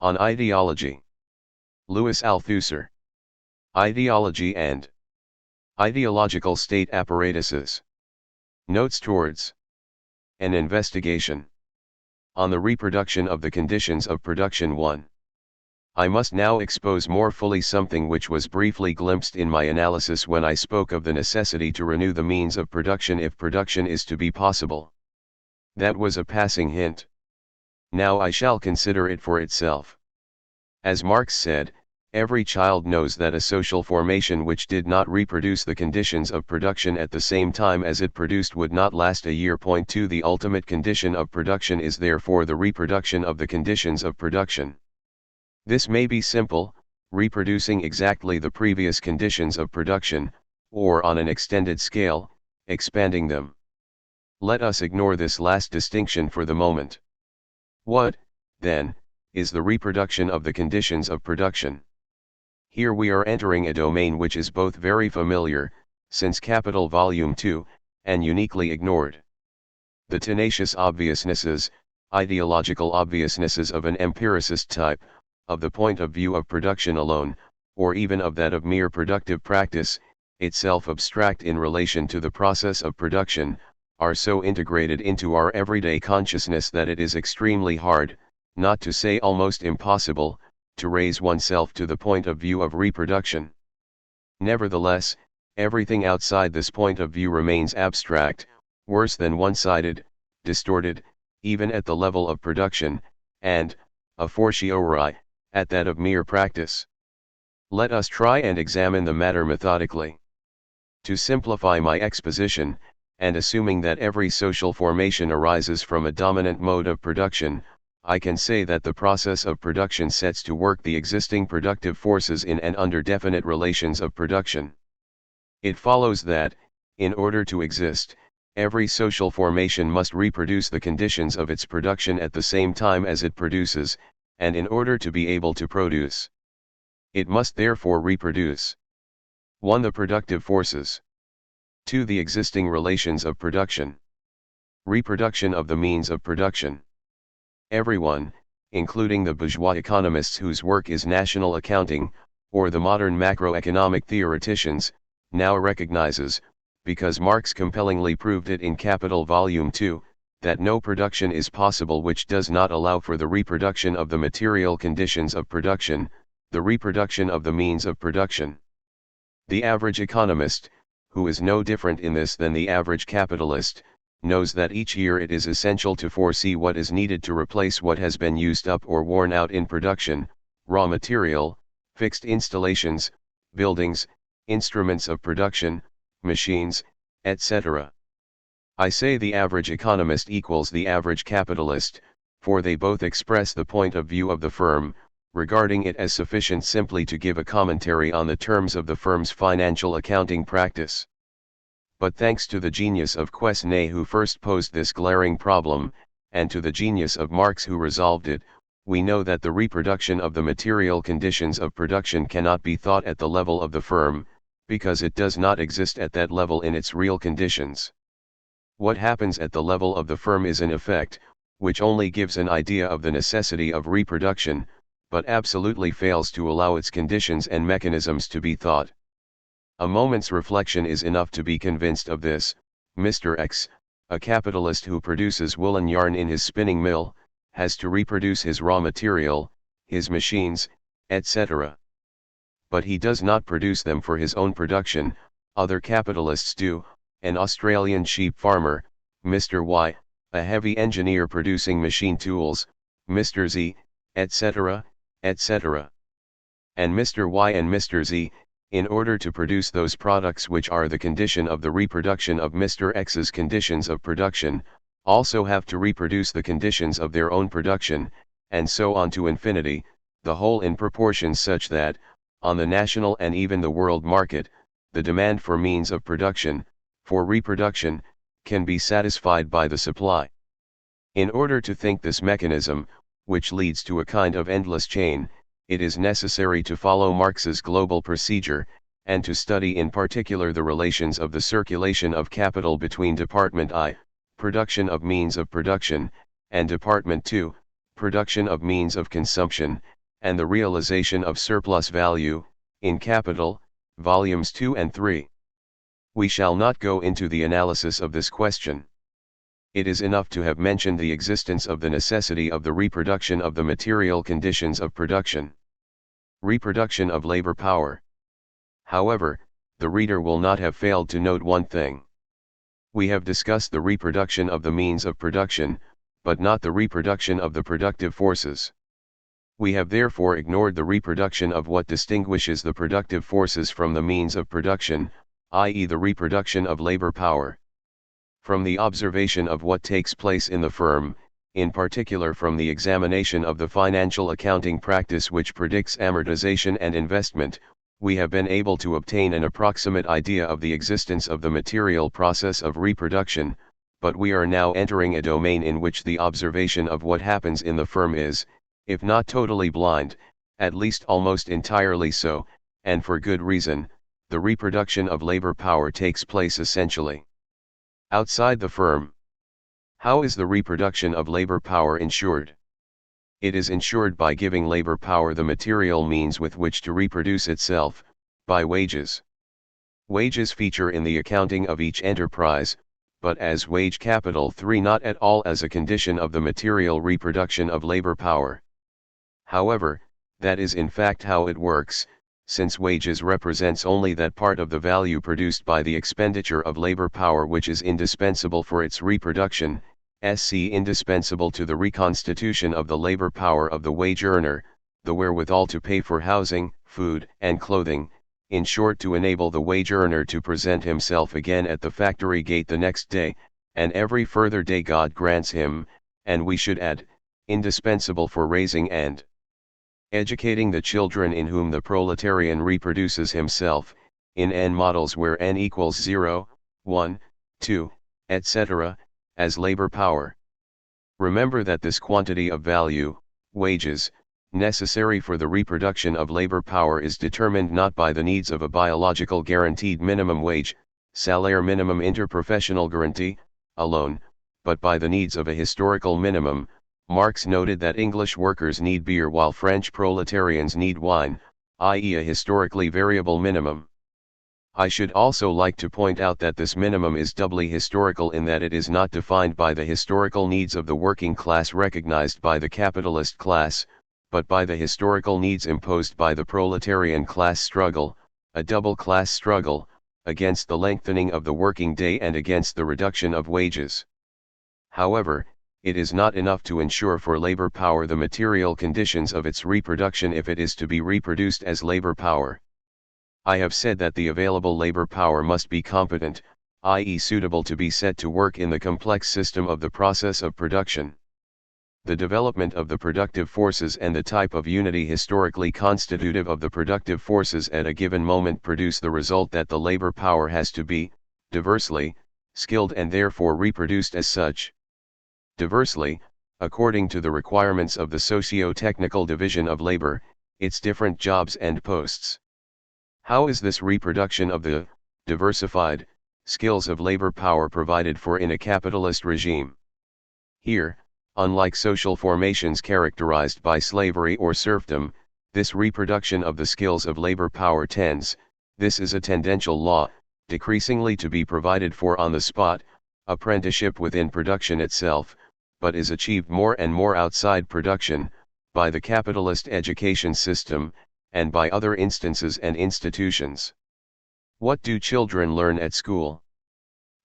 On Ideology. Louis Althusser. Ideology and Ideological State Apparatuses. Notes towards an investigation on the reproduction of the conditions of production. 1. I must now expose more fully something which was briefly glimpsed in my analysis when I spoke of the necessity to renew the means of production if production is to be possible. That was a passing hint. Now I shall consider it for itself. As Marx said, every child knows that a social formation which did not reproduce the conditions of production at the same time as it produced would not last a year. 2. The ultimate condition of production is therefore the reproduction of the conditions of production. This may be simple, reproducing exactly the previous conditions of production, or on an extended scale, expanding them. Let us ignore this last distinction for the moment. What, then, is the reproduction of the conditions of production? Here we are entering a domain which is both very familiar, since Capital Volume 2, and uniquely ignored. The tenacious obviousnesses, ideological obviousnesses of an empiricist type, of the point of view of production alone, or even of that of mere productive practice, itself abstract in relation to the process of production, are so integrated into our everyday consciousness that it is extremely hard, not to say almost impossible, to raise oneself to the point of view of reproduction. Nevertheless, everything outside this point of view remains abstract, worse than one-sided, distorted, even at the level of production, and, a fortiori, at that of mere practice. Let us try and examine the matter methodically. To simplify my exposition, and assuming that every social formation arises from a dominant mode of production, I can say that the process of production sets to work the existing productive forces in and under definite relations of production. It follows that, in order to exist, every social formation must reproduce the conditions of its production at the same time as it produces, and in order to be able to produce, it must therefore reproduce. 1. The productive forces. 2. The existing relations of production. Reproduction of the means of production. Everyone, including the bourgeois economists whose work is national accounting, or the modern macroeconomic theoreticians, now recognizes, because Marx compellingly proved it in Capital Volume 2, that no production is possible which does not allow for the reproduction of the material conditions of production, the reproduction of the means of production. The average economist, who is no different in this than the average capitalist, knows that each year it is essential to foresee what is needed to replace what has been used up or worn out in production, raw material, fixed installations, buildings, instruments of production, machines, etc. I say the average economist equals the average capitalist, for they both express the point of view of the firm, regarding it as sufficient simply to give a commentary on the terms of the firm's financial accounting practice. But thanks to the genius of Quesnay who first posed this glaring problem, and to the genius of Marx who resolved it, we know that the reproduction of the material conditions of production cannot be thought at the level of the firm, because it does not exist at that level in its real conditions. What happens at the level of the firm is an effect, which only gives an idea of the necessity of reproduction, but absolutely fails to allow its conditions and mechanisms to be thought. A moment's reflection is enough to be convinced of this. Mr. X, a capitalist who produces woolen yarn in his spinning mill, has to reproduce his raw material, his machines, etc. But he does not produce them for his own production, other capitalists do. An Australian sheep farmer, Mr. Y, a heavy engineer producing machine tools, Mr. Z, etc., etc. And Mr. Y and Mr. Z, in order to produce those products which are the condition of the reproduction of Mr. X's conditions of production, also have to reproduce the conditions of their own production, and so on to infinity, the whole in proportions such that, on the national and even the world market, the demand for means of production, for reproduction, can be satisfied by the supply. In order to think this mechanism, which leads to a kind of endless chain, it is necessary to follow Marx's global procedure, and to study in particular the relations of the circulation of capital between Department I, production of means of production, and Department II, production of means of consumption, and the realization of surplus value, in Capital, volumes 2 and 3. We shall not go into the analysis of this question. It is enough to have mentioned the existence of the necessity of the reproduction of the material conditions of production. Reproduction of labor power. However, the reader will not have failed to note one thing. We have discussed the reproduction of the means of production, but not the reproduction of the productive forces. We have therefore ignored the reproduction of what distinguishes the productive forces from the means of production, i.e. the reproduction of labor power. From the observation of what takes place in the firm, in particular from the examination of the financial accounting practice which predicts amortization and investment, we have been able to obtain an approximate idea of the existence of the material process of reproduction, but we are now entering a domain in which the observation of what happens in the firm is, if not totally blind, at least almost entirely so, and for good reason. The reproduction of labor power takes place essentially outside the firm. How is the reproduction of labor power ensured? It is ensured by giving labor power the material means with which to reproduce itself, by wages. Wages feature in the accounting of each enterprise, but as wage capital 3, not at all as a condition of the material reproduction of labor power. However, that is in fact how it works, since wages represents only that part of the value produced by the expenditure of labor power which is indispensable for its reproduction, indispensable to the reconstitution of the labor power of the wage earner, the wherewithal to pay for housing, food, and clothing, in short to enable the wage earner to present himself again at the factory gate the next day, and every further day God grants him, and we should add, indispensable for raising and educating the children in whom the proletarian reproduces himself, in n models where n equals 0, 1, 2, etc., as labor power. Remember that this quantity of value, wages, necessary for the reproduction of labor power is determined not by the needs of a biological guaranteed minimum wage, salaire minimum interprofessional guarantee, alone, but by the needs of a historical minimum. Marx noted that English workers need beer while French proletarians need wine, i.e. a historically variable minimum. I should also like to point out that this minimum is doubly historical in that it is not defined by the historical needs of the working class recognized by the capitalist class, but by the historical needs imposed by the proletarian class struggle, a double class struggle, against the lengthening of the working day and against the reduction of wages. However, it is not enough to ensure for labor power the material conditions of its reproduction if it is to be reproduced as labor power. I have said that the available labor power must be competent, i.e. suitable to be set to work in the complex system of the process of production. The development of the productive forces and the type of unity historically constitutive of the productive forces at a given moment produce the result that the labor power has to be, diversely, skilled and therefore reproduced as such. Diversely, according to the requirements of the socio-technical division of labor, its different jobs and posts. How is this reproduction of the diversified skills of labor power provided for in a capitalist regime? Here, unlike social formations characterized by slavery or serfdom, this reproduction of the skills of labor power tends, this is a tendential law, decreasingly to be provided for on the spot, apprenticeship within production itself, but is achieved more and more outside production, by the capitalist education system, and by other instances and institutions. What do children learn at school?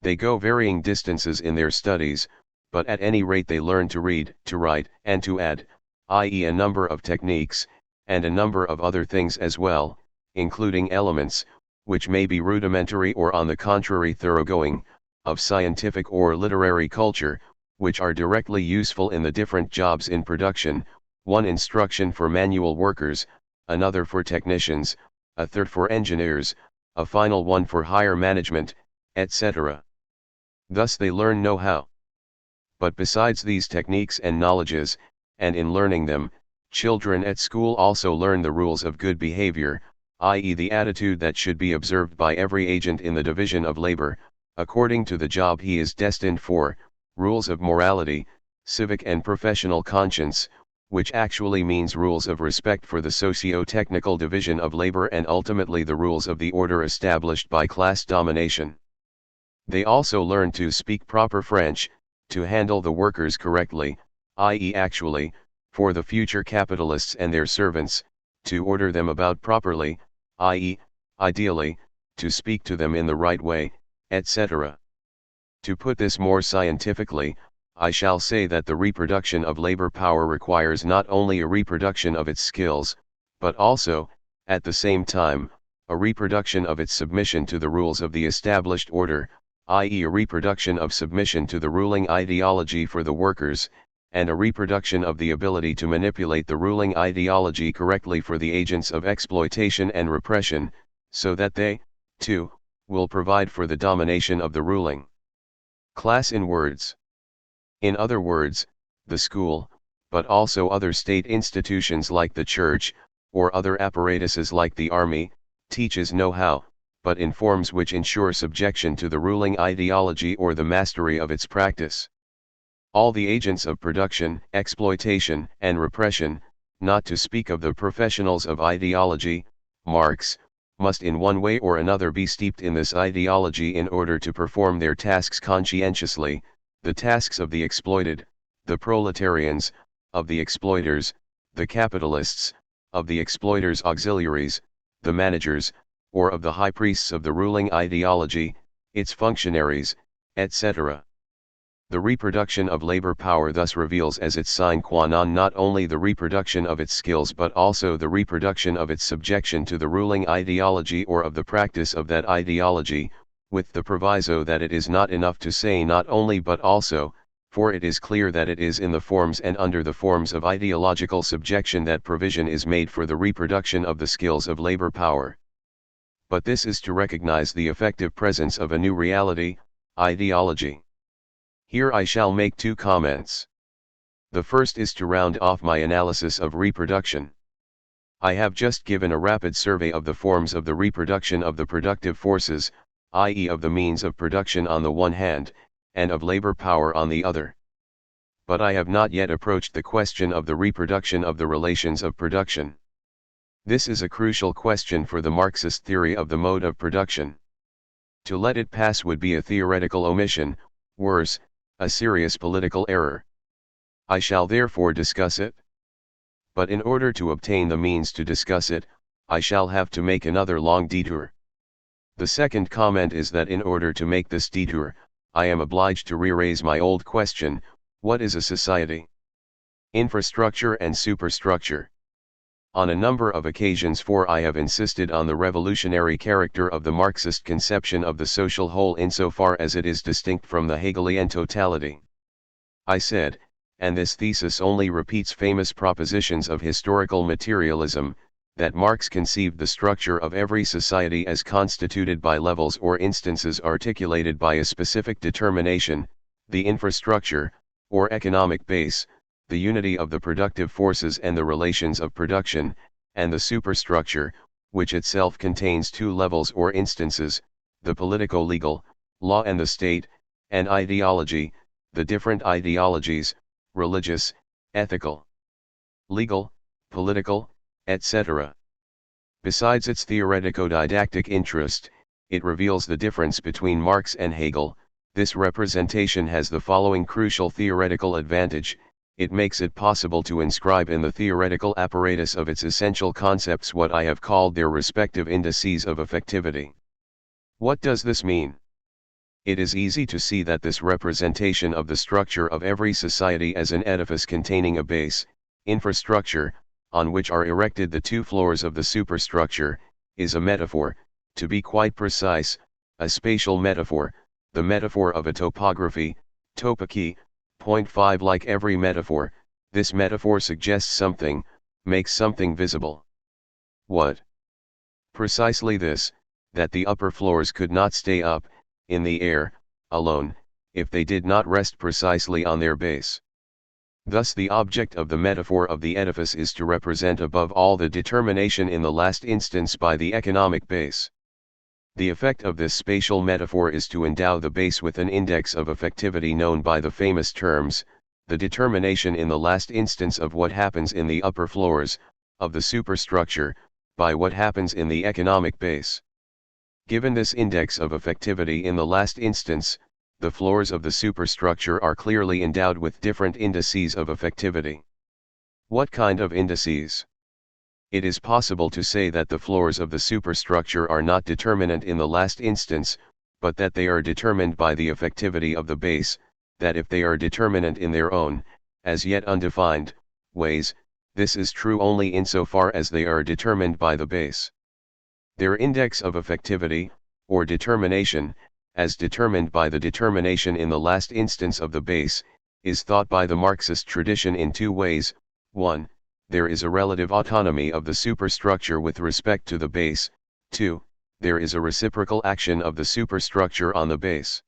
They go varying distances in their studies, but at any rate they learn to read, to write, and to add, i.e. a number of techniques, and a number of other things as well, including elements, which may be rudimentary or on the contrary thoroughgoing, of scientific or literary culture, which are directly useful in the different jobs in production, one instruction for manual workers, another for technicians, a third for engineers, a final one for higher management, etc. Thus they learn know-how. But besides these techniques and knowledges, and in learning them, children at school also learn the rules of good behavior, i.e. the attitude that should be observed by every agent in the division of labor, according to the job he is destined for, rules of morality, civic and professional conscience, which actually means rules of respect for the socio-technical division of labor and ultimately the rules of the order established by class domination. They also learn to speak proper French, to handle the workers correctly, i.e. actually, for the future capitalists and their servants, to order them about properly, i.e., ideally, to speak to them in the right way, etc. To put this more scientifically, I shall say that the reproduction of labor power requires not only a reproduction of its skills, but also, at the same time, a reproduction of its submission to the rules of the established order, i.e. a reproduction of submission to the ruling ideology for the workers, and a reproduction of the ability to manipulate the ruling ideology correctly for the agents of exploitation and repression, so that they, too, will provide for the domination of the ruling class in words. In other words, the school, but also other state institutions like the church, or other apparatuses like the army, teaches know-how, but in forms which ensure subjection to the ruling ideology or the mastery of its practice. All the agents of production, exploitation, and repression, not to speak of the professionals of ideology, Marx, must in one way or another be steeped in this ideology in order to perform their tasks conscientiously, the tasks of the exploited, the proletarians, of the exploiters, the capitalists, of the exploiters' auxiliaries, the managers, or of the high priests of the ruling ideology, its functionaries, etc. The reproduction of labor power thus reveals as its sine qua non not only the reproduction of its skills but also the reproduction of its subjection to the ruling ideology or of the practice of that ideology, with the proviso that it is not enough to say not only but also, for it is clear that it is in the forms and under the forms of ideological subjection that provision is made for the reproduction of the skills of labor power. But this is to recognize the effective presence of a new reality, ideology. Here I shall make two comments. The first is to round off my analysis of reproduction. I have just given a rapid survey of the forms of the reproduction of the productive forces, i.e. of the means of production on the one hand, and of labor power on the other. But I have not yet approached the question of the reproduction of the relations of production. This is a crucial question for the Marxist theory of the mode of production. To let it pass would be a theoretical omission, worse, a serious political error. I shall therefore discuss it. But in order to obtain the means to discuss it, I shall have to make another long detour. The second comment is that in order to make this detour, I am obliged to re-raise my old question, what is a society? Infrastructure and superstructure. On a number of occasions I have insisted on the revolutionary character of the Marxist conception of the social whole insofar as it is distinct from the Hegelian totality. I said, and this thesis only repeats famous propositions of historical materialism, that Marx conceived the structure of every society as constituted by levels or instances articulated by a specific determination, the infrastructure, or economic base, the unity of the productive forces and the relations of production, and the superstructure, which itself contains two levels or instances, the politico-legal, law and the state, and ideology, the different ideologies, religious, ethical, legal, political, etc. Besides its theoretico-didactic interest, it reveals the difference between Marx and Hegel. This representation has the following crucial theoretical advantage: it makes it possible to inscribe in the theoretical apparatus of its essential concepts what I have called their respective indices of effectivity. What does this mean? It is easy to see that this representation of the structure of every society as an edifice containing a base, infrastructure, on which are erected the two floors of the superstructure, is a metaphor, to be quite precise, a spatial metaphor, the metaphor of a topography, topaki. Point 5. Like every metaphor, this metaphor suggests something, makes something visible. What? Precisely this, that the upper floors could not stay up, in the air, alone, if they did not rest precisely on their base. Thus the object of the metaphor of the edifice is to represent above all the determination in the last instance by the economic base. The effect of this spatial metaphor is to endow the base with an index of effectivity known by the famous terms, the determination in the last instance of what happens in the upper floors of the superstructure, by what happens in the economic base. Given this index of effectivity in the last instance, the floors of the superstructure are clearly endowed with different indices of effectivity. What kind of indices? It is possible to say that the floors of the superstructure are not determinant in the last instance, but that they are determined by the effectivity of the base, that if they are determinant in their own, as yet undefined, ways, this is true only insofar as they are determined by the base. Their index of effectivity, or determination, as determined by the determination in the last instance of the base, is thought by the Marxist tradition in two ways. 1. There is a relative autonomy of the superstructure with respect to the base. 2. There is a reciprocal action of the superstructure on the base.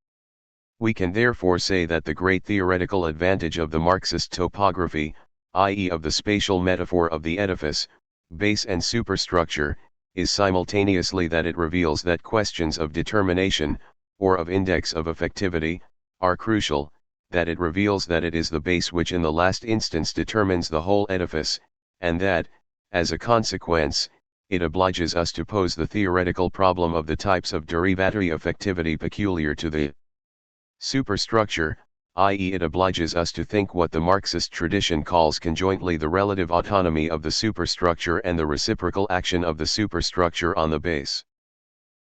We can therefore say that the great theoretical advantage of the Marxist topography, i.e. of the spatial metaphor of the edifice, base and superstructure, is simultaneously that it reveals that questions of determination, or of index of effectivity, are crucial, that it reveals that it is the base which in the last instance determines the whole edifice, and that, as a consequence, it obliges us to pose the theoretical problem of the types of derivatory effectivity peculiar to the superstructure, i.e. it obliges us to think what the Marxist tradition calls conjointly the relative autonomy of the superstructure and the reciprocal action of the superstructure on the base.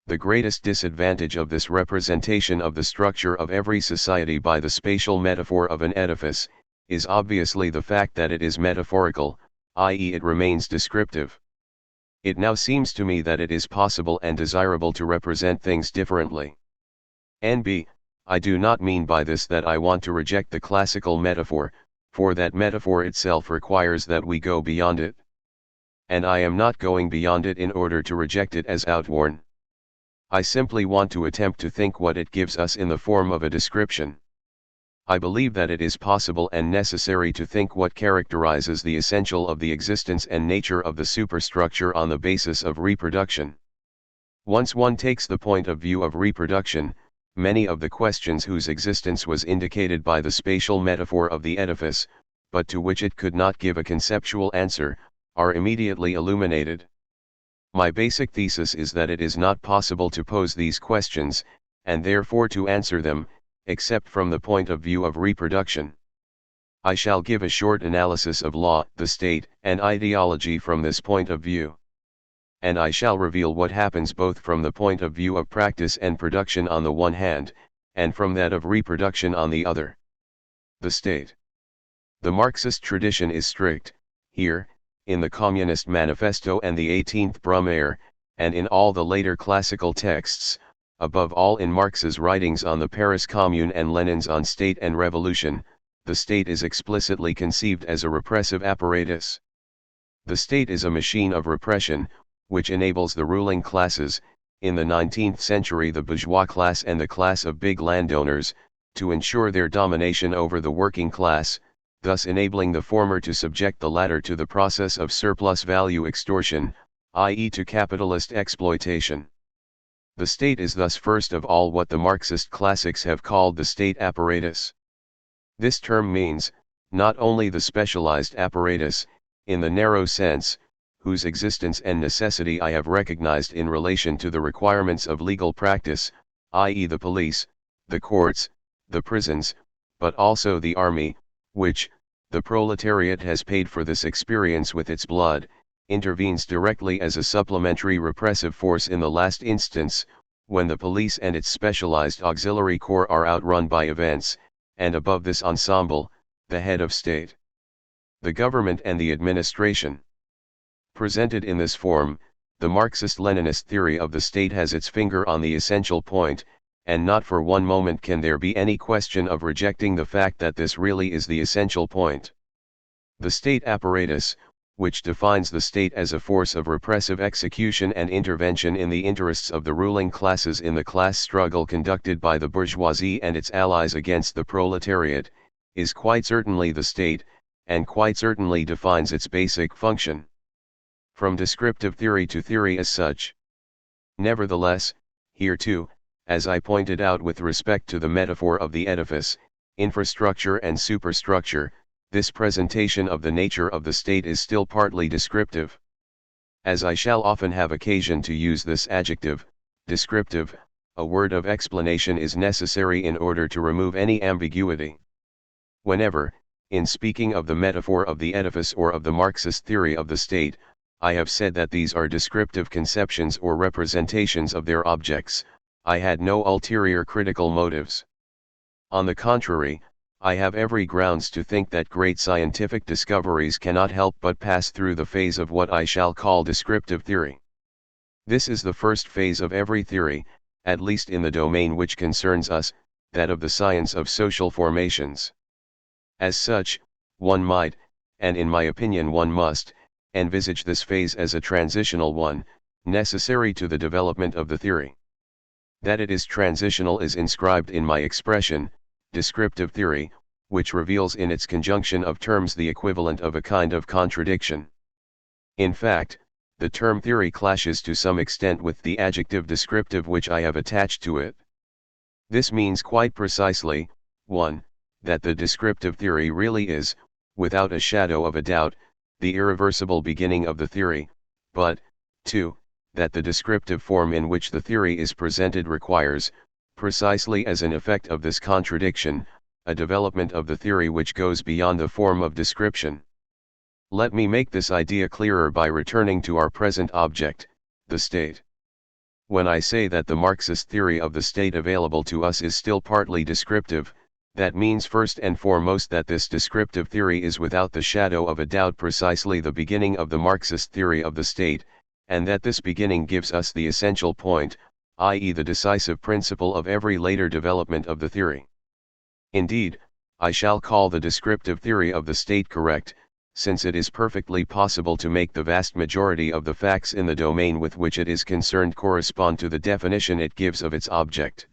The greatest disadvantage of this representation of the structure of every society by the spatial metaphor of an edifice, is obviously the fact that it is metaphorical, i.e. it remains descriptive. It now seems to me that it is possible and desirable to represent things differently. N.B. I do not mean by this that I want to reject the classical metaphor, for that metaphor itself requires that we go beyond it. And I am not going beyond it in order to reject it as outworn. I simply want to attempt to think what it gives us in the form of a description. I believe that it is possible and necessary to think what characterizes the essential of the existence and nature of the superstructure on the basis of reproduction. Once one takes the point of view of reproduction, many of the questions whose existence was indicated by the spatial metaphor of the edifice, but to which it could not give a conceptual answer, are immediately illuminated. My basic thesis is that it is not possible to pose these questions, and therefore to answer them, except from the point of view of reproduction. I shall give a short analysis of law, the state, and ideology from this point of view. And I shall reveal what happens both from the point of view of practice and production on the one hand, and from that of reproduction on the other. The state. The Marxist tradition is strict, here, in the Communist Manifesto and the 18th Brumaire, and in all the later classical texts, above all in Marx's writings on the Paris Commune and Lenin's on State and Revolution, the state is explicitly conceived as a repressive apparatus. The state is a machine of repression, which enables the ruling classes, in the 19th century the bourgeois class and the class of big landowners, to ensure their domination over the working class, thus enabling the former to subject the latter to the process of surplus value extortion, i.e. to capitalist exploitation. The state is thus first of all what the Marxist classics have called the state apparatus. This term means, not only the specialized apparatus, in the narrow sense, whose existence and necessity I have recognized in relation to the requirements of legal practice, i.e. the police, the courts, the prisons, but also the army, which, the proletariat has paid for this experience with its blood, intervenes directly as a supplementary repressive force in the last instance, when the police and its specialized auxiliary corps are outrun by events, and above this ensemble, the head of state. The government and the administration. Presented in this form, the Marxist-Leninist theory of the state has its finger on the essential point, and not for one moment can there be any question of rejecting the fact that this really is the essential point. The state apparatus, which defines the state as a force of repressive execution and intervention in the interests of the ruling classes in the class struggle conducted by the bourgeoisie and its allies against the proletariat, is quite certainly the state, and quite certainly defines its basic function. From descriptive theory to theory as such. Nevertheless, here too, as I pointed out with respect to the metaphor of the edifice, infrastructure and superstructure, this presentation of the nature of the state is still partly descriptive. As I shall often have occasion to use this adjective, descriptive, a word of explanation is necessary in order to remove any ambiguity. Whenever, in speaking of the metaphor of the edifice or of the Marxist theory of the state, I have said that these are descriptive conceptions or representations of their objects, I had no ulterior critical motives. On the contrary, I have every grounds to think that great scientific discoveries cannot help but pass through the phase of what I shall call descriptive theory. This is the first phase of every theory, at least in the domain which concerns us, that of the science of social formations. As such, one might, and in my opinion one must, envisage this phase as a transitional one, necessary to the development of the theory. That it is transitional is inscribed in my expression, descriptive theory, which reveals in its conjunction of terms the equivalent of a kind of contradiction. In fact, the term theory clashes to some extent with the adjective descriptive which I have attached to it. This means quite precisely, 1. That the descriptive theory really is, without a shadow of a doubt, the irreversible beginning of the theory, but, 2. That the descriptive form in which the theory is presented requires, precisely as an effect of this contradiction, a development of the theory which goes beyond the form of description. Let me make this idea clearer by returning to our present object, the state. When I say that the Marxist theory of the state available to us is still partly descriptive, that means first and foremost that this descriptive theory is without the shadow of a doubt precisely the beginning of the Marxist theory of the state, and that this beginning gives us the essential point, i.e. the decisive principle of every later development of the theory. Indeed, I shall call the descriptive theory of the state correct, since it is perfectly possible to make the vast majority of the facts in the domain with which it is concerned correspond to the definition it gives of its object.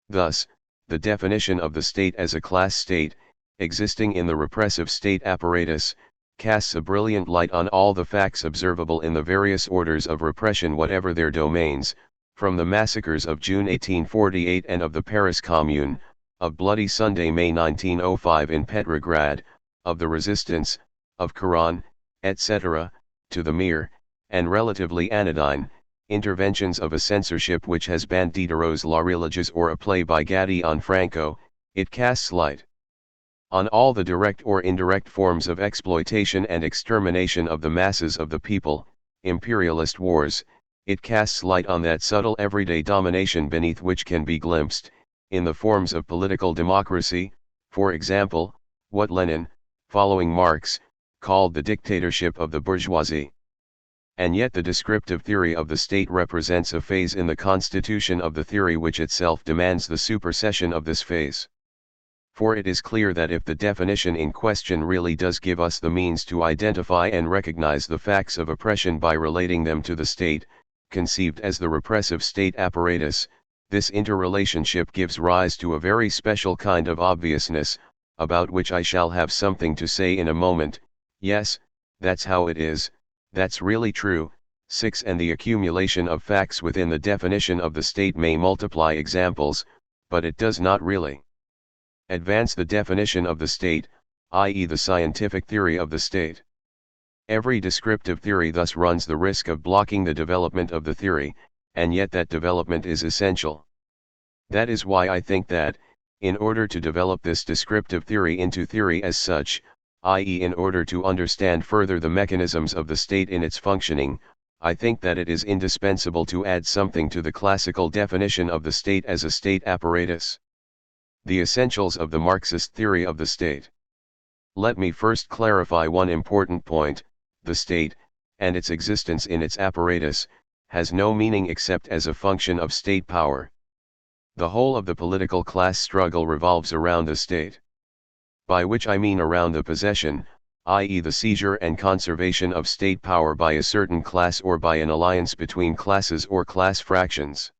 Thus, the definition of the state as a class state, existing in the repressive state apparatus, casts a brilliant light on all the facts observable in the various orders of repression whatever their domains, from the massacres of June 1848 and of the Paris Commune, of Bloody Sunday May 1905 in Petrograd, of the resistance, of Quran, etc., to the mere, and relatively anodyne, interventions of a censorship which has banned Diderot's La Religieuse or a play by Gatti on Franco. It casts light on all the direct or indirect forms of exploitation and extermination of the masses of the people, imperialist wars. It casts light on that subtle everyday domination beneath which can be glimpsed, in the forms of political democracy, for example, what Lenin, following Marx, called the dictatorship of the bourgeoisie. And yet the descriptive theory of the state represents a phase in the constitution of the theory which itself demands the supersession of this phase. For it is clear that if the definition in question really does give us the means to identify and recognize the facts of oppression by relating them to the state, conceived as the repressive state apparatus, this interrelationship gives rise to a very special kind of obviousness, about which I shall have something to say in a moment. Yes, that's how it is. That's really true. 6. And the accumulation of facts within the definition of the state may multiply examples, but it does not really advance the definition of the state, i.e. the scientific theory of the state. Every descriptive theory thus runs the risk of blocking the development of the theory, and yet that development is essential. That is why I think that, in order to develop this descriptive theory into theory as such, i.e. in order to understand further the mechanisms of the state in its functioning, I think that it is indispensable to add something to the classical definition of the state as a state apparatus. The essentials of the Marxist theory of the state. Let me first clarify one important point: the state, and its existence in its apparatus, has no meaning except as a function of state power. The whole of the political class struggle revolves around the state. By which I mean around the possession, i.e. the seizure and conservation of state power by a certain class or by an alliance between classes or class fractions.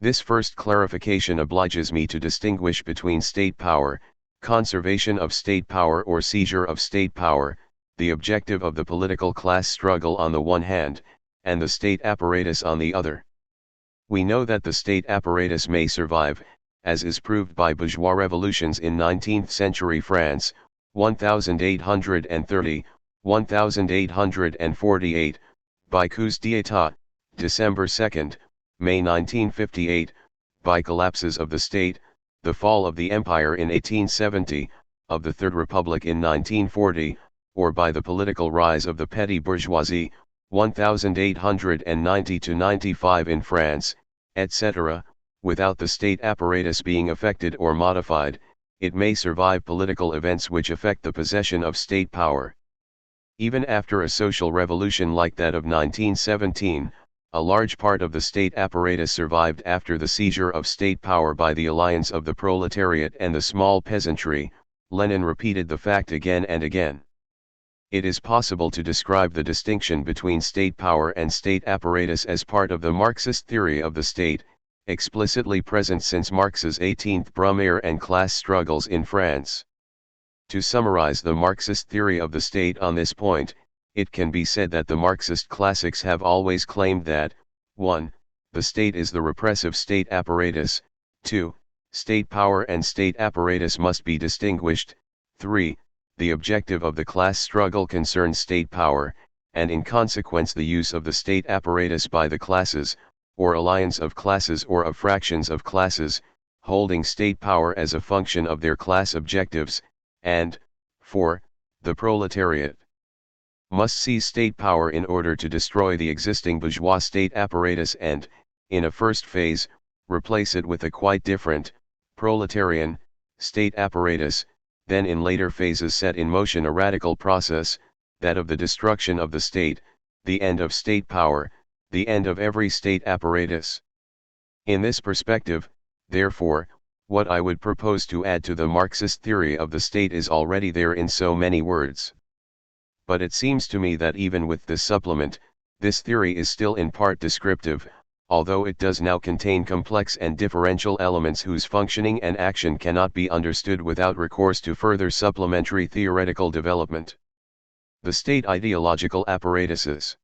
This first clarification obliges me to distinguish between state power, conservation of state power or seizure of state power, the objective of the political class struggle on the one hand, and the state apparatus on the other. We know that the state apparatus may survive, as is proved by bourgeois revolutions in 19th century France, 1830, 1848, by coups d'état, December 2, May 1958, by collapses of the state, the fall of the empire in 1870, of the Third Republic in 1940, or by the political rise of the petty bourgeoisie, 1890–95 in France, etc., without the state apparatus being affected or modified, it may survive political events which affect the possession of state power. Even after a social revolution like that of 1917, a large part of the state apparatus survived after the seizure of state power by the alliance of the proletariat and the small peasantry. Lenin repeated the fact again and again. It is possible to describe the distinction between state power and state apparatus as part of the Marxist theory of the state, explicitly present since Marx's 18th Brumaire and class struggles in France. To summarize the Marxist theory of the state on this point, it can be said that the Marxist classics have always claimed that, 1. The state is the repressive state apparatus, 2. State power and state apparatus must be distinguished, 3. The objective of the class struggle concerns state power, and in consequence the use of the state apparatus by the classes, or alliance of classes or of fractions of classes, holding state power as a function of their class objectives, and, 4. The proletariat must seize state power in order to destroy the existing bourgeois state apparatus and, in a first phase, replace it with a quite different, proletarian, state apparatus, then in later phases set in motion a radical process, that of the destruction of the state, the end of state power, the end of every state apparatus. In this perspective, therefore, what I would propose to add to the Marxist theory of the state is already there in so many words. But it seems to me that even with this supplement, this theory is still in part descriptive, although it does now contain complex and differential elements whose functioning and action cannot be understood without recourse to further supplementary theoretical development. The state ideological apparatuses.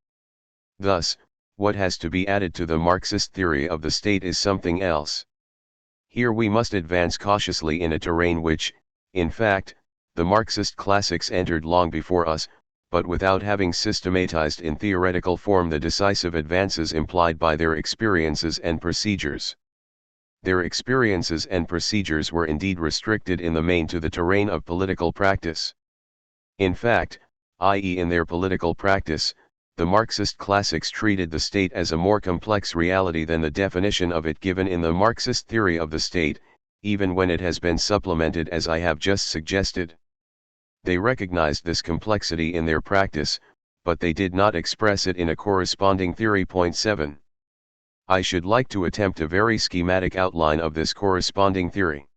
Thus, what has to be added to the Marxist theory of the state is something else. Here we must advance cautiously in a terrain which, in fact, the Marxist classics entered long before us, but without having systematized in theoretical form the decisive advances implied by their experiences and procedures. Their experiences and procedures were indeed restricted in the main to the terrain of political practice. In fact, i.e. in their political practice, the Marxist classics treated the state as a more complex reality than the definition of it given in the Marxist theory of the state, even when it has been supplemented as I have just suggested. They recognized this complexity in their practice, but they did not express it in a corresponding theory. Point 7. I should like to attempt a very schematic outline of this corresponding theory.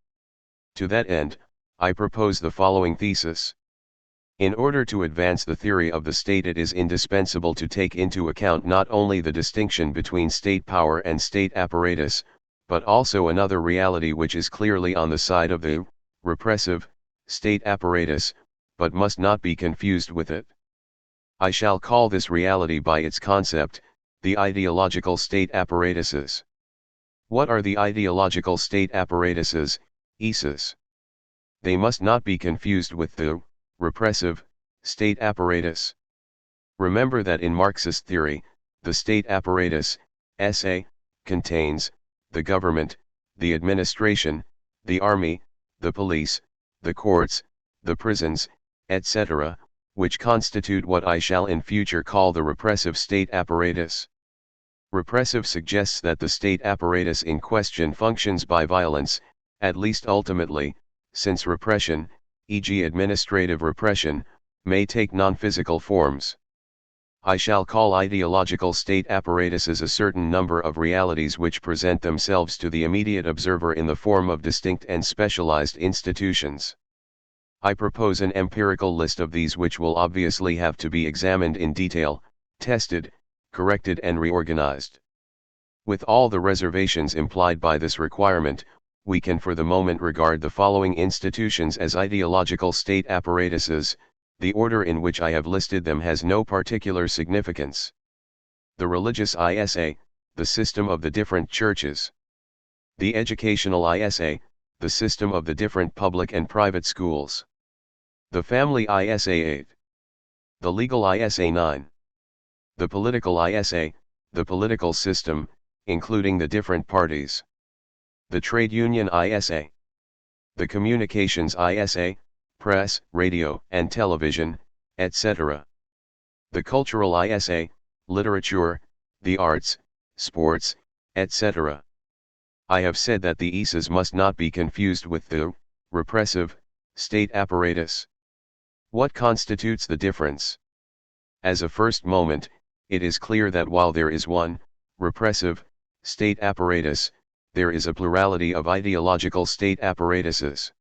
To that end, I propose the following thesis. In order to advance the theory of the state, it is indispensable to take into account not only the distinction between state power and state apparatus, but also another reality which is clearly on the side of the repressive state apparatus, but must not be confused with it. I shall call this reality by its concept, the ideological state apparatuses. What are the ideological state apparatuses, ISAs? They must not be confused with the repressive state apparatus. Remember that in Marxist theory, the state apparatus, SA, contains the government, the administration, the army, the police, the courts, the prisons, etc., which constitute what I shall in future call the repressive state apparatus. Repressive suggests that the state apparatus in question functions by violence, at least ultimately, since repression, e.g. administrative repression, may take non-physical forms. I shall call ideological state apparatuses a certain number of realities which present themselves to the immediate observer in the form of distinct and specialized institutions. I propose an empirical list of these which will obviously have to be examined in detail, tested, corrected and reorganized. With all the reservations implied by this requirement, we can for the moment regard the following institutions as ideological state apparatuses. The order in which I have listed them has no particular significance. The religious ISA, the system of the different churches. The educational ISA, the system of the different public and private schools. The family ISA 8. The legal ISA 9. The political ISA, the political system, including the different parties. The trade union ISA. The communications ISA, press, radio and television, etc. The cultural ISA, literature, the arts, sports, etc. I have said that the ISAs must not be confused with the repressive state apparatus. What constitutes the difference? As a first moment, it is clear that while there is one repressive state apparatus, there is a plurality of ideological state apparatuses.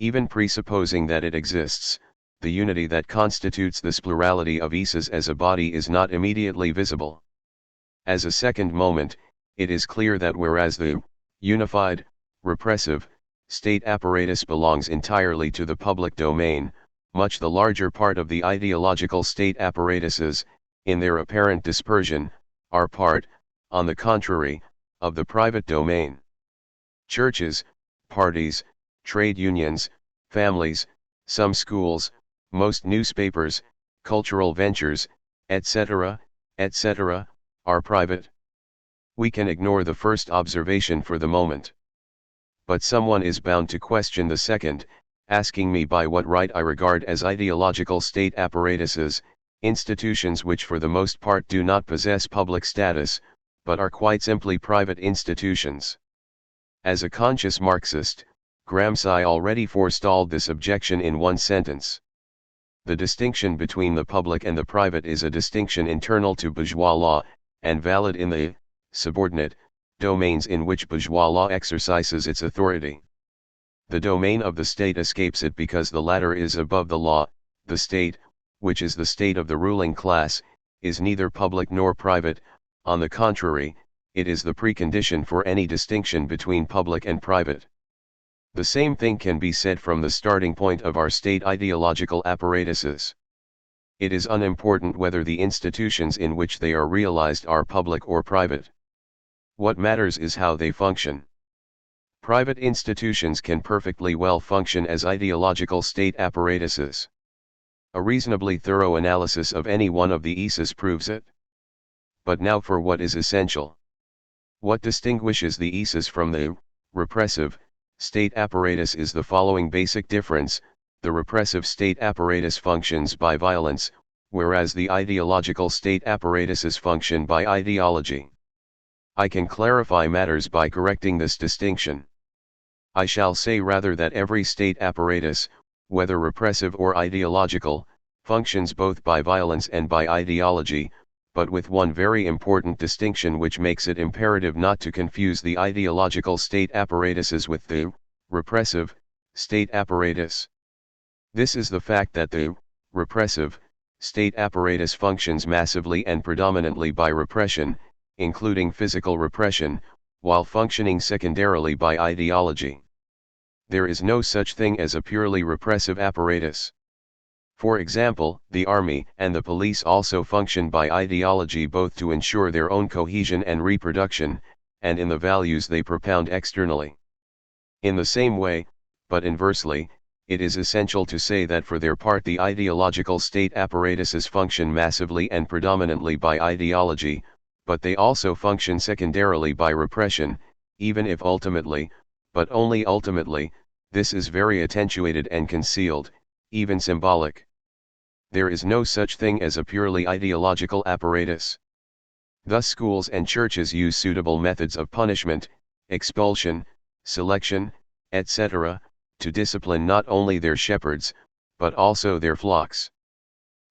Even presupposing that it exists, the unity that constitutes this plurality of ISAs as a body is not immediately visible. As a second moment, it is clear that whereas the unified, repressive, state apparatus belongs entirely to the public domain, much the larger part of the ideological state apparatuses, in their apparent dispersion, are part, on the contrary, of the private domain. Churches, parties, trade unions, families, some schools, most newspapers, cultural ventures, etc., etc., are private. We can ignore the first observation for the moment. But someone is bound to question the second, asking me by what right I regard as ideological state apparatuses, institutions which for the most part do not possess public status, but are quite simply private institutions. As a conscious Marxist, Gramsci already forestalled this objection in one sentence. The distinction between the public and the private is a distinction internal to bourgeois law, and valid in the subordinate domains in which bourgeois law exercises its authority. The domain of the state escapes it because the latter is above the law. The state, which is the state of the ruling class, is neither public nor private. On the contrary, it is the precondition for any distinction between public and private. The same thing can be said from the starting point of our state ideological apparatuses. It is unimportant whether the institutions in which they are realized are public or private. What matters is how they function. Private institutions can perfectly well function as ideological state apparatuses. A reasonably thorough analysis of any one of the ISAs proves it. But now for what is essential. What distinguishes the ISAs from the repressive state apparatus is the following basic difference: the repressive state apparatus functions by violence, whereas the ideological state apparatuses function by ideology. I can clarify matters by correcting this distinction. I shall say rather that every state apparatus, whether repressive or ideological, functions both by violence and by ideology, but with one very important distinction which makes it imperative not to confuse the ideological state apparatuses with the repressive state apparatus. This is the fact that the repressive state apparatus functions massively and predominantly by repression, including physical repression, while functioning secondarily by ideology. There is no such thing as a purely repressive apparatus. For example, the army and the police also function by ideology both to ensure their own cohesion and reproduction, and in the values they propound externally. In the same way, but inversely, it is essential to say that for their part the ideological state apparatuses function massively and predominantly by ideology, but they also function secondarily by repression, even if ultimately, but only ultimately, this is very attenuated and concealed, even symbolic. There is no such thing as a purely ideological apparatus. Thus schools and churches use suitable methods of punishment, expulsion, selection, etc., to discipline not only their shepherds, but also their flocks.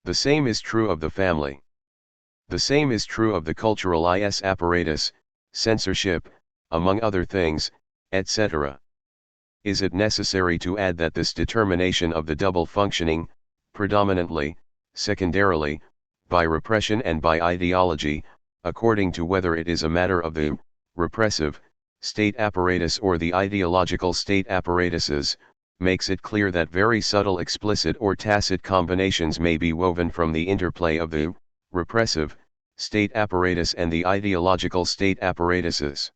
The same is true of the family. The same is true of the cultural apparatus, censorship, among other things, etc. Is it necessary to add that this determination of the double functioning, predominantly, secondarily, by repression and by ideology, according to whether it is a matter of the repressive state apparatus or the ideological state apparatuses, makes it clear that very subtle explicit or tacit combinations may be woven from the interplay of the repressive state apparatus and the ideological state apparatuses.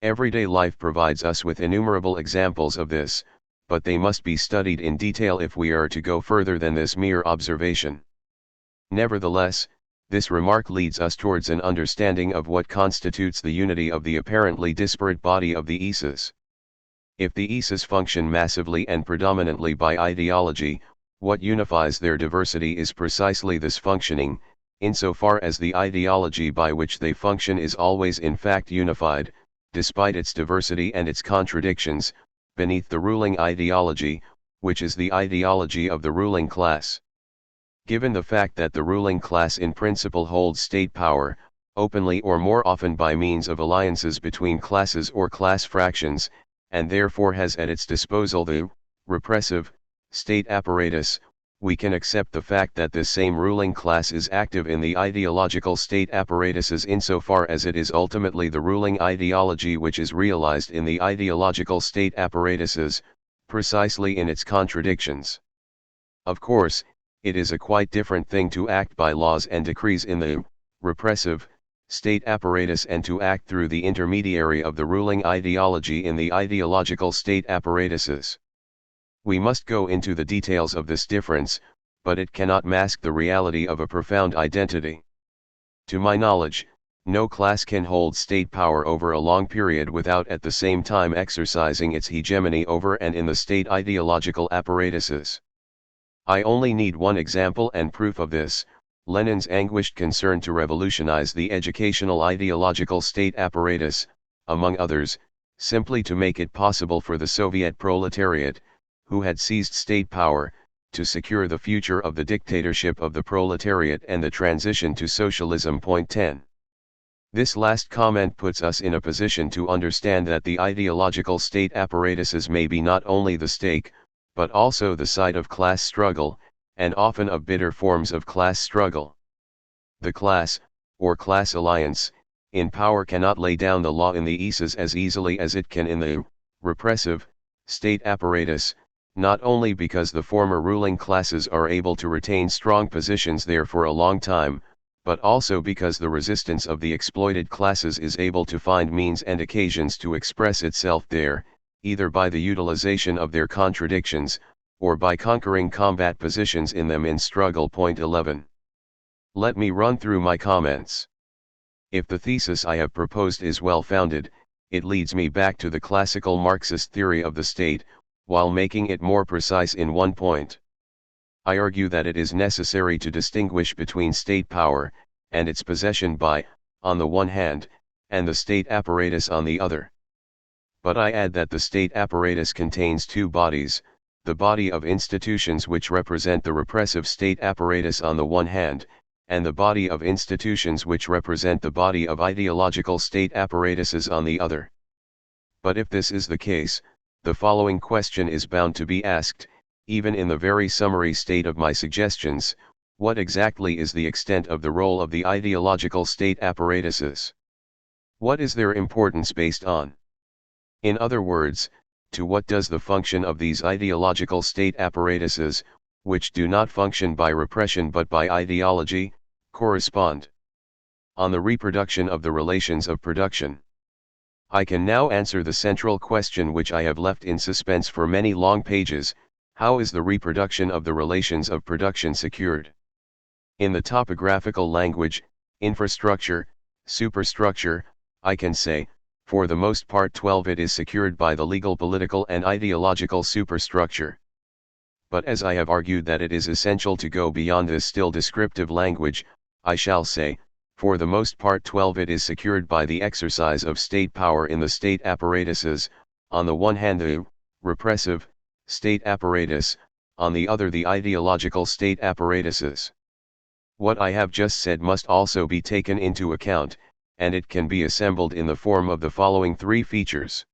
Everyday life provides us with innumerable examples of this, but they must be studied in detail if we are to go further than this mere observation. Nevertheless, this remark leads us towards an understanding of what constitutes the unity of the apparently disparate body of the Isas. If the Isas function massively and predominantly by ideology, what unifies their diversity is precisely this functioning, insofar as the ideology by which they function is always in fact unified, despite its diversity and its contradictions, beneath the ruling ideology, which is the ideology of the ruling class. Given the fact that the ruling class in principle holds state power, openly or more often by means of alliances between classes or class fractions, and therefore has at its disposal the repressive state apparatus, we can accept the fact that this same ruling class is active in the ideological state apparatuses insofar as it is ultimately the ruling ideology which is realized in the ideological state apparatuses, precisely in its contradictions. Of course, it is a quite different thing to act by laws and decrees in the repressive state apparatus and to act through the intermediary of the ruling ideology in the ideological state apparatuses. We must go into the details of this difference, but it cannot mask the reality of a profound identity. To my knowledge, no class can hold state power over a long period without at the same time exercising its hegemony over and in the state ideological apparatuses. I only need one example and proof of this: Lenin's anguished concern to revolutionize the educational ideological state apparatus, among others, simply to make it possible for the Soviet proletariat, who had seized state power, to secure the future of the dictatorship of the proletariat and the transition to socialism. Point 10. This last comment puts us in a position to understand that the ideological state apparatuses may be not only the stake, but also the site of class struggle, and often of bitter forms of class struggle. The class, or class alliance, in power cannot lay down the law in the Isas as easily as it can in the repressive state apparatus, not only because the former ruling classes are able to retain strong positions there for a long time, but also because the resistance of the exploited classes is able to find means and occasions to express itself there, either by the utilization of their contradictions, or by conquering combat positions in them in struggle. Point 11. Let me run through my comments. If the thesis I have proposed is well founded, it leads me back to the classical Marxist theory of the state, while making it more precise in one point. I argue that it is necessary to distinguish between state power, and its possession by, on the one hand, and the state apparatus on the other. But I add that the state apparatus contains two bodies: the body of institutions which represent the repressive state apparatus on the one hand, and the body of institutions which represent the body of ideological state apparatuses on the other. But if this is the case, the following question is bound to be asked, even in the very summary state of my suggestions: what exactly is the extent of the role of the ideological state apparatuses? What is their importance based on? In other words, to what does the function of these ideological state apparatuses, which do not function by repression but by ideology, correspond? On the reproduction of the relations of production. I can now answer the central question which I have left in suspense for many long pages: how is the reproduction of the relations of production secured? In the topographical language, infrastructure, superstructure, I can say, for the most part 12 it is secured by the legal, political and ideological superstructure. But as I have argued that it is essential to go beyond this still descriptive language, I shall say, for the most part 12 it is secured by the exercise of state power in the state apparatuses, on the one hand the repressive state apparatus, on the other the ideological state apparatuses. What I have just said must also be taken into account, and it can be assembled in the form of the following three features.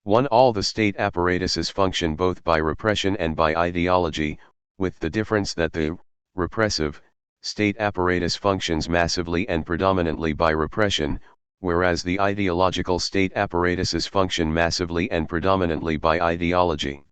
1. All the state apparatuses function both by repression and by ideology, with the difference that the repressive state apparatus functions massively and predominantly by repression, whereas the ideological state apparatuses function massively and predominantly by ideology.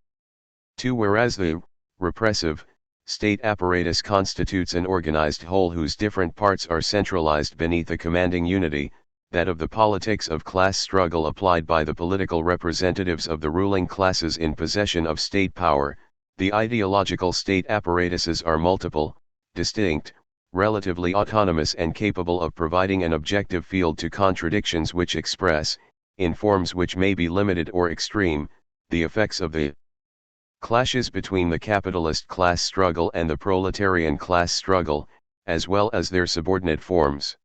2. Whereas the repressive state apparatus constitutes an organized whole whose different parts are centralized beneath a commanding unity, that of the politics of class struggle applied by the political representatives of the ruling classes in possession of state power. The ideological state apparatuses are multiple, distinct, relatively autonomous and capable of providing an objective field to contradictions which express, in forms which may be limited or extreme, the effects of the clashes between the capitalist class struggle and the proletarian class struggle, as well as their subordinate forms.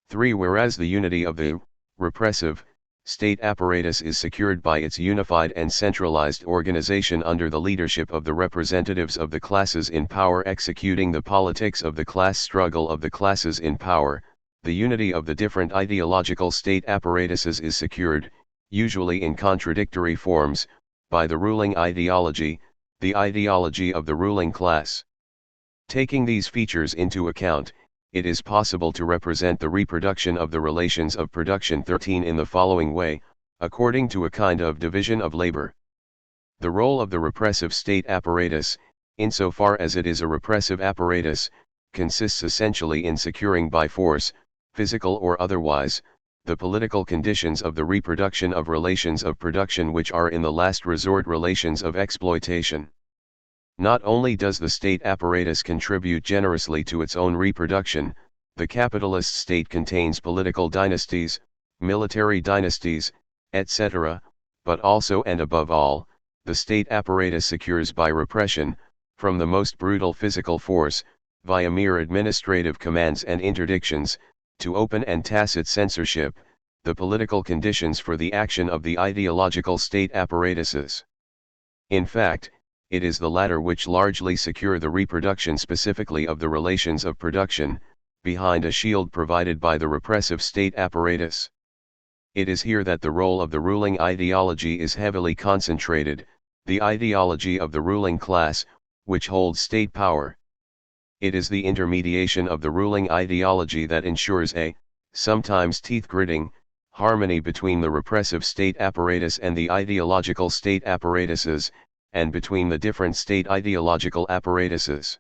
3. Whereas the unity of the repressive state apparatus is secured by its unified and centralized organization under the leadership of the representatives of the classes in power executing the politics of the class struggle of the classes in power, the unity of the different ideological state apparatuses is secured, usually in contradictory forms, by the ruling ideology, the ideology of the ruling class. Taking these features into account, it is possible to represent the reproduction of the relations of production 13 in the following way, according to a kind of division of labor. The role of the repressive state apparatus, insofar as it is a repressive apparatus, consists essentially in securing by force, physical or otherwise, the political conditions of the reproduction of relations of production which are in the last resort relations of exploitation. Not only does the state apparatus contribute generously to its own reproduction, the capitalist state contains political dynasties, military dynasties, etc., but also and above all, the state apparatus secures by repression, from the most brutal physical force, via mere administrative commands and interdictions, to open and tacit censorship, the political conditions for the action of the ideological state apparatuses. In fact, it is the latter which largely secure the reproduction specifically of the relations of production, behind a shield provided by the repressive state apparatus. It is here that the role of the ruling ideology is heavily concentrated, the ideology of the ruling class, which holds state power. It is the intermediation of the ruling ideology that ensures a, sometimes teeth-gritting, harmony between the repressive state apparatus and the ideological state apparatuses, and between the different state ideological apparatuses.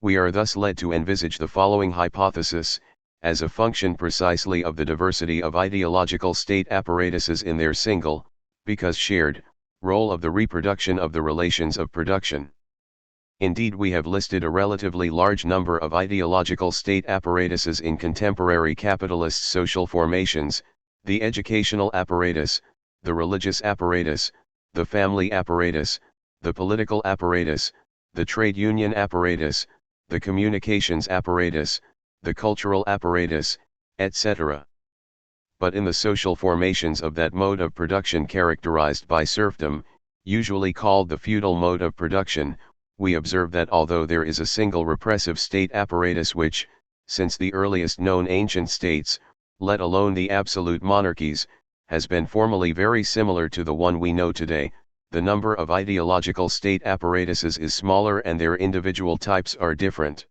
We are thus led to envisage the following hypothesis, as a function precisely of the diversity of ideological state apparatuses in their single, because shared, role of the reproduction of the relations of production. Indeed, we have listed a relatively large number of ideological state apparatuses in contemporary capitalist social formations: the educational apparatus, the religious apparatus, the family apparatus, the political apparatus, the trade union apparatus, the communications apparatus, the cultural apparatus, etc. But in the social formations of that mode of production characterized by serfdom, usually called the feudal mode of production, we observe that although there is a single repressive state apparatus which, since the earliest known ancient states, let alone the absolute monarchies, has been formally very similar to the one we know today, the number of ideological state apparatuses is smaller and their individual types are different.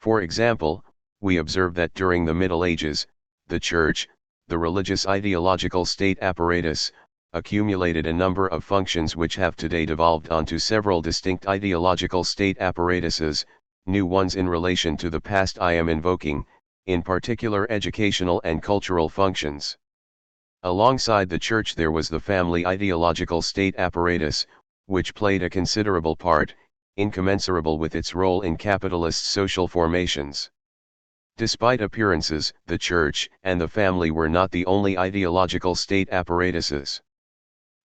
For example, we observe that during the Middle Ages, the Church, the religious ideological state apparatus, accumulated a number of functions which have today devolved onto several distinct ideological state apparatuses, new ones in relation to the past I am invoking, in particular educational and cultural functions. Alongside the Church there was the family ideological state apparatus, which played a considerable part, incommensurable with its role in capitalist social formations. Despite appearances, the Church and the family were not the only ideological state apparatuses.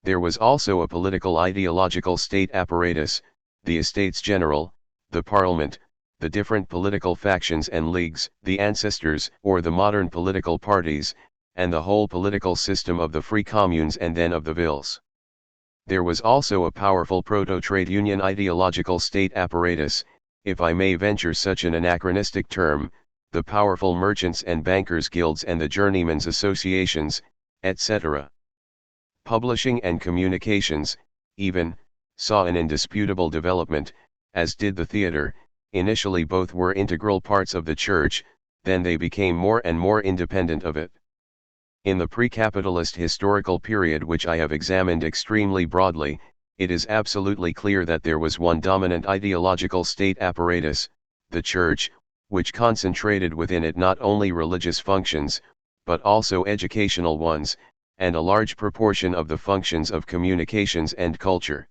There was also a political ideological state apparatus, the Estates General, the Parliament, the different political factions and leagues, the ancestors or the modern political parties, and the whole political system of the free communes and then of the villes. There was also a powerful proto-trade union ideological state apparatus, if I may venture such an anachronistic term, the powerful merchants and bankers' guilds and the journeymen's associations, etc. Publishing and communications, even, saw an indisputable development, as did the theater. Initially both were integral parts of the Church, then they became more and more independent of it. In the pre-capitalist historical period which I have examined extremely broadly, it is absolutely clear that there was one dominant ideological state apparatus, the Church, which concentrated within it not only religious functions, but also educational ones, and a large proportion of the functions of communications and culture.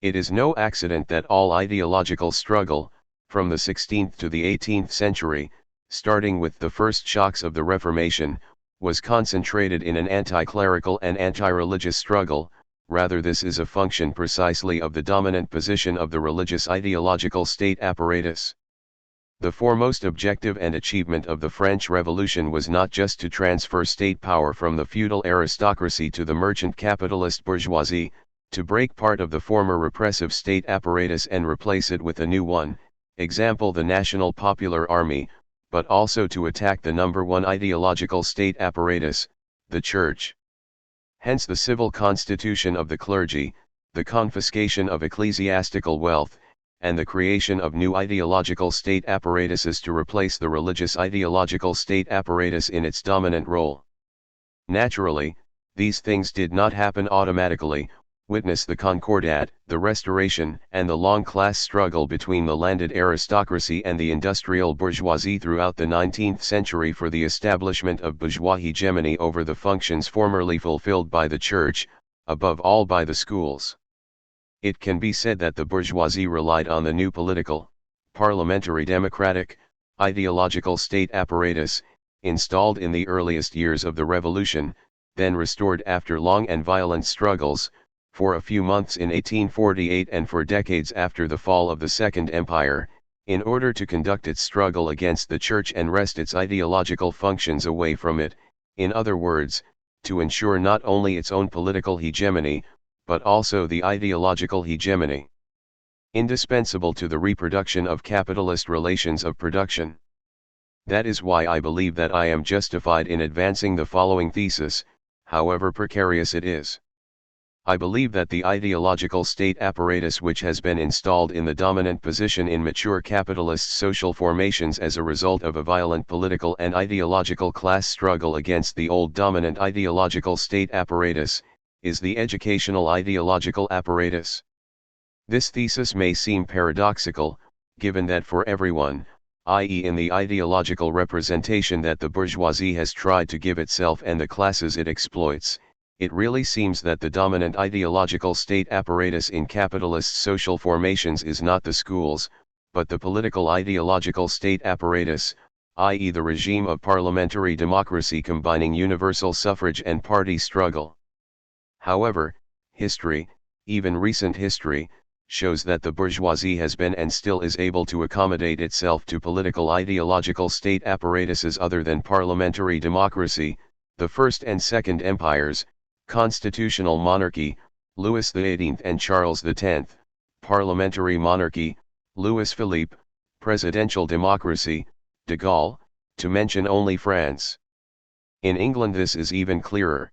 It is no accident that all ideological struggle, from the 16th to the 18th century, starting with the first shocks of the Reformation, was concentrated in an anti-clerical and anti-religious struggle. Rather, this is a function precisely of the dominant position of the religious ideological state apparatus. The foremost objective and achievement of the French Revolution was not just to transfer state power from the feudal aristocracy to the merchant capitalist bourgeoisie, to break part of the former repressive state apparatus and replace it with a new one, example the National Popular Army, but also to attack the number one ideological state apparatus, the Church. Hence the civil constitution of the clergy, the confiscation of ecclesiastical wealth, and the creation of new ideological state apparatuses to replace the religious ideological state apparatus in its dominant role. Naturally, these things did not happen automatically. Witness the Concordat, the Restoration, and the long class struggle between the landed aristocracy and the industrial bourgeoisie throughout the 19th century for the establishment of bourgeois hegemony over the functions formerly fulfilled by the Church, above all by the schools. It can be said that the bourgeoisie relied on the new political, parliamentary democratic, ideological state apparatus, installed in the earliest years of the Revolution, then restored after long and violent struggles, for a few months in 1848 and for decades after the fall of the Second Empire, in order to conduct its struggle against the Church and wrest its ideological functions away from it, in other words, to ensure not only its own political hegemony, but also the ideological hegemony indispensable to the reproduction of capitalist relations of production. That is why I believe that I am justified in advancing the following thesis, however precarious it is. I believe that the ideological state apparatus which has been installed in the dominant position in mature capitalist social formations as a result of a violent political and ideological class struggle against the old dominant ideological state apparatus, is the educational ideological apparatus. This thesis may seem paradoxical, given that for everyone, i.e. in the ideological representation that the bourgeoisie has tried to give itself and the classes it exploits, it really seems that the dominant ideological state apparatus in capitalist social formations is not the schools, but the political ideological state apparatus, i.e. the regime of parliamentary democracy combining universal suffrage and party struggle. However, history, even recent history, shows that the bourgeoisie has been and still is able to accommodate itself to political ideological state apparatuses other than parliamentary democracy, the First and Second Empires, constitutional monarchy, Louis XVIII and Charles X, parliamentary monarchy, Louis Philippe, presidential democracy, de Gaulle, to mention only France. In England this is even clearer.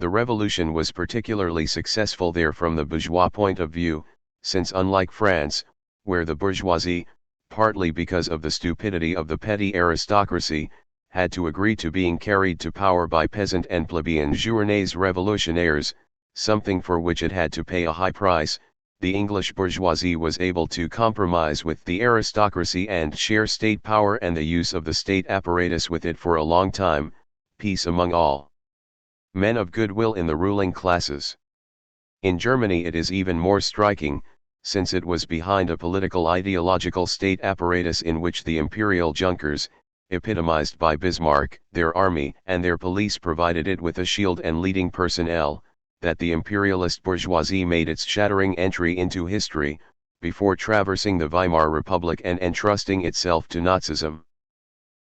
The revolution was particularly successful there from the bourgeois point of view, since unlike France, where the bourgeoisie, partly because of the stupidity of the petty aristocracy, had to agree to being carried to power by peasant and plebeian journés révolutionnaires, something for which it had to pay a high price, the English bourgeoisie was able to compromise with the aristocracy and share state power and the use of the state apparatus with it for a long time, peace among all. Men of goodwill in the ruling classes. In Germany it is even more striking, since it was behind a political ideological state apparatus in which the imperial Junkers, epitomized by Bismarck, their army and their police provided it with a shield and leading personnel, that the imperialist bourgeoisie made its shattering entry into history, before traversing the Weimar Republic and entrusting itself to Nazism.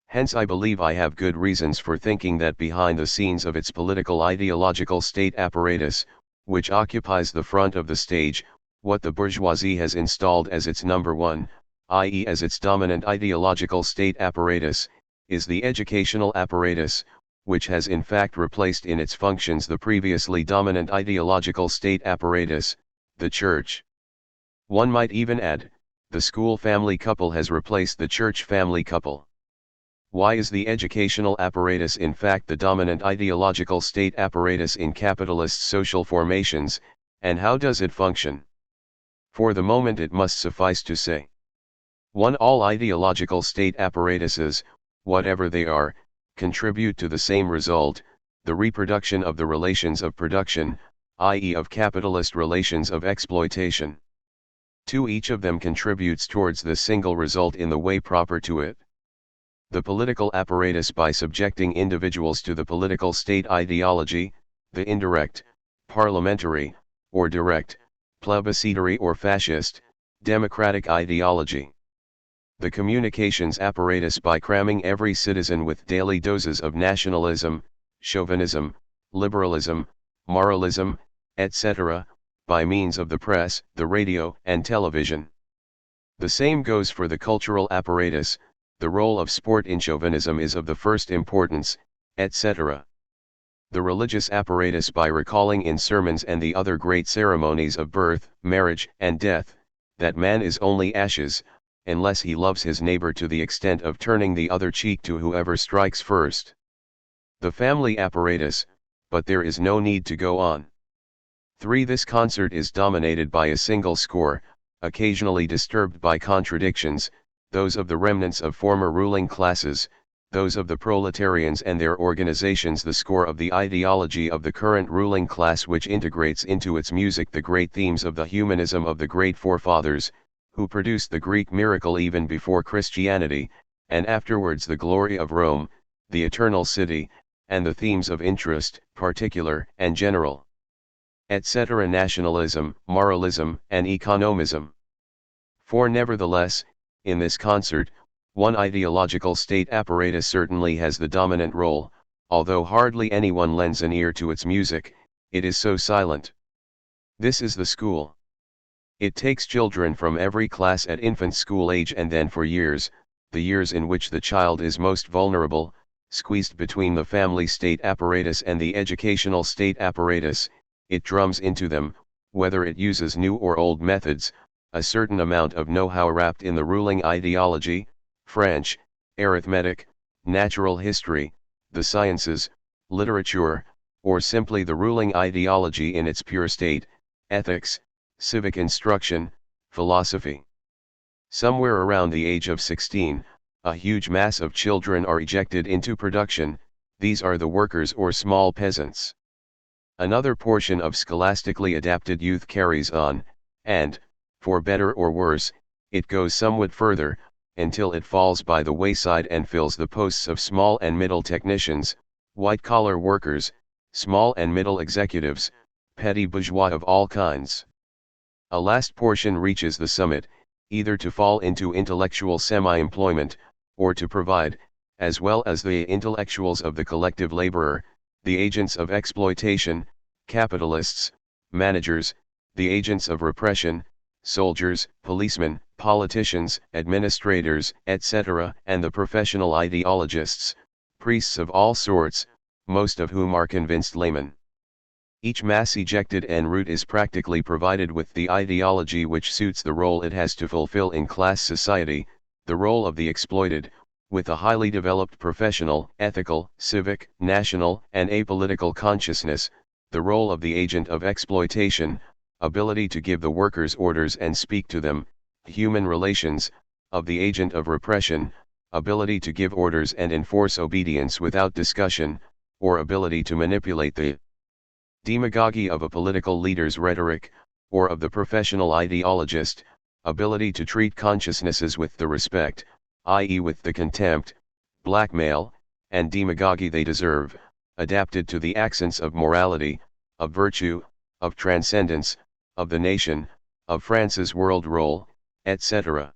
Hence I believe I have good reasons for thinking that behind the scenes of its political ideological state apparatus, which occupies the front of the stage, what the bourgeoisie has installed as its number one, i.e. as its dominant ideological state apparatus, is the educational apparatus, which has in fact replaced in its functions the previously dominant ideological state apparatus, the Church. One might even add, the school-family couple has replaced the church-family couple. Why is the educational apparatus in fact the dominant ideological state apparatus in capitalist social formations, and how does it function? For the moment it must suffice to say. 1. All ideological state apparatuses, whatever they are, contribute to the same result, the reproduction of the relations of production, i.e. of capitalist relations of exploitation. 2. Each of them contributes towards this single result in the way proper to it. The political apparatus, by subjecting individuals to the political state ideology, the indirect, parliamentary, or direct, plebiscitary or fascist, democratic ideology. The communications apparatus, by cramming every citizen with daily doses of nationalism, chauvinism, liberalism, moralism, etc., by means of the press, the radio, and television. The same goes for the cultural apparatus. The role of sport in chauvinism is of the first importance, etc. The religious apparatus, by recalling in sermons and the other great ceremonies of birth, marriage, and death, that man is only ashes, unless he loves his neighbor to the extent of turning the other cheek to whoever strikes first. The family apparatus, but there is no need to go on. 3. This concert is dominated by a single score, occasionally disturbed by contradictions, those of the remnants of former ruling classes, those of the proletarians and their organizations, the score of the ideology of the current ruling class, which integrates into its music the great themes of the humanism of the great forefathers, who produced the Greek miracle even before Christianity, and afterwards the glory of Rome, the eternal city, and the themes of interest, particular and general, etc. Nationalism, moralism, and economism. 4. Nevertheless, in this concert, one ideological state apparatus certainly has the dominant role, although hardly anyone lends an ear to its music, it is so silent. This is the school. It takes children from every class at infant school age, and then for years, the years in which the child is most vulnerable, squeezed between the family state apparatus and the educational state apparatus, it drums into them, whether it uses new or old methods, a certain amount of know-how wrapped in the ruling ideology, French, arithmetic, natural history, the sciences, literature, or simply the ruling ideology in its pure state, ethics, civic instruction, philosophy. Somewhere around the age of 16, a huge mass of children are ejected into production. These are the workers or small peasants. Another portion of scholastically adapted youth carries on, and, for better or worse, it goes somewhat further, until it falls by the wayside and fills the posts of small and middle technicians, white-collar workers, small and middle executives, petty bourgeois of all kinds. A last portion reaches the summit, either to fall into intellectual semi-employment, or to provide, as well as the intellectuals of the collective laborer, the agents of exploitation, capitalists, managers, the agents of repression, soldiers, policemen, politicians, administrators, etc., and the professional ideologists, priests of all sorts, most of whom are convinced laymen. Each mass ejected en route is practically provided with the ideology which suits the role it has to fulfill in class society, the role of the exploited, with a highly developed professional, ethical, civic, national, and apolitical consciousness, the role of the agent of exploitation, ability to give the workers orders and speak to them, human relations, of the agent of repression, ability to give orders and enforce obedience without discussion, or ability to manipulate the demagogy of a political leader's rhetoric, or of the professional ideologist, ability to treat consciousnesses with the respect, i.e. with the contempt, blackmail, and demagogy they deserve, adapted to the accents of morality, of virtue, of transcendence, of the nation, of France's world role, etc.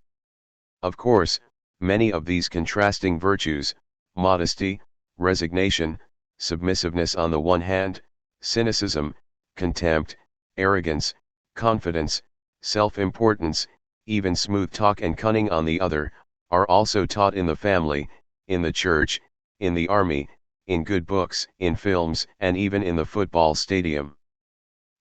Of course, many of these contrasting virtues, modesty, resignation, submissiveness on the one hand, cynicism, contempt, arrogance, confidence, self-importance, even smooth talk and cunning on the other, are also taught in the family, in the church, in the army, in good books, in films, and even in the football stadium.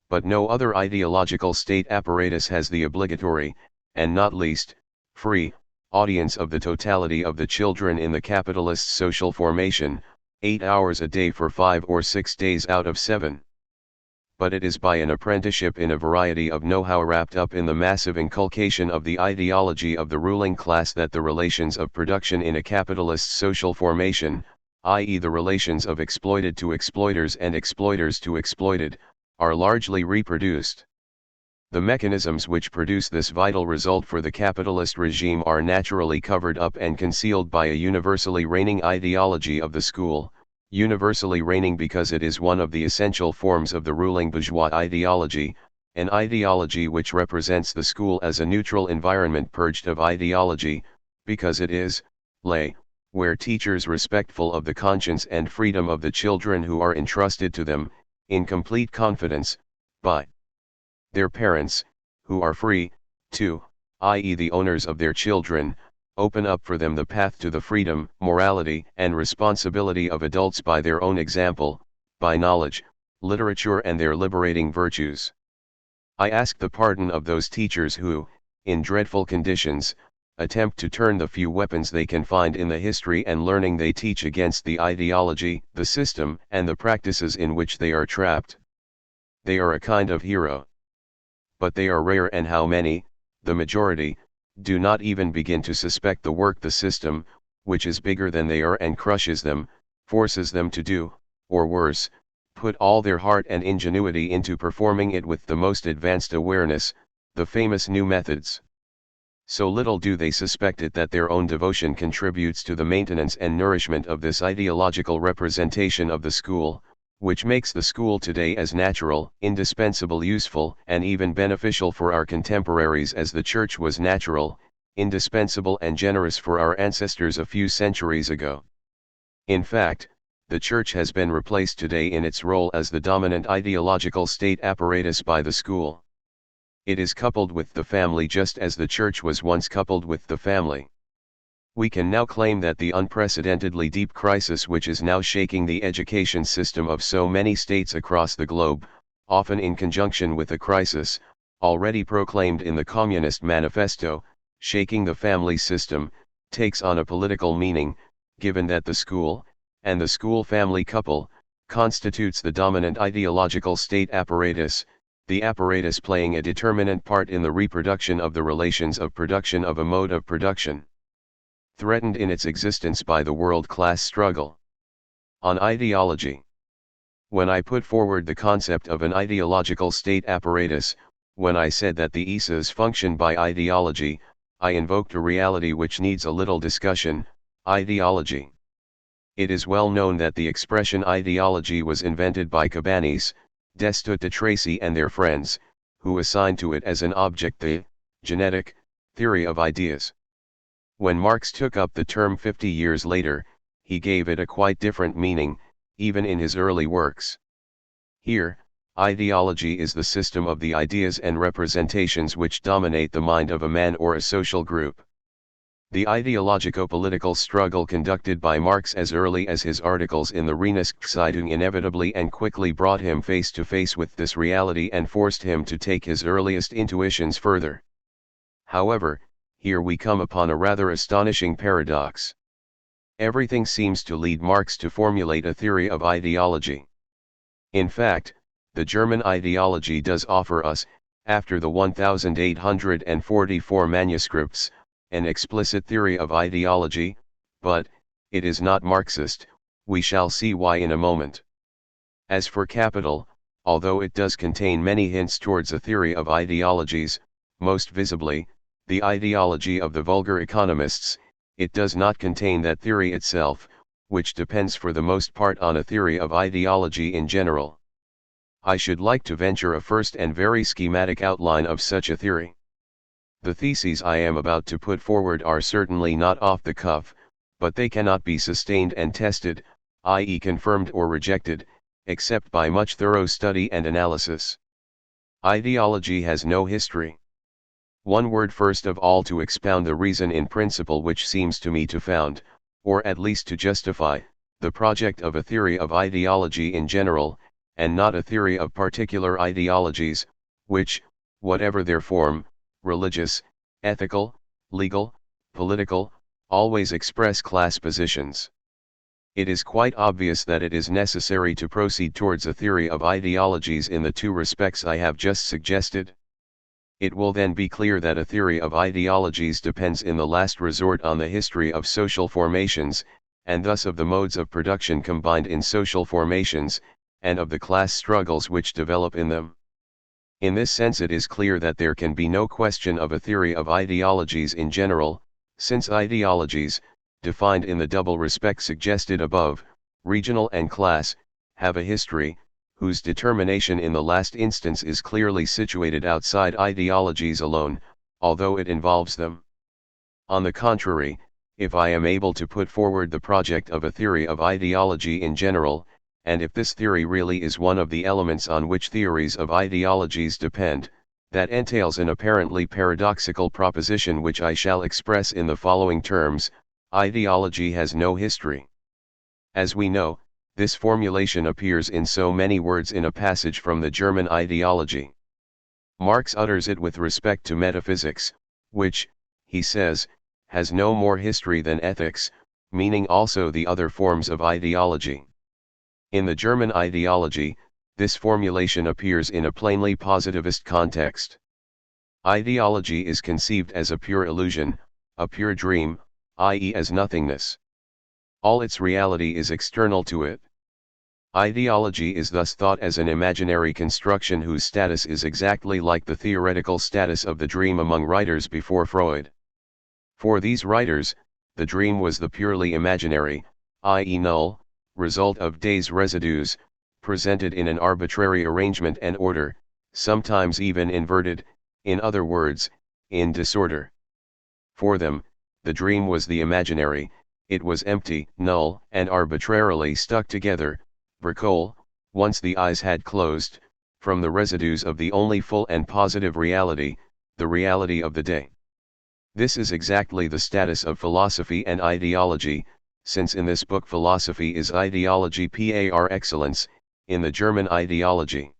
But no other ideological state apparatus has the obligatory, and not least, free, audience of the totality of the children in the capitalist social formation, 8 hours a day for 5 or 6 days out of 7. But it is by an apprenticeship in a variety of know-how wrapped up in the massive inculcation of the ideology of the ruling class that the relations of production in a capitalist social formation, i.e. the relations of exploited to exploiters and exploiters to exploited, are largely reproduced. The mechanisms which produce this vital result for the capitalist regime are naturally covered up and concealed by a universally reigning ideology of the school, universally reigning because it is one of the essential forms of the ruling bourgeois ideology, an ideology which represents the school as a neutral environment purged of ideology, because it is, lay, where teachers respectful of the conscience and freedom of the children who are entrusted to them, in complete confidence, by their parents, who are free, to, i.e. the owners of their children, open up for them the path to the freedom, morality, and responsibility of adults by their own example, by knowledge, literature and their liberating virtues. I ask the pardon of those teachers who, in dreadful conditions, attempt to turn the few weapons they can find in the history and learning they teach against the ideology, the system, and the practices in which they are trapped. They are a kind of hero. But they are rare, and how many, the majority, do not even begin to suspect the work the system, which is bigger than they are and crushes them, forces them to do, or worse, put all their heart and ingenuity into performing it with the most advanced awareness, the famous new methods. So little do they suspect it that their own devotion contributes to the maintenance and nourishment of this ideological representation of the school, which makes the school today as natural, indispensable, useful, and even beneficial for our contemporaries as the church was natural, indispensable and generous for our ancestors a few centuries ago. In fact, the church has been replaced today in its role as the dominant ideological state apparatus by the school. It is coupled with the family just as the church was once coupled with the family. We can now claim that the unprecedentedly deep crisis which is now shaking the education system of so many states across the globe, often in conjunction with a crisis, already proclaimed in the Communist Manifesto, shaking the family system, takes on a political meaning, given that the school, and the school-family couple, constitutes the dominant ideological state apparatus, the apparatus playing a determinant part in the reproduction of the relations of production of a mode of production threatened in its existence by the world-class struggle. On ideology. When I put forward the concept of an ideological state apparatus, when I said that the ISAs function by ideology, I invoked a reality which needs a little discussion: ideology. It is well known that the expression ideology was invented by Cabanis, Destutt de Tracy and their friends, who assigned to it as an object the genetic theory of ideas. When Marx took up the term 50 years later, he gave it a quite different meaning, even in his early works. Here, ideology is the system of the ideas and representations which dominate the mind of a man or a social group. The ideologico-political struggle conducted by Marx as early as his articles in the Reinigungszeitung inevitably and quickly brought him face to face with this reality and forced him to take his earliest intuitions further. However, here we come upon a rather astonishing paradox. Everything seems to lead Marx to formulate a theory of ideology. In fact, the German ideology does offer us, after the 1844 manuscripts, an explicit theory of ideology, but it is not Marxist. We shall see why in a moment. As for Capital, although it does contain many hints towards a theory of ideologies, most visibly, the ideology of the vulgar economists, it does not contain that theory itself, which depends for the most part on a theory of ideology in general. I should like to venture a first and very schematic outline of such a theory. The theses I am about to put forward are certainly not off the cuff, but they cannot be sustained and tested, i.e. confirmed or rejected, except by much thorough study and analysis. Ideology has no history. One word first of all to expound the reason in principle which seems to me to found, or at least to justify, the project of a theory of ideology in general, and not a theory of particular ideologies, which, whatever their form, religious, ethical, legal, political, always express class positions. It is quite obvious that it is necessary to proceed towards a theory of ideologies in the two respects I have just suggested. It will then be clear that a theory of ideologies depends in the last resort on the history of social formations, and thus of the modes of production combined in social formations, and of the class struggles which develop in them. In this sense it is clear that there can be no question of a theory of ideologies in general, since ideologies, defined in the double respect suggested above, regional and class, have a history, whose determination in the last instance is clearly situated outside ideologies alone, although it involves them. On the contrary, if I am able to put forward the project of a theory of ideology in general, and if this theory really is one of the elements on which theories of ideologies depend, that entails an apparently paradoxical proposition which I shall express in the following terms: ideology has no history. As we know, this formulation appears in so many words in a passage from the German ideology. Marx utters it with respect to metaphysics, which, he says, has no more history than ethics, meaning also the other forms of ideology. In the German ideology, this formulation appears in a plainly positivist context. Ideology is conceived as a pure illusion, a pure dream, i.e. as nothingness. All its reality is external to it. Ideology is thus thought as an imaginary construction whose status is exactly like the theoretical status of the dream among writers before Freud. For these writers, the dream was the purely imaginary, i.e. null, result of days residues, presented in an arbitrary arrangement and order, sometimes even inverted, in other words, in disorder. For them, the dream was the imaginary, it was empty, null, and arbitrarily stuck together, Bricolle, once the eyes had closed, from the residues of the only full and positive reality, the reality of the day. This is exactly the status of philosophy and ideology, since in this book philosophy is ideology par excellence, in the German ideology.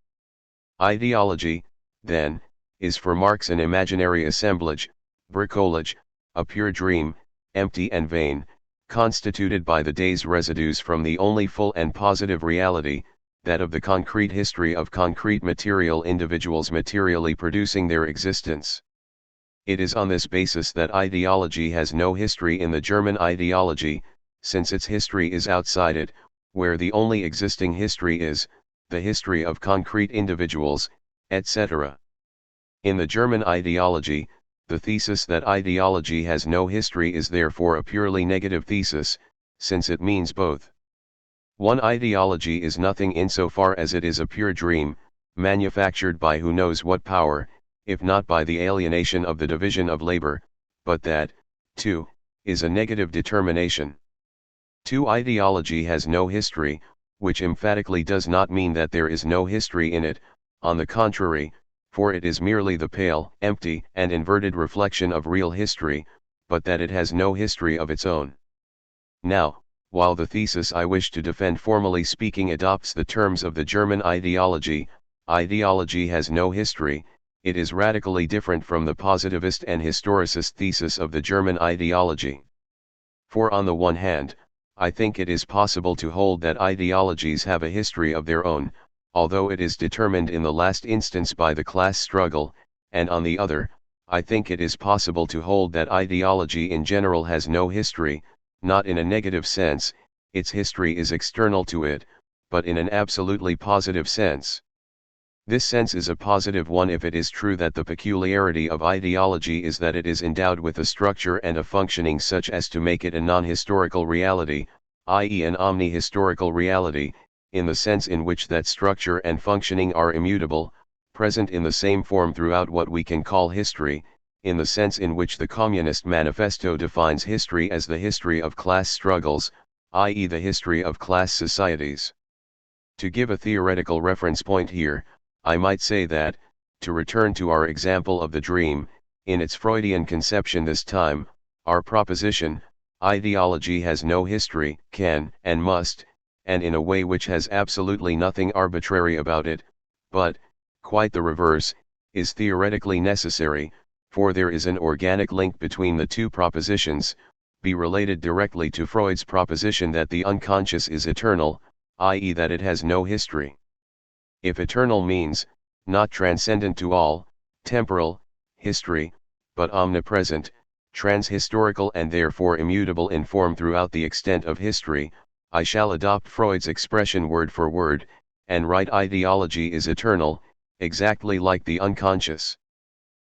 Ideology, then, is for Marx an imaginary assemblage, bricolage, a pure dream, empty and vain, constituted by the day's residues from the only full and positive reality, that of the concrete history of concrete material individuals materially producing their existence. It is on this basis that ideology has no history in the German ideology, since its history is outside it, where the only existing history is, the history of concrete individuals, etc. In the German ideology, the thesis that ideology has no history is therefore a purely negative thesis, since it means both. One ideology is nothing insofar as it is a pure dream, manufactured by who knows what power, if not by the alienation of the division of labor, but that, too, is a negative determination. Two, ideology has no history, which emphatically does not mean that there is no history in it, on the contrary, for it is merely the pale, empty, and inverted reflection of real history, but that it has no history of its own. Now, while the thesis I wish to defend formally speaking adopts the terms of the German ideology, ideology has no history, it is radically different from the positivist and historicist thesis of the German ideology. For on the one hand, I think it is possible to hold that ideologies have a history of their own, although it is determined in the last instance by the class struggle, and on the other, I think it is possible to hold that ideology in general has no history, not in a negative sense, its history is external to it, but in an absolutely positive sense. This sense is a positive one if it is true that the peculiarity of ideology is that it is endowed with a structure and a functioning such as to make it a non-historical reality, i.e. an omni-historical reality, in the sense in which that structure and functioning are immutable, present in the same form throughout what we can call history, in the sense in which the Communist Manifesto defines history as the history of class struggles, i.e. the history of class societies. To give a theoretical reference point here, I might say that, to return to our example of the dream, in its Freudian conception this time, our proposition, ideology has no history, can and must, and in a way which has absolutely nothing arbitrary about it, but, quite the reverse, is theoretically necessary, for there is an organic link between the two propositions, be related directly to Freud's proposition that the unconscious is eternal, i.e. that it has no history. If eternal means, not transcendent to all, temporal, history, but omnipresent, transhistorical and therefore immutable in form throughout the extent of history, I shall adopt Freud's expression word for word, and write ideology is eternal, exactly like the unconscious.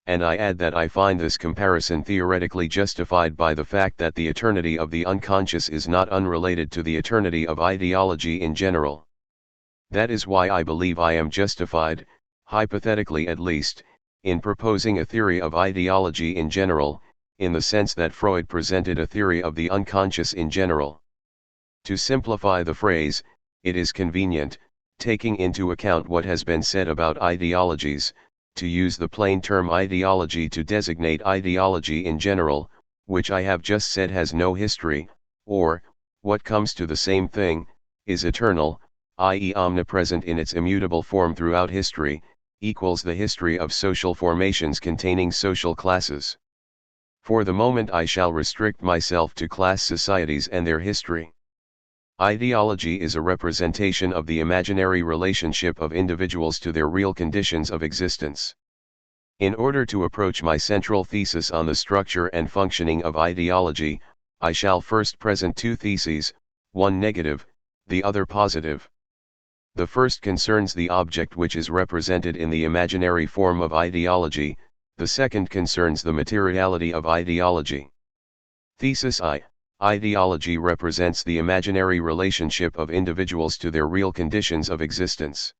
And I add that I find this comparison theoretically justified by the fact that the eternity of the unconscious is not unrelated to the eternity of ideology in general. That is why I believe I am justified, hypothetically at least, in proposing a theory of ideology in general, in the sense that Freud presented a theory of the unconscious in general. To simplify the phrase, it is convenient, taking into account what has been said about ideologies, to use the plain term ideology to designate ideology in general, which I have just said has no history, or, what comes to the same thing, is eternal, i.e. omnipresent in its immutable form throughout history, equals the history of social formations containing social classes. For the moment I shall restrict myself to class societies and their history. Ideology is a representation of the imaginary relationship of individuals to their real conditions of existence. In order to approach my central thesis on the structure and functioning of ideology, I shall first present two theses, one negative, the other positive. The first concerns the object which is represented in the imaginary form of ideology, the second concerns the materiality of ideology. Thesis I. Ideology represents the imaginary relationship of individuals to their real conditions of existence.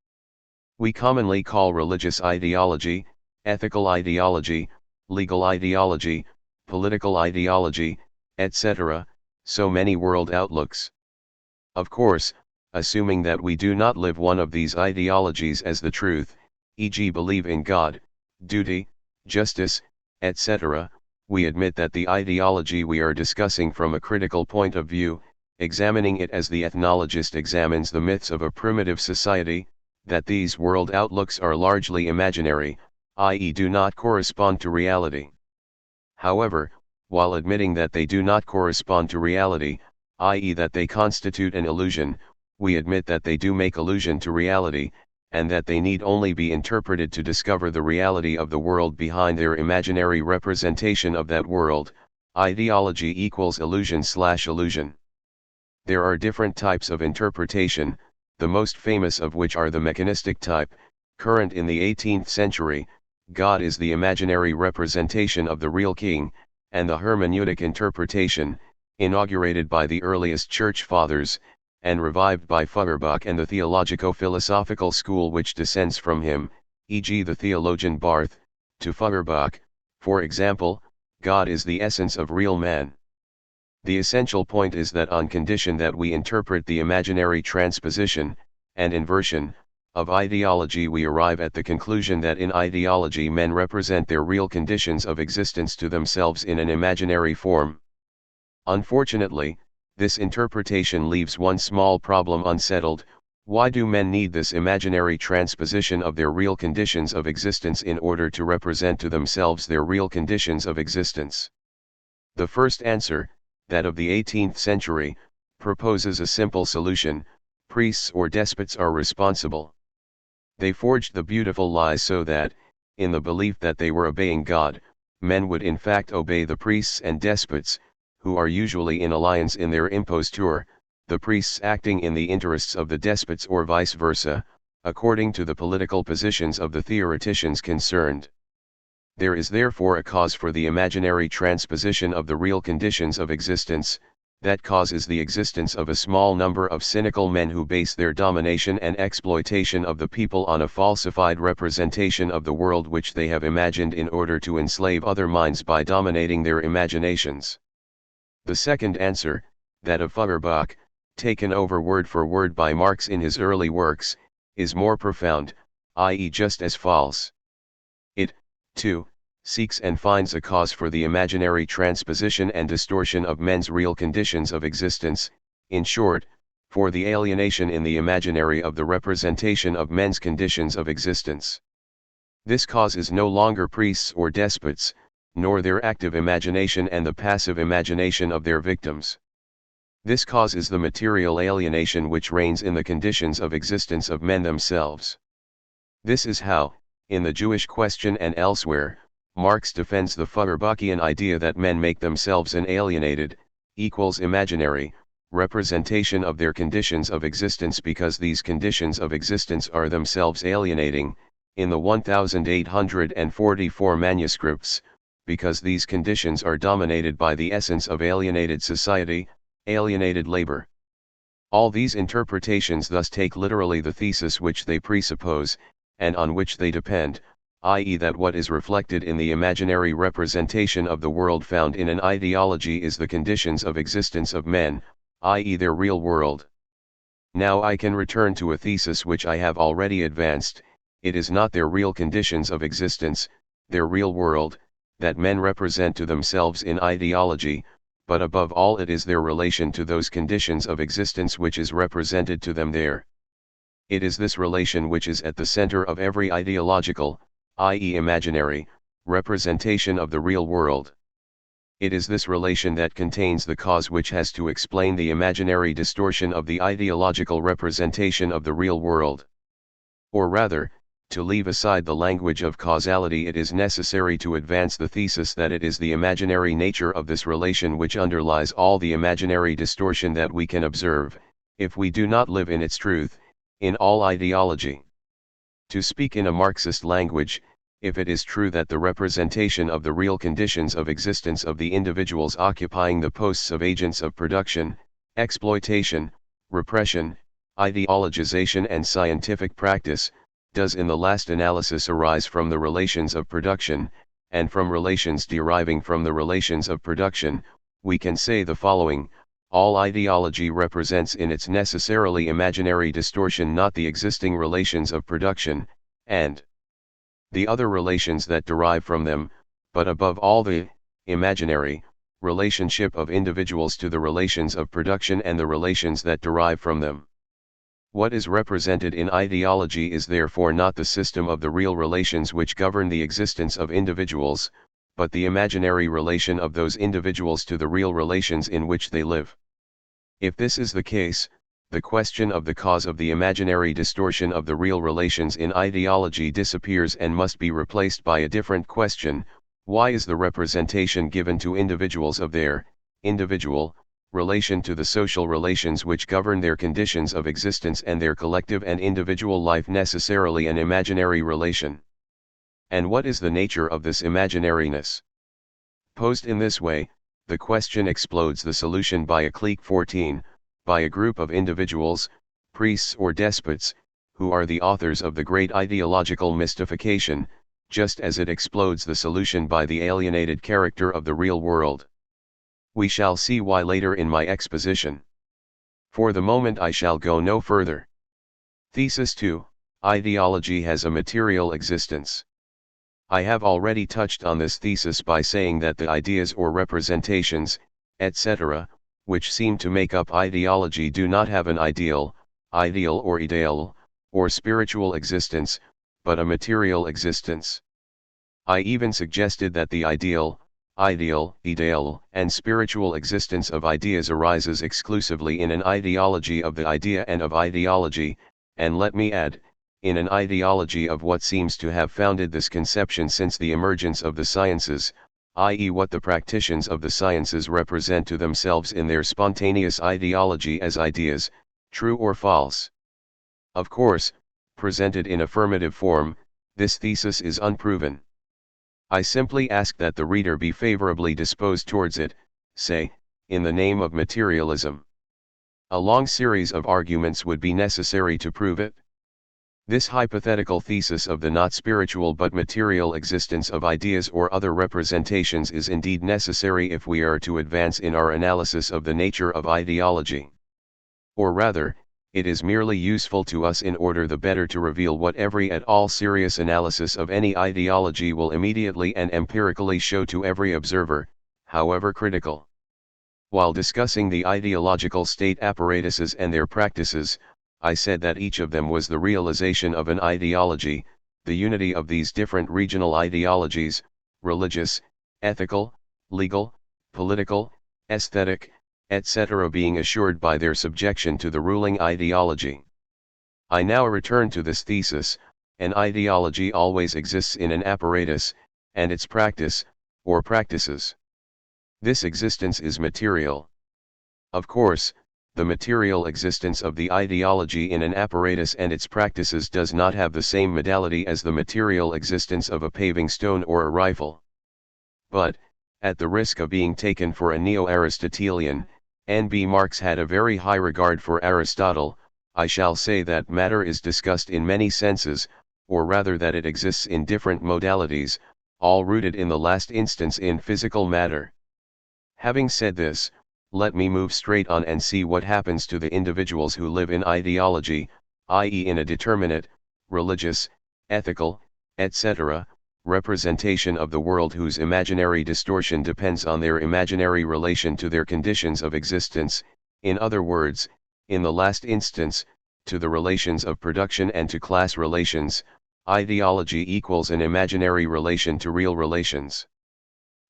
We commonly call religious ideology, ethical ideology, legal ideology, political ideology, etc., so many world outlooks. Of course, assuming that we do not live one of these ideologies as the truth, e.g. believe in God, duty, justice, etc., we admit that the ideology we are discussing from a critical point of view, examining it as the ethnologist examines the myths of a primitive society, that these world outlooks are largely imaginary, i.e. do not correspond to reality. However, while admitting that they do not correspond to reality, i.e. that they constitute an illusion, we admit that they do make allusion to reality, and that they need only be interpreted to discover the reality of the world behind their imaginary representation of that world. Ideology equals illusion/illusion. There are different types of interpretation, the most famous of which are the mechanistic type, current in the 18th century, God is the imaginary representation of the real king, and the hermeneutic interpretation, inaugurated by the earliest church fathers, and revived by Feuerbach and the theologico-philosophical school which descends from him, e.g. the theologian Barth, to Feuerbach, for example, God is the essence of real man. The essential point is that on condition that we interpret the imaginary transposition, and inversion, of ideology we arrive at the conclusion that in ideology men represent their real conditions of existence to themselves in an imaginary form. Unfortunately, this interpretation leaves one small problem unsettled: why do men need this imaginary transposition of their real conditions of existence in order to represent to themselves their real conditions of existence? The first answer, that of the 18th century, proposes a simple solution: priests or despots are responsible. They forged the beautiful lies so that, in the belief that they were obeying God, men would in fact obey the priests and despots, who are usually in alliance in their imposture, the priests acting in the interests of the despots or vice versa, according to the political positions of the theoreticians concerned. There is therefore a cause for the imaginary transposition of the real conditions of existence. That cause is the existence of a small number of cynical men who base their domination and exploitation of the people on a falsified representation of the world which they have imagined in order to enslave other minds by dominating their imaginations. The second answer, that of Feuerbach, taken over word for word by Marx in his early works, is more profound, i.e. just as false. It, too, seeks and finds a cause for the imaginary transposition and distortion of men's real conditions of existence, in short, for the alienation in the imaginary of the representation of men's conditions of existence. This cause is no longer priests or despots, nor their active imagination and the passive imagination of their victims. This cause is the material alienation which reigns in the conditions of existence of men themselves. This is how, in the Jewish question and elsewhere, Marx defends the Feuerbachian idea that men make themselves an alienated, equals imaginary, representation of their conditions of existence because these conditions of existence are themselves alienating, in the 1844 manuscripts, because these conditions are dominated by the essence of alienated society, alienated labor. All these interpretations thus take literally the thesis which they presuppose, and on which they depend, i.e. that what is reflected in the imaginary representation of the world found in an ideology is the conditions of existence of men, i.e. their real world. Now I can return to a thesis which I have already advanced: it is not their real conditions of existence, their real world, that men represent to themselves in ideology, but above all it is their relation to those conditions of existence which is represented to them there. It is this relation which is at the center of every ideological, i.e. imaginary, representation of the real world. It is this relation that contains the cause which has to explain the imaginary distortion of the ideological representation of the real world. Or rather, to leave aside the language of causality, it is necessary to advance the thesis that it is the imaginary nature of this relation which underlies all the imaginary distortion that we can observe, if we do not live in its truth, in all ideology. To speak in a Marxist language, if it is true that the representation of the real conditions of existence of the individuals occupying the posts of agents of production, exploitation, repression, ideologization and scientific practice, does in the last analysis arise from the relations of production, and from relations deriving from the relations of production, we can say the following: all ideology represents in its necessarily imaginary distortion not the existing relations of production, and the other relations that derive from them, but above all the imaginary relationship of individuals to the relations of production and the relations that derive from them. What is represented in ideology is therefore not the system of the real relations which govern the existence of individuals, but the imaginary relation of those individuals to the real relations in which they live. If this is the case, the question of the cause of the imaginary distortion of the real relations in ideology disappears and must be replaced by a different question: why is the representation given to individuals of their individual relation to the social relations which govern their conditions of existence and their collective and individual life necessarily an imaginary relation? And what is the nature of this imaginariness? Posed in this way, the question explodes the solution by a clique 14, by a group of individuals, priests or despots, who are the authors of the great ideological mystification, just as it explodes the solution by the alienated character of the real world. We shall see why later in my exposition. For the moment I shall go no further. Thesis 2: Ideology has a material existence. I have already touched on this thesis by saying that the ideas or representations, etc., which seem to make up ideology do not have an ideal or ideal, or spiritual existence, but a material existence. I even suggested that the ideal, and spiritual existence of ideas arises exclusively in an ideology of the idea and of ideology, and let me add, in an ideology of what seems to have founded this conception since the emergence of the sciences, i.e. what the practitioners of the sciences represent to themselves in their spontaneous ideology as ideas, true or false. Of course, presented in affirmative form, this thesis is unproven. I simply ask that the reader be favorably disposed towards it, say, in the name of materialism. A long series of arguments would be necessary to prove it. This hypothetical thesis of the not spiritual but material existence of ideas or other representations is indeed necessary if we are to advance in our analysis of the nature of ideology. Or rather, it is merely useful to us in order the better to reveal what every at all serious analysis of any ideology will immediately and empirically show to every observer, however critical. While discussing the ideological state apparatuses and their practices, I said that each of them was the realization of an ideology, the unity of these different regional ideologies, religious, ethical, legal, political, aesthetic, etc. being assured by their subjection to the ruling ideology. I now return to this thesis: an ideology always exists in an apparatus, and its practice, or practices. This existence is material. Of course, the material existence of the ideology in an apparatus and its practices does not have the same modality as the material existence of a paving stone or a rifle. But, at the risk of being taken for a neo-Aristotelian, N.B. Marx had a very high regard for Aristotle. I shall say that matter is discussed in many senses, or rather that it exists in different modalities, all rooted in the last instance in physical matter. Having said this, let me move straight on and see what happens to the individuals who live in ideology, i.e. in a determinate, religious, ethical, etc., representation of the world whose imaginary distortion depends on their imaginary relation to their conditions of existence, in other words, in the last instance, to the relations of production and to class relations. Ideology equals an imaginary relation to real relations.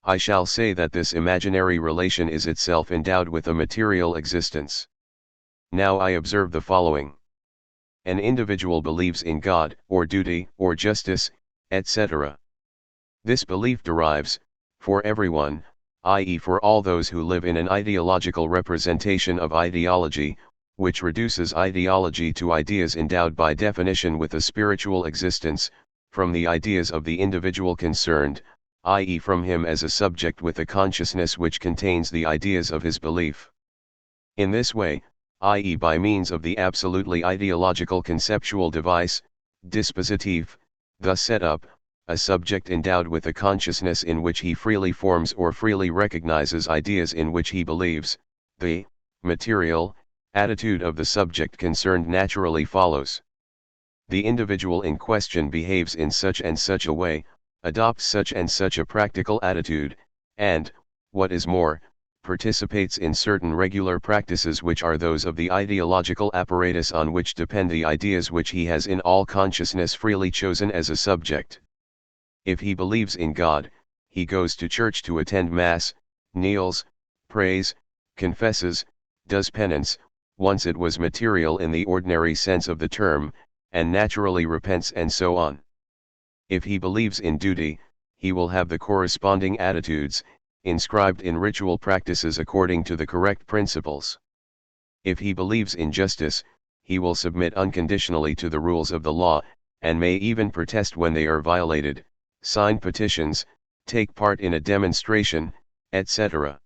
I shall say that this imaginary relation is itself endowed with a material existence. Now I observe the following. An individual believes in God, or duty, or justice, etc. This belief derives, for everyone, i.e. for all those who live in an ideological representation of ideology, which reduces ideology to ideas endowed by definition with a spiritual existence, from the ideas of the individual concerned, i.e. from him as a subject with a consciousness which contains the ideas of his belief. In this way, i.e. by means of the absolutely ideological conceptual device, dispositif, thus set up, a subject endowed with a consciousness in which he freely forms or freely recognizes ideas in which he believes, the material attitude of the subject concerned naturally follows. The individual in question behaves in such and such a way, adopts such and such a practical attitude, and, what is more, participates in certain regular practices which are those of the ideological apparatus on which depend the ideas which he has in all consciousness freely chosen as a subject. If he believes in God, he goes to church to attend Mass, kneels, prays, confesses, does penance, once it was material in the ordinary sense of the term, and naturally repents and so on. If he believes in duty, he will have the corresponding attitudes, inscribed in ritual practices according to the correct principles. If he believes in justice, he will submit unconditionally to the rules of the law, and may even protest when they are violated, sign petitions, take part in a demonstration, etc.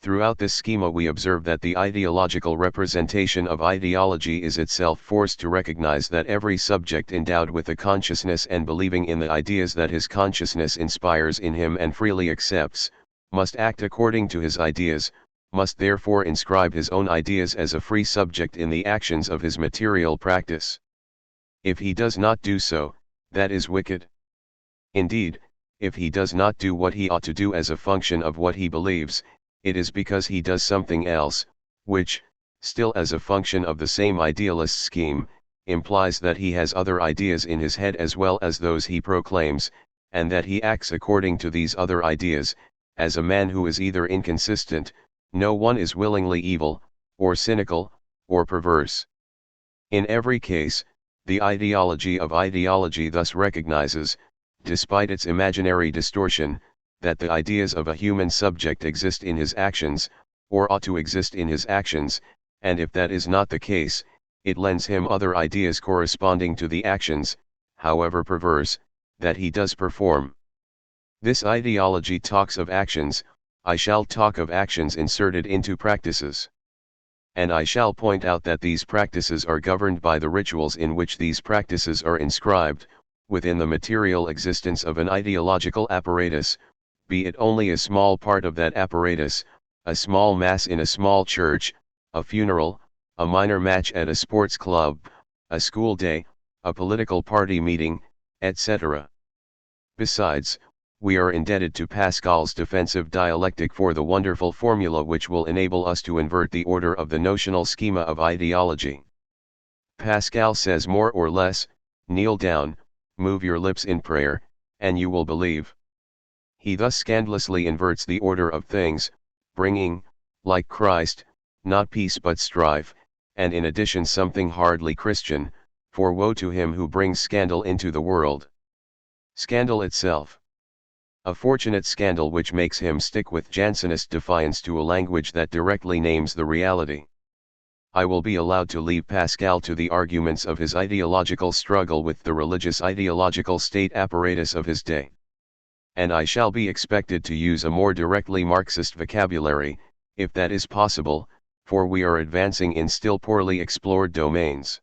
Throughout this schema we observe that the ideological representation of ideology is itself forced to recognize that every subject endowed with a consciousness and believing in the ideas that his consciousness inspires in him and freely accepts, must act according to his ideas, must therefore inscribe his own ideas as a free subject in the actions of his material practice. If he does not do so, that is wicked. Indeed, if he does not do what he ought to do as a function of what he believes, it is because he does something else, which, still as a function of the same idealist scheme, implies that he has other ideas in his head as well as those he proclaims, and that he acts according to these other ideas, as a man who is either inconsistent, no one is willingly evil, or cynical, or perverse. In every case, the ideology of ideology thus recognizes, despite its imaginary distortion, that the ideas of a human subject exist in his actions, or ought to exist in his actions, and if that is not the case, it lends him other ideas corresponding to the actions, however perverse, that he does perform. This ideology talks of actions, I shall talk of actions inserted into practices. And I shall point out that these practices are governed by the rituals in which these practices are inscribed, within the material existence of an ideological apparatus, be it only a small part of that apparatus, a small mass in a small church, a funeral, a minor match at a sports club, a school day, a political party meeting, etc. Besides, we are indebted to Pascal's defensive dialectic for the wonderful formula which will enable us to invert the order of the notional schema of ideology. Pascal says more or less, kneel down, move your lips in prayer, and you will believe. He thus scandalously inverts the order of things, bringing, like Christ, not peace but strife, and in addition something hardly Christian, for woe to him who brings scandal into the world. Scandal itself. A fortunate scandal which makes him stick with Jansenist defiance to a language that directly names the reality. I will be allowed to leave Pascal to the arguments of his ideological struggle with the religious ideological state apparatus of his day. And I shall be expected to use a more directly Marxist vocabulary, if that is possible, for we are advancing in still poorly explored domains.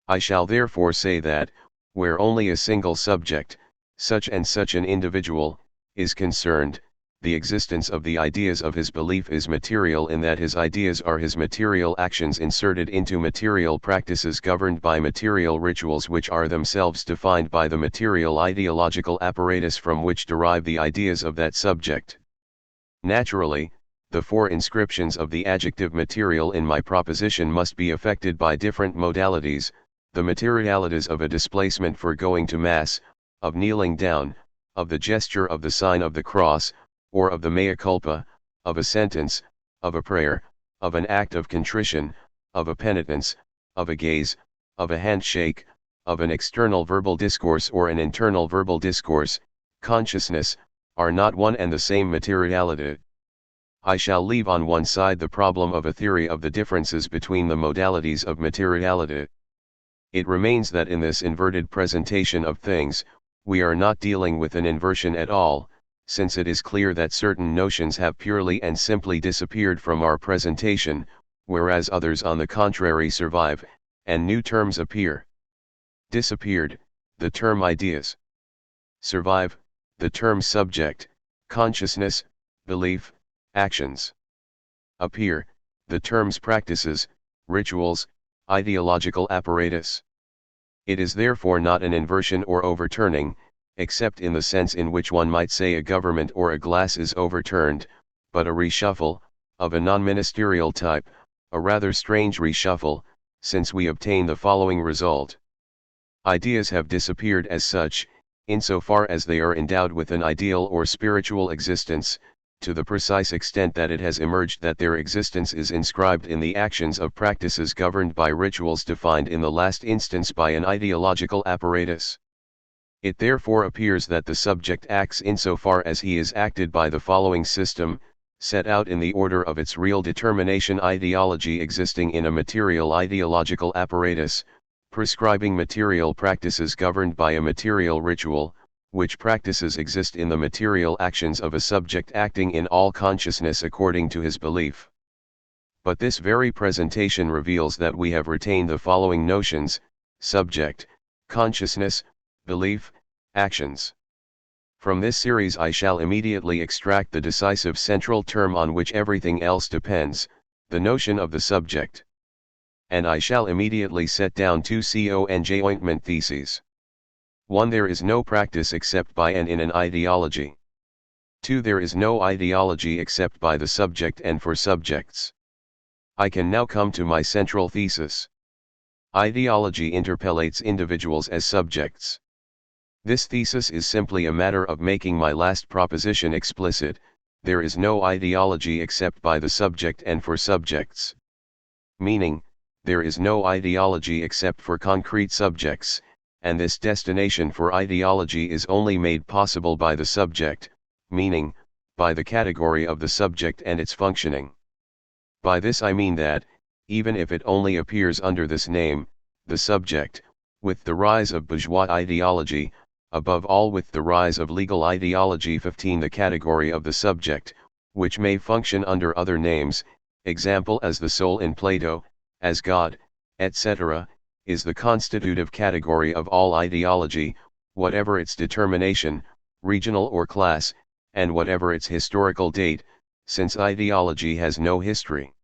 I shall therefore say that, where only a single subject, such and such an individual, is concerned, the existence of the ideas of his belief is material in that his ideas are his material actions inserted into material practices governed by material rituals which are themselves defined by the material ideological apparatus from which derive the ideas of that subject. Naturally, the four inscriptions of the adjective material in my proposition must be affected by different modalities, the materialities of a displacement for going to Mass, of kneeling down, of the gesture of the sign of the cross, or of the mea culpa, of a sentence, of a prayer, of an act of contrition, of a penitence, of a gaze, of a handshake, of an external verbal discourse or an internal verbal discourse, consciousness, are not one and the same materiality. I shall leave on one side the problem of a theory of the differences between the modalities of materiality. It remains that in this inverted presentation of things, we are not dealing with an inversion at all, since it is clear that certain notions have purely and simply disappeared from our presentation, whereas others on the contrary survive, and new terms appear. Disappeared, the term ideas. Survive, the term subject, consciousness, belief, actions. Appear, the terms practices, rituals, ideological apparatus. It is therefore not an inversion or overturning, except in the sense in which one might say a government or a glass is overturned, but a reshuffle, of a non-ministerial type, a rather strange reshuffle, since we obtain the following result. Ideas have disappeared as such, insofar as they are endowed with an ideal or spiritual existence, to the precise extent that it has emerged that their existence is inscribed in the actions of practices governed by rituals defined in the last instance by an ideological apparatus. It therefore appears that the subject acts insofar as he is acted by the following system, set out in the order of its real determination: ideology existing in a material ideological apparatus, prescribing material practices governed by a material ritual, which practices exist in the material actions of a subject acting in all consciousness according to his belief. But this very presentation reveals that we have retained the following notions: subject, consciousness, belief, actions. From this series I shall immediately extract the decisive central term on which everything else depends, the notion of the subject. And I shall immediately set down two conjoint theses. 1. There is no practice except by and in an ideology. 2. There is no ideology except by the subject and for subjects. I can now come to my central thesis. Ideology interpellates individuals as subjects. This thesis is simply a matter of making my last proposition explicit: there is no ideology except by the subject and for subjects. Meaning, there is no ideology except for concrete subjects, and this destination for ideology is only made possible by the subject, meaning, by the category of the subject and its functioning. By this I mean that, even if it only appears under this name, the subject, with the rise of bourgeois ideology, above all with the rise of legal ideology. 15. The category of the subject, which may function under other names, example as the soul in Plato, as God, etc., is the constitutive category of all ideology, whatever its determination, regional or class, and whatever its historical date, since ideology has no history.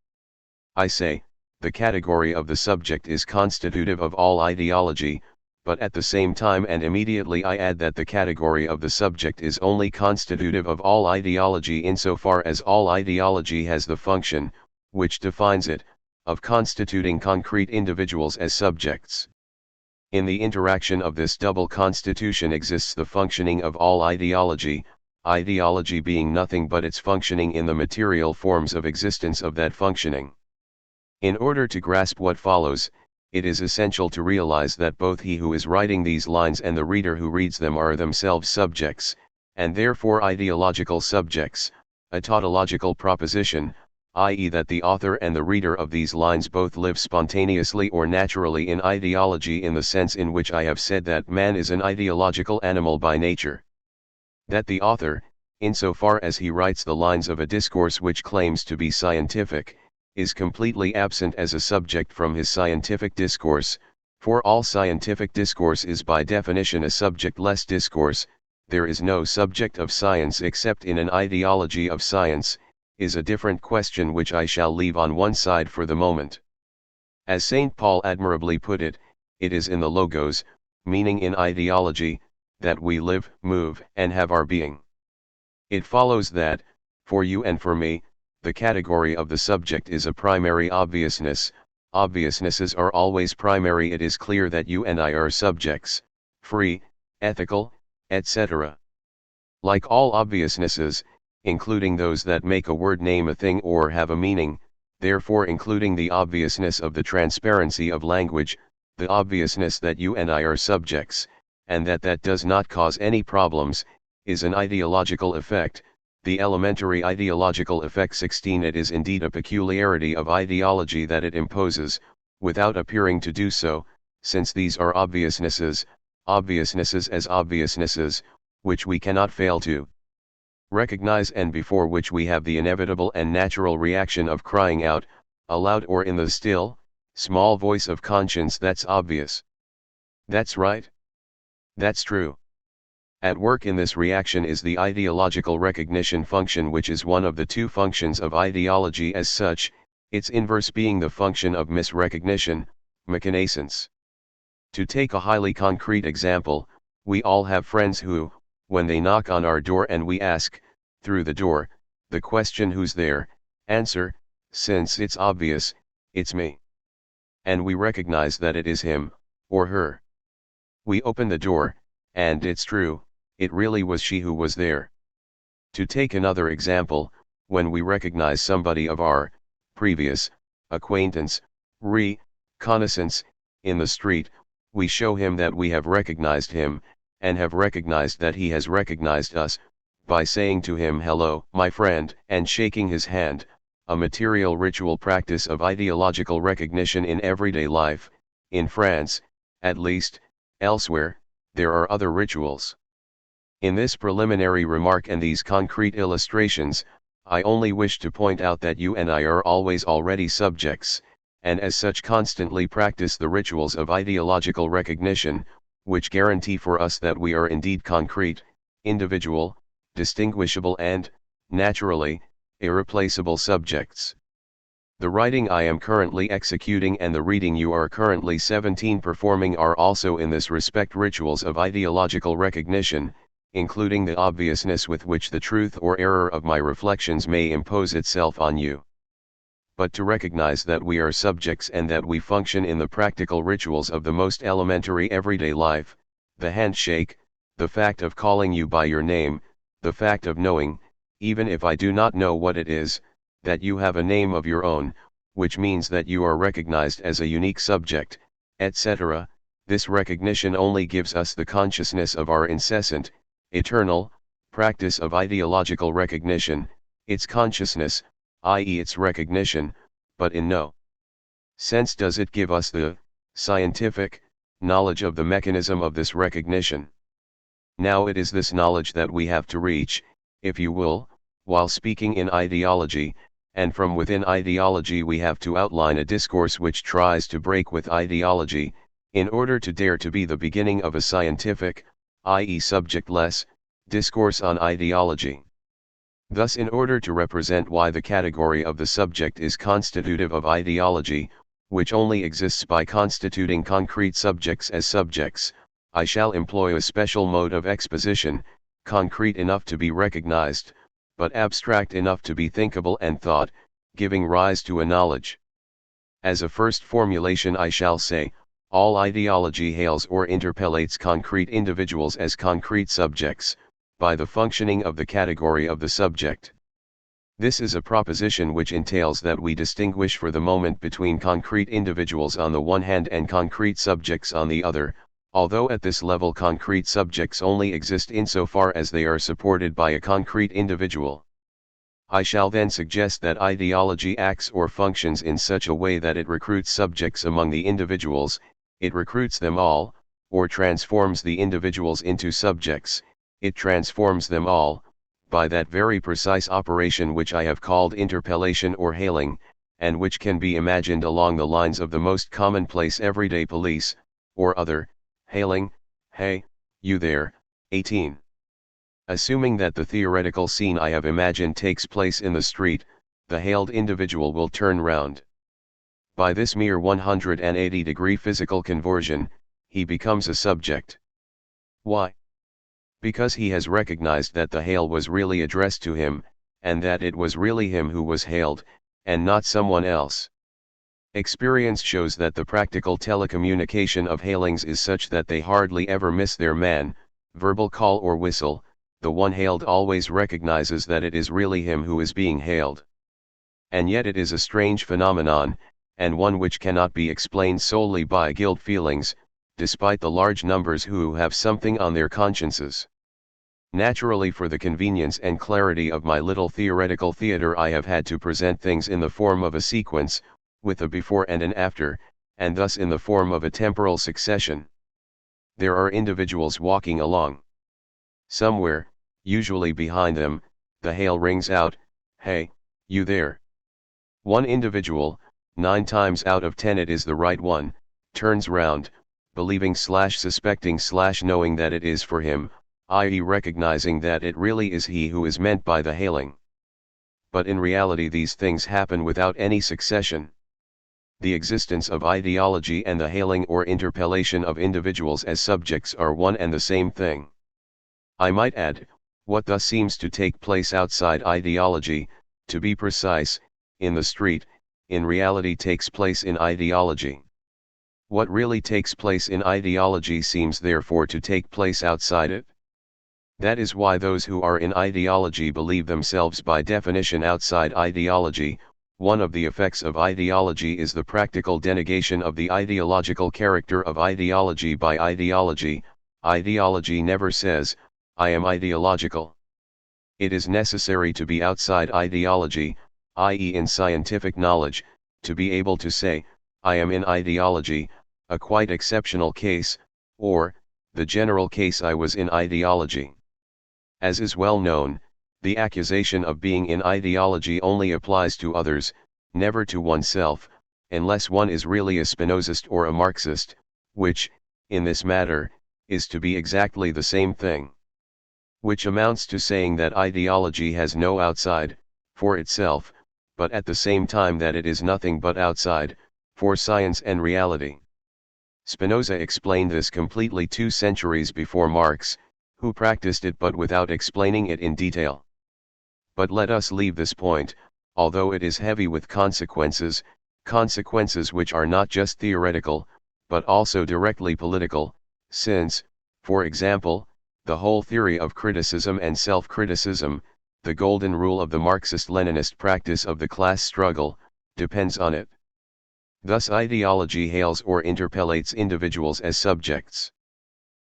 I say, the category of the subject is constitutive of all ideology, but at the same time and immediately I add that the category of the subject is only constitutive of all ideology insofar as all ideology has the function, which defines it, of constituting concrete individuals as subjects. In the interaction of this double constitution exists the functioning of all ideology, ideology being nothing but its functioning in the material forms of existence of that functioning. In order to grasp what follows, it is essential to realize that both he who is writing these lines and the reader who reads them are themselves subjects, and therefore ideological subjects, a tautological proposition, i.e. that the author and the reader of these lines both live spontaneously or naturally in ideology in the sense in which I have said that man is an ideological animal by nature. That the author, insofar as he writes the lines of a discourse which claims to be scientific, is completely absent as a subject from his scientific discourse, for all scientific discourse is by definition a subject-less discourse. There is no subject of science except in an ideology of science, is a different question which I shall leave on one side for the moment. As St. Paul admirably put it, it is in the logos, meaning in ideology, that we live, move, and have our being. It follows that, for you and for me, the category of the subject is a primary obviousness. Obviousnesses are always primary. It is clear that you and I are subjects, free, ethical, etc. Like all obviousnesses, including those that make a word name a thing or have a meaning, therefore including the obviousness of the transparency of language, the obviousness that you and I are subjects, and that does not cause any problems, is an ideological effect, the elementary ideological effect. 16. It is indeed a peculiarity of ideology that it imposes, without appearing to do so, since these are obviousnesses as obviousnesses, which we cannot fail to recognize and before which we have the inevitable and natural reaction of crying out, aloud or in the still, small voice of conscience, that's obvious. That's right. That's true. At work in this reaction is the ideological recognition function, which is one of the two functions of ideology as such, its inverse being the function of misrecognition, meconnaissance. To take a highly concrete example, we all have friends who, when they knock on our door and we ask, through the door, the question "Who's there?" answer, since it's obvious, it's me. And we recognize that it is him, or her. We open the door, and it's true, it really was she who was there. To take another example, when we recognize somebody of our previous acquaintance, reconnaissance, in the street, we show him that we have recognized him, and have recognized that he has recognized us, by saying to him "Hello, my friend," and shaking his hand, a material ritual practice of ideological recognition in everyday life. In France, at least, elsewhere, there are other rituals. In this preliminary remark and these concrete illustrations, I only wish to point out that you and I are always already subjects, and as such constantly practice the rituals of ideological recognition, which guarantee for us that we are indeed concrete, individual, distinguishable and, naturally, irreplaceable subjects. The writing I am currently executing and the reading you are currently 17 performing are also in this respect rituals of ideological recognition, including the obviousness with which the truth or error of my reflections may impose itself on you. But to recognize that we are subjects and that we function in the practical rituals of the most elementary everyday life, the handshake, the fact of calling you by your name, the fact of knowing, even if I do not know what it is, that you have a name of your own, which means that you are recognized as a unique subject, etc. This recognition only gives us the consciousness of our incessant, eternal, practice of ideological recognition, its consciousness, i.e. its recognition, but in no sense does it give us the scientific knowledge of the mechanism of this recognition. Now it is this knowledge that we have to reach, if you will, while speaking in ideology, and from within ideology we have to outline a discourse which tries to break with ideology, in order to dare to be the beginning of a scientific, i.e. subject-less, discourse on ideology. Thus, in order to represent why the category of the subject is constitutive of ideology, which only exists by constituting concrete subjects as subjects, I shall employ a special mode of exposition, concrete enough to be recognized, but abstract enough to be thinkable and thought, giving rise to a knowledge. As a first formulation I shall say, all ideology hails or interpellates concrete individuals as concrete subjects, by the functioning of the category of the subject. This is a proposition which entails that we distinguish for the moment between concrete individuals on the one hand and concrete subjects on the other, Although at this level concrete subjects only exist insofar as they are supported by a concrete individual. I shall then suggest that ideology acts or functions in such a way that it recruits subjects among the individuals, it recruits them all, or transforms the individuals into subjects, it transforms them all, by that very precise operation which I have called interpellation or hailing, and which can be imagined along the lines of the most commonplace everyday police, or other, hailing, "Hey, you there, 18. Assuming that the theoretical scene I have imagined takes place in the street, the hailed individual will turn round. By this mere 180-degree physical conversion, he becomes a subject. Why? Because he has recognized that the hail was really addressed to him, and that it was really him who was hailed, and not someone else. Experience shows that the practical telecommunication of hailings is such that they hardly ever miss their man, verbal call or whistle. The one hailed always recognizes that it is really him who is being hailed. And yet it is a strange phenomenon, and one which cannot be explained solely by guilt feelings, despite the large numbers who have something on their consciences. Naturally, for the convenience and clarity of my little theoretical theater, I have had to present things in the form of a sequence, with a before and an after, and thus in the form of a temporal succession. There are individuals walking along. Somewhere, usually behind them, the hail rings out, "Hey, you there." One individual, 9 times out of 10 it is the right one, turns round, believing/suspecting/knowing that it is for him, i.e. recognizing that it really is he who is meant by the hailing. But in reality these things happen without any succession. The existence of ideology and the hailing or interpellation of individuals as subjects are one and the same thing. I might add, what thus seems to take place outside ideology, to be precise, in the street, in reality takes place in ideology. What really takes place in ideology seems therefore to take place outside it. That is why those who are in ideology believe themselves by definition outside ideology. One of the effects of ideology is the practical denegation of the ideological character of ideology by ideology. Ideology never says, "I am ideological." It is necessary to be outside ideology, i.e. in scientific knowledge, to be able to say, "I am in ideology," a quite exceptional case, or, the general case "I was in ideology." As is well known, the accusation of being in ideology only applies to others, never to oneself, unless one is really a Spinozist or a Marxist, which, in this matter, is to be exactly the same thing. Which amounts to saying that ideology has no outside, for itself, but at the same time that it is nothing but outside, for science and reality. Spinoza explained this completely 2 centuries before Marx, who practiced it but without explaining it in detail. But let us leave this point, although it is heavy with consequences which are not just theoretical, but also directly political, since, for example, the whole theory of criticism and self-criticism, the golden rule of the Marxist-Leninist practice of the class struggle, depends on it. Thus ideology hails or interpellates individuals as subjects.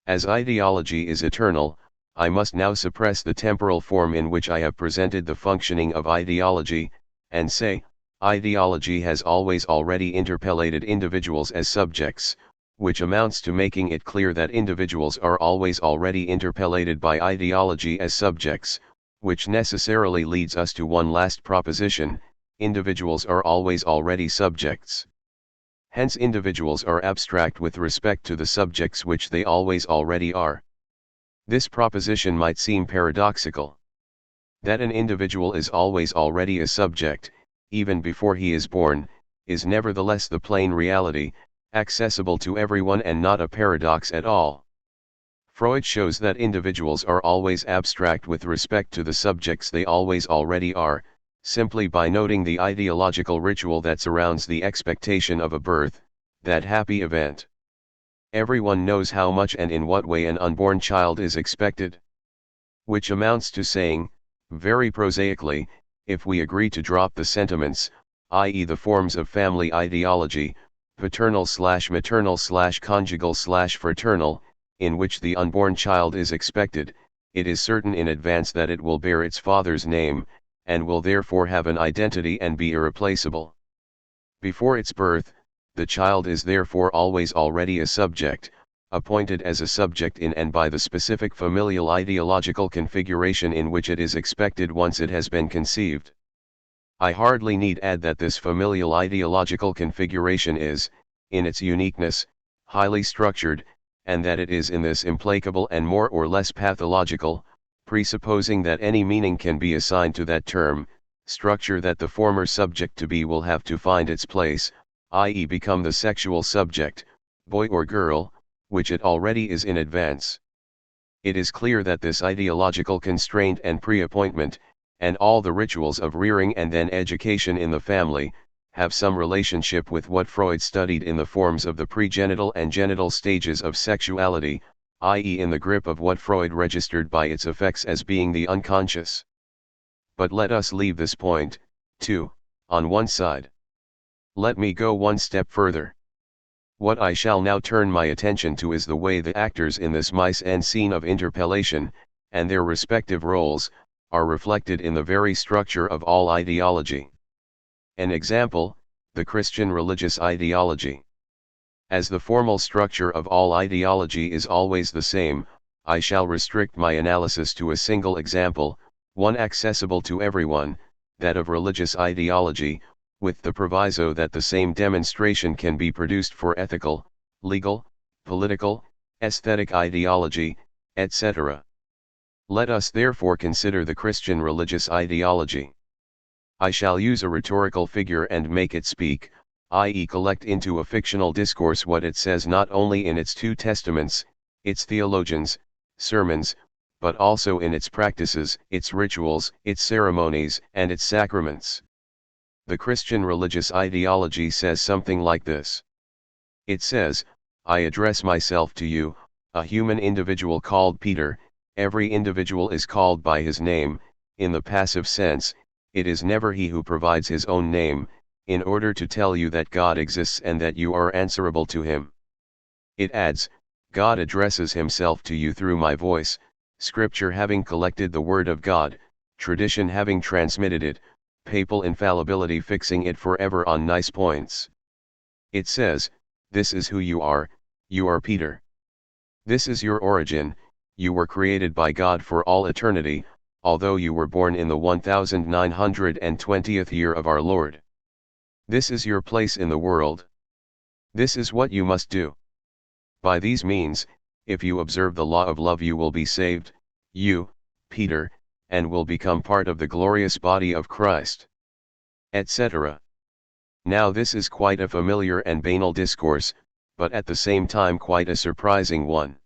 As ideology is eternal, I must now suppress the temporal form in which I have presented the functioning of ideology, and say, ideology has always already interpellated individuals as subjects, which amounts to making it clear that individuals are always already interpellated by ideology as subjects, which necessarily leads us to one last proposition: individuals are always already subjects. Hence individuals are abstract with respect to the subjects which they always already are. This proposition might seem paradoxical. That an individual is always already a subject, even before he is born, is nevertheless the plain reality, accessible to everyone and not a paradox at all. Freud shows that individuals are always abstract with respect to the subjects they always already are, simply by noting the ideological ritual that surrounds the expectation of a birth, that happy event. Everyone knows how much and in what way an unborn child is expected. Which amounts to saying, very prosaically, if we agree to drop the sentiments, i.e. the forms of family ideology, paternal/maternal/conjugal/fraternal, in which the unborn child is expected, it is certain in advance that it will bear its father's name, and will therefore have an identity and be irreplaceable. Before its birth, the child is therefore always already a subject, appointed as a subject in and by the specific familial ideological configuration in which it is expected once it has been conceived. I hardly need add that this familial ideological configuration is, in its uniqueness, highly structured, and that it is in this implacable and more or less pathological, presupposing that any meaning can be assigned to that term, structure that the former subject to be will have to find its place, i.e. become the sexual subject, boy or girl, which it already is in advance. It is clear that this ideological constraint and pre-appointment, and all the rituals of rearing and then education in the family, have some relationship with what Freud studied in the forms of the pregenital and genital stages of sexuality, i.e. in the grip of what Freud registered by its effects as being the unconscious. But let us leave this point, too, on one side. Let me go one step further. What I shall now turn my attention to is the way the actors in this mise-en scene of interpellation, and their respective roles, are reflected in the very structure of all ideology. An example, the Christian religious ideology. As the formal structure of all ideology is always the same, I shall restrict my analysis to a single example, one accessible to everyone, that of religious ideology, with the proviso that the same demonstration can be produced for ethical, legal, political, aesthetic ideology, etc. Let us therefore consider the Christian religious ideology. I shall use a rhetorical figure and make it speak, i.e. collect into a fictional discourse what it says not only in its two testaments, its theologians, sermons, but also in its practices, its rituals, its ceremonies, and its sacraments. The Christian religious ideology says something like this. It says, I address myself to you, a human individual called Peter. Every individual is called by his name, in the passive sense, it is never he who provides his own name, in order to tell you that God exists and that you are answerable to him. It adds, God addresses himself to you through my voice, Scripture having collected the word of God, tradition having transmitted it, papal infallibility fixing it forever on nice points. It says, this is who you are Peter. This is your origin. You were created by God for all eternity, although you were born in the 1920th year of our Lord. This is your place in the world. This is what you must do. By these means, if you observe the law of love you will be saved, you, Peter, and will become part of the glorious body of Christ. Etc. Now this is quite a familiar and banal discourse, but at the same time quite a surprising one.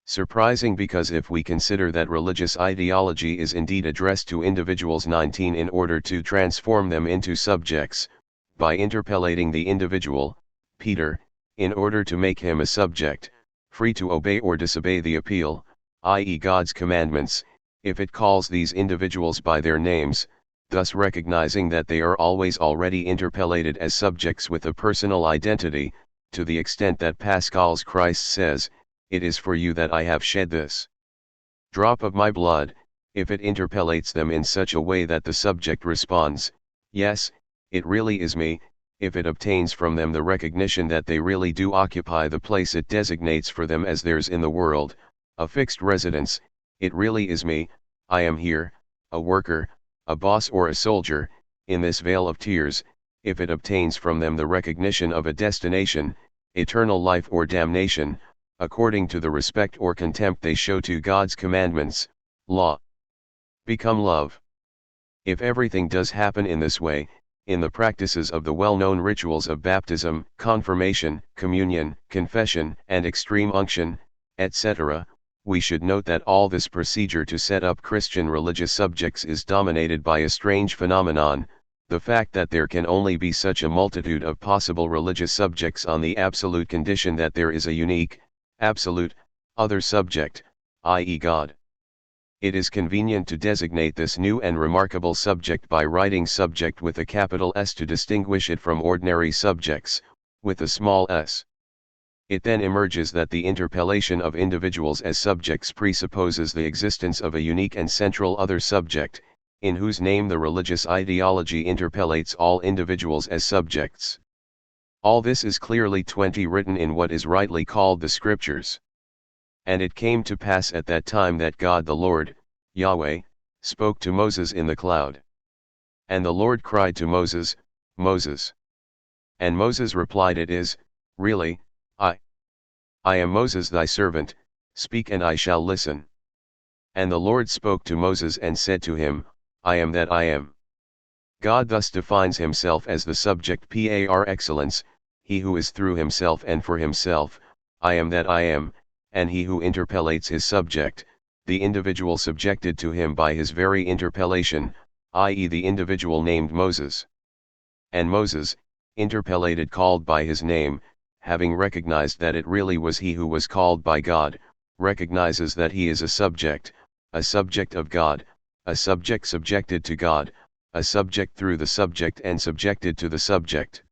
Surprising because if we consider that religious ideology is indeed addressed to individuals 19 in order to transform them into subjects, by interpellating the individual, Peter, in order to make him a subject, free to obey or disobey the appeal, i.e. God's commandments, if it calls these individuals by their names, thus recognizing that they are always already interpellated as subjects with a personal identity, to the extent that Pascal's Christ says, it is for you that I have shed this drop of my blood, if it interpellates them in such a way that the subject responds, yes, it really is me, if it obtains from them the recognition that they really do occupy the place it designates for them as theirs in the world, a fixed residence, it really is me, I am here, a worker, a boss or a soldier, in this vale of tears, if it obtains from them the recognition of a destination, eternal life or damnation, according to the respect or contempt they show to God's commandments, law. Become love. If everything does happen in this way, in the practices of the well-known rituals of baptism, confirmation, communion, confession, and extreme unction, etc., we should note that all this procedure to set up Christian religious subjects is dominated by a strange phenomenon, the fact that there can only be such a multitude of possible religious subjects on the absolute condition that there is a unique, absolute, other subject, i.e. God. It is convenient to designate this new and remarkable subject by writing subject with a capital S to distinguish it from ordinary subjects, with a small s. It then emerges that the interpellation of individuals as subjects presupposes the existence of a unique and central other subject, in whose name the religious ideology interpellates all individuals as subjects. All this is clearly written in what is rightly called the Scriptures. And it came to pass at that time that God the Lord, Yahweh, spoke to Moses in the cloud. And the Lord cried to Moses, Moses. And Moses replied, It is, really, I am Moses thy servant, speak and I shall listen. And the Lord spoke to Moses and said to him, I am that I am. God thus defines himself as the subject par excellence, he who is through himself and for himself, I am that I am, and he who interpellates his subject, the individual subjected to him by his very interpellation, i.e. the individual named Moses. And Moses, interpellated called by his name, having recognized that it really was he who was called by God, recognizes that he is a subject of God, a subject subjected to God, a subject through the subject and subjected to the subject.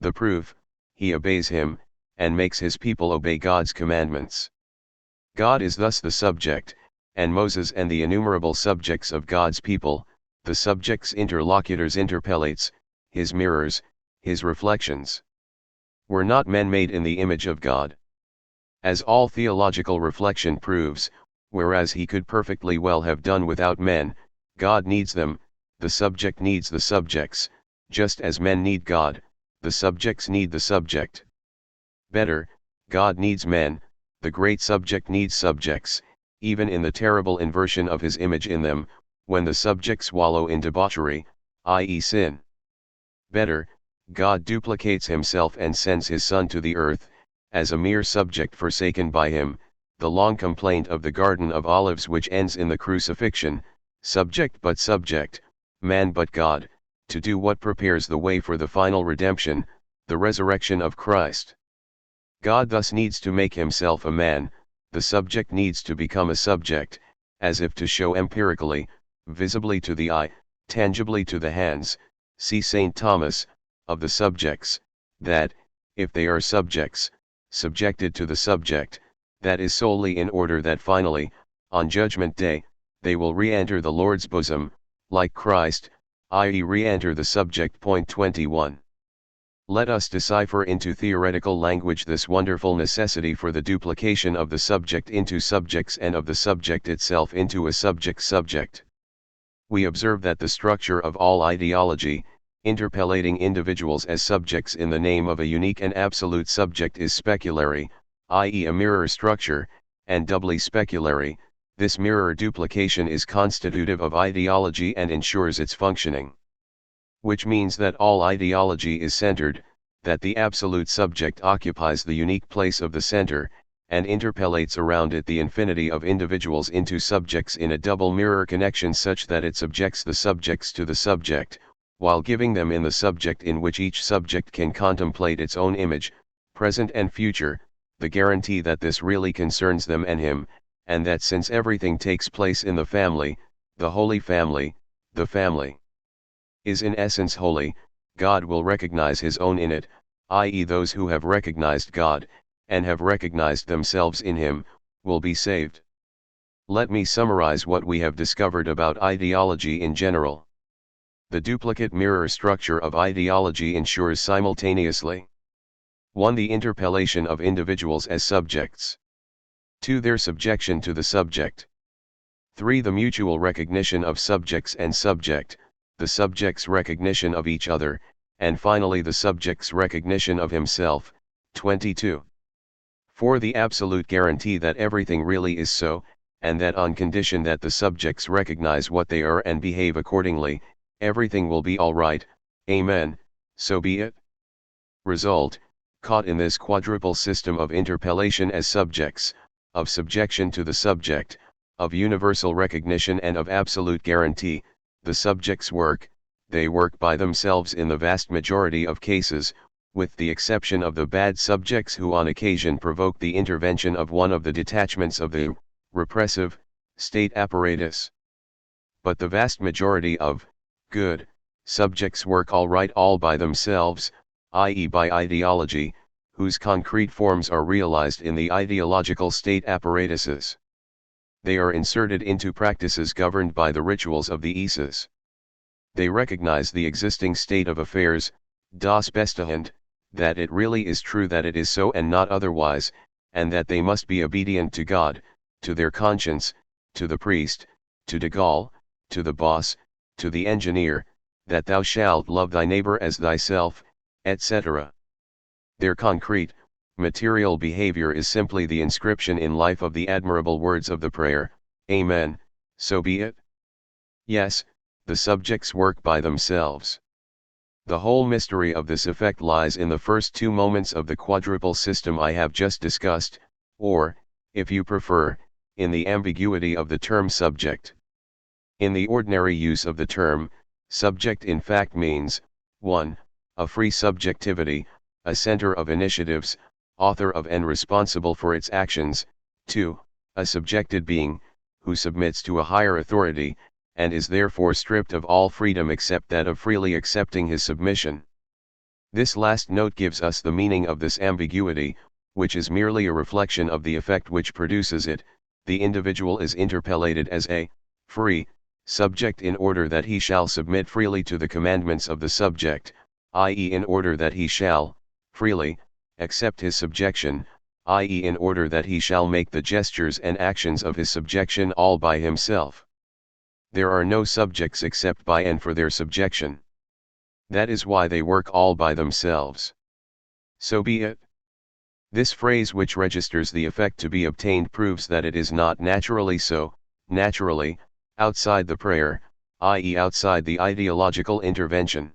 The proof, he obeys him, and makes his people obey God's commandments. God is thus the subject, and Moses and the innumerable subjects of God's people, the subject's interlocutors interpellates, his mirrors, his reflections. Were not men made in the image of God? As all theological reflection proves, whereas he could perfectly well have done without men, God needs them, the subject needs the subjects, just as men need God, the subjects need the subject. Better, God needs men, the great subject needs subjects, even in the terrible inversion of his image in them, when the subjects wallow in debauchery, i.e. sin. Better, God duplicates himself and sends his Son to the earth, as a mere subject forsaken by him, the long complaint of the Garden of Olives which ends in the crucifixion, subject but subject, man but God, to do what prepares the way for the final redemption, the resurrection of Christ. God thus needs to make himself a man, the subject needs to become a subject, as if to show empirically, visibly to the eye, tangibly to the hands, see St. Thomas, of the subjects, that, if they are subjects, subjected to the subject, that is solely in order that finally, on Judgment Day, they will re-enter the Lord's bosom, like Christ, i.e. re-enter the subject. 21. Let us decipher into theoretical language this wonderful necessity for the duplication of the subject into subjects and of the subject itself into a subject. We observe that the structure of all ideology, interpellating individuals as subjects in the name of a unique and absolute subject is speculary, i.e. a mirror structure, and doubly speculary. This mirror duplication is constitutive of ideology and ensures its functioning. Which means that all ideology is centered, that the absolute subject occupies the unique place of the center, and interpellates around it the infinity of individuals into subjects in a double mirror connection such that it subjects the subjects to the subject, while giving them in the subject in which each subject can contemplate its own image, present and future, the guarantee that this really concerns them and him, and that since everything takes place in the family, the Holy Family, the family is in essence holy, God will recognize his own in it, i.e. those who have recognized God, and have recognized themselves in him, will be saved. Let me summarize what we have discovered about ideology in general. The duplicate mirror structure of ideology ensures simultaneously 1. The interpellation of individuals as subjects. 2. Their subjection to the subject. 3. The mutual recognition of subjects and subject, the subject's recognition of each other, and finally the subject's recognition of himself. 22. 4. The absolute guarantee that everything really is so, and that on condition that the subjects recognize what they are and behave accordingly, everything will be all right. Amen, so be it. Result, caught in this quadruple system of interpellation as subjects, of subjection to the subject, of universal recognition and of absolute guarantee, the subjects work, they work by themselves in the vast majority of cases, with the exception of the bad subjects who on occasion provoke the intervention of one of the detachments of the repressive state apparatus. But the vast majority of good subjects work all right all by themselves, i.e. by ideology, whose concrete forms are realized in the ideological state apparatuses. They are inserted into practices governed by the rituals of the Isis. They recognize the existing state of affairs, das Bestehend, that it really is true that it is so and not otherwise, and that they must be obedient to God, to their conscience, to the priest, to de Gaulle, to the boss, to the engineer, that thou shalt love thy neighbor as thyself, etc. Their concrete, material behavior is simply the inscription in life of the admirable words of the prayer, Amen, so be it. Yes, the subjects work by themselves. The whole mystery of this effect lies in the first two moments of the quadruple system I have just discussed, or, if you prefer, in the ambiguity of the term subject. In the ordinary use of the term, subject in fact means, 1. A free subjectivity, a center of initiatives, author of and responsible for its actions, 2. A subjected being, who submits to a higher authority, and is therefore stripped of all freedom except that of freely accepting his submission. This last note gives us the meaning of this ambiguity, which is merely a reflection of the effect which produces it. The individual is interpellated as a free subject in order that he shall submit freely to the commandments of the subject, i.e. in order that he shall, freely, accept his subjection, i.e. in order that he shall make the gestures and actions of his subjection all by himself. There are no subjects except by and for their subjection. That is why they work all by themselves. So be it. This phrase, which registers the effect to be obtained, proves that it is not naturally so, naturally, outside the prayer, i.e. outside the ideological intervention.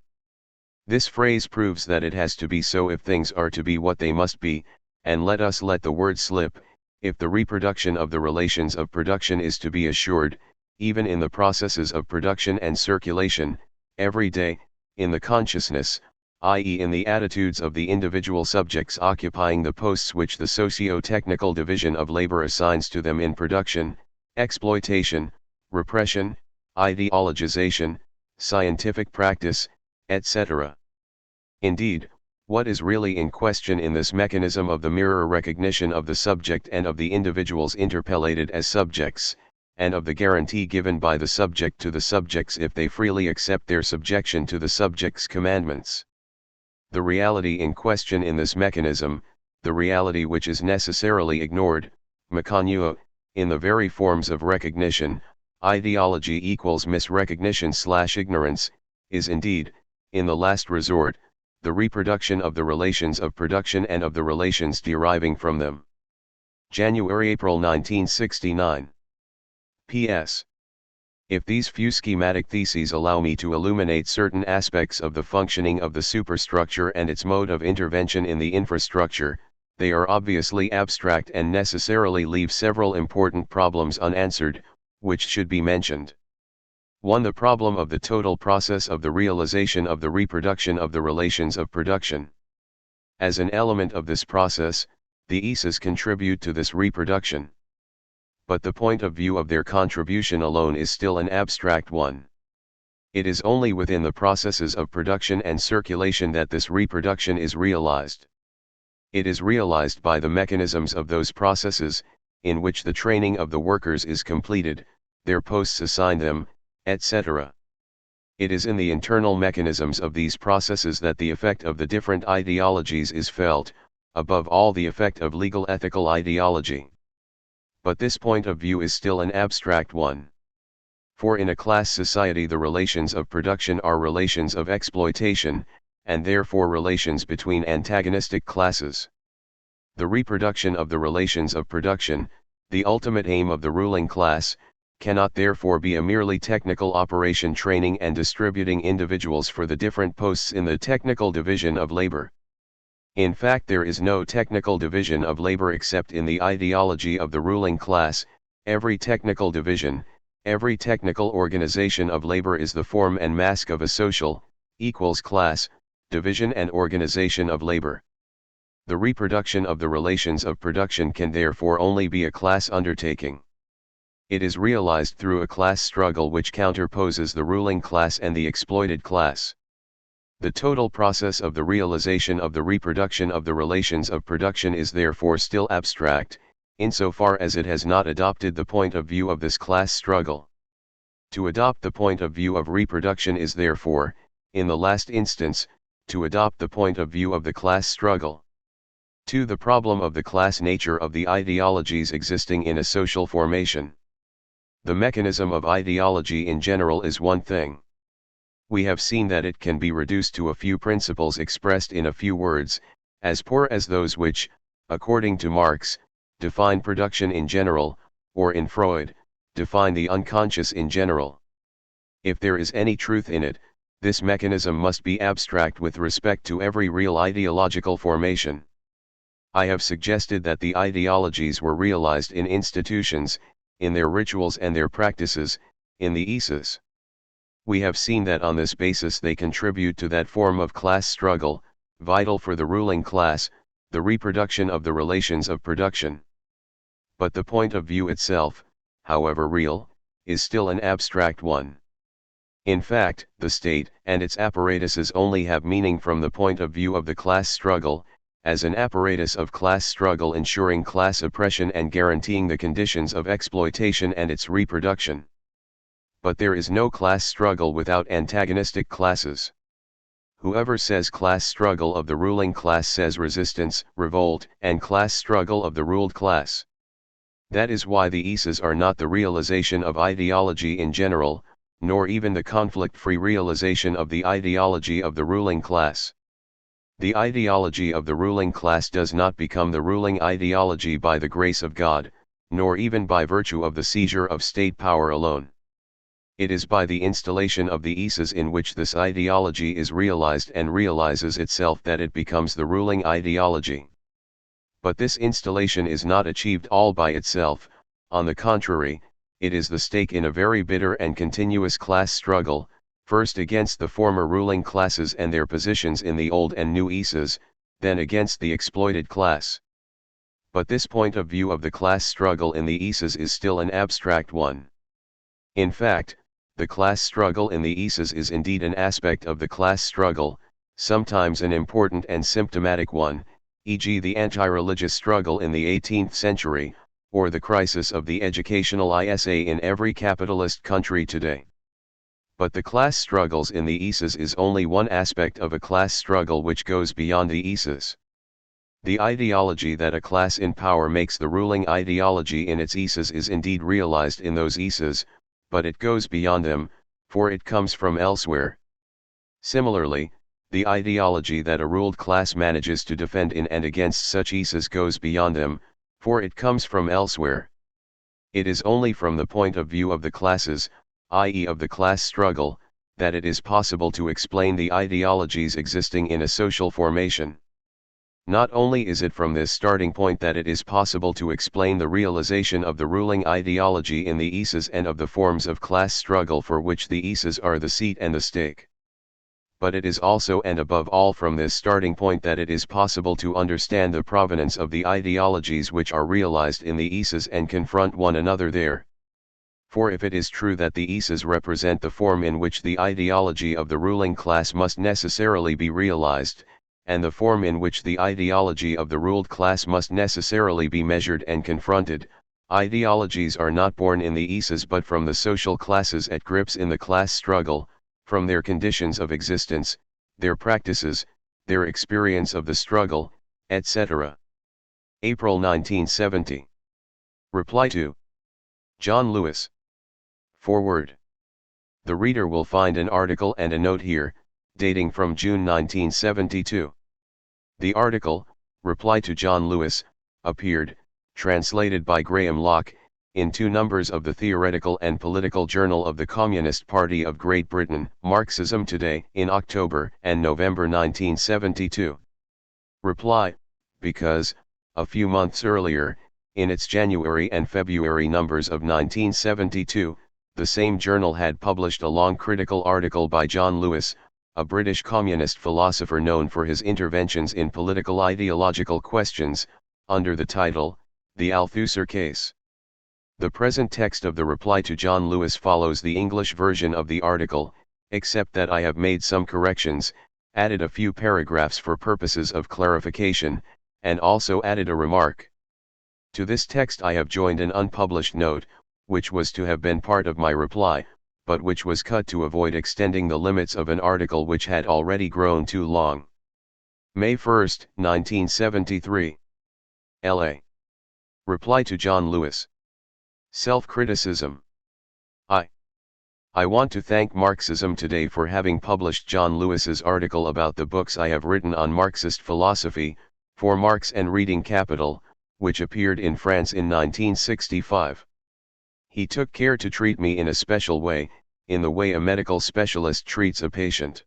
This phrase proves that it has to be so if things are to be what they must be, and let us let the word slip, if the reproduction of the relations of production is to be assured, even in the processes of production and circulation, every day, in the consciousness, i.e. in the attitudes of the individual subjects occupying the posts which the socio-technical division of labor assigns to them in production, exploitation, repression, ideologization, scientific practice, etc. Indeed, what is really in question in this mechanism of the mirror recognition of the subject and of the individuals interpellated as subjects, and of the guarantee given by the subject to the subjects if they freely accept their subjection to the subject's commandments. The reality in question in this mechanism, the reality which is necessarily ignored, mekanua, in the very forms of recognition, ideology equals misrecognition/ignorance, is indeed, in the last resort, the reproduction of the relations of production and of the relations deriving from them. January-April 1969. P.S. If these few schematic theses allow me to illuminate certain aspects of the functioning of the superstructure and its mode of intervention in the infrastructure, they are obviously abstract and necessarily leave several important problems unanswered, which should be mentioned. 1. The problem of the total process of the realization of the reproduction of the relations of production. As an element of this process, the Isis contribute to this reproduction. But the point of view of their contribution alone is still an abstract one. It is only within the processes of production and circulation that this reproduction is realized. It is realized by the mechanisms of those processes, in which the training of the workers is completed, their posts assigned them, etc. It is in the internal mechanisms of these processes that the effect of the different ideologies is felt, above all the effect of legal ethical ideology. But this point of view is still an abstract one. For in a class society the relations of production are relations of exploitation, and therefore relations between antagonistic classes. The reproduction of the relations of production, the ultimate aim of the ruling class, cannot therefore be a merely technical operation training and distributing individuals for the different posts in the technical division of labor. In fact, there is no technical division of labor except in the ideology of the ruling class. Every technical division, every technical organization of labor is the form and mask of a social, equals class, division and organization of labor. The reproduction of the relations of production can therefore only be a class undertaking. It is realized through a class struggle which counterposes the ruling class and the exploited class. The total process of the realization of the reproduction of the relations of production is therefore still abstract, insofar as it has not adopted the point of view of this class struggle. To adopt the point of view of reproduction is therefore, in the last instance, to adopt the point of view of the class struggle. 2. The problem of the class nature of the ideologies existing in a social formation. The mechanism of ideology in general is one thing. We have seen that it can be reduced to a few principles expressed in a few words, as poor as those which, according to Marx, define production in general, or in Freud, define the unconscious in general. If there is any truth in it, this mechanism must be abstract with respect to every real ideological formation. I have suggested that the ideologies were realized in institutions, in their rituals and their practices, in the Isis. We have seen that on this basis they contribute to that form of class struggle, vital for the ruling class, the reproduction of the relations of production. But the point of view itself, however real, is still an abstract one. In fact, the state and its apparatuses only have meaning from the point of view of the class struggle, as an apparatus of class struggle ensuring class oppression and guaranteeing the conditions of exploitation and its reproduction. But there is no class struggle without antagonistic classes. Whoever says class struggle of the ruling class says resistance, revolt, and class struggle of the ruled class. That is why the Isis are not the realization of ideology in general, nor even the conflict-free realization of the ideology of the ruling class. The ideology of the ruling class does not become the ruling ideology by the grace of God, nor even by virtue of the seizure of state power alone. It is by the installation of the Isis in which this ideology is realized and realizes itself that it becomes the ruling ideology. But this installation is not achieved all by itself, on the contrary, it is the stake in a very bitter and continuous class struggle, first against the former ruling classes and their positions in the old and new Isis, then against the exploited class. But this point of view of the class struggle in the Isis is still an abstract one. In fact, the class struggle in the Isis is indeed an aspect of the class struggle, sometimes an important and symptomatic one, e.g. the anti-religious struggle in the 18th century, or the crisis of the educational ISA in every capitalist country today. But the class struggles in the Isis is only one aspect of a class struggle which goes beyond the Isis. The ideology that a class in power makes the ruling ideology in its Isis is indeed realized in those Isis, but it goes beyond them, for it comes from elsewhere. Similarly, the ideology that a ruled class manages to defend in and against such Isis goes beyond them, for it comes from elsewhere. It is only from the point of view of the classes, i.e. of the class struggle, that it is possible to explain the ideologies existing in a social formation. Not only is it from this starting point that it is possible to explain the realization of the ruling ideology in the Isis and of the forms of class struggle for which the Isis are the seat and the stake. But it is also and above all from this starting point that it is possible to understand the provenance of the ideologies which are realized in the Isis and confront one another there. For if it is true that the Isis represent the form in which the ideology of the ruling class must necessarily be realized, and the form in which the ideology of the ruled class must necessarily be measured and confronted, ideologies are not born in the Isis but from the social classes at grips in the class struggle, from their conditions of existence, their practices, their experience of the struggle, etc. April 1970. Reply to John Lewis. Forward. The reader will find an article and a note here, dating from June 1972. The article, Reply to John Lewis, appeared, translated by Graham Locke, in 2 numbers of the Theoretical and Political Journal of the Communist Party of Great Britain, Marxism Today, in October and November 1972. Reply, because, a few months earlier, in its January and February numbers of 1972, the same journal had published a long critical article by John Lewis, a British communist philosopher known for his interventions in political ideological questions, under the title, The Althusser Case. The present text of the reply to John Lewis follows the English version of the article, except that I have made some corrections, added a few paragraphs for purposes of clarification, and also added a remark. To this text I have joined an unpublished note, which was to have been part of my reply, but which was cut to avoid extending the limits of an article which had already grown too long. May 1, 1973. L.A. Reply to John Lewis. Self-criticism. I want to thank Marxism Today for having published John Lewis's article about the books I have written on Marxist philosophy, For Marx and Reading Capital, which appeared in France in 1965. He took care to treat me in a special way, in the way a medical specialist treats a patient.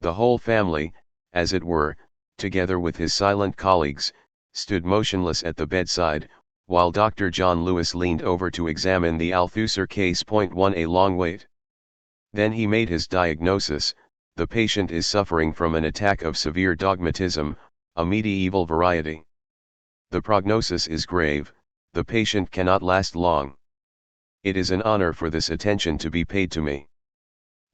The whole family, as it were, together with his silent colleagues, stood motionless at the bedside, while Dr. John Lewis leaned over to examine the Althusser case. 1. A long wait. Then he made his diagnosis: the patient is suffering from an attack of severe dogmatism, a medieval variety. The prognosis is grave, the patient cannot last long. It is an honor for this attention to be paid to me.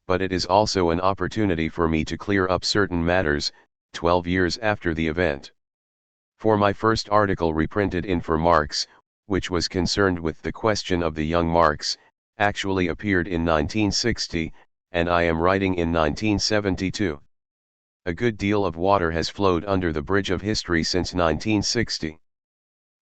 But it is also an opportunity for me to clear up certain matters, 12 years after the event. For my first article reprinted in For Marx, which was concerned with the question of the young Marx, actually appeared in 1960, and I am writing in 1972. A good deal of water has flowed under the bridge of history since 1960.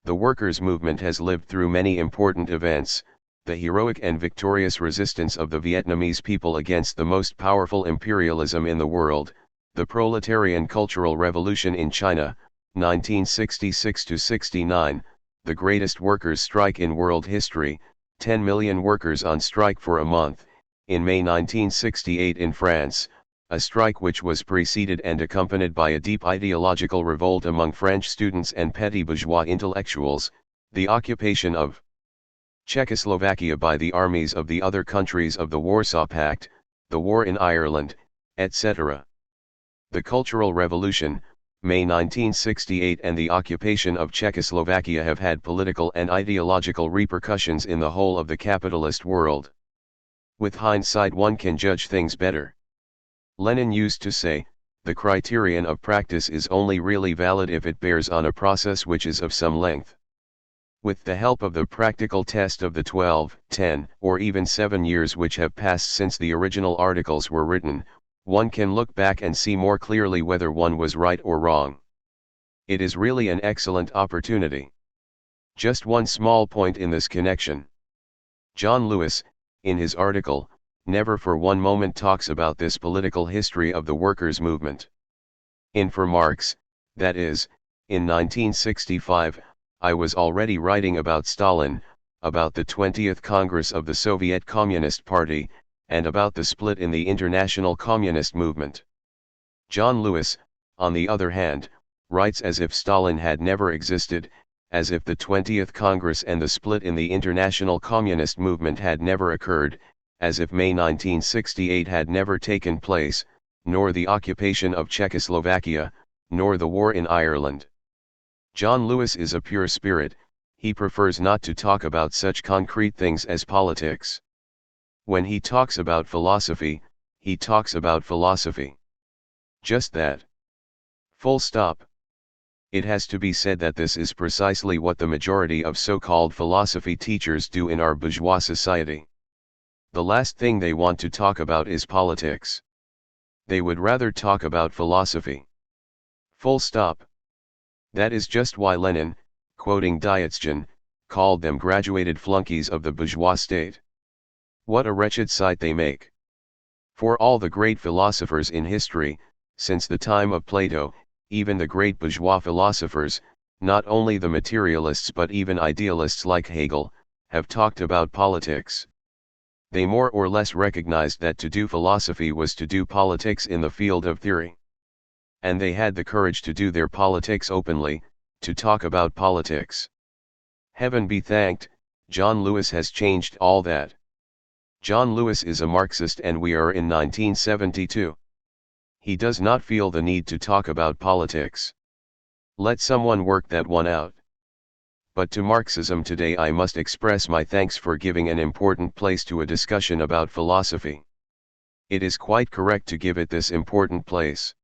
The workers' movement has lived through many important events: the heroic and victorious resistance of the Vietnamese people against the most powerful imperialism in the world, the proletarian cultural revolution in China, 1966–69, the greatest workers' strike in world history, 10 million workers on strike for a month, in May 1968 in France, a strike which was preceded and accompanied by a deep ideological revolt among French students and petty bourgeois intellectuals, the occupation of Czechoslovakia by the armies of the other countries of the Warsaw Pact, the war in Ireland, etc. The Cultural Revolution, May 1968, and the occupation of Czechoslovakia have had political and ideological repercussions in the whole of the capitalist world. With hindsight one can judge things better. Lenin used to say, the criterion of practice is only really valid if it bears on a process which is of some length. With the help of the practical test of the 12, 10, or even 7 years which have passed since the original articles were written, one can look back and see more clearly whether one was right or wrong. It is really an excellent opportunity. Just one small point in this connection. John Lewis, in his article, never for one moment talks about this political history of the workers' movement. In For Marx, that is, in 1965, I was already writing about Stalin, about the 20th Congress of the Soviet Communist Party, and about the split in the international communist movement. John Lewis, on the other hand, writes as if Stalin had never existed, as if the 20th Congress and the split in the international communist movement had never occurred, as if May 1968 had never taken place, nor the occupation of Czechoslovakia, nor the war in Ireland. John Lewis is a pure spirit, he prefers not to talk about such concrete things as politics. When he talks about philosophy, he talks about philosophy. Just that. Full stop. It has to be said that this is precisely what the majority of so-called philosophy teachers do in our bourgeois society. The last thing they want to talk about is politics. They would rather talk about philosophy. Full stop. That is just why Lenin, quoting Dietzgen, called them graduated flunkies of the bourgeois state. What a wretched sight they make. For all the great philosophers in history, since the time of Plato, even the great bourgeois philosophers, not only the materialists but even idealists like Hegel, have talked about politics. They more or less recognized that to do philosophy was to do politics in the field of theory. And they had the courage to do their politics openly, to talk about politics. Heaven be thanked, John Lewis has changed all that. John Lewis is a Marxist and we are in 1972. He does not feel the need to talk about politics. Let someone work that one out. But to Marxism Today I must express my thanks for giving an important place to a discussion about philosophy. It is quite correct to give it this important place.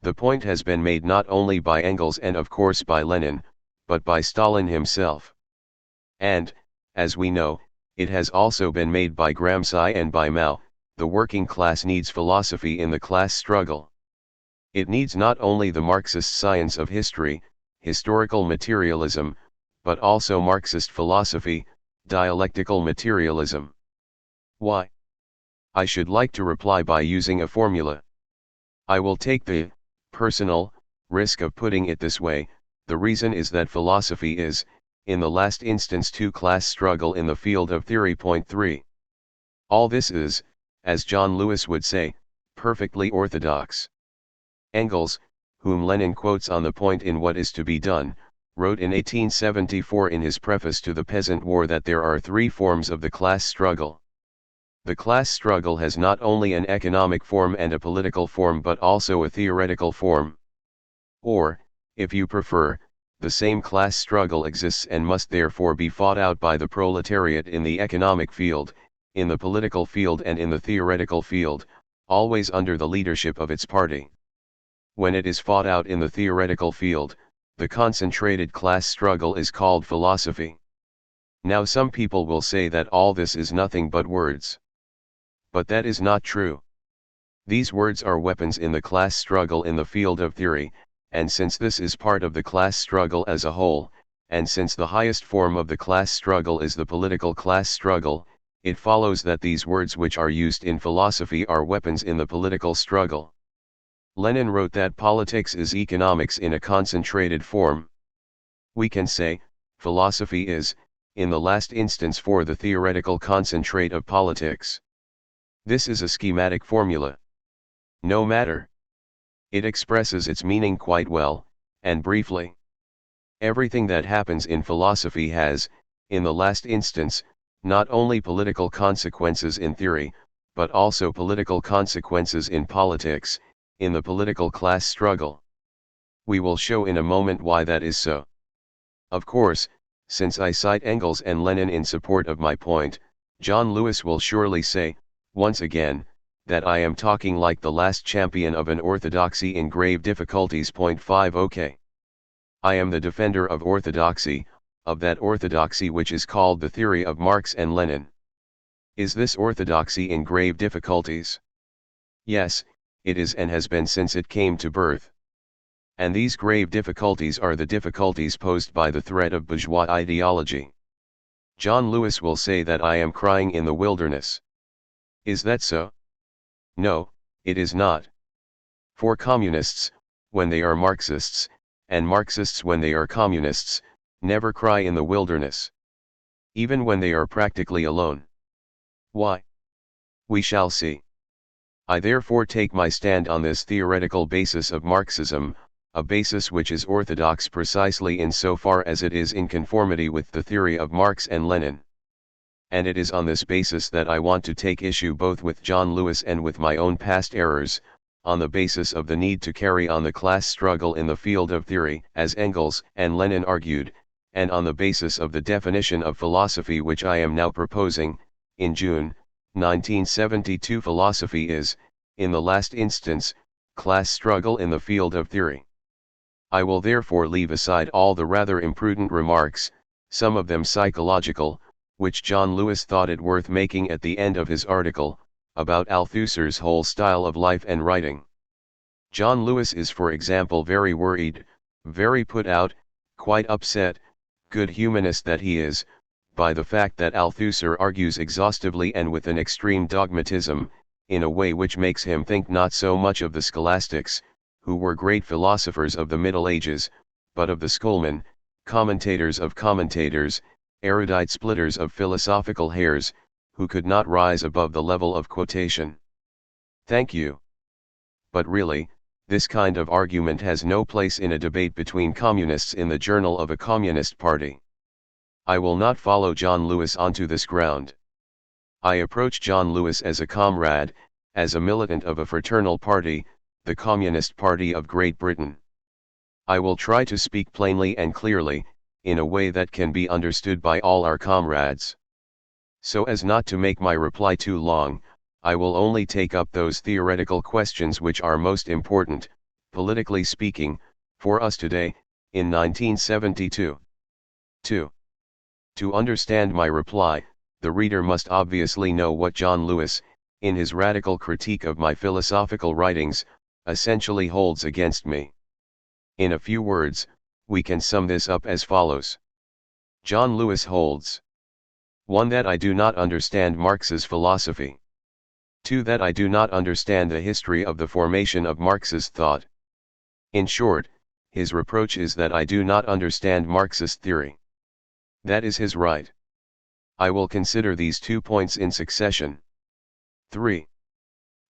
The point has been made not only by Engels and of course by Lenin, but by Stalin himself. And, as we know, it has also been made by Gramsci and by Mao. The working class needs philosophy in the class struggle. It needs not only the Marxist science of history, historical materialism, but also Marxist philosophy, dialectical materialism. Why? I should like to reply by using a formula. I will take the personal risk of putting it this way. The reason is that philosophy is, in the last instance, two-class struggle in the field of theory. Point 3. All this is, as John Lewis would say, perfectly orthodox. Engels, whom Lenin quotes on the point in What Is to Be Done, wrote in 1874 in his preface to the Peasant War that there are three forms of the class struggle. The class struggle has not only an economic form and a political form but also a theoretical form. Or, if you prefer, the same class struggle exists and must therefore be fought out by the proletariat in the economic field, in the political field and in the theoretical field, always under the leadership of its party. When it is fought out in the theoretical field, the concentrated class struggle is called philosophy. Now some people will say that all this is nothing but words. But that is not true. These words are weapons in the class struggle in the field of theory, and since this is part of the class struggle as a whole, and since the highest form of the class struggle is the political class struggle, it follows that these words which are used in philosophy are weapons in the political struggle. Lenin wrote that politics is economics in a concentrated form. We can say, philosophy is, in the last instance, for the theoretical concentrate of politics. This is a schematic formula. No matter. It expresses its meaning quite well, and briefly. Everything that happens in philosophy has, in the last instance, not only political consequences in theory, but also political consequences in politics, in the political class struggle. We will show in a moment why that is so. Of course, since I cite Engels and Lenin in support of my point, John Lewis will surely say, once again, that I am talking like the last champion of an orthodoxy in grave difficulties. Point 5. Okay. I am the defender of orthodoxy, of that orthodoxy which is called the theory of Marx and Lenin. Is this orthodoxy in grave difficulties? Yes, it is and has been since it came to birth. And these grave difficulties are the difficulties posed by the threat of bourgeois ideology. John Lewis will say that I am crying in the wilderness. Is that so? No, it is not. For communists, when they are Marxists, and Marxists when they are communists, never cry in the wilderness. Even when they are practically alone. Why? We shall see. I therefore take my stand on this theoretical basis of Marxism, a basis which is orthodox precisely in so far as it is in conformity with the theory of Marx and Lenin. And it is on this basis that I want to take issue both with John Lewis and with my own past errors, on the basis of the need to carry on the class struggle in the field of theory, as Engels and Lenin argued, and on the basis of the definition of philosophy which I am now proposing. In June 1972, philosophy is, in the last instance, class struggle in the field of theory. I will therefore leave aside all the rather imprudent remarks, some of them psychological, which John Lewis thought it worth making at the end of his article, about Althusser's whole style of life and writing. John Lewis is, for example, very worried, very put out, quite upset, good humanist that he is, by the fact that Althusser argues exhaustively and with an extreme dogmatism, in a way which makes him think not so much of the scholastics, who were great philosophers of the Middle Ages, but of the schoolmen, commentators of commentators, erudite splitters of philosophical hairs, who could not rise above the level of quotation. Thank you. But really, this kind of argument has no place in a debate between communists in the journal of a communist party. I will not follow John Lewis onto this ground. I approach John Lewis as a comrade, as a militant of a fraternal party, the Communist Party of Great Britain. I will try to speak plainly and clearly, in a way that can be understood by all our comrades. So as not to make my reply too long, I will only take up those theoretical questions which are most important, politically speaking, for us today, in 1972. 2. To understand my reply, the reader must obviously know what John Lewis, in his radical critique of my philosophical writings, essentially holds against me. In a few words, we can sum this up as follows. John Lewis holds: 1. That I do not understand Marx's philosophy. 2. That I do not understand the history of the formation of Marx's thought. In short, his reproach is that I do not understand Marxist theory. That is his right. I will consider these 2 points in succession. 3.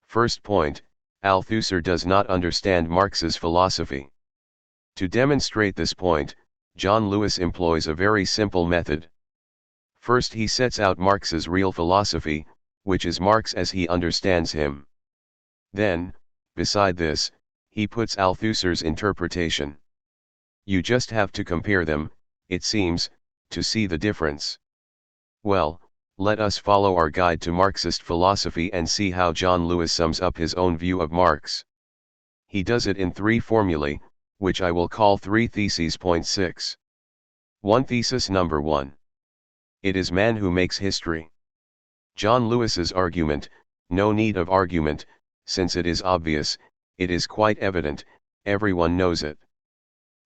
First point, Althusser does not understand Marx's philosophy. To demonstrate this point, John Lewis employs a very simple method. First he sets out Marx's real philosophy, which is Marx as he understands him. Then, beside this, he puts Althusser's interpretation. You just have to compare them, it seems, to see the difference. Well, let us follow our guide to Marxist philosophy and see how John Lewis sums up his own view of Marx. He does it in 3 formulae, which I will call 3 theses. Point 6. 1. Thesis number 1. It is man who makes history. John Lewis's argument: no need of argument, since it is obvious, it is quite evident, everyone knows it.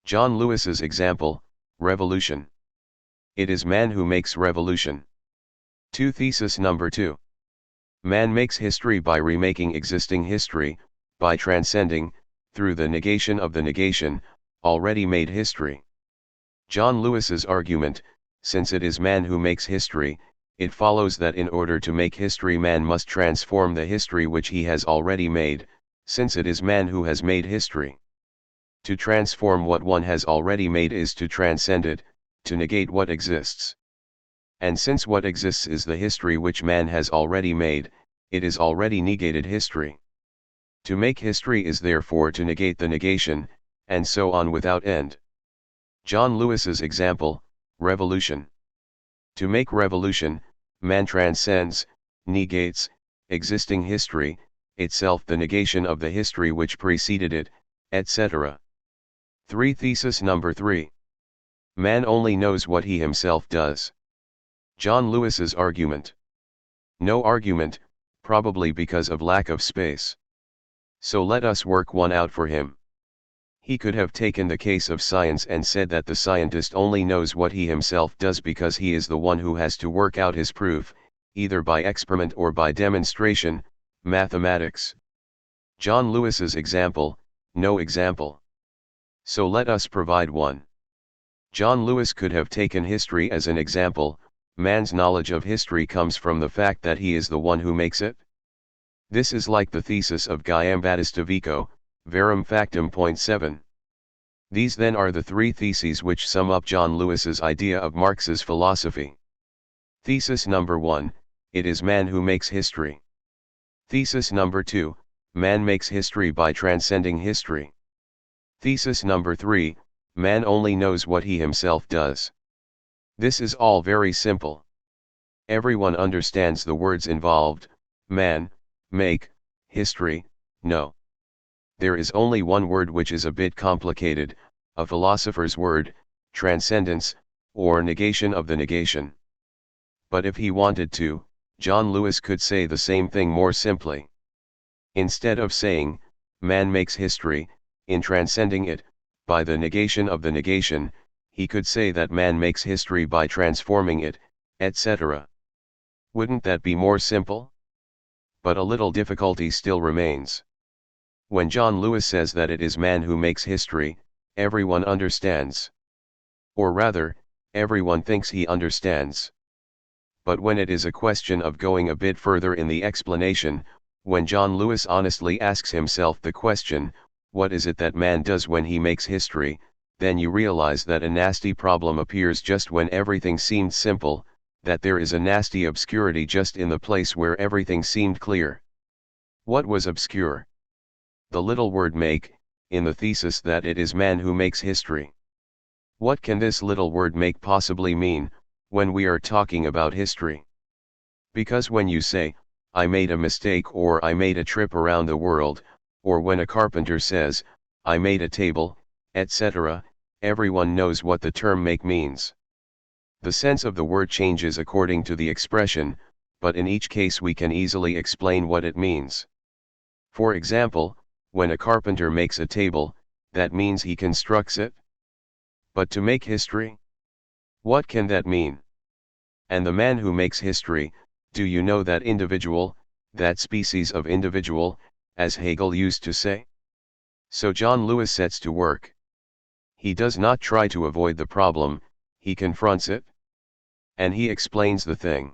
John Lewis's example: revolution. It is man who makes revolution. 2. Thesis number 2. Man makes history by remaking existing history, by transcending, through the negation of the negation, already made history. John Lewis's argument: since it is man who makes history, it follows that in order to make history man must transform the history which he has already made, since it is man who has made history. To transform what one has already made is to transcend it, to negate what exists. And since what exists is the history which man has already made, it is already negated history. To make history is therefore to negate the negation, and so on without end. John Lewis's example: revolution. To make revolution, man transcends, negates, existing history, itself the negation of the history which preceded it, etc. 3. Thesis number 3. Man only knows what he himself does. John Lewis's argument: no argument, probably because of lack of space. So let us work one out for him. He could have taken the case of science and said that the scientist only knows what he himself does because he is the one who has to work out his proof, either by experiment or by demonstration, mathematics. John Lewis's example: no example. So let us provide one. John Lewis could have taken history as an example. Man's knowledge of history comes from the fact that he is the one who makes it. This is like the thesis of Guillaume Battista Vico, Verum Factum. Point 7. These then are the 3 theses which sum up John Lewis's idea of Marx's philosophy. Thesis number 1, it is man who makes history. Thesis number 2, man makes history by transcending history. Thesis number 3, man only knows what he himself does. This is all very simple. Everyone understands the words involved: man, make, history, know. There is only one word which is a bit complicated, a philosopher's word: transcendence, or negation of the negation. But if he wanted to, John Lewis could say the same thing more simply. Instead of saying, man makes history, in transcending it, by the negation of the negation, he could say that man makes history by transforming it, etc. Wouldn't that be more simple? But a little difficulty still remains. When John Lewis says that it is man who makes history, everyone understands. Or rather, everyone thinks he understands. But when it is a question of going a bit further in the explanation, when John Lewis honestly asks himself the question, what is it that man does when he makes history, then you realize that a nasty problem appears just when everything seemed simple, that there is a nasty obscurity just in the place where everything seemed clear. What was obscure? The little word make, in the thesis that it is man who makes history. What can this little word make possibly mean, when we are talking about history? Because when you say, I made a mistake, or I made a trip around the world, or when a carpenter says, I made a table, etc., everyone knows what the term make means. The sense of the word changes according to the expression, but in each case we can easily explain what it means. For example, when a carpenter makes a table, that means he constructs it. But to make history? What can that mean? And the man who makes history, do you know that individual, that species of individual, as Hegel used to say? So John Lewis sets to work. He does not try to avoid the problem, he confronts it. And he explains the thing.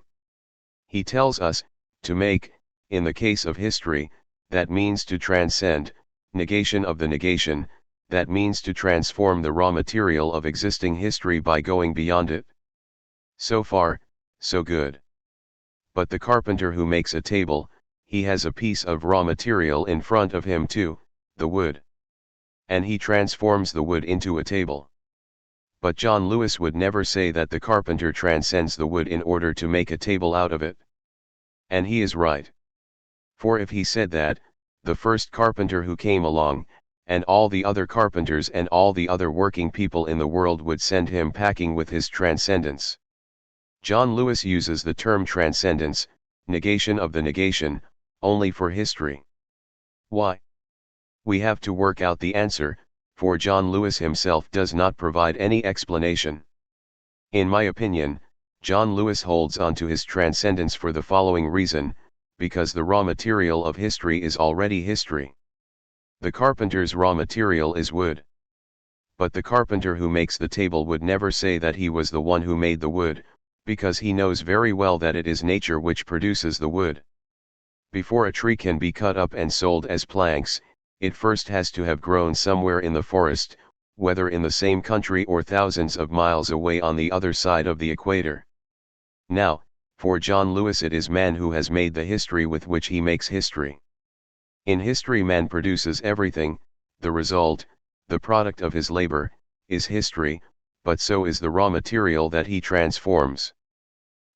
He tells us, to make, in the case of history, that means to transcend, negation of the negation, that means to transform the raw material of existing history by going beyond it. So far, so good. But the carpenter who makes a table, he has a piece of raw material in front of him too, the wood. And he transforms the wood into a table. But John Lewis would never say that the carpenter transcends the wood in order to make a table out of it. And he is right. For if he said that, the first carpenter who came along, and all the other carpenters and all the other working people in the world would send him packing with his transcendence. John Lewis uses the term transcendence, negation of the negation, only for history. Why? We have to work out the answer, for John Lewis himself does not provide any explanation. In my opinion, John Lewis holds on to his transcendence for the following reason, because the raw material of history is already history. The carpenter's raw material is wood. But the carpenter who makes the table would never say that he was the one who made the wood, because he knows very well that it is nature which produces the wood. Before a tree can be cut up and sold as planks, it first has to have grown somewhere in the forest, whether in the same country or thousands of miles away on the other side of the equator. Now, for John Lewis, it is man who has made the history with which he makes history. In history man produces everything, the result, the product of his labor, is history, but so is the raw material that he transforms.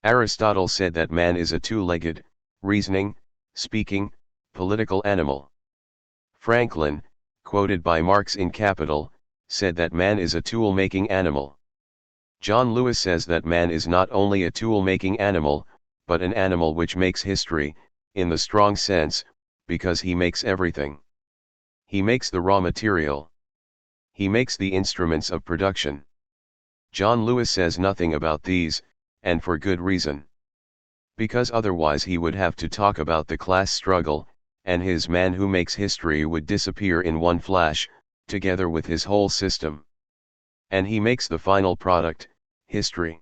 Aristotle said that man is a two-legged, reasoning, speaking, political animal. Franklin, quoted by Marx in Capital, said that man is a tool-making animal. John Lewis says that man is not only a tool-making animal, but an animal which makes history, in the strong sense, because he makes everything. He makes the raw material. He makes the instruments of production. John Lewis says nothing about these, and for good reason. Because otherwise he would have to talk about the class struggle, and his man who makes history would disappear in one flash, together with his whole system. And he makes the final product, history.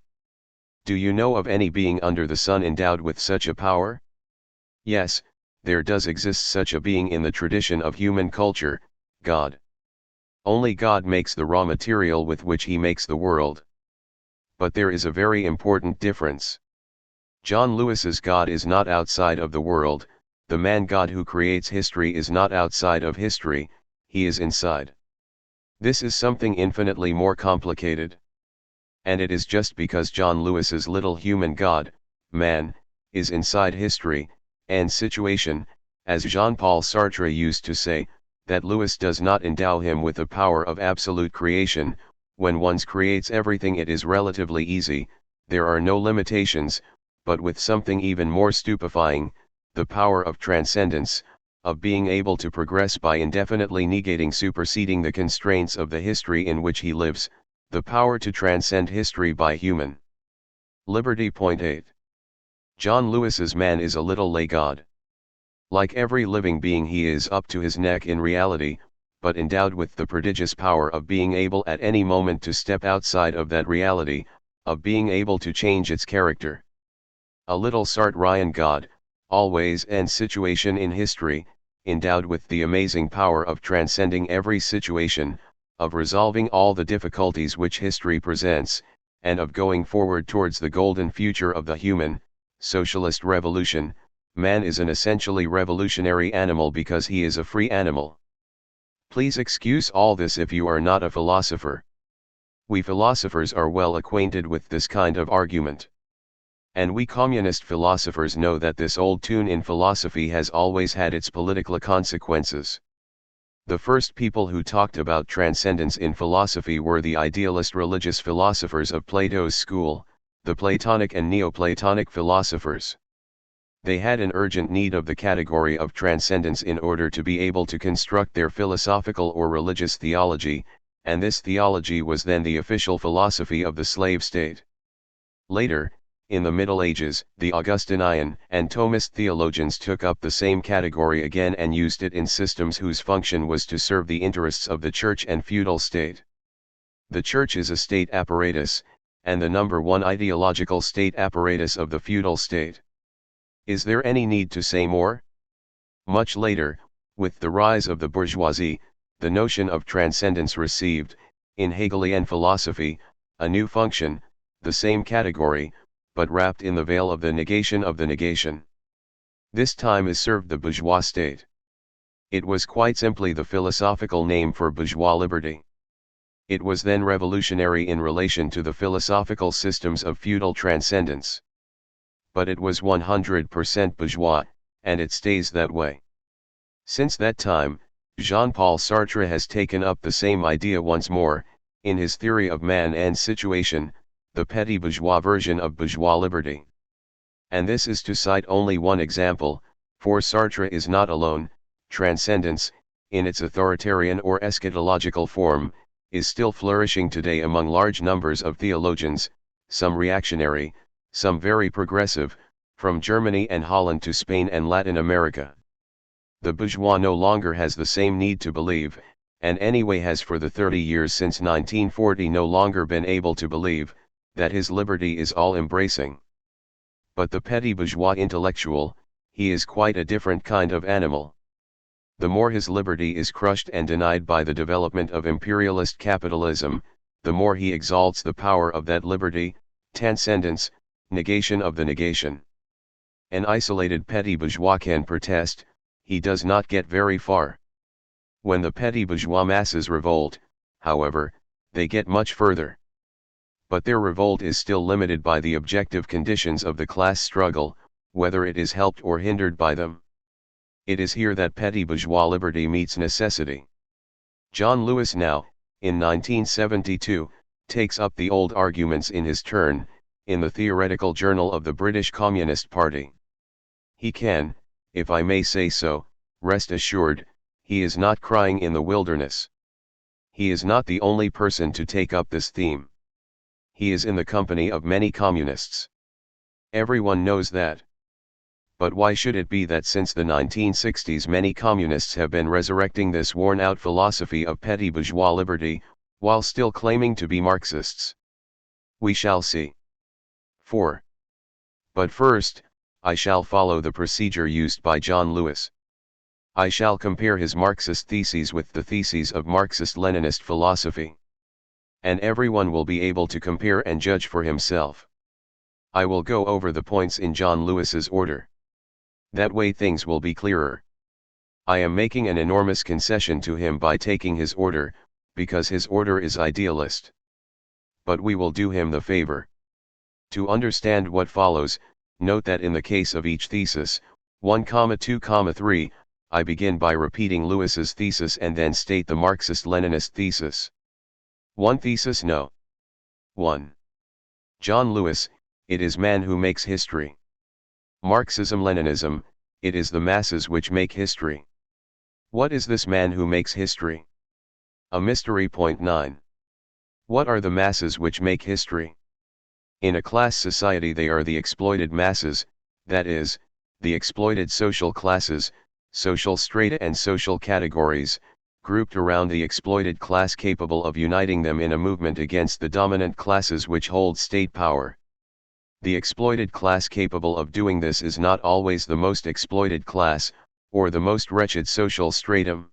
Do you know of any being under the sun endowed with such a power? Yes, there does exist such a being in the tradition of human culture, God. Only God makes the raw material with which he makes the world. But there is a very important difference. John Lewis's God is not outside of the world, the man God who creates history is not outside of history, he is inside. This is something infinitely more complicated. And it is just because John Lewis's little human God, man, is inside history, and situation, as Jean-Paul Sartre used to say, that Lewis does not endow him with the power of absolute creation. When one creates everything it is relatively easy, there are no limitations, but with something even more stupefying, the power of transcendence, of being able to progress by indefinitely negating superseding the constraints of the history in which he lives, the power to transcend history by human liberty. Point 8. John Lewis's man is a little lay God. Like every living being he is up to his neck in reality, but endowed with the prodigious power of being able at any moment to step outside of that reality, of being able to change its character. A little Sartrean God, always and situation in history, endowed with the amazing power of transcending every situation, of resolving all the difficulties which history presents, and of going forward towards the golden future of the human, socialist revolution. Man is an essentially revolutionary animal because he is a free animal. Please excuse all this if you are not a philosopher. We philosophers are well acquainted with this kind of argument. And we communist philosophers know that this old tune in philosophy has always had its political consequences. The first people who talked about transcendence in philosophy were the idealist religious philosophers of Plato's school, the Platonic and Neoplatonic philosophers. They had an urgent need of the category of transcendence in order to be able to construct their philosophical or religious theology, and this theology was then the official philosophy of the slave state. Later, in the Middle Ages, the Augustinian and Thomist theologians took up the same category again and used it in systems whose function was to serve the interests of the church and feudal state. The church is a state apparatus, and the number one ideological state apparatus of the feudal state. Is there any need to say more? Much later, with the rise of the bourgeoisie, the notion of transcendence received, in Hegelian philosophy, a new function, the same category, but wrapped in the veil of the negation of the negation. This time is served the bourgeois state. It was quite simply the philosophical name for bourgeois liberty. It was then revolutionary in relation to the philosophical systems of feudal transcendence. But it was 100% bourgeois, and it stays that way. Since that time, Jean-Paul Sartre has taken up the same idea once more, in his theory of man and situation, the petty bourgeois version of bourgeois liberty. And this is to cite only one example, for Sartre is not alone. Transcendence, in its authoritarian or eschatological form, is still flourishing today among large numbers of theologians, some reactionary, some very progressive, from Germany and Holland to Spain and Latin America. The bourgeois no longer has the same need to believe, and anyway has for the 30 years since 1940 no longer been able to believe, that his liberty is all-embracing. But the petty bourgeois intellectual, he is quite a different kind of animal. The more his liberty is crushed and denied by the development of imperialist capitalism, the more he exalts the power of that liberty, transcendence, negation of the negation. An isolated petty bourgeois can protest, he does not get very far. When the petty bourgeois masses revolt, however, they get much further. But their revolt is still limited by the objective conditions of the class struggle, whether it is helped or hindered by them. It is here that petty bourgeois liberty meets necessity. John Lewis now, in 1972, takes up the old arguments in his turn, in the Theoretical Journal of the British Communist Party. He can, if I may say so, rest assured, he is not crying in the wilderness. He is not the only person to take up this theme. He is in the company of many communists. Everyone knows that. But why should it be that since the 1960s many communists have been resurrecting this worn-out philosophy of petty bourgeois liberty, while still claiming to be Marxists? We shall see. 4. But first, I shall follow the procedure used by John Lewis. I shall compare his Marxist theses with the theses of Marxist-Leninist philosophy. And everyone will be able to compare and judge for himself. I will go over the points in John Lewis's order. That way things will be clearer. I am making an enormous concession to him by taking his order, because his order is idealist. But we will do him the favor. To understand what follows, note that in the case of each thesis, 1, 2, 3, I begin by repeating Lewis's thesis and then state the Marxist-Leninist thesis. 1 Thesis No. 1. John Lewis, it is man who makes history. Marxism-Leninism, it is the masses which make history. What is this man who makes history? A mystery. Point 9. What are the masses which make history? In a class society they are the exploited masses, that is, the exploited social classes, social strata and social categories, grouped around the exploited class capable of uniting them in a movement against the dominant classes which hold state power. The exploited class capable of doing this is not always the most exploited class, or the most wretched social stratum.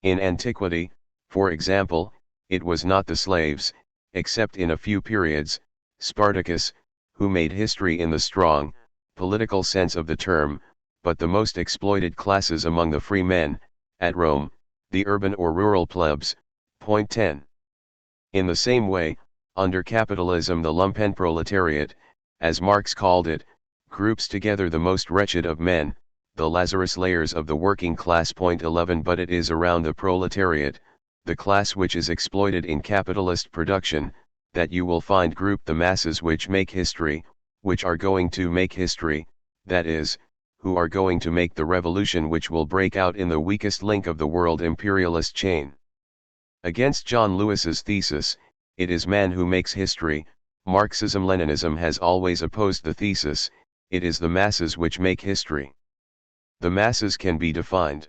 In antiquity, for example, it was not the slaves, except in a few periods, Spartacus, who made history in the strong, political sense of the term, but the most exploited classes among the free men, at Rome, the urban or rural plebs. Point 10. In the same way, under capitalism the lumpenproletariat, as Marx called it, groups together the most wretched of men, the Lazarus layers of the working class. 11 But it is around the proletariat, the class which is exploited in capitalist production, that you will find grouped the masses which make history, which are going to make history, that is, who are going to make the revolution which will break out in the weakest link of the world imperialist chain. Against John Lewis's thesis, it is man who makes history, Marxism-Leninism has always opposed the thesis, it is the masses which make history. The masses can be defined.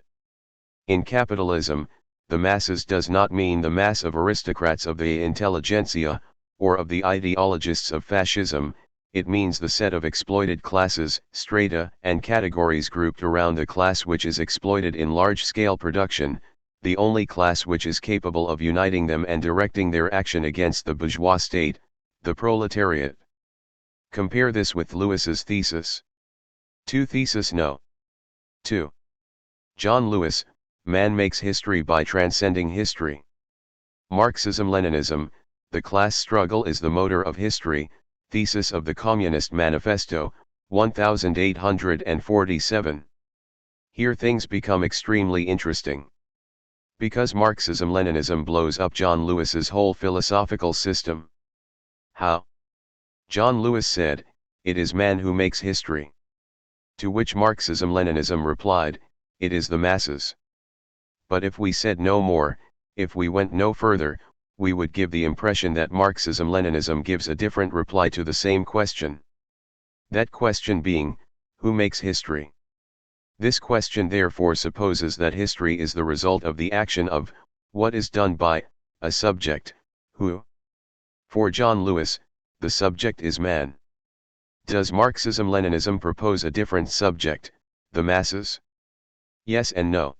In capitalism, the masses does not mean the mass of aristocrats of the intelligentsia, or of the ideologists of fascism, it means the set of exploited classes, strata, and categories grouped around a class which is exploited in large-scale production, the only class which is capable of uniting them and directing their action against the bourgeois state, the proletariat. Compare this with Lewis's thesis. 2. Thesis No. 2. John Lewis, man makes history by transcending history. Marxism-Leninism, the class struggle is the motor of history, thesis of the Communist Manifesto, 1847. Here things become extremely interesting. Because Marxism-Leninism blows up John Lewis's whole philosophical system. How? John Lewis said, it is man who makes history. To which Marxism-Leninism replied, it is the masses. But if we said no more, if we went no further, we would give the impression that Marxism-Leninism gives a different reply to the same question. That question being, who makes history? This question therefore supposes that history is the result of the action of, what is done by, a subject, who? For John Lewis, the subject is man. Does Marxism-Leninism propose a different subject, the masses? Yes and no.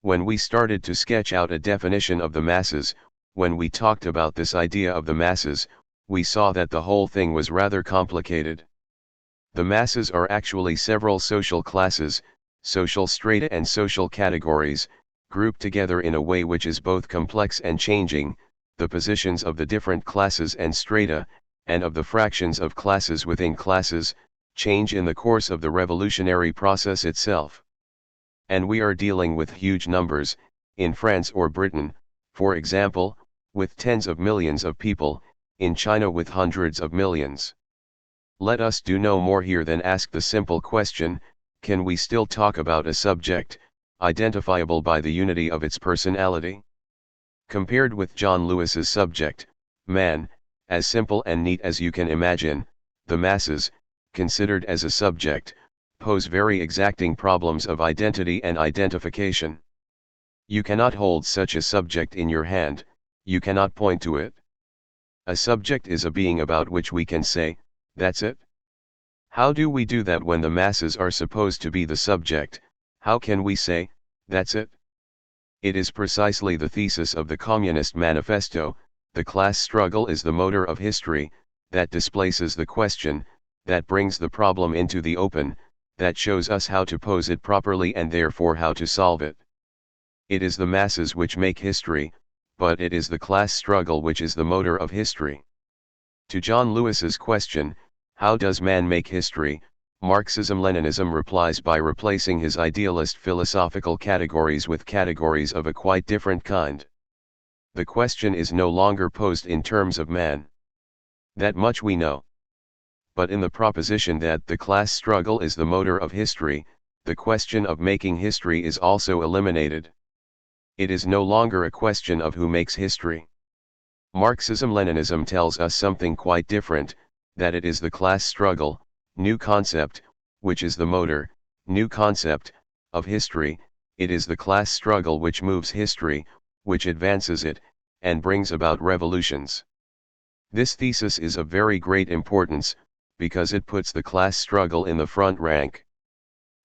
When we started to sketch out a definition of the masses, when we talked about this idea of the masses, we saw that the whole thing was rather complicated. The masses are actually several social classes, social strata and social categories, grouped together in a way which is both complex and changing, the positions of the different classes and strata, and of the fractions of classes within classes, change in the course of the revolutionary process itself. And we are dealing with huge numbers, in France or Britain, for example, with tens of millions of people, in China with hundreds of millions. Let us do no more here than ask the simple question, can we still talk about a subject, identifiable by the unity of its personality? Compared with John Lewis's subject, man, as simple and neat as you can imagine, the masses, considered as a subject, pose very exacting problems of identity and identification. You cannot hold such a subject in your hand, you cannot point to it. A subject is a being about which we can say, that's it. How do we do that when the masses are supposed to be the subject? How can we say, that's it? It is precisely the thesis of the Communist Manifesto, the class struggle is the motor of history, that displaces the question, that brings the problem into the open, that shows us how to pose it properly and therefore how to solve it. It is the masses which make history, but it is the class struggle which is the motor of history. To John Lewis's question, how does man make history, Marxism-Leninism replies by replacing his idealist philosophical categories with categories of a quite different kind. The question is no longer posed in terms of man. That much we know. But in the proposition that the class struggle is the motor of history, the question of making history is also eliminated. It is no longer a question of who makes history. Marxism-Leninism tells us something quite different, that it is the class struggle, new concept, which is the motor, new concept, of history, it is the class struggle which moves history, which advances it, and brings about revolutions. This thesis is of very great importance, because it puts the class struggle in the front rank.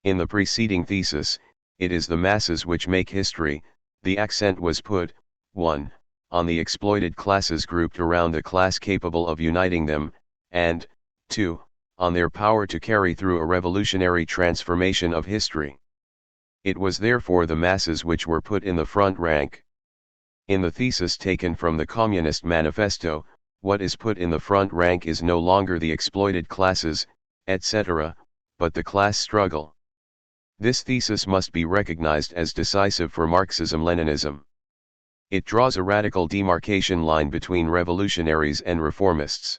In the preceding thesis, it is the masses which make history, the accent was put, 1. On the exploited classes grouped around a class capable of uniting them, and, 2. On their power to carry through a revolutionary transformation of history. It was therefore the masses which were put in the front rank. In the thesis taken from the Communist Manifesto, What is put in the front rank is no longer the exploited classes, etc., but the class struggle. This thesis must be recognized as decisive for Marxism-Leninism. It draws a radical demarcation line between revolutionaries and reformists.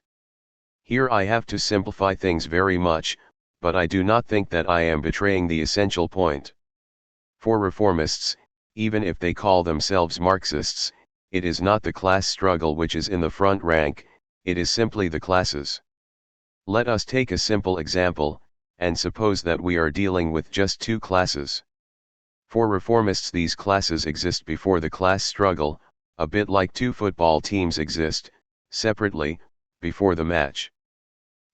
Here I have to simplify things very much, but I do not think that I am betraying the essential point. For reformists, even if they call themselves Marxists, it is not the class struggle which is in the front rank, it is simply the classes. Let us take a simple example, and suppose that we are dealing with just two classes. For reformists, these classes exist before the class struggle, a bit like two football teams exist, separately, before the match.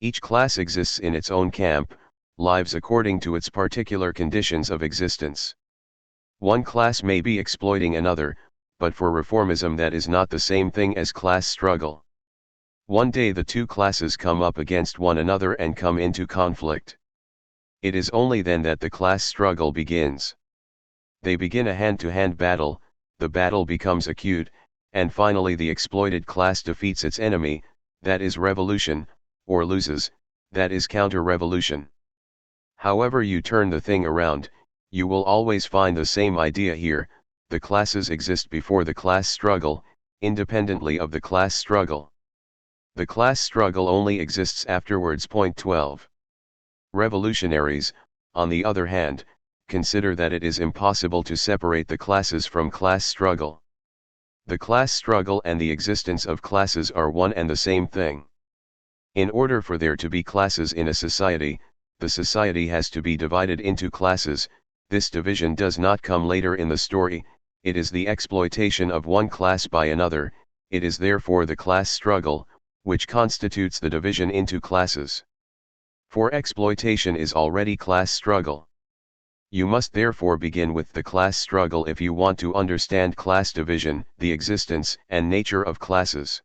Each class exists in its own camp, lives according to its particular conditions of existence. One class may be exploiting another, but for reformism that is not the same thing as class struggle. One day the two classes come up against one another and come into conflict. It is only then that the class struggle begins. They begin a hand-to-hand battle, the battle becomes acute, and finally the exploited class defeats its enemy, that is revolution, or loses, that is counter-revolution. However you turn the thing around, you will always find the same idea here: the classes exist before the class struggle, independently of the class struggle. The class struggle only exists afterwards. Point 12. Revolutionaries, on the other hand, consider that it is impossible to separate the classes from class struggle. The class struggle and the existence of classes are one and the same thing. In order for there to be classes in a society, the society has to be divided into classes. This division does not come later in the story, it is the exploitation of one class by another, it is therefore the class struggle, which constitutes the division into classes. For exploitation is already class struggle. You must therefore begin with the class struggle if you want to understand class division, the existence and nature of classes.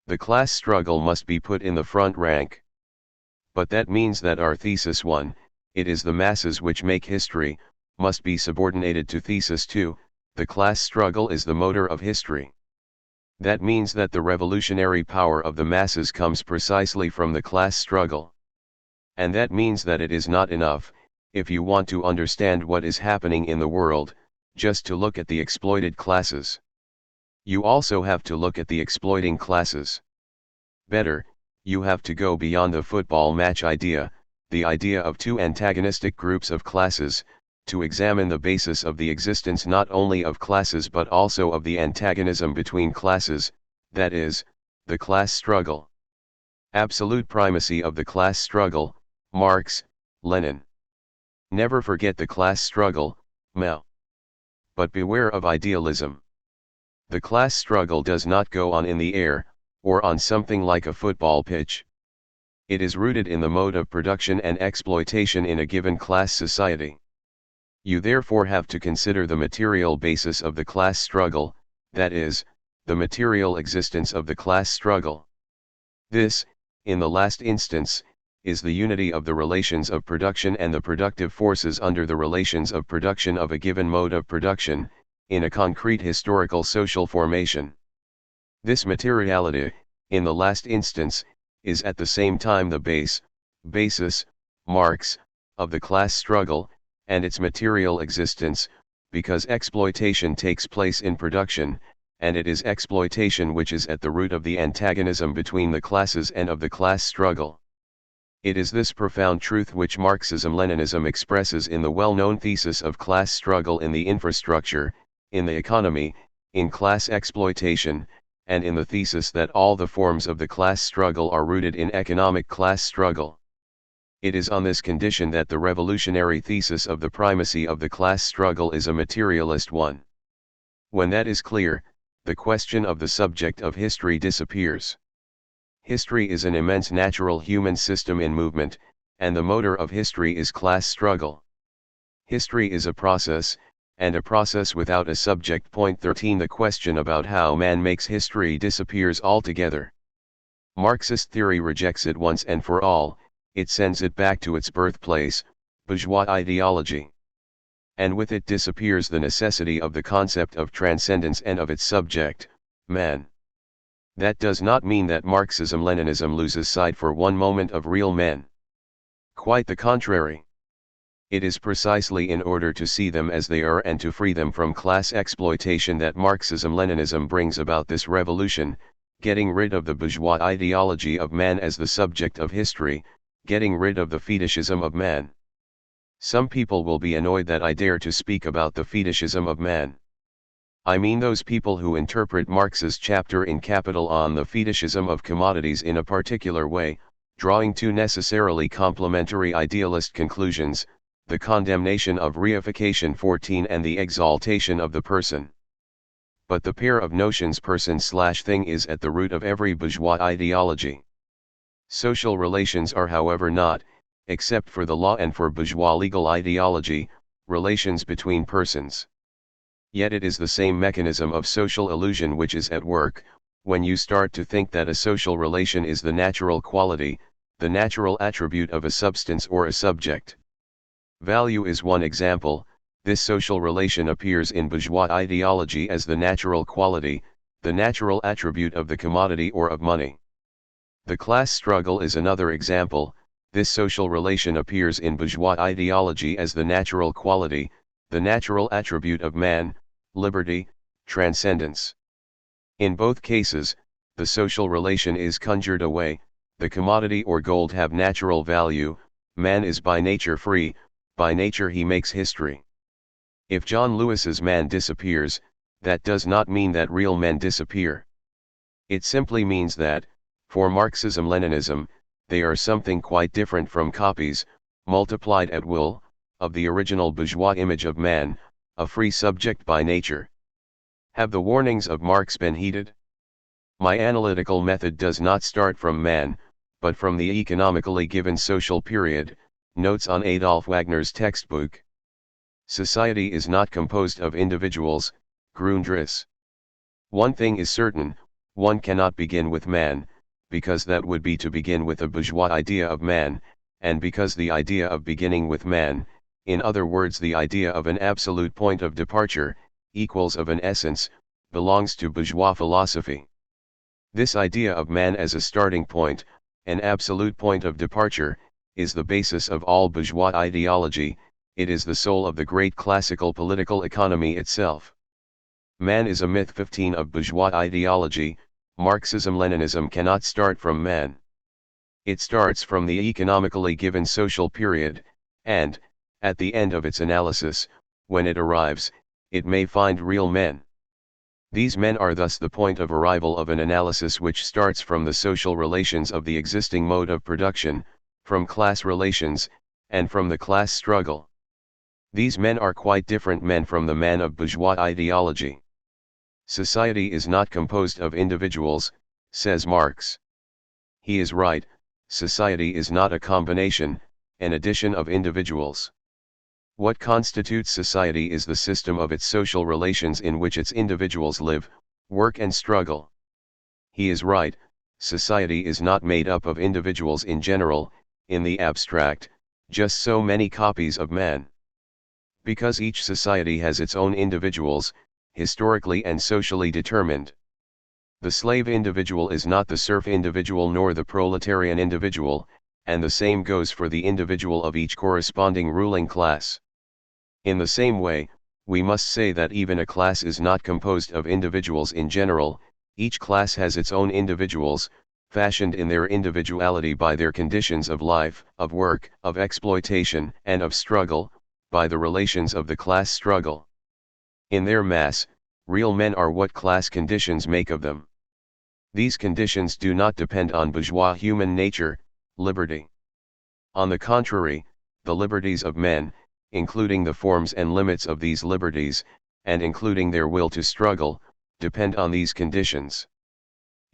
The class struggle must be put in the front rank. But that means that our thesis 1, it is the masses which make history, must be subordinated to thesis 2, the class struggle is the motor of history. That means that the revolutionary power of the masses comes precisely from the class struggle. And that means that it is not enough, if you want to understand what is happening in the world, just to look at the exploited classes. You also have to look at the exploiting classes. Better, you have to go beyond the football match idea, the idea of two antagonistic groups of classes, to examine the basis of the existence not only of classes but also of the antagonism between classes, that is, the class struggle. Absolute primacy of the class struggle, Marx, Lenin. Never forget the class struggle, Mao. But beware of idealism. The class struggle does not go on in the air, or on something like a football pitch. It is rooted in the mode of production and exploitation in a given class society. You therefore have to consider the material basis of the class struggle, that is, the material existence of the class struggle. This, in the last instance, is the unity of the relations of production and the productive forces under the relations of production of a given mode of production, in a concrete historical social formation. This materiality, in the last instance, is at the same time the basis, Marx, of the class struggle, and its material existence, because exploitation takes place in production, and it is exploitation which is at the root of the antagonism between the classes and of the class struggle. It is this profound truth which Marxism-Leninism expresses in the well-known thesis of class struggle in the infrastructure, in the economy, in class exploitation, and in the thesis that all the forms of the class struggle are rooted in economic class struggle. It is on this condition that the revolutionary thesis of the primacy of the class struggle is a materialist one. When that is clear, the question of the subject of history disappears. History is an immense natural human system in movement, and the motor of history is class struggle. History is a process, and a process without a subject. Point 13. The question about how man makes history disappears altogether. Marxist theory rejects it once and for all, it sends it back to its birthplace, bourgeois ideology. And with it disappears the necessity of the concept of transcendence and of its subject, man. That does not mean that Marxism-Leninism loses sight for one moment of real men. Quite the contrary. It is precisely in order to see them as they are and to free them from class exploitation that Marxism-Leninism brings about this revolution, getting rid of the bourgeois ideology of man as the subject of history, getting rid of the fetishism of man. Some people will be annoyed that I dare to speak about the fetishism of man. I mean those people who interpret Marx's chapter in Capital on the fetishism of commodities in a particular way, drawing two necessarily complementary idealist conclusions, the condemnation of reification 14 and the exaltation of the person. But the pair of notions person/thing is at the root of every bourgeois ideology. Social relations are however not, except for the law and for bourgeois legal ideology, relations between persons. Yet it is the same mechanism of social illusion which is at work, when you start to think that a social relation is the natural quality, the natural attribute of a substance or a subject. Value is one example. This social relation appears in bourgeois ideology as the natural quality, the natural attribute of the commodity or of money. The class struggle is another example. This social relation appears in bourgeois ideology as the natural quality, the natural attribute of man, liberty, transcendence. In both cases, the social relation is conjured away, the commodity or gold have natural value, man is by nature free, by nature he makes history. If John Lewis's man disappears, that does not mean that real men disappear. It simply means that, for Marxism-Leninism, they are something quite different from copies, multiplied at will, of the original bourgeois image of man, a free subject by nature. Have the warnings of Marx been heeded? My analytical method does not start from man, but from the economically given social period. Notes on Adolf Wagner's textbook. Society is not composed of individuals, Grundriss. One thing is certain, one cannot begin with man, because that would be to begin with a bourgeois idea of man, and because the idea of beginning with man, in other words the idea of an absolute point of departure, equals of an essence, belongs to bourgeois philosophy. This idea of man as a starting point, an absolute point of departure, is the basis of all bourgeois ideology, it is the soul of the great classical political economy itself. Man is a myth 15 of bourgeois ideology. Marxism-Leninism cannot start from man. It starts from the economically given social period, and, at the end of its analysis, when it arrives, it may find real men. These men are thus the point of arrival of an analysis which starts from the social relations of the existing mode of production, from class relations, and from the class struggle. These men are quite different men from the man of bourgeois ideology. Society is not composed of individuals, says Marx. He is right, society is not a combination, an addition of individuals. What constitutes society is the system of its social relations in which its individuals live, work and struggle. He is right, society is not made up of individuals in general, in the abstract, just so many copies of man. Because each society has its own individuals, historically and socially determined. The slave individual is not the serf individual nor the proletarian individual, and the same goes for the individual of each corresponding ruling class. In the same way, we must say that even a class is not composed of individuals in general, each class has its own individuals, fashioned in their individuality by their conditions of life, of work, of exploitation, and of struggle, by the relations of the class struggle. In their mass, real men are what class conditions make of them. These conditions do not depend on bourgeois human nature, liberty. On the contrary, the liberties of men, including the forms and limits of these liberties, and including their will to struggle, depend on these conditions.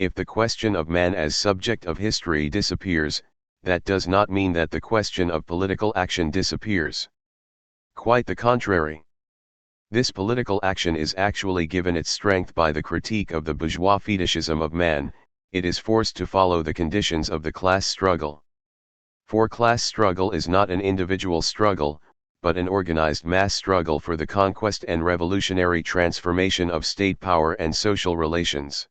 If the question of man as subject of history disappears, that does not mean that the question of political action disappears. Quite the contrary. This political action is actually given its strength by the critique of the bourgeois fetishism of man, it is forced to follow the conditions of the class struggle. For class struggle is not an individual struggle, but an organized mass struggle for the conquest and revolutionary transformation of state power and social relations.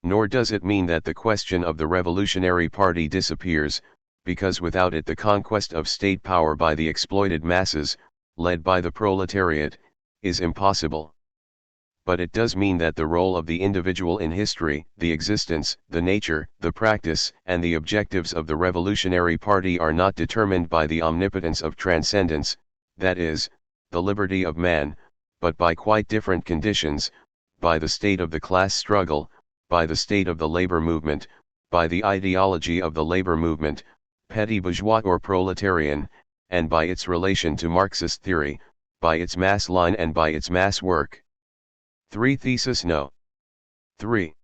Nor does it mean that the question of the Revolutionary Party disappears, because without it the conquest of state power by the exploited masses, led by the proletariat, is impossible. But it does mean that the role of the individual in history, the existence, the nature, the practice, and the objectives of the Revolutionary Party are not determined by the omnipotence of transcendence, that is, the liberty of man, but by quite different conditions, by the state of the class struggle, by the state of the labor movement, by the ideology of the labor movement, petty bourgeois or proletarian, and by its relation to Marxist theory, by its mass line and by its mass work. 3. Thesis No. 3.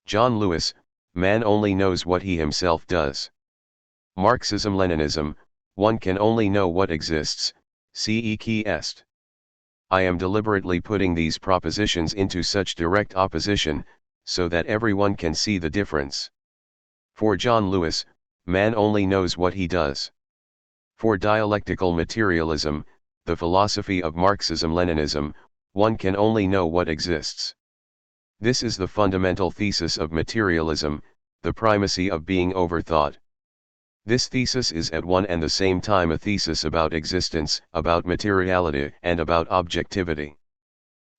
John Lewis, man only knows what he himself does. Marxism-Leninism, one can only know what exists, ce qui est. I am deliberately putting these propositions into such direct opposition, so that everyone can see the difference. For John Lewis, man only knows what he does. For dialectical materialism, the philosophy of Marxism-Leninism, one can only know what exists. This is the fundamental thesis of materialism, the primacy of being overthought. This thesis is at one and the same time a thesis about existence, about materiality, and about objectivity.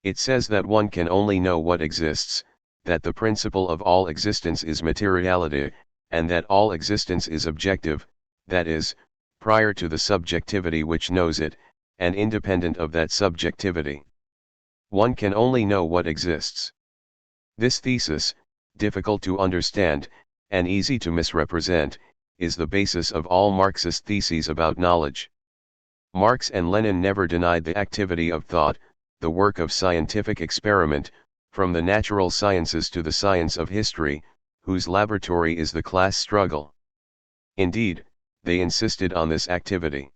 It says that one can only know what exists, that the principle of all existence is materiality, and that all existence is objective, that is, prior to the subjectivity which knows it, and independent of that subjectivity. One can only know what exists. This thesis, difficult to understand, and easy to misrepresent, is the basis of all Marxist theses about knowledge. Marx and Lenin never denied the activity of thought, the work of scientific experiment, from the natural sciences to the science of history, whose laboratory is the class struggle. Indeed, they insisted on this activity.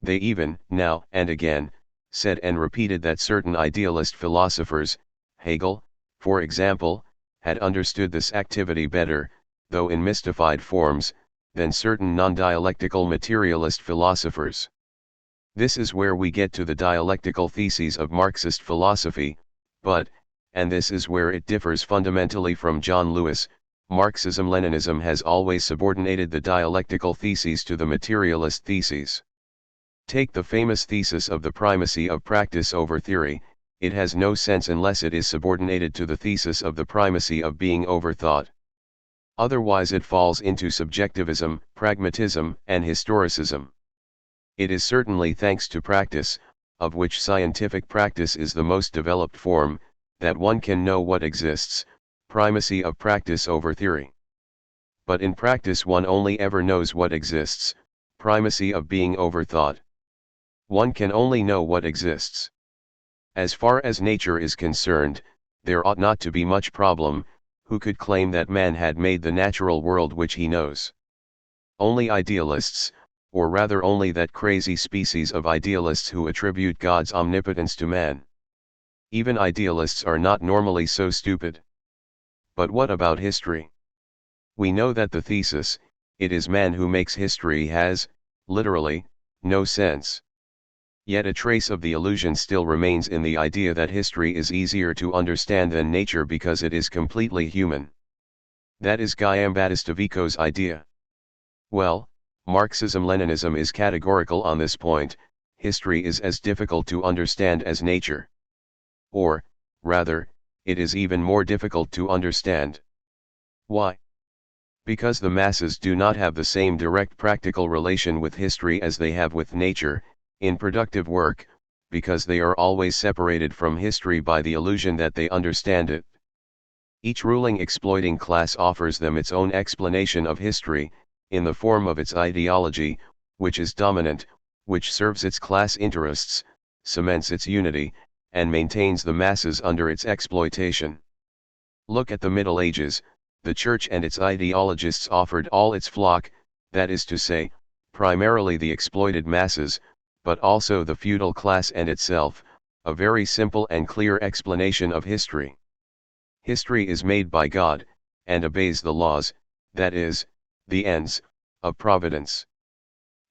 They even, now and again, said and repeated that certain idealist philosophers, Hegel, for example, had understood this activity better, though in mystified forms, than certain non-dialectical materialist philosophers. This is where we get to the dialectical theses of Marxist philosophy, but, and this is where it differs fundamentally from John Lewis, Marxism-Leninism has always subordinated the dialectical theses to the materialist theses. Take the famous thesis of the primacy of practice over theory, it has no sense unless it is subordinated to the thesis of the primacy of being over thought. Otherwise it falls into subjectivism, pragmatism, and historicism. It is certainly thanks to practice, of which scientific practice is the most developed form, that one can know what exists, primacy of practice over theory. But in practice one only ever knows what exists, primacy of being over thought. One can only know what exists. As far as nature is concerned, there ought not to be much problem, who could claim that man had made the natural world which he knows. Only idealists, or rather only that crazy species of idealists who attribute God's omnipotence to man. Even idealists are not normally so stupid. But what about history? We know that the thesis, it is man who makes history has, literally, no sense. Yet a trace of the illusion still remains in the idea that history is easier to understand than nature because it is completely human. That is Guillaume Battista Vico's idea. Well, Marxism-Leninism is categorical on this point, history is as difficult to understand as nature. Or, rather, it is even more difficult to understand. Why? Because the masses do not have the same direct practical relation with history as they have with nature, in productive work, because they are always separated from history by the illusion that they understand it. Each ruling exploiting class offers them its own explanation of history, in the form of its ideology, which is dominant, which serves its class interests, cements its unity, and maintains the masses under its exploitation. Look at the Middle Ages, the Church and its ideologists offered all its flock, that is to say, primarily the exploited masses, but also the feudal class and itself, a very simple and clear explanation of history. History is made by God, and obeys the laws, that is, the ends, of providence.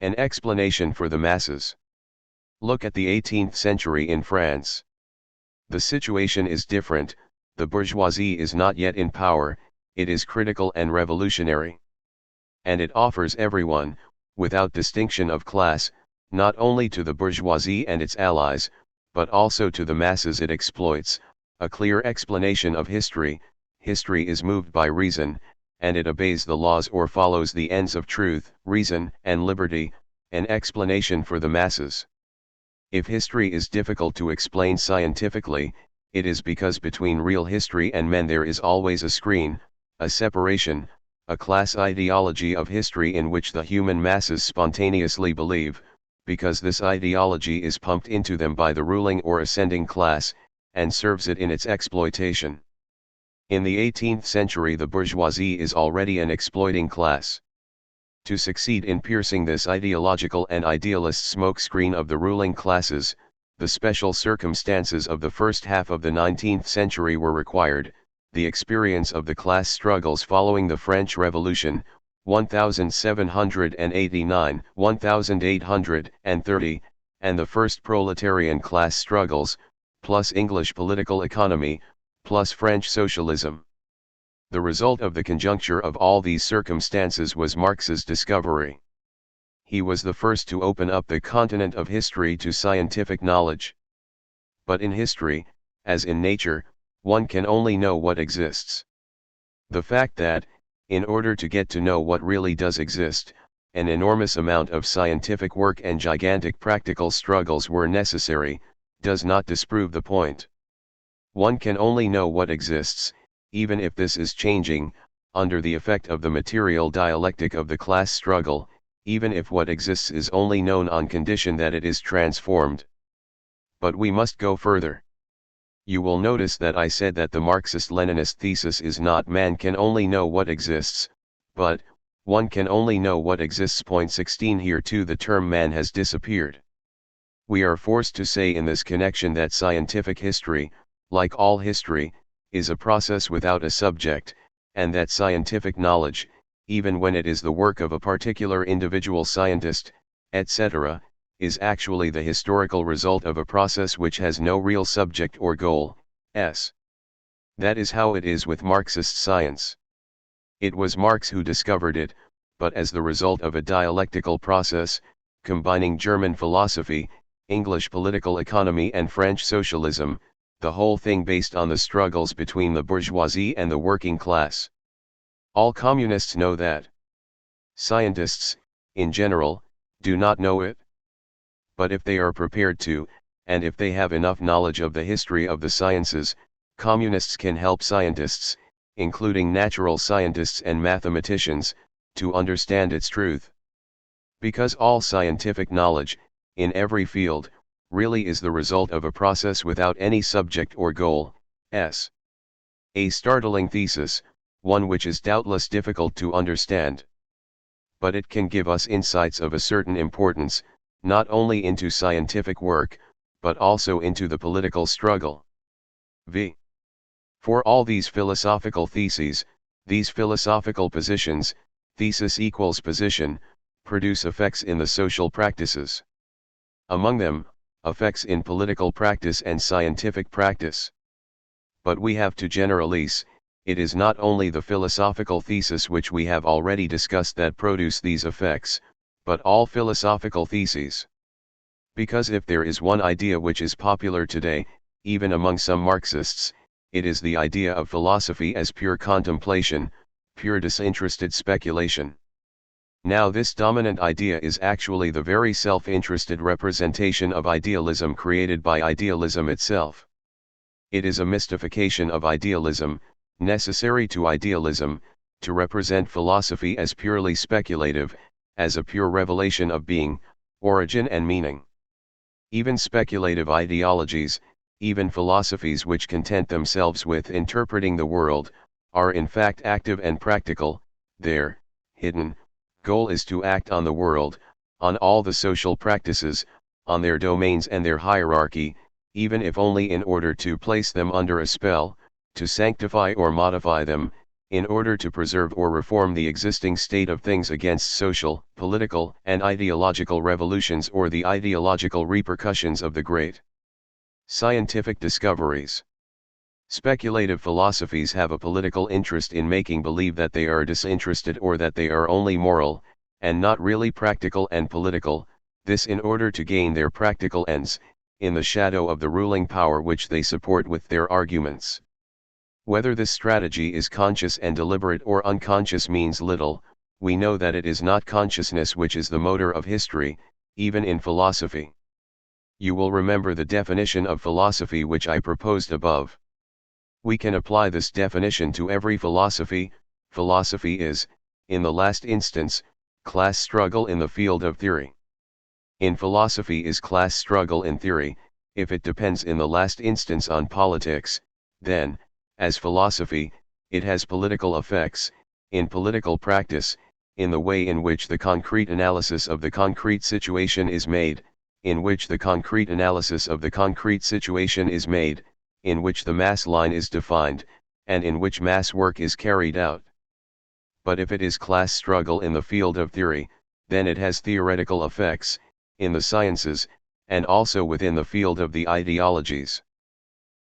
An explanation for the masses. Look at the 18th century in France. The situation is different, the bourgeoisie is not yet in power, it is critical and revolutionary. And it offers everyone, without distinction of class, not only to the bourgeoisie and its allies, but also to the masses it exploits, a clear explanation of history. History is moved by reason, and it obeys the laws or follows the ends of truth, reason, and liberty, an explanation for the masses. If history is difficult to explain scientifically, it is because between real history and men there is always a screen, a separation, a class ideology of history in which the human masses spontaneously believe, because this ideology is pumped into them by the ruling or ascending class, and serves it in its exploitation. In the 18th century the bourgeoisie is already an exploiting class. To succeed in piercing this ideological and idealist smokescreen of the ruling classes, the special circumstances of the first half of the 19th century were required: the experience of the class struggles following the French Revolution, 1789-1830, and the first proletarian class struggles, plus English political economy, plus French socialism. The result of the conjuncture of all these circumstances was Marx's discovery. He was the first to open up the continent of history to scientific knowledge. But in history, as in nature, one can only know what exists. The fact that, in order to get to know what really does exist, an enormous amount of scientific work and gigantic practical struggles were necessary, does not disprove the point. One can only know what exists, even if this is changing, under the effect of the material dialectic of the class struggle, even if what exists is only known on condition that it is transformed. But we must go further. You will notice that I said that the Marxist-Leninist thesis is not man can only know what exists, but, one can only know what exists. Point 16. Here too the term man has disappeared. We are forced to say in this connection that scientific history, like all history, is a process without a subject, and that scientific knowledge, even when it is the work of a particular individual scientist, etc., is actually the historical result of a process which has no real subject or goal. That is how it is with Marxist science. It was Marx who discovered it, but as the result of a dialectical process, combining German philosophy, English political economy and French socialism, the whole thing based on the struggles between the bourgeoisie and the working class. All communists know that. Scientists, in general, do not know it. But if they are prepared to, and if they have enough knowledge of the history of the sciences, communists can help scientists, including natural scientists and mathematicians, to understand its truth. Because all scientific knowledge, in every field, really is the result of a process without any subject or goal. A startling thesis, one which is doubtless difficult to understand. But it can give us insights of a certain importance, not only into scientific work, but also into the political struggle. For all these philosophical theses, these philosophical positions, thesis equals position, produce effects in the social practices. Among them, effects in political practice and scientific practice. But we have to generalize, it is not only the philosophical thesis which we have already discussed that produce these effects, but all philosophical theses. Because if there is one idea which is popular today, even among some Marxists, it is the idea of philosophy as pure contemplation, pure disinterested speculation. Now this dominant idea is actually the very self-interested representation of idealism created by idealism itself. It is a mystification of idealism, necessary to idealism, to represent philosophy as purely speculative, as a pure revelation of being, origin and meaning. Even speculative ideologies, even philosophies which content themselves with interpreting the world, are in fact active and practical. Their hidden goal is to act on the world, on all the social practices, on their domains and their hierarchy, even if only in order to place them under a spell, to sanctify or modify them, in order to preserve or reform the existing state of things against social, political, and ideological revolutions or the ideological repercussions of the great scientific discoveries. Speculative philosophies have a political interest in making believe that they are disinterested or that they are only moral, and not really practical and political, this in order to gain their practical ends, in the shadow of the ruling power which they support with their arguments. Whether this strategy is conscious and deliberate or unconscious means little, we know that it is not consciousness which is the motor of history, even in philosophy. You will remember the definition of philosophy which I proposed above. We can apply this definition to every philosophy. Philosophy is, in the last instance, class struggle in the field of theory. In philosophy is class struggle in theory, if it depends in the last instance on politics, then, as philosophy, it has political effects, in political practice, in the way in which the concrete analysis of the concrete situation is made, in which the concrete analysis of the concrete situation is made, in which the mass line is defined, and in which mass work is carried out. But if it is class struggle in the field of theory, then it has theoretical effects, in the sciences, and also within the field of the ideologies.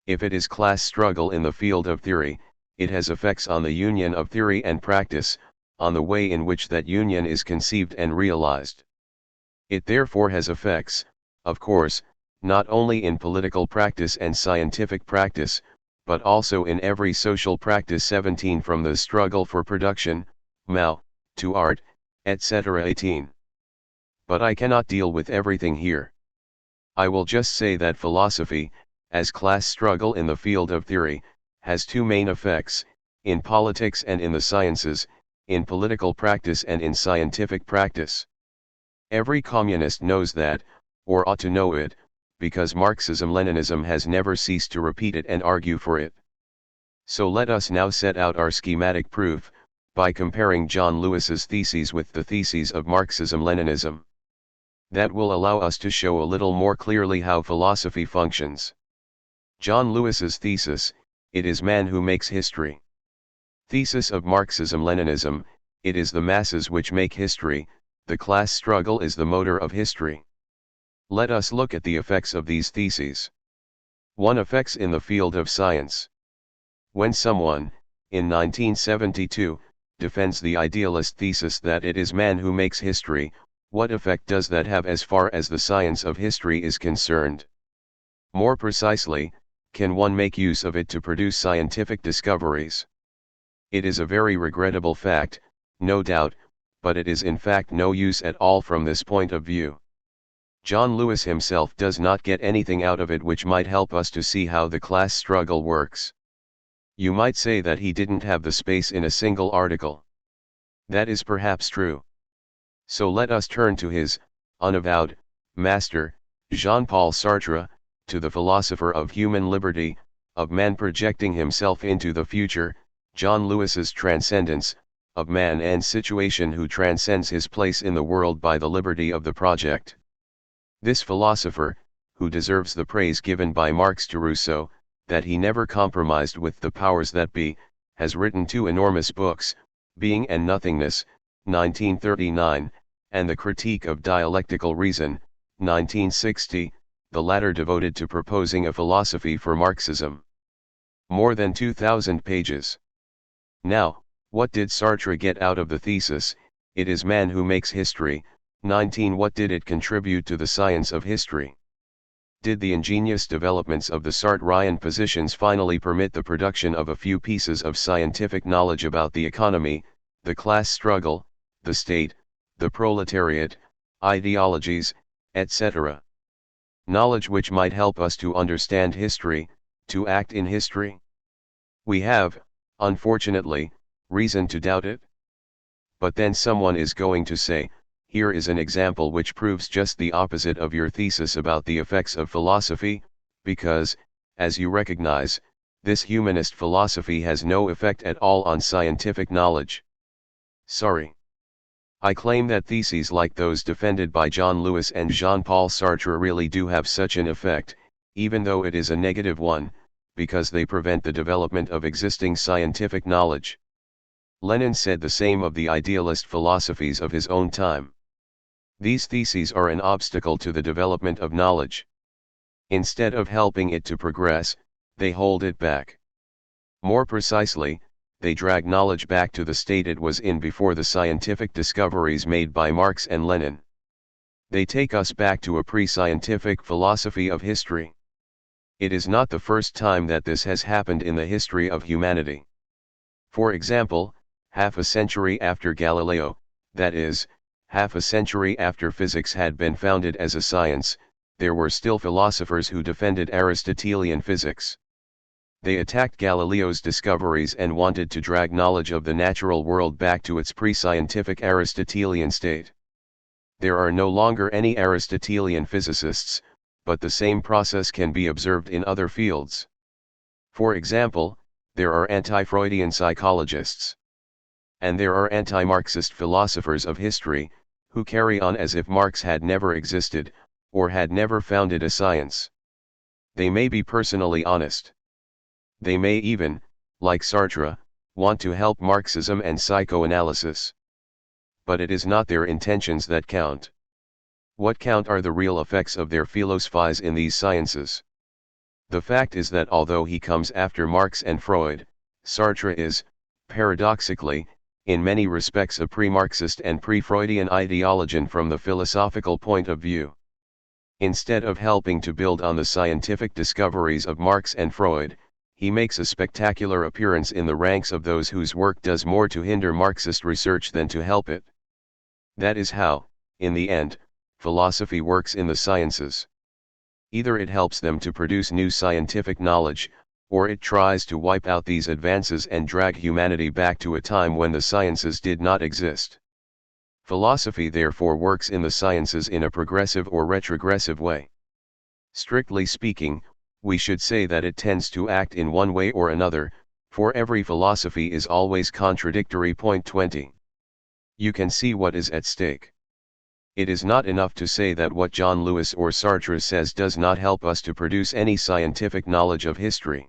If it is class struggle in the field of theory, it has effects on the union of theory and practice, on the way in which that union is conceived and realized. It therefore has effects, of course, not only in political practice and scientific practice, but also in every social practice 17 from the struggle for production, Mao, to art, etc. 18. But I cannot deal with everything here. I will just say that philosophy, as class struggle in the field of theory, has two main effects, in politics and in the sciences, in political practice and in scientific practice. Every communist knows that, or ought to know it, because Marxism-Leninism has never ceased to repeat it and argue for it. So let us now set out our schematic proof, by comparing John Lewis's theses with the theses of Marxism-Leninism. That will allow us to show a little more clearly how philosophy functions. John Lewis's thesis, it is man who makes history. Thesis of Marxism-Leninism, it is the masses which make history, the class struggle is the motor of history. Let us look at the effects of these theses. 1. Effects in the field of science. When someone, in 1972, defends the idealist thesis that it is man who makes history, what effect does that have as far as the science of history is concerned? More precisely, can one make use of it to produce scientific discoveries? It is a very regrettable fact, no doubt, but it is in fact no use at all from this point of view. John Lewis himself does not get anything out of it which might help us to see how the class struggle works. You might say that he didn't have the space in a single article. That is perhaps true. So let us turn to his unavowed master, Jean-Paul Sartre, to the philosopher of human liberty, of man projecting himself into the future, John Lewis's transcendence, of man and situation who transcends his place in the world by the liberty of the project. This philosopher, who deserves the praise given by Marx to Rousseau, that he never compromised with the powers that be, has written two enormous books, Being and Nothingness, 1939, and The Critique of Dialectical Reason, 1960, the latter devoted to proposing a philosophy for Marxism. More than 2,000 pages. Now, what did Sartre get out of the thesis, it is man who makes history? 19. What did it contribute to the science of history? Did the ingenious developments of the Sartrean positions finally permit the production of a few pieces of scientific knowledge about the economy, the class struggle, the state, the proletariat, ideologies, etc.? Knowledge which might help us to understand history, to act in history? We have, unfortunately, reason to doubt it. But then someone is going to say, here is an example which proves just the opposite of your thesis about the effects of philosophy, because, as you recognize, this humanist philosophy has no effect at all on scientific knowledge. Sorry. I claim that theses like those defended by John Lewis and Jean-Paul Sartre really do have such an effect, even though it is a negative one, because they prevent the development of existing scientific knowledge. Lenin said the same of the idealist philosophies of his own time. These theses are an obstacle to the development of knowledge. Instead of helping it to progress, they hold it back. More precisely, they drag knowledge back to the state it was in before the scientific discoveries made by Marx and Lenin. They take us back to a pre-scientific philosophy of history. It is not the first time that this has happened in the history of humanity. For example, half a century after Galileo, that is, half a century after physics had been founded as a science, there were still philosophers who defended Aristotelian physics. They attacked Galileo's discoveries and wanted to drag knowledge of the natural world back to its pre-scientific Aristotelian state. There are no longer any Aristotelian physicists, but the same process can be observed in other fields. For example, there are anti-Freudian psychologists. And there are anti-Marxist philosophers of history, who carry on as if Marx had never existed, or had never founded a science. They may be personally honest. They may even, like Sartre, want to help Marxism and psychoanalysis. But it is not their intentions that count. What count are the real effects of their philosophies in these sciences. The fact is that although he comes after Marx and Freud, Sartre is, paradoxically, in many respects a pre-Marxist and pre-Freudian ideologian from the philosophical point of view. Instead of helping to build on the scientific discoveries of Marx and Freud, he makes a spectacular appearance in the ranks of those whose work does more to hinder Marxist research than to help it. That is how, in the end, philosophy works in the sciences. Either it helps them to produce new scientific knowledge, or it tries to wipe out these advances and drag humanity back to a time when the sciences did not exist. Philosophy therefore works in the sciences in a progressive or retrogressive way. Strictly speaking, we should say that it tends to act in one way or another, for every philosophy is always contradictory. Point 20. You can see what is at stake. It is not enough to say that what John Lewis or Sartre says does not help us to produce any scientific knowledge of history.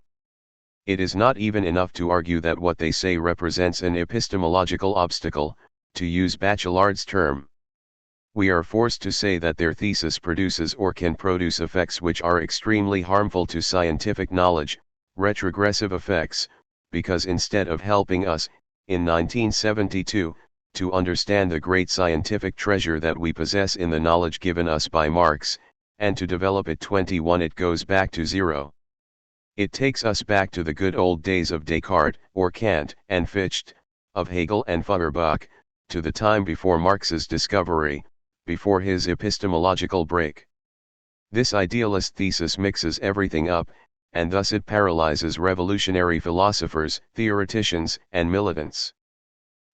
It is not even enough to argue that what they say represents an epistemological obstacle, to use Bachelard's term. We are forced to say that their thesis produces or can produce effects which are extremely harmful to scientific knowledge, retrogressive effects, because instead of helping us, in 1972, to understand the great scientific treasure that we possess in the knowledge given us by Marx, and to develop it 21, it goes back to zero. It takes us back to the good old days of Descartes, or Kant, and Fichte, of Hegel and Feuerbach, to the time before Marx's discovery, before his epistemological break. This idealist thesis mixes everything up, and thus it paralyzes revolutionary philosophers, theoreticians, and militants.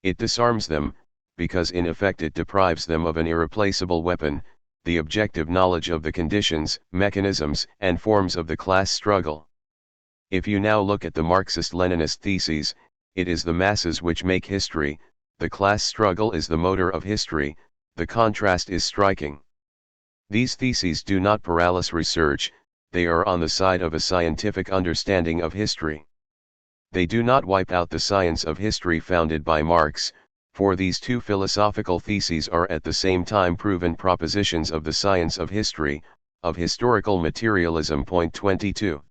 It disarms them, because in effect it deprives them of an irreplaceable weapon, the objective knowledge of the conditions, mechanisms, and forms of the class struggle. If you now look at the Marxist-Leninist theses, it is the masses which make history, the class struggle is the motor of history, the contrast is striking. These theses do not paralyze research, they are on the side of a scientific understanding of history. They do not wipe out the science of history founded by Marx, for these two philosophical theses are at the same time proven propositions of the science of history, of historical materialism. Point 22.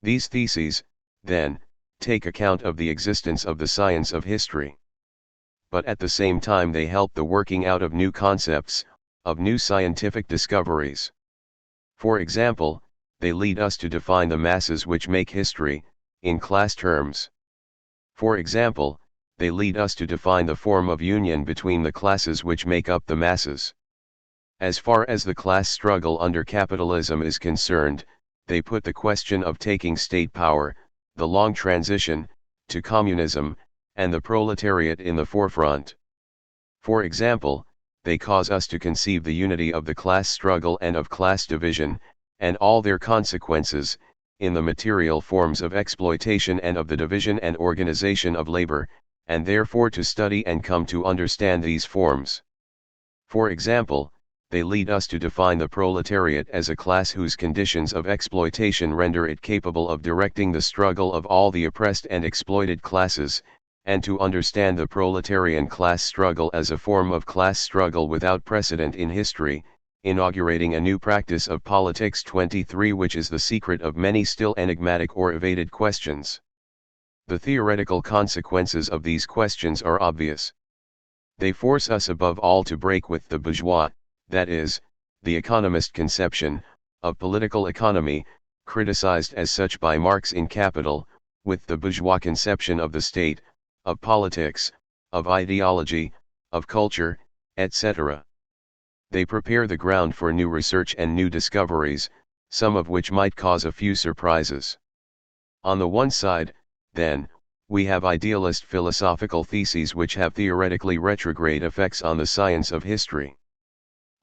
These theses, then, take account of the existence of the science of history. But at the same time they help the working out of new concepts, of new scientific discoveries. For example, they lead us to define the masses which make history, in class terms. For example, they lead us to define the form of union between the classes which make up the masses. As far as the class struggle under capitalism is concerned, they put the question of taking state power, the long transition, to communism, and the proletariat in the forefront. For example, they cause us to conceive the unity of the class struggle and of class division, and all their consequences, in the material forms of exploitation and of the division and organization of labor, and therefore to study and come to understand these forms. For example, they lead us to define the proletariat as a class whose conditions of exploitation render it capable of directing the struggle of all the oppressed and exploited classes, and to understand the proletarian class struggle as a form of class struggle without precedent in history, inaugurating a new practice of politics. 23, which is the secret of many still enigmatic or evaded questions. The theoretical consequences of these questions are obvious. They force us above all to break with the bourgeois, that is, the economist conception, of political economy, criticized as such by Marx in Capital, with the bourgeois conception of the state, of politics, of ideology, of culture, etc. They prepare the ground for new research and new discoveries, some of which might cause a few surprises. On the one side, then, we have idealist philosophical theses which have theoretically retrograde effects on the science of history.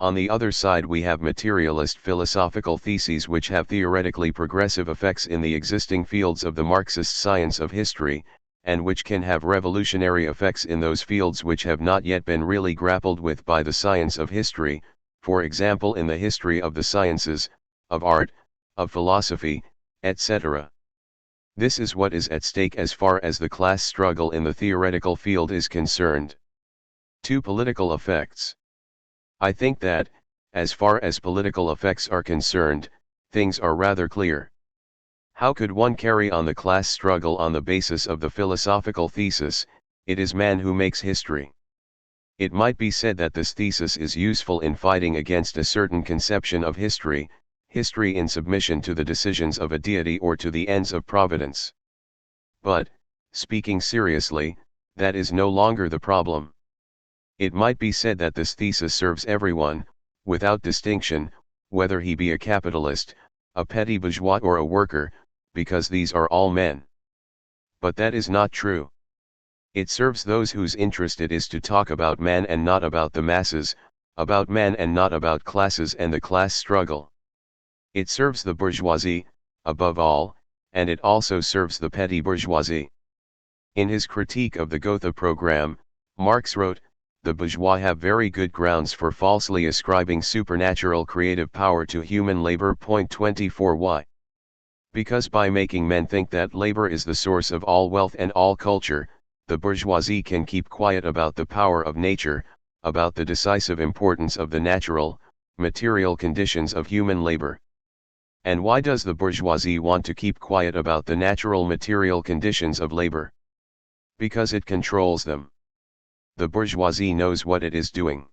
On the other side we have materialist philosophical theses which have theoretically progressive effects in the existing fields of the Marxist science of history, and which can have revolutionary effects in those fields which have not yet been really grappled with by the science of history, for example in the history of the sciences, of art, of philosophy, etc. This is what is at stake as far as the class struggle in the theoretical field is concerned. 2. Political effects. I think that, as far as political effects are concerned, things are rather clear. How could one carry on the class struggle on the basis of the philosophical thesis, it is man who makes history? It might be said that this thesis is useful in fighting against a certain conception of history, history in submission to the decisions of a deity or to the ends of providence. But, speaking seriously, that is no longer the problem. It might be said that this thesis serves everyone, without distinction, whether he be a capitalist, a petty bourgeois or a worker, because these are all men. But that is not true. It serves those whose interest it is to talk about man and not about the masses, about man and not about classes and the class struggle. It serves the bourgeoisie, above all, and it also serves the petty bourgeoisie. In his critique of the Gotha program, Marx wrote, "The bourgeois have very good grounds for falsely ascribing supernatural creative power to human labor." 24 Why? Because by making men think that labor is the source of all wealth and all culture, the bourgeoisie can keep quiet about the power of nature, about the decisive importance of the natural, material conditions of human labor. And why does the bourgeoisie want to keep quiet about the natural material conditions of labor? Because it controls them. The bourgeoisie knows what it is doing.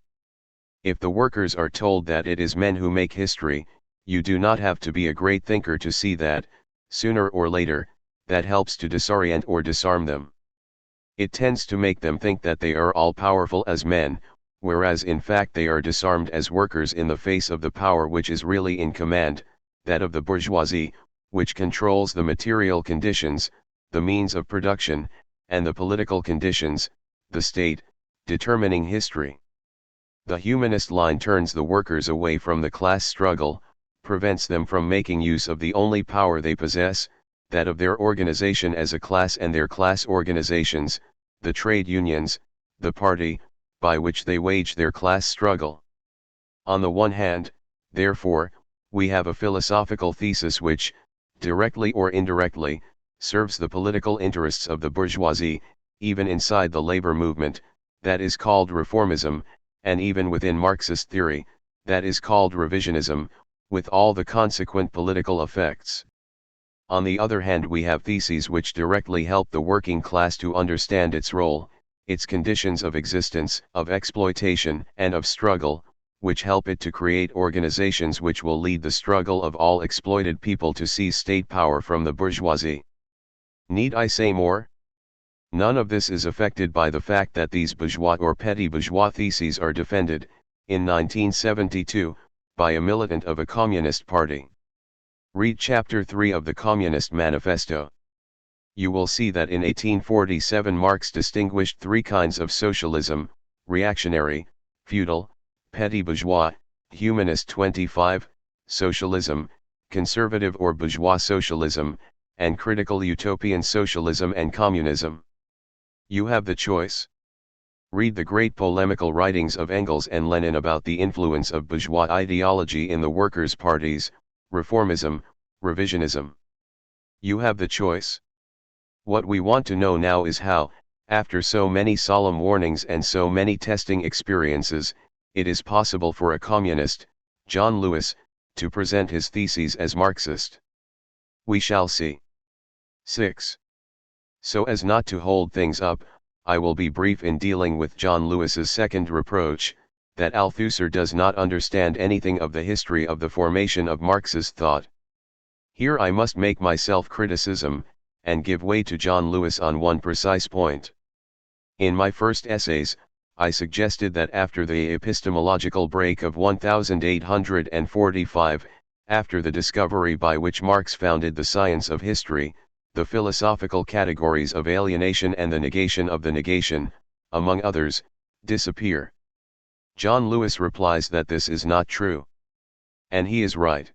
If the workers are told that it is men who make history, you do not have to be a great thinker to see that, sooner or later, that helps to disorient or disarm them. It tends to make them think that they are all powerful as men, whereas in fact they are disarmed as workers in the face of the power which is really in command, that of the bourgeoisie, which controls the material conditions, the means of production, and the political conditions, the state, determining history. The humanist line turns the workers away from the class struggle, prevents them from making use of the only power they possess, that of their organization as a class and their class organizations, the trade unions, the party, by which they wage their class struggle. On the one hand, therefore, we have a philosophical thesis which, directly or indirectly, serves the political interests of the bourgeoisie, even inside the labor movement, that is called reformism, and even within Marxist theory, that is called revisionism, with all the consequent political effects. On the other hand, we have theses which directly help the working class to understand its role, its conditions of existence, of exploitation, and of struggle, which help it to create organizations which will lead the struggle of all exploited people to seize state power from the bourgeoisie. Need I say more? None of this is affected by the fact that these bourgeois or petty bourgeois theses are defended, in 1972, by a militant of a communist party. Read Chapter 3 of the Communist Manifesto. You will see that in 1847 Marx distinguished three kinds of socialism: reactionary, feudal, petty bourgeois, humanist. 25, socialism, conservative or bourgeois socialism, and critical utopian socialism and communism. You have the choice. Read the great polemical writings of Engels and Lenin about the influence of bourgeois ideology in the workers' parties, reformism, revisionism. You have the choice. What we want to know now is how, after so many solemn warnings and so many testing experiences, it is possible for a communist, John Lewis, to present his theses as Marxist. We shall see. 6. So as not to hold things up, I will be brief in dealing with John Lewis's second reproach, that Althusser does not understand anything of the history of the formation of Marx's thought. Here I must make myself criticism, and give way to John Lewis on one precise point. In my first essays, I suggested that after the epistemological break of 1845, after the discovery by which Marx founded the science of history, the philosophical categories of alienation and the negation of the negation, among others, disappear. John Lewis replies that this is not true. And he is right.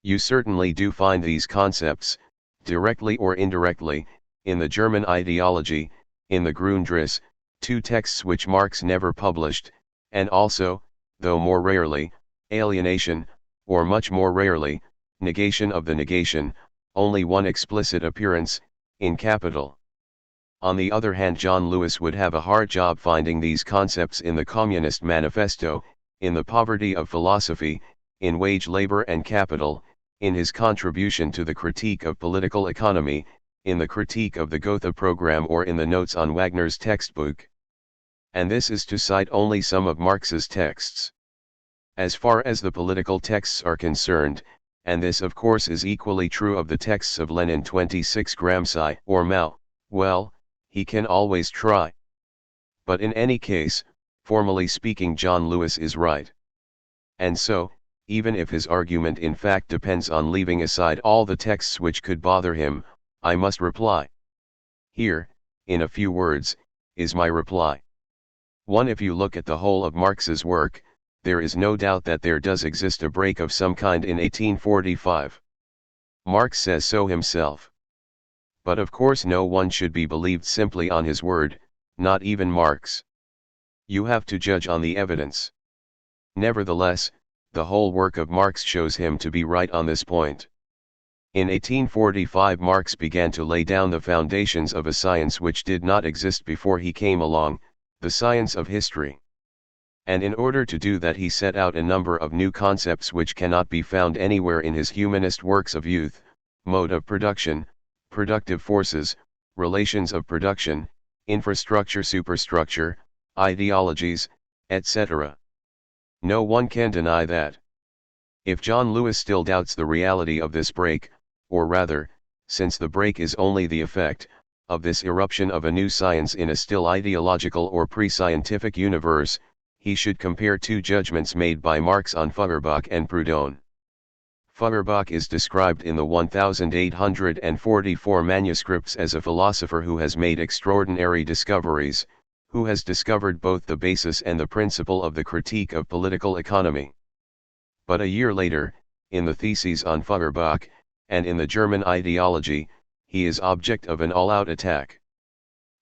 You certainly do find these concepts, directly or indirectly, in the German ideology, in the Grundrisse, two texts which Marx never published, and also, though more rarely, alienation, or much more rarely, negation of the negation, only one explicit appearance, in Capital. On the other hand, John Lewis would have a hard job finding these concepts in the Communist Manifesto, in the Poverty of Philosophy, in Wage Labor and Capital, in his contribution to the Critique of Political Economy, in the Critique of the Gotha Program, or in the notes on Wagner's textbook. And this is to cite only some of Marx's texts. As far as the political texts are concerned, and this of course is equally true of the texts of Lenin, 26 Gramsci or Mao, well, he can always try. But in any case, formally speaking, John Lewis is right. And so, even if his argument in fact depends on leaving aside all the texts which could bother him, I must reply. Here, in a few words, is my reply. 1. If you look at the whole of Marx's work, there is no doubt that there does exist a break of some kind in 1845. Marx says so himself. But of course no one should be believed simply on his word, not even Marx. You have to judge on the evidence. Nevertheless, the whole work of Marx shows him to be right on this point. In 1845 Marx began to lay down the foundations of a science which did not exist before he came along, the science of history. And in order to do that he set out a number of new concepts which cannot be found anywhere in his humanist works of youth: mode of production, productive forces, relations of production, infrastructure, superstructure, ideologies, etc. No one can deny that. If John Lewis still doubts the reality of this break, or rather, since the break is only the effect of this eruption of a new science in a still ideological or pre-scientific universe, he should compare two judgments made by Marx on Feuerbach and Proudhon. Feuerbach is described in the 1844 manuscripts as a philosopher who has made extraordinary discoveries, who has discovered both the basis and the principle of the critique of political economy. But a year later, in the theses on Feuerbach, and in the German ideology, he is object of an all-out attack.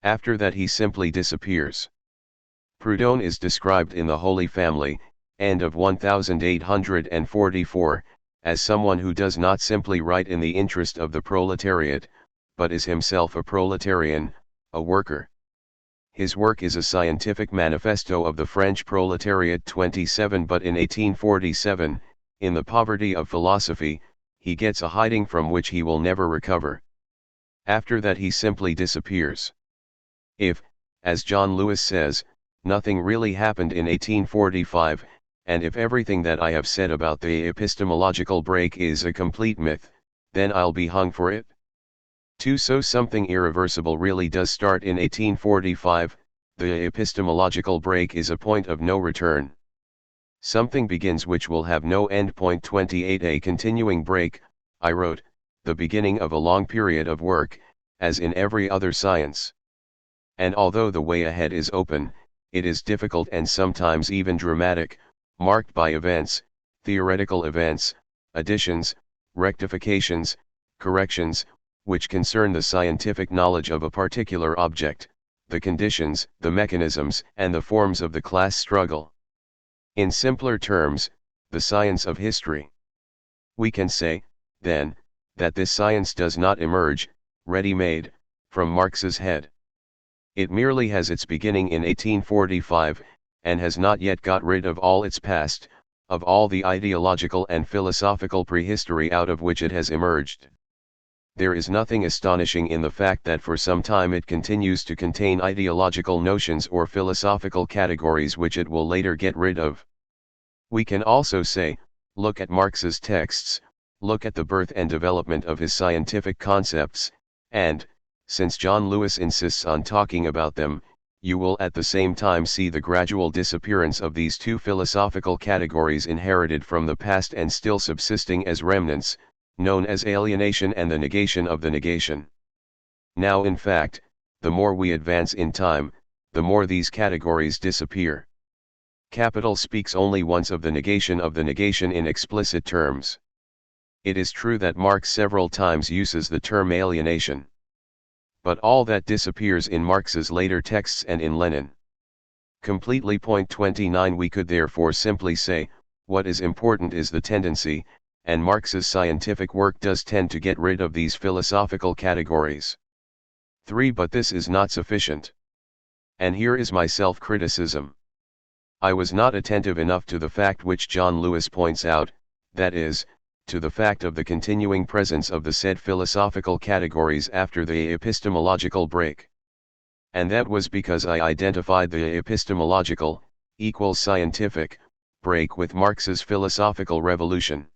After that he simply disappears. Proudhon is described in the Holy Family, end of 1844, as someone who does not simply write in the interest of the proletariat, but is himself a proletarian, a worker. His work is a scientific manifesto of the French proletariat 27, but in 1847, in the Poverty of Philosophy, he gets a hiding from which he will never recover. After that he simply disappears. If, as John Lewis says, nothing really happened in 1845, and if everything that I have said about the epistemological break is a complete myth, then I'll be hung for it. 2. So something irreversible really does start in 1845, the epistemological break is a point of no return. Something begins which will have no end. 28. A continuing break, I wrote, the beginning of a long period of work, as in every other science. And although the way ahead is open, it is difficult and sometimes even dramatic, marked by events, theoretical events, additions, rectifications, corrections, which concern the scientific knowledge of a particular object, the conditions, the mechanisms, and the forms of the class struggle. In simpler terms, the science of history. We can say, then, that this science does not emerge, ready-made, from Marx's head. It merely has its beginning in 1845, and has not yet got rid of all its past, of all the ideological and philosophical prehistory out of which it has emerged. there is nothing astonishing in the fact that for some time it continues to contain ideological notions or philosophical categories which it will later get rid of. We can also say, look at Marx's texts, look at the birth and development of his scientific concepts, and, since John Lewis insists on talking about them, you will at the same time see the gradual disappearance of these two philosophical categories inherited from the past and still subsisting as remnants, known as alienation and the negation of the negation. Now in fact, the more we advance in time, the more these categories disappear. Capital speaks only once of the negation in explicit terms. It is true that Marx several times uses the term alienation. But all that disappears in Marx's later texts and in Lenin. Completely. Point 29. We could therefore simply say, what is important is the tendency, and Marx's scientific work does tend to get rid of these philosophical categories. 3. But this is not sufficient. And here is my self-criticism. I was not attentive enough to the fact which John Lewis points out, that is, to the fact of the continuing presence of the said philosophical categories after the epistemological break. And that was because I identified the epistemological, equals scientific, break with Marx's philosophical revolution.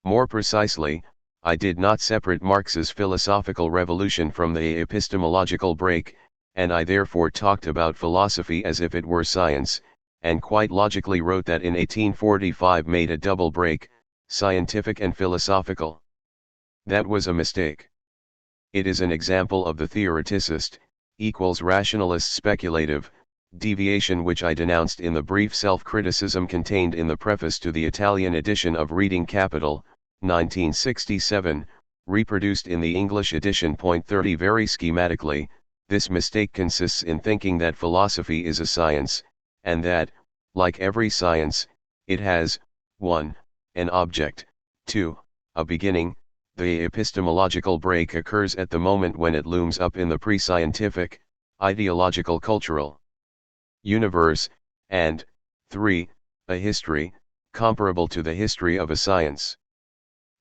More precisely, I did not separate Marx's philosophical revolution from the epistemological break, and I therefore talked about philosophy as if it were science, and quite logically wrote that in 1845 made a double break, scientific and philosophical. That was a mistake. It is an example of the theoreticist, equals rationalist speculative, deviation which I denounced in the brief self-criticism contained in the preface to the Italian edition of Reading Capital, 1967, reproduced in the English edition. Point 30. Very schematically, this mistake consists in thinking that philosophy is a science, and that, like every science, it has, 1. An object, 2. A beginning. The epistemological break occurs at the moment when it looms up in the pre-scientific, ideological cultural universe, and, 3. A history, comparable to the history of a science.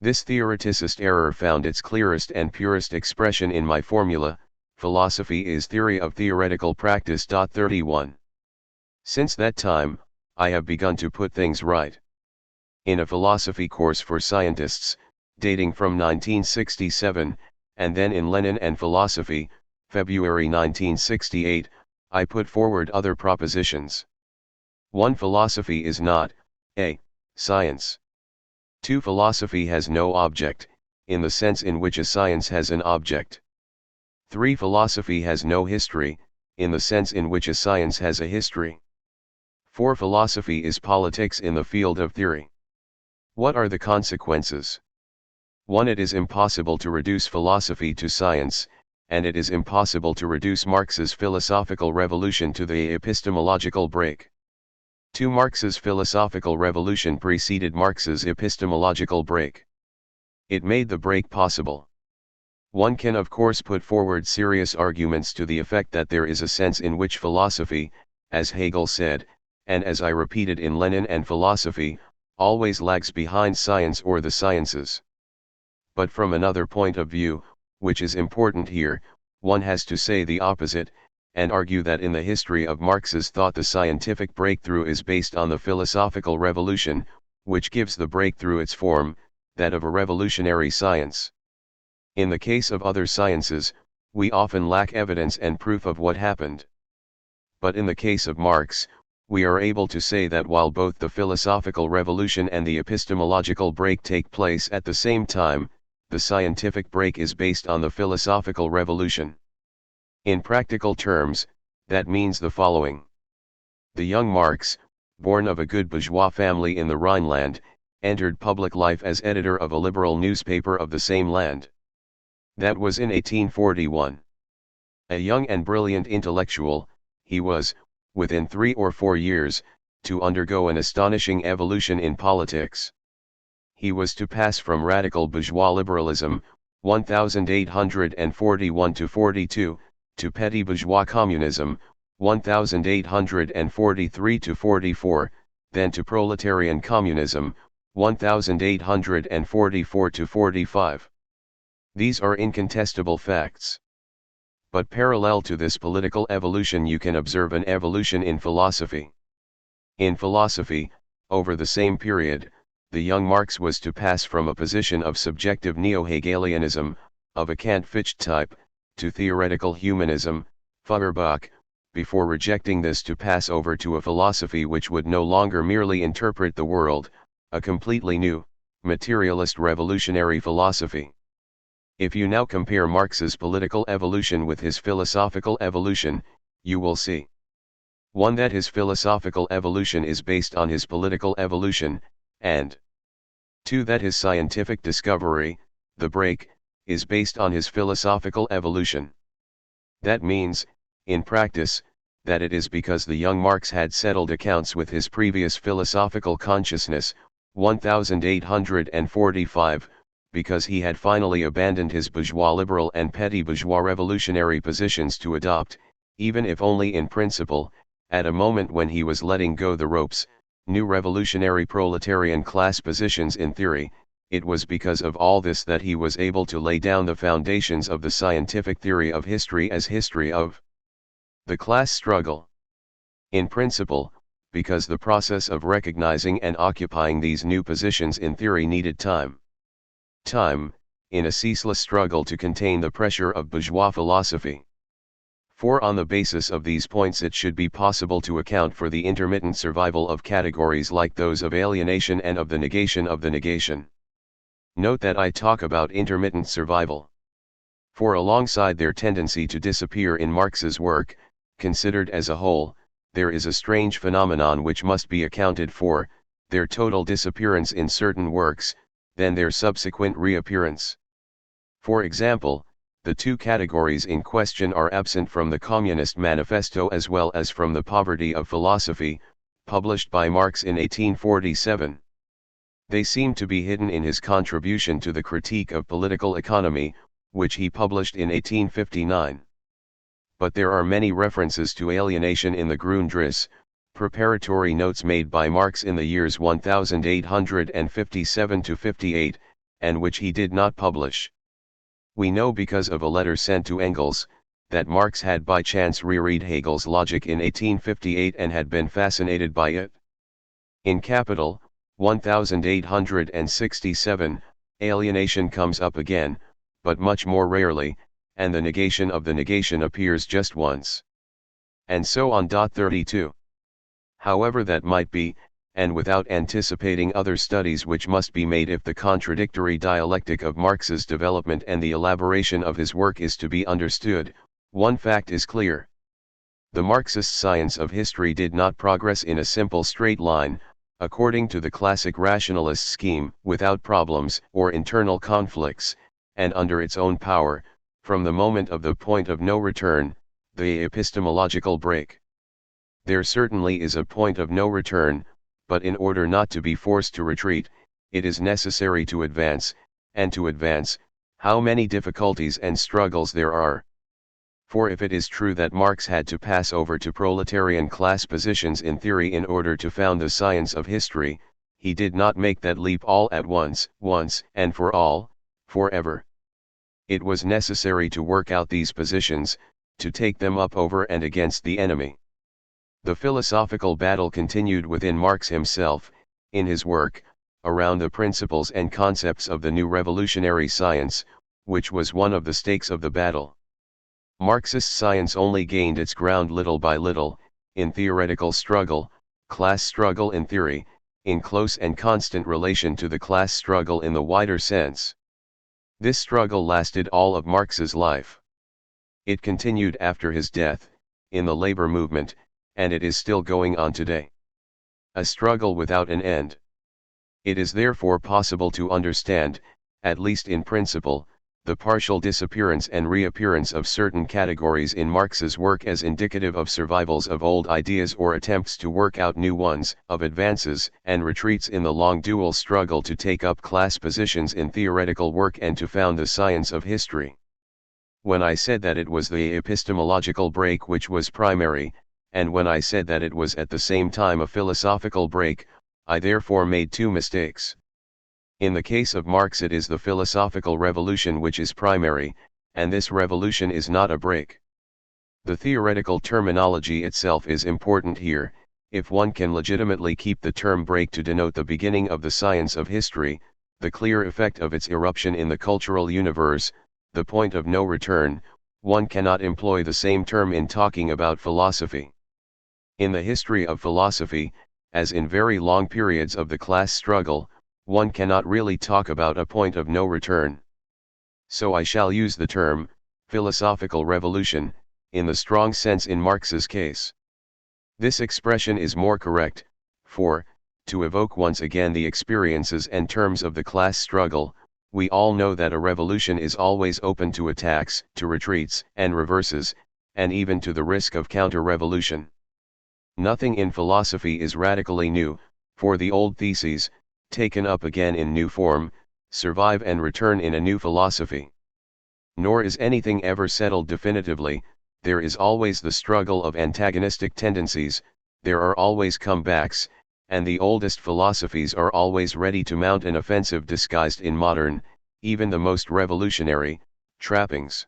This theoreticist error found its clearest and purest expression in my formula, philosophy is theory of theoretical practice. 31. Since that time, I have begun to put things right. In a philosophy course for scientists, dating from 1967, and then in Lenin and Philosophy, February 1968, I put forward other propositions. 1. Philosophy is not a science. 2. Philosophy has no object, in the sense in which a science has an object. 3. Philosophy has no history, in the sense in which a science has a history. 4. Philosophy is politics in the field of theory. What are the consequences? 1. It is impossible to reduce philosophy to science, and it is impossible to reduce Marx's philosophical revolution to the epistemological break. 2. Marx's philosophical revolution preceded Marx's epistemological break. It made the break possible. One can of course put forward serious arguments to the effect that there is a sense in which philosophy, as Hegel said, and as I repeated in Lenin and Philosophy, always lags behind science or the sciences. But from another point of view, which is important here, one has to say the opposite, and argue that in the history of Marx's thought the scientific breakthrough is based on the philosophical revolution, which gives the breakthrough its form, that of a revolutionary science. In the case of other sciences, we often lack evidence and proof of what happened. But in the case of Marx, we are able to say that while both the philosophical revolution and the epistemological break take place at the same time, the scientific break is based on the philosophical revolution. In practical terms, that means the following. The young Marx, born of a good bourgeois family in the Rhineland, entered public life as editor of a liberal newspaper of the same land. That was in 1841. A young and brilliant intellectual, he was, within 3 or 4 years, to undergo an astonishing evolution in politics. He was to pass from radical bourgeois liberalism, 1841-42, to petty bourgeois communism, 1843-44, then to proletarian communism, 1844-45. These are incontestable facts. But parallel to this political evolution you can observe an evolution in philosophy. In philosophy, over the same period, the young Marx was to pass from a position of subjective neo-Hegelianism, of a Kant-Fichte type, to theoretical humanism, Feuerbach, before rejecting this to pass over to a philosophy which would no longer merely interpret the world, a completely new, materialist revolutionary philosophy. If you now compare Marx's political evolution with his philosophical evolution, you will see 1. That his philosophical evolution is based on his political evolution, and 2. That his scientific discovery, the break, is based on his philosophical evolution. That means, in practice, that it is because the young Marx had settled accounts with his previous philosophical consciousness, 1845, because he had finally abandoned his bourgeois liberal and petty bourgeois revolutionary positions to adopt, even if only in principle, at a moment when he was letting go the ropes, new revolutionary proletarian class positions in theory. It was because of all this that he was able to lay down the foundations of the scientific theory of history as history of the class struggle. In principle, because the process of recognizing and occupying these new positions in theory needed time. Time, in a ceaseless struggle to contain the pressure of bourgeois philosophy. For on the basis of these points it should be possible to account for the intermittent survival of categories like those of alienation and of the negation of the negation. Note that I talk about intermittent survival. For alongside their tendency to disappear in Marx's work, considered as a whole, there is a strange phenomenon which must be accounted for, their total disappearance in certain works, then their subsequent reappearance. For example, the two categories in question are absent from the Communist Manifesto as well as from the Poverty of Philosophy, published by Marx in 1847. They seem to be hidden in his contribution to the Critique of Political Economy, which he published in 1859. But there are many references to alienation in the Grundrisse, preparatory notes made by Marx in the years 1857–58, and which he did not publish. We know because of a letter sent to Engels, that Marx had by chance reread Hegel's logic in 1858 and had been fascinated by it. In Capital, 1867, alienation comes up again, but much more rarely, and the negation of the negation appears just once. And so on. 32. However that might be, and without anticipating other studies which must be made if the contradictory dialectic of Marx's development and the elaboration of his work is to be understood, one fact is clear. The Marxist science of history did not progress in a simple straight line, according to the classic rationalist scheme, without problems or internal conflicts, and under its own power, from the moment of the point of no return, the epistemological break. There certainly is a point of no return, but in order not to be forced to retreat, it is necessary to advance, and to advance, how many difficulties and struggles there are. For if it is true that Marx had to pass over to proletarian class positions in theory in order to found the science of history, he did not make that leap all at once and for all, forever. It was necessary to work out these positions, to take them up over and against the enemy. The philosophical battle continued within Marx himself, in his work, around the principles and concepts of the new revolutionary science, which was one of the stakes of the battle. Marxist science only gained its ground little by little, in theoretical struggle, class struggle in theory, in close and constant relation to the class struggle in the wider sense. This struggle lasted all of Marx's life. It continued after his death, in the labor movement, and it is still going on today. A struggle without an end. It is therefore possible to understand, at least in principle, the partial disappearance and reappearance of certain categories in Marx's work as indicative of survivals of old ideas or attempts to work out new ones, of advances and retreats in the long dual struggle to take up class positions in theoretical work and to found the science of history. When I said that it was the epistemological break which was primary, and when I said that it was at the same time a philosophical break, I therefore made two mistakes. In the case of Marx it is the philosophical revolution which is primary, and this revolution is not a break. The theoretical terminology itself is important here. If one can legitimately keep the term break to denote the beginning of the science of history, the clear effect of its eruption in the cultural universe, the point of no return, one cannot employ the same term in talking about philosophy. In the history of philosophy, as in very long periods of the class struggle, one cannot really talk about a point of no return. So I shall use the term, philosophical revolution, in the strong sense in Marx's case. This expression is more correct, for, to evoke once again the experiences and terms of the class struggle, we all know that a revolution is always open to attacks, to retreats and reverses, and even to the risk of counter-revolution. Nothing in philosophy is radically new, for the old theses, taken up again in new form, survive and return in a new philosophy. Nor is anything ever settled definitively. There is always the struggle of antagonistic tendencies, there are always comebacks, and the oldest philosophies are always ready to mount an offensive disguised in modern, even the most revolutionary, trappings.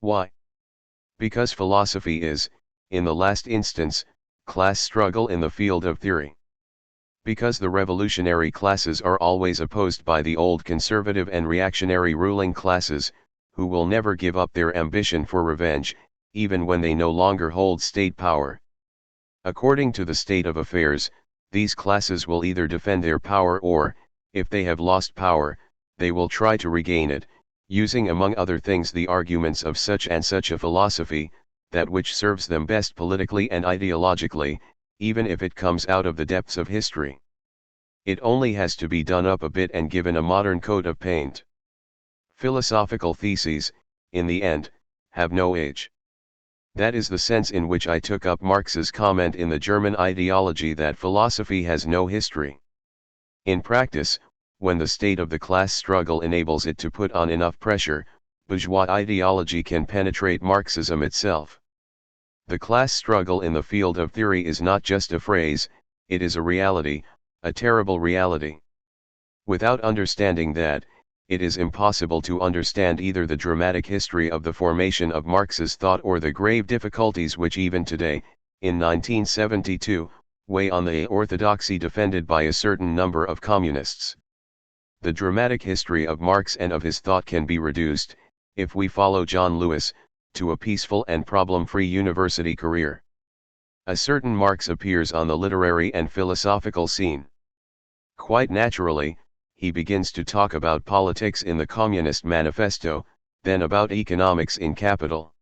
Why? Because philosophy is, in the last instance, class struggle in the field of theory. Because the revolutionary classes are always opposed by the old conservative and reactionary ruling classes, who will never give up their ambition for revenge, even when they no longer hold state power. According to the state of affairs, these classes will either defend their power or, if they have lost power, they will try to regain it, using among other things the arguments of such and such a philosophy, that which serves them best politically and ideologically, even if it comes out of the depths of history. It only has to be done up a bit and given a modern coat of paint. Philosophical theses, in the end, have no age. That is the sense in which I took up Marx's comment in the German ideology that philosophy has no history. In practice, when the state of the class struggle enables it to put on enough pressure, bourgeois ideology can penetrate Marxism itself. The class struggle in the field of theory is not just a phrase, it is a reality, a terrible reality. Without understanding that, it is impossible to understand either the dramatic history of the formation of Marx's thought or the grave difficulties which even today, in 1972, weigh on the orthodoxy defended by a certain number of communists. The dramatic history of Marx and of his thought can be reduced, if we follow John Lewis, to a peaceful and problem-free university career. A certain Marx appears on the literary and philosophical scene. Quite naturally, he begins to talk about politics in the Communist Manifesto, then about economics in Capital.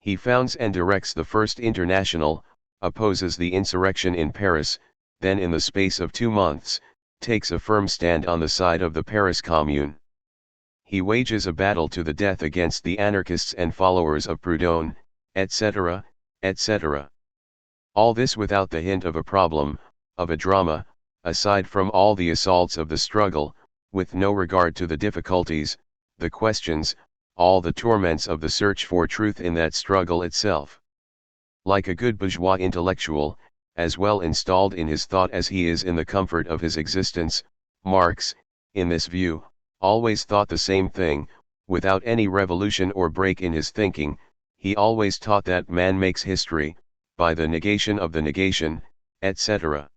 He founds and directs the First International, opposes the insurrection in Paris, then in the space of 2 months, takes a firm stand on the side of the Paris Commune. He wages a battle to the death against the anarchists and followers of Proudhon, etc., etc. All this without the hint of a problem, of a drama, aside from all the assaults of the struggle, with no regard to the difficulties, the questions, all the torments of the search for truth in that struggle itself. Like a good bourgeois intellectual, as well installed in his thought as he is in the comfort of his existence, Marx, in this view, always thought the same thing, without any revolution or break in his thinking. He always taught that man makes history, by the negation of the negation, etc.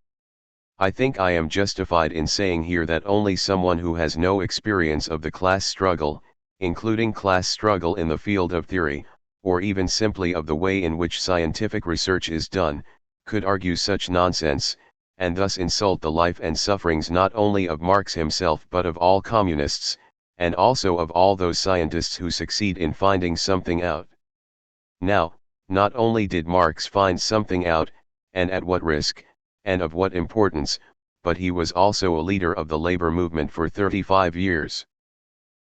I think I am justified in saying here that only someone who has no experience of the class struggle, including class struggle in the field of theory, or even simply of the way in which scientific research is done, could argue such nonsense, and thus insult the life and sufferings not only of Marx himself but of all communists, and also of all those scientists who succeed in finding something out. Now, not only did Marx find something out, and at what risk, and of what importance, but he was also a leader of the labor movement for 35 years.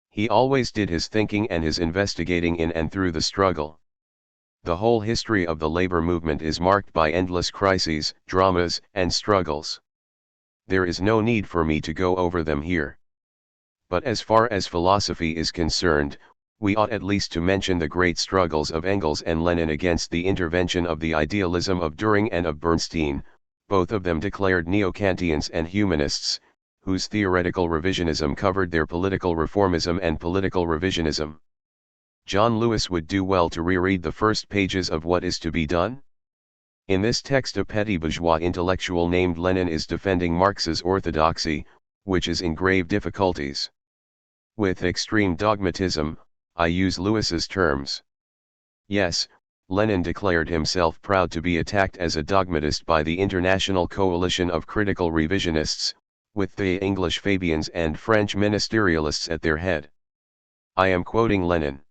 He always did his thinking and his investigating in and through the struggle. The whole history of the labor movement is marked by endless crises, dramas, and struggles. There is no need for me to go over them here. But as far as philosophy is concerned, we ought at least to mention the great struggles of Engels and Lenin against the intervention of the idealism of Dühring and of Bernstein, both of them declared neo-Kantians and humanists, whose theoretical revisionism covered their political reformism and political revisionism. John Lewis would do well to reread the first pages of What Is to Be Done? In this text, a petty bourgeois intellectual named Lenin is defending Marx's orthodoxy, which is in grave difficulties. With extreme dogmatism, I use Lewis's terms. Yes, Lenin declared himself proud to be attacked as a dogmatist by the international coalition of critical revisionists, with the English Fabians and French ministerialists at their head. I am quoting Lenin.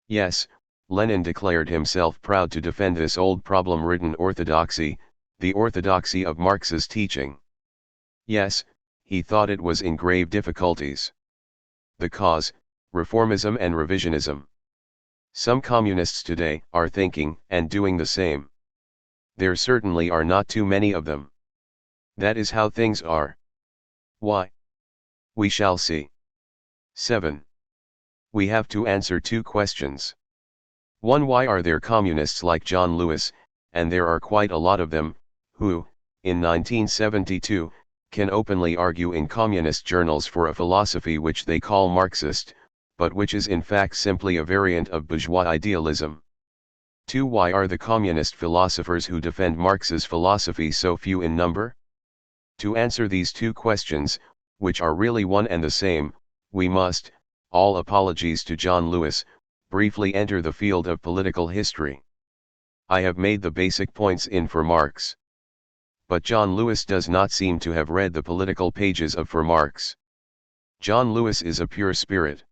Yes, Lenin declared himself proud to defend this old problem-ridden orthodoxy, the orthodoxy of Marx's teaching. Yes, he thought it was in grave difficulties. The cause, reformism and revisionism. Some communists today are thinking and doing the same. There certainly are not too many of them. That is how things are. Why? We shall see. 7. We have to answer two questions. 1. Why are there communists like John Lewis, and there are quite a lot of them, who, in 1972, can openly argue in communist journals for a philosophy which they call Marxist, but which is in fact simply a variant of bourgeois idealism? 2. Why are the communist philosophers who defend Marx's philosophy so few in number? To answer these two questions, which are really one and the same, we must, all apologies to John Lewis, briefly enter the field of political history. I have made the basic points in For Marx. But John Lewis does not seem to have read the political pages of For Marx. John Lewis is a pure spirit.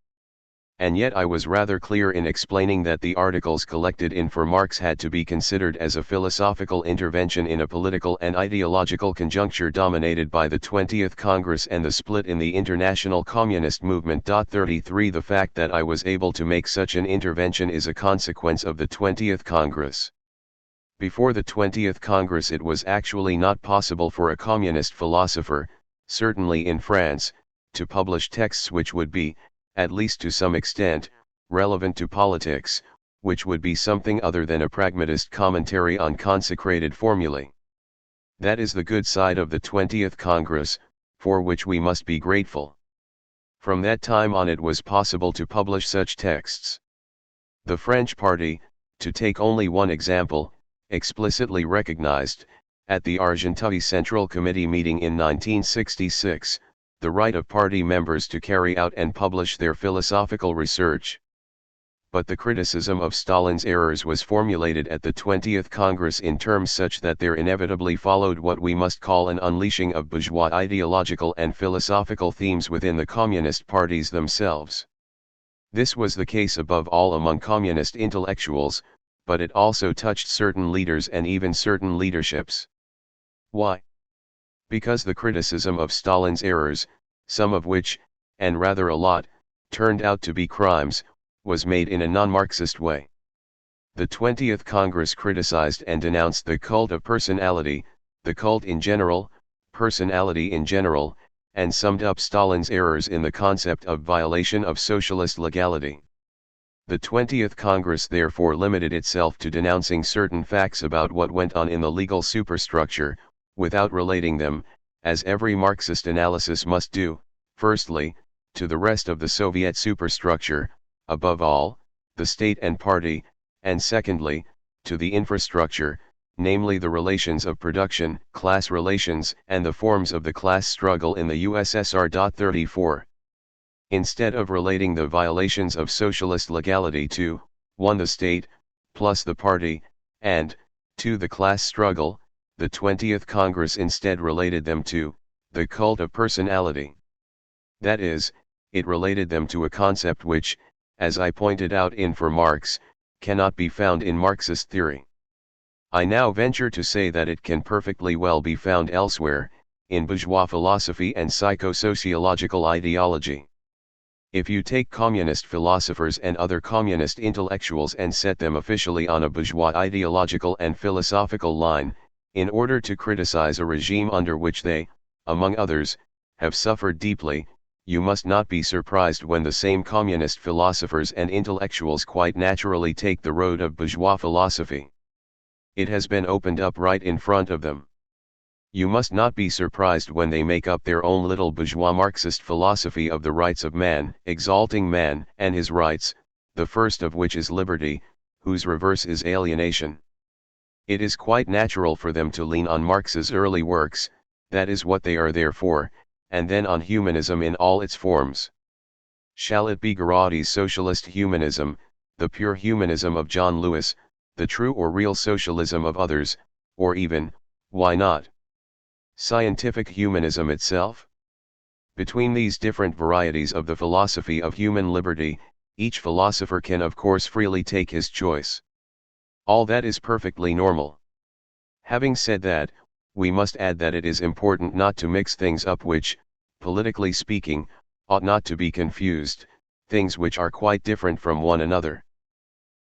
And yet I was rather clear in explaining that the articles collected in For Marx had to be considered as a philosophical intervention in a political and ideological conjuncture dominated by the 20th Congress and the split in the international communist movement. 33 The fact that I was able to make such an intervention is a consequence of the 20th Congress. Before the 20th Congress it was actually not possible for a communist philosopher, certainly in France, to publish texts which would be, at least to some extent, relevant to politics, which would be something other than a pragmatist commentary on consecrated formulae. That is the good side of the 20th Congress, for which we must be grateful. From that time on it was possible to publish such texts. The French party, to take only one example, explicitly recognized, at the Argenteuil Central Committee meeting in 1966, the right of party members to carry out and publish their philosophical research. But the criticism of Stalin's errors was formulated at the 20th Congress in terms such that there inevitably followed what we must call an unleashing of bourgeois ideological and philosophical themes within the communist parties themselves. This was the case above all among communist intellectuals, but it also touched certain leaders and even certain leaderships. Why? Because the criticism of Stalin's errors, some of which, and rather a lot, turned out to be crimes, was made in a non-Marxist way. The 20th Congress criticized and denounced the cult of personality, the cult in general, personality in general, and summed up Stalin's errors in the concept of violation of socialist legality. The 20th Congress therefore limited itself to denouncing certain facts about what went on in the legal superstructure, without relating them, as every Marxist analysis must do, firstly, to the rest of the Soviet superstructure, above all, the state and party, and secondly, to the infrastructure, namely the relations of production, class relations, and the forms of the class struggle in the USSR. 34. Instead of relating the violations of socialist legality to, 1. the state, plus the party, and, 2. the class struggle, the 20th Congress instead related them to, the cult of personality. That is, it related them to a concept which, as I pointed out in For Marx, cannot be found in Marxist theory. I now venture to say that it can perfectly well be found elsewhere, in bourgeois philosophy and psychosociological ideology. If you take communist philosophers and other communist intellectuals and set them officially on a bourgeois ideological and philosophical line, in order to criticize a regime under which they, among others, have suffered deeply, you must not be surprised when the same communist philosophers and intellectuals quite naturally take the road of bourgeois philosophy. It has been opened up right in front of them. You must not be surprised when they make up their own little bourgeois Marxist philosophy of the rights of man, exalting man and his rights, the first of which is liberty, whose reverse is alienation. It is quite natural for them to lean on Marx's early works, that is what they are there for, and then on humanism in all its forms. Shall it be Garaudy's socialist humanism, the pure humanism of John Lewis, the true or real socialism of others, or even, why not, scientific humanism itself? Between these different varieties of the philosophy of human liberty, each philosopher can of course freely take his choice. All that is perfectly normal. Having said that, we must add that it is important not to mix things up which, politically speaking, ought not to be confused, things which are quite different from one another.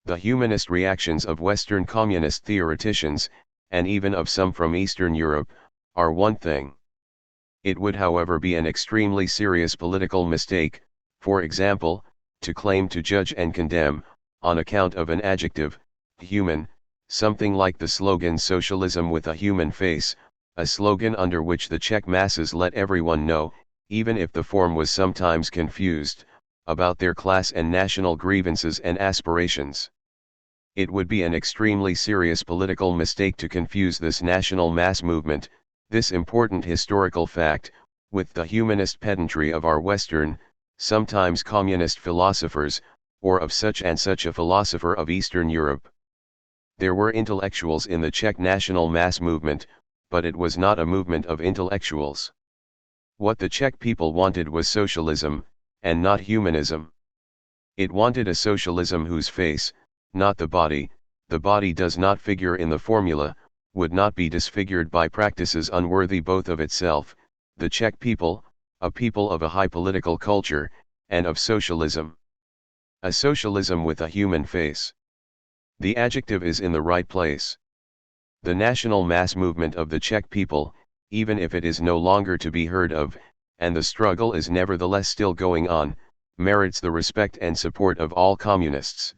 The humanist reactions of Western communist theoreticians, and even of some from Eastern Europe, are one thing. It would however be an extremely serious political mistake, for example, to claim to judge and condemn, on account of an adjective, human, something like the slogan "Socialism with a human face," a slogan under which the Czech masses let everyone know, even if the form was sometimes confused, about their class and national grievances and aspirations. It would be an extremely serious political mistake to confuse this national mass movement, this important historical fact, with the humanist pedantry of our Western, sometimes communist philosophers, or of such and such a philosopher of Eastern Europe. There were intellectuals in the Czech national mass movement, but it was not a movement of intellectuals. What the Czech people wanted was socialism, and not humanism. It wanted a socialism whose face, not the body does not figure in the formula, would not be disfigured by practices unworthy both of itself, the Czech people, a people of a high political culture, and of socialism. A socialism with a human face. The adjective is in the right place. The national mass movement of the Czech people, even if it is no longer to be heard of, and the struggle is nevertheless still going on, merits the respect and support of all communists.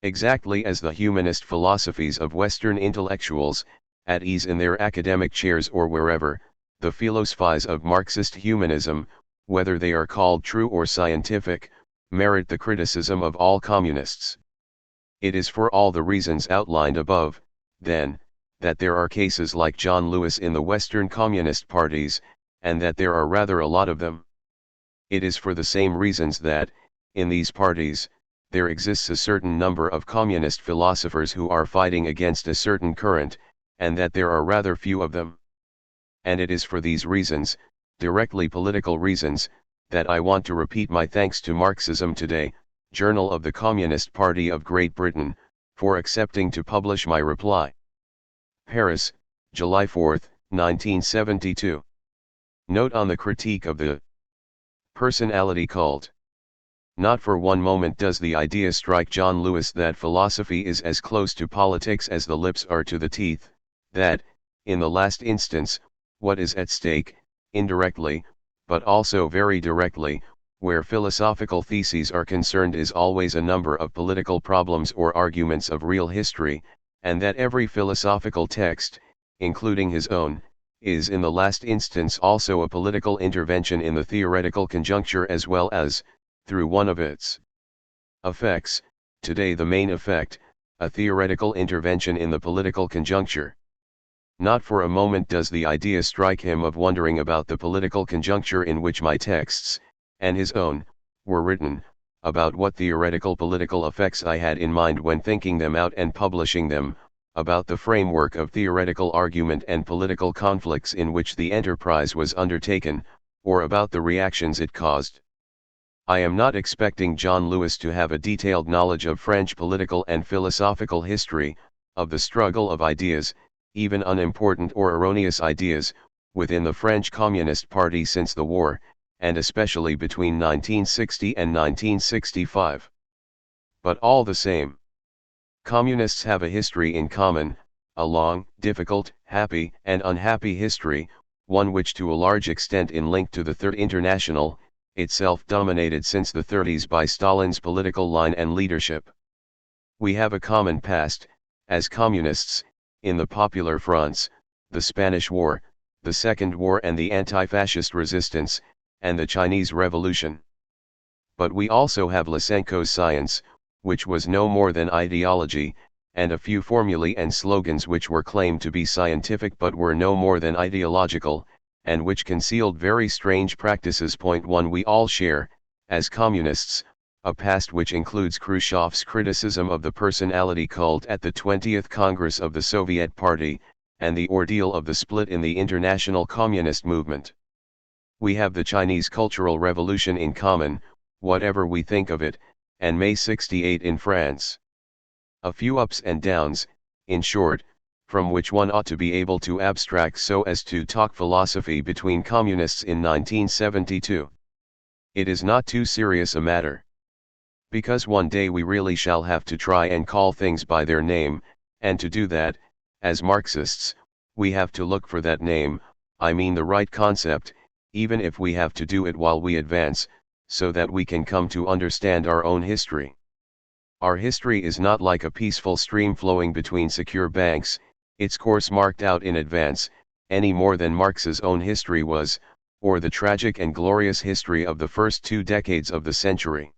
Exactly as the humanist philosophies of Western intellectuals, at ease in their academic chairs or wherever, the philosophies of Marxist humanism, whether they are called true or scientific, merit the criticism of all communists. It is for all the reasons outlined above, then, that there are cases like John Lewis in the Western communist parties, and that there are rather a lot of them. It is for the same reasons that, in these parties, there exists a certain number of communist philosophers who are fighting against a certain current, and that there are rather few of them. And it is for these reasons, directly political reasons, that I want to repeat my thanks to Marxism Today, Journal of the Communist Party of Great Britain, for accepting to publish my reply. Paris, July 4, 1972. Note on the critique of the personality cult. Not for one moment does the idea strike John Lewis that philosophy is as close to politics as the lips are to the teeth, that, in the last instance, what is at stake, indirectly, but also very directly, where philosophical theses are concerned is always a number of political problems or arguments of real history, and that every philosophical text, including his own, is in the last instance also a political intervention in the theoretical conjuncture as well as, through one of its effects, today the main effect, a theoretical intervention in the political conjuncture. Not for a moment does the idea strike him of wondering about the political conjuncture in which my texts, and his own, were written, about what theoretical political effects I had in mind when thinking them out and publishing them, about the framework of theoretical argument and political conflicts in which the enterprise was undertaken, or about the reactions it caused. I am not expecting John Lewis to have a detailed knowledge of French political and philosophical history, of the struggle of ideas, even unimportant or erroneous ideas, within the French Communist Party since the war, and especially between 1960 and 1965. But all the same, communists have a history in common, a long, difficult, happy and unhappy history, one which to a large extent is linked to the Third International, itself dominated since the 30s by Stalin's political line and leadership. We have a common past, as communists, in the popular fronts, the Spanish War, the Second War and the anti-fascist resistance, and the Chinese Revolution. But we also have Lysenko's science, which was no more than ideology, and a few formulae and slogans which were claimed to be scientific but were no more than ideological, and which concealed very strange practices. Point 1. We all share, as communists, a past which includes Khrushchev's criticism of the personality cult at the 20th Congress of the Soviet Party, and the ordeal of the split in the international communist movement. We have the Chinese Cultural Revolution in common, whatever we think of it, and May 68 in France. A few ups and downs, in short, from which one ought to be able to abstract so as to talk philosophy between communists in 1972. It is not too serious a matter. Because one day we really shall have to try and call things by their name, and to do that, as Marxists, we have to look for that name, I mean the right concept, even if we have to do it while we advance, so that we can come to understand our own history. Our history is not like a peaceful stream flowing between secure banks, its course marked out in advance, any more than Marx's own history was, or the tragic and glorious history of the first 2 decades of the century.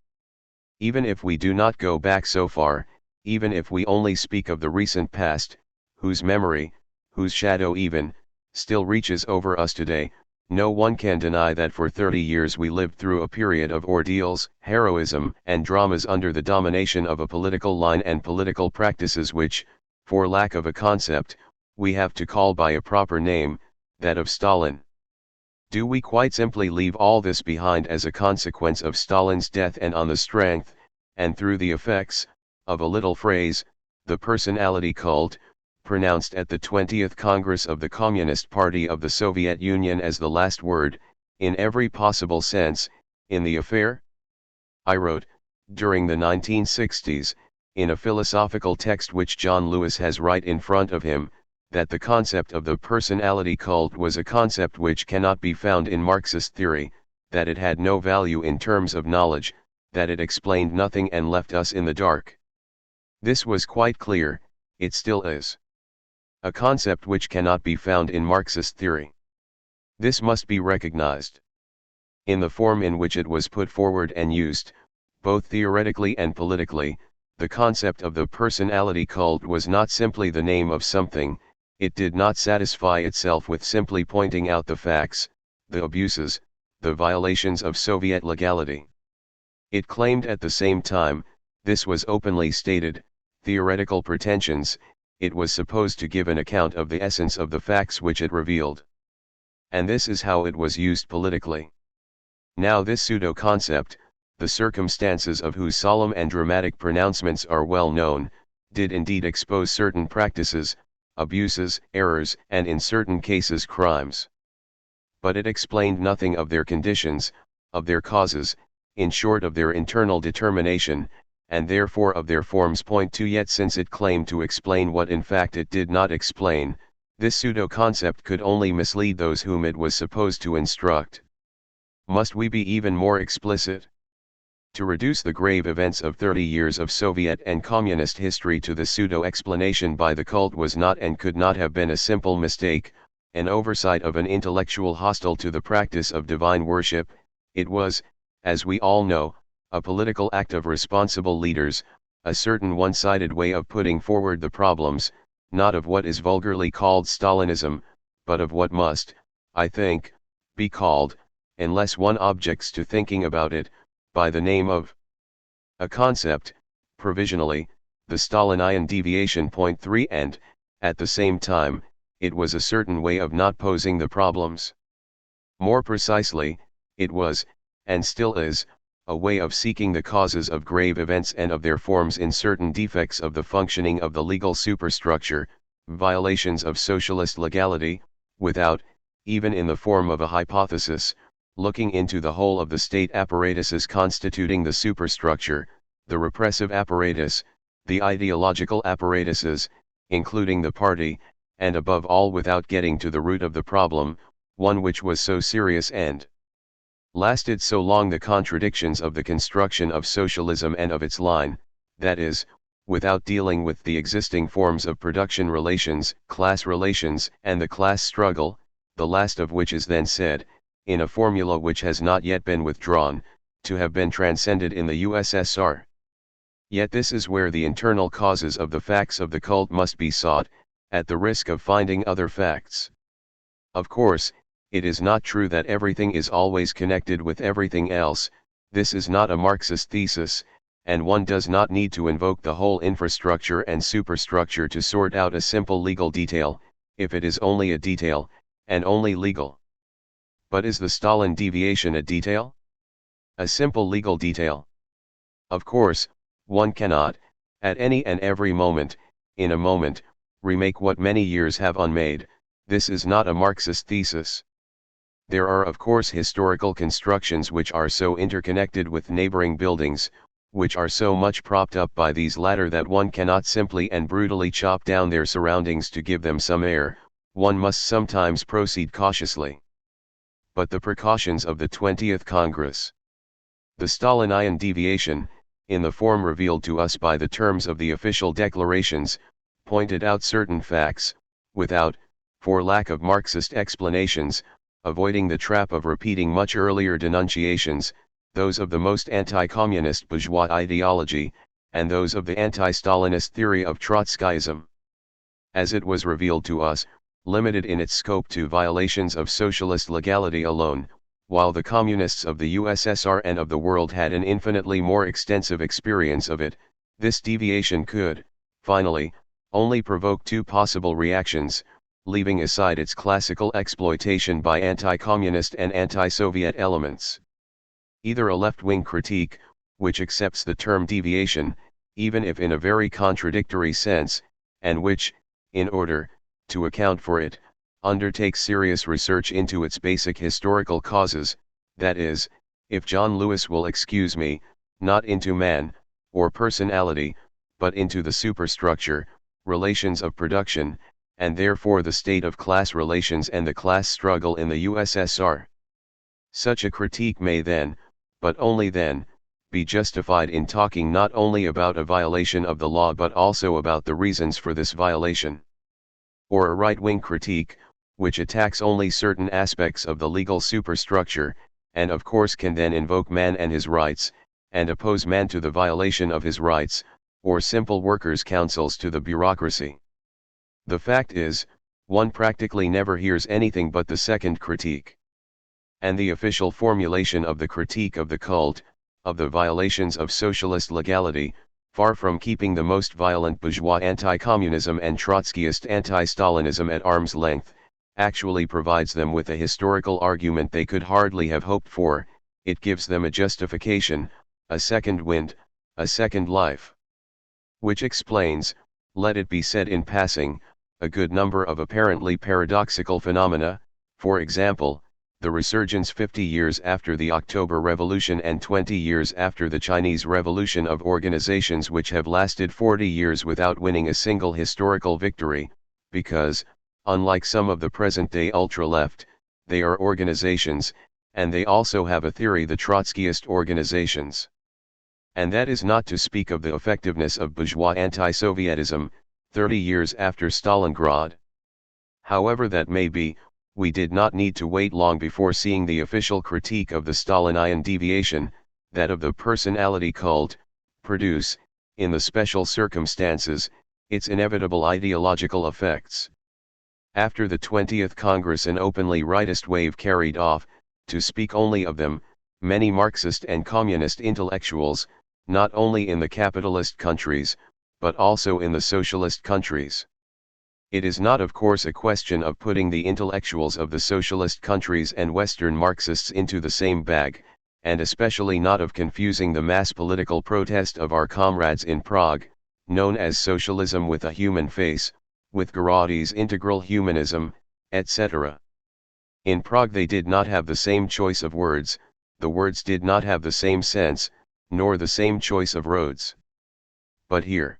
Even if we do not go back so far, even if we only speak of the recent past, whose memory, whose shadow even, still reaches over us today, no one can deny that for 30 years we lived through a period of ordeals, heroism, and dramas under the domination of a political line and political practices which, for lack of a concept, we have to call by a proper name, that of Stalin. Do we quite simply leave all this behind as a consequence of Stalin's death and on the strength, and through the effects, of a little phrase, the personality cult, pronounced at the 20th Congress of the Communist Party of the Soviet Union as the last word, in every possible sense, in the affair? I wrote, during the 1960s, in a philosophical text which John Lewis has right in front of him, that the concept of the personality cult was a concept which cannot be found in Marxist theory, that it had no value in terms of knowledge, that it explained nothing and left us in the dark. This was quite clear, it still is. A concept which cannot be found in Marxist theory. This must be recognized. In the form in which it was put forward and used, both theoretically and politically, the concept of the personality cult was not simply the name of something, it did not satisfy itself with simply pointing out the facts, the abuses, the violations of Soviet legality. It claimed at the same time, this was openly stated, theoretical pretensions, it was supposed to give an account of the essence of the facts which it revealed. And this is how it was used politically. Now this pseudo-concept, the circumstances of whose solemn and dramatic pronouncements are well known, did indeed expose certain practices, abuses, errors, and in certain cases crimes. But it explained nothing of their conditions, of their causes, in short of their internal determination, and therefore of their forms. Point 2. Yet since it claimed to explain what in fact it did not explain, this pseudo-concept could only mislead those whom it was supposed to instruct. Must we be even more explicit? To reduce the grave events of 30 years of Soviet and Communist history to the pseudo-explanation by the cult was not and could not have been a simple mistake, an oversight of an intellectual hostile to the practice of divine worship. It was, as we all know, a political act of responsible leaders, a certain one-sided way of putting forward the problems, not of what is vulgarly called Stalinism, but of what must, I think, be called, unless one objects to thinking about it, by the name of a concept, provisionally, the Stalinian deviation. Point 3. And, at the same time, it was a certain way of not posing the problems. More precisely, it was, and still is, a way of seeking the causes of grave events and of their forms in certain defects of the functioning of the legal superstructure, violations of socialist legality, without, even in the form of a hypothesis, looking into the whole of the state apparatuses constituting the superstructure, the repressive apparatus, the ideological apparatuses, including the party, and above all without getting to the root of the problem, one which was so serious and lasted so long, the contradictions of the construction of socialism and of its line, that is, without dealing with the existing forms of production relations, class relations, and the class struggle, the last of which is then said, in a formula which has not yet been withdrawn, to have been transcended in the USSR. Yet this is where the internal causes of the facts of the cult must be sought, at the risk of finding other facts. Of course, it is not true that everything is always connected with everything else. This is not a Marxist thesis, and one does not need to invoke the whole infrastructure and superstructure to sort out a simple legal detail, if it is only a detail, and only legal. But is the Stalin deviation a detail? A simple legal detail? Of course, one cannot, at any and every moment, in a moment, remake what many years have unmade. This is not a Marxist thesis. There are of course historical constructions which are so interconnected with neighboring buildings, which are so much propped up by these latter that one cannot simply and brutally chop down their surroundings to give them some air. One must sometimes proceed cautiously. But the precautions of the 20th Congress. The Stalinian deviation, in the form revealed to us by the terms of the official declarations, pointed out certain facts, without, for lack of Marxist explanations, avoiding the trap of repeating much earlier denunciations, those of the most anti-communist bourgeois ideology, and those of the anti-Stalinist theory of Trotskyism. As it was revealed to us, limited in its scope to violations of socialist legality alone, while the communists of the USSR and of the world had an infinitely more extensive experience of it, this deviation could, finally, only provoke two possible reactions, leaving aside its classical exploitation by anti-communist and anti-Soviet elements. Either a left-wing critique, which accepts the term deviation, even if in a very contradictory sense, and which, in order to account for it, undertakes serious research into its basic historical causes, that is, if John Lewis will excuse me, not into man, or personality, but into the superstructure, relations of production, and therefore the state of class relations and the class struggle in the USSR. Such a critique may then, but only then, be justified in talking not only about a violation of the law but also about the reasons for this violation. Or a right-wing critique, which attacks only certain aspects of the legal superstructure, and of course can then invoke man and his rights, and oppose man to the violation of his rights, or simple workers' councils to the bureaucracy. The fact is, one practically never hears anything but the second critique. And the official formulation of the critique of the cult, of the violations of socialist legality, far from keeping the most violent bourgeois anti-communism and Trotskyist anti-Stalinism at arm's length, actually provides them with a historical argument they could hardly have hoped for. It gives them a justification, a second wind, a second life. Which explains, let it be said in passing, a good number of apparently paradoxical phenomena, for example, the resurgence 50 years after the October Revolution and 20 years after the Chinese Revolution of organizations which have lasted 40 years without winning a single historical victory, because, unlike some of the present-day ultra-left, they are organizations, and they also have a theory, the Trotskyist organizations. And that is not to speak of the effectiveness of bourgeois anti-Sovietism, 30 years after Stalingrad. However that may be, we did not need to wait long before seeing the official critique of the Stalinian deviation, that of the personality cult, produce, in the special circumstances, its inevitable ideological effects. After the 20th Congress an openly rightist wave carried off, to speak only of them, many Marxist and communist intellectuals, not only in the capitalist countries, but also in the socialist countries. It is not of course a question of putting the intellectuals of the socialist countries and Western Marxists into the same bag, and especially not of confusing the mass political protest of our comrades in Prague, known as socialism with a human face, with Geraghty's integral humanism, etc. In Prague they did not have the same choice of words, the words did not have the same sense, nor the same choice of roads. But here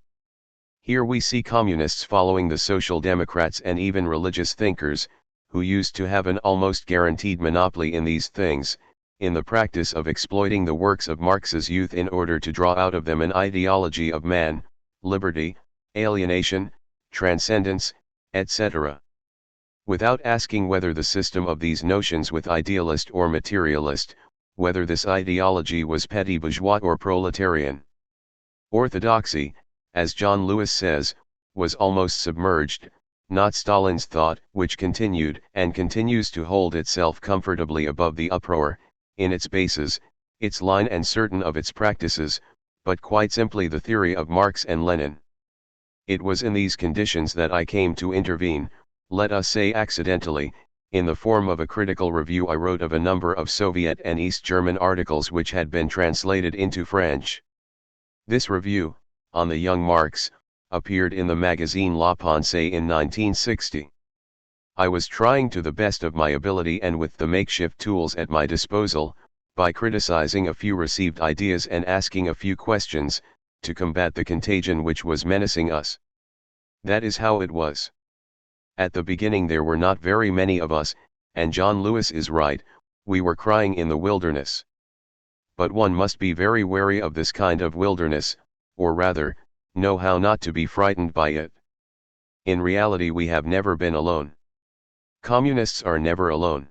we see communists following the social democrats and even religious thinkers, who used to have an almost guaranteed monopoly in these things, in the practice of exploiting the works of Marx's youth in order to draw out of them an ideology of man, liberty, alienation, transcendence, etc. Without asking whether the system of these notions with idealist or materialist, whether this ideology was petty bourgeois or proletarian. Orthodoxy, as John Lewis says, was almost submerged, not Stalin's thought, which continued and continues to hold itself comfortably above the uproar, in its basis, its line and certain of its practices, but quite simply the theory of Marx and Lenin. It was in these conditions that I came to intervene, let us say accidentally, in the form of a critical review I wrote of a number of Soviet and East German articles which had been translated into French. This review, on the young Marx, appeared in the magazine La Pensée in 1960. I was trying to the best of my ability and with the makeshift tools at my disposal, by criticizing a few received ideas and asking a few questions, to combat the contagion which was menacing us. That is how it was. At the beginning there were not very many of us, and John Lewis is right, we were crying in the wilderness. But one must be very wary of this kind of wilderness, or rather, know how not to be frightened by it. In reality we have never been alone. Communists are never alone.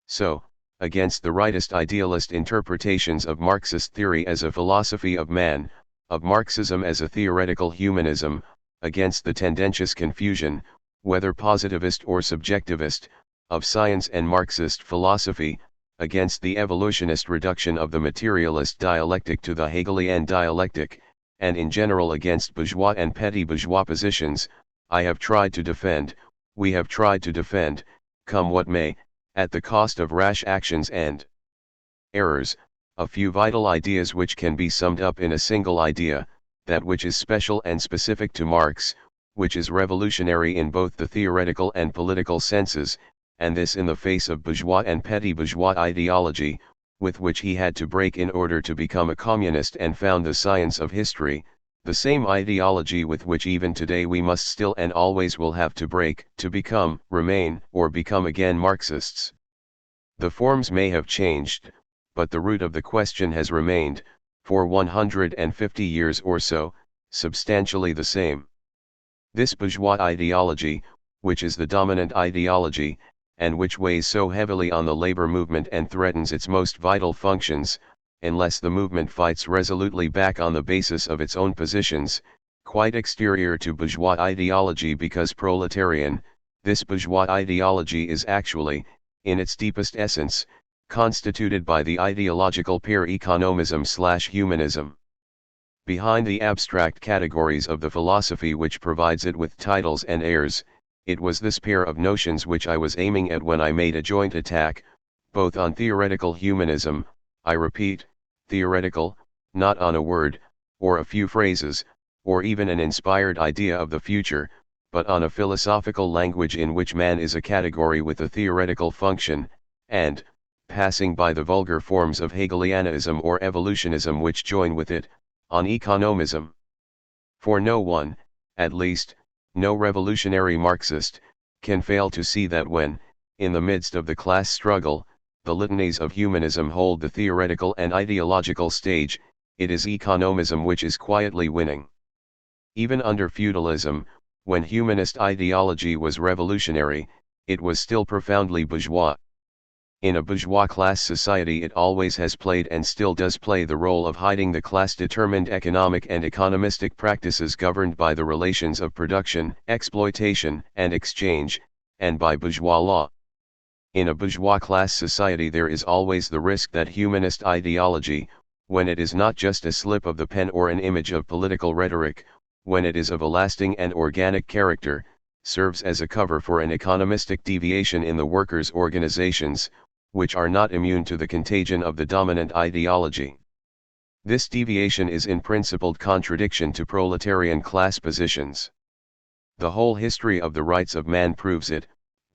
So, against the rightist idealist interpretations of Marxist theory as a philosophy of man, of Marxism as a theoretical humanism, against the tendentious confusion, whether positivist or subjectivist, of science and Marxist philosophy, against the evolutionist reduction of the materialist dialectic to the Hegelian dialectic, and in general against bourgeois and petty bourgeois positions, I have tried to defend, we have tried to defend, come what may, at the cost of rash actions and errors, a few vital ideas which can be summed up in a single idea, that which is special and specific to Marx, which is revolutionary in both the theoretical and political senses, and this in the face of bourgeois and petty bourgeois ideology, with which he had to break in order to become a communist and found the science of history, the same ideology with which even today we must still and always will have to break, to become, remain, or become again Marxists. The forms may have changed, but the root of the question has remained, for 150 years or so, substantially the same. This bourgeois ideology, which is the dominant ideology, and which weighs so heavily on the labor movement and threatens its most vital functions, unless the movement fights resolutely back on the basis of its own positions, quite exterior to bourgeois ideology because proletarian, this bourgeois ideology is actually, in its deepest essence, constituted by the ideological pair economism/humanism. Behind the abstract categories of the philosophy which provides it with titles and airs, it was this pair of notions which I was aiming at when I made a joint attack, both on theoretical humanism, I repeat, theoretical, not on a word, or a few phrases, or even an inspired idea of the future, but on a philosophical language in which man is a category with a theoretical function, and, passing by the vulgar forms of Hegelianism or evolutionism which join with it, on economism. For no one, at least, no revolutionary Marxist, can fail to see that when, in the midst of the class struggle, the litanies of humanism hold the theoretical and ideological stage, it is economism which is quietly winning. Even under feudalism, when humanist ideology was revolutionary, it was still profoundly bourgeois. In a bourgeois class society it always has played and still does play the role of hiding the class-determined economic and economistic practices governed by the relations of production, exploitation, and exchange, and by bourgeois law. In a bourgeois class society there is always the risk that humanist ideology, when it is not just a slip of the pen or an image of political rhetoric, when it is of a lasting and organic character, serves as a cover for an economistic deviation in the workers' organizations, which are not immune to the contagion of the dominant ideology. This deviation is in principled contradiction to proletarian class positions. The whole history of the rights of man proves it.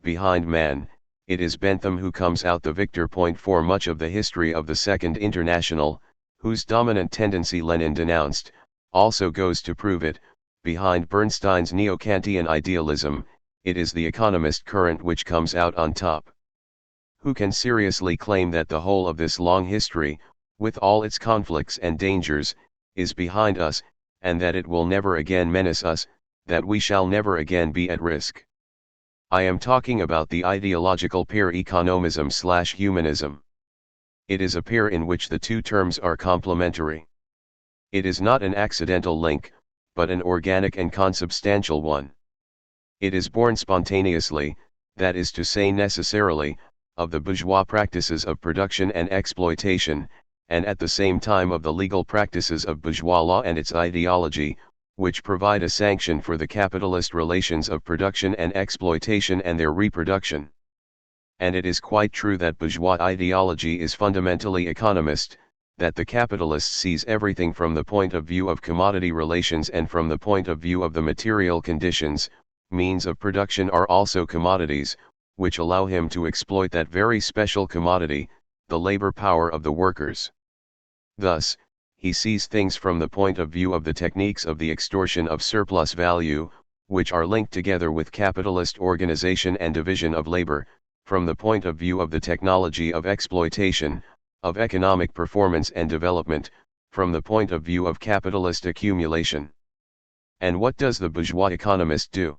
Behind man, it is Bentham who comes out the victor. For much of the history of the Second International, whose dominant tendency Lenin denounced, also goes to prove it. Behind Bernstein's neo-Kantian idealism, it is the economist current which comes out on top. Who can seriously claim that the whole of this long history, with all its conflicts and dangers, is behind us, and that it will never again menace us, that we shall never again be at risk? I am talking about the ideological pair economism/humanism. It is a pair in which the two terms are complementary. It is not an accidental link, but an organic and consubstantial one. It is born spontaneously, that is to say necessarily, of the bourgeois practices of production and exploitation, and at the same time of the legal practices of bourgeois law and its ideology, which provide a sanction for the capitalist relations of production and exploitation and their reproduction. And it is quite true that bourgeois ideology is fundamentally economist, that the capitalist sees everything from the point of view of commodity relations and from the point of view of the material conditions. Means of production are also commodities, which allow him to exploit that very special commodity, the labor power of the workers. Thus, he sees things from the point of view of the techniques of the extortion of surplus value, which are linked together with capitalist organization and division of labor, from the point of view of the technology of exploitation, of economic performance and development, from the point of view of capitalist accumulation. And what does the bourgeois economist do?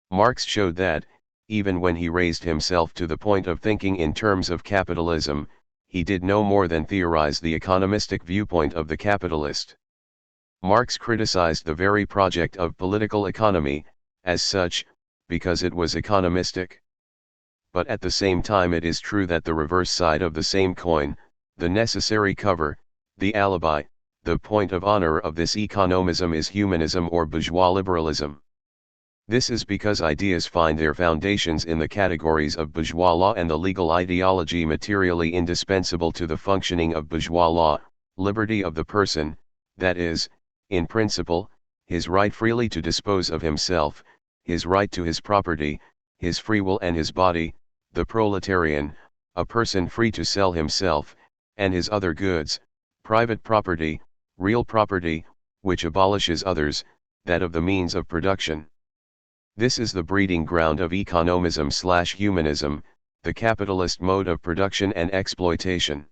Marx showed that, even when he raised himself to the point of thinking in terms of capitalism, he did no more than theorize the economistic viewpoint of the capitalist. Marx criticized the very project of political economy, as such, because it was economistic. But at the same time it is true that the reverse side of the same coin, the necessary cover, the alibi, the point of honor of this economism is humanism or bourgeois liberalism. This is because ideas find their foundations in the categories of bourgeois law and the legal ideology materially indispensable to the functioning of bourgeois law, liberty of the person, that is, in principle, his right freely to dispose of himself, his right to his property, his free will and his body, the proletarian, a person free to sell himself, and his other goods, private property, real property, which abolishes others, that of the means of production. This is the breeding ground of economism/humanism, the capitalist mode of production and exploitation.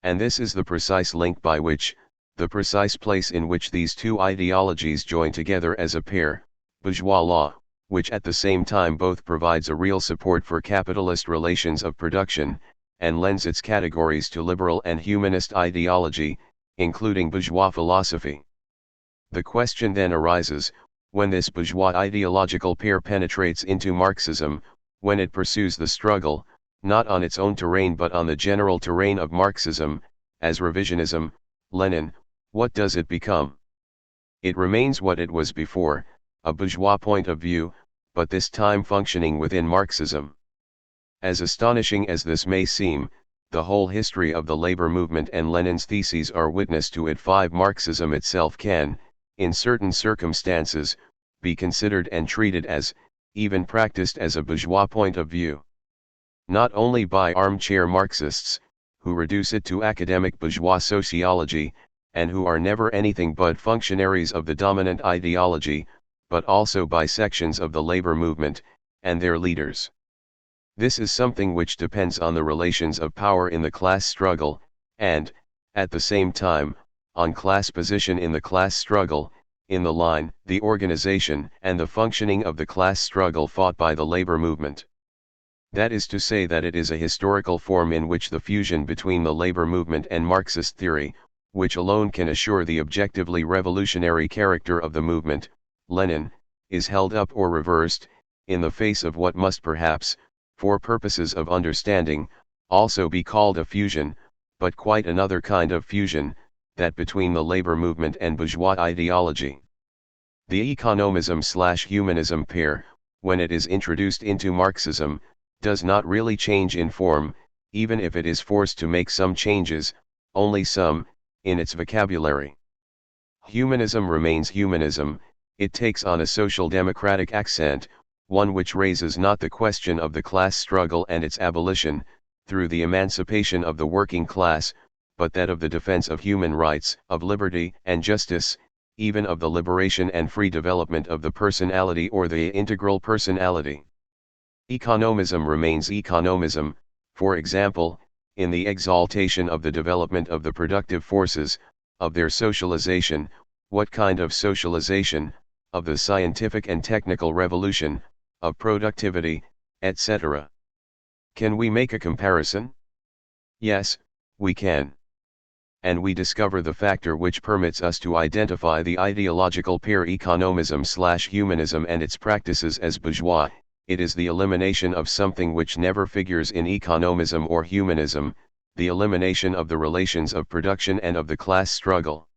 And this is the precise link by which, the precise place in which these two ideologies join together as a pair, bourgeois law, which at the same time both provides a real support for capitalist relations of production, and lends its categories to liberal and humanist ideology, including bourgeois philosophy. The question then arises, when this bourgeois ideological pair penetrates into Marxism, when it pursues the struggle, not on its own terrain but on the general terrain of Marxism, as revisionism, Lenin, what does it become? It remains what it was before, a bourgeois point of view, but this time functioning within Marxism. As astonishing as this may seem, the whole history of the labor movement and Lenin's theses are witness to it. Marxism itself can, in certain circumstances, be considered and treated as, even practiced as a bourgeois point of view. Not only by armchair Marxists, who reduce it to academic bourgeois sociology, and who are never anything but functionaries of the dominant ideology, but also by sections of the labor movement, and their leaders. This is something which depends on the relations of power in the class struggle, and, at the same time, on class position in the class struggle, in the line, the organization and the functioning of the class struggle fought by the labor movement. That is to say that it is a historical form in which the fusion between the labor movement and Marxist theory, which alone can assure the objectively revolutionary character of the movement, Lenin, is held up or reversed, in the face of what must perhaps, for purposes of understanding, also be called a fusion, but quite another kind of fusion, that between the labor movement and bourgeois ideology. The economism/humanism pair, when it is introduced into Marxism, does not really change in form, even if it is forced to make some changes, only some, in its vocabulary. Humanism remains humanism, it takes on a social democratic accent, one which raises not the question of the class struggle and its abolition, through the emancipation of the working class, but that of the defense of human rights, of liberty and justice, even of the liberation and free development of the personality or the integral personality. Economism remains economism, for example, in the exaltation of the development of the productive forces, of their socialization. What kind of socialization? Of the scientific and technical revolution, of productivity, etc. Can we make a comparison? Yes, we can. And we discover the factor which permits us to identify the ideological pair economism/humanism and its practices as bourgeois. It is the elimination of something which never figures in economism or humanism, the elimination of the relations of production and of the class struggle.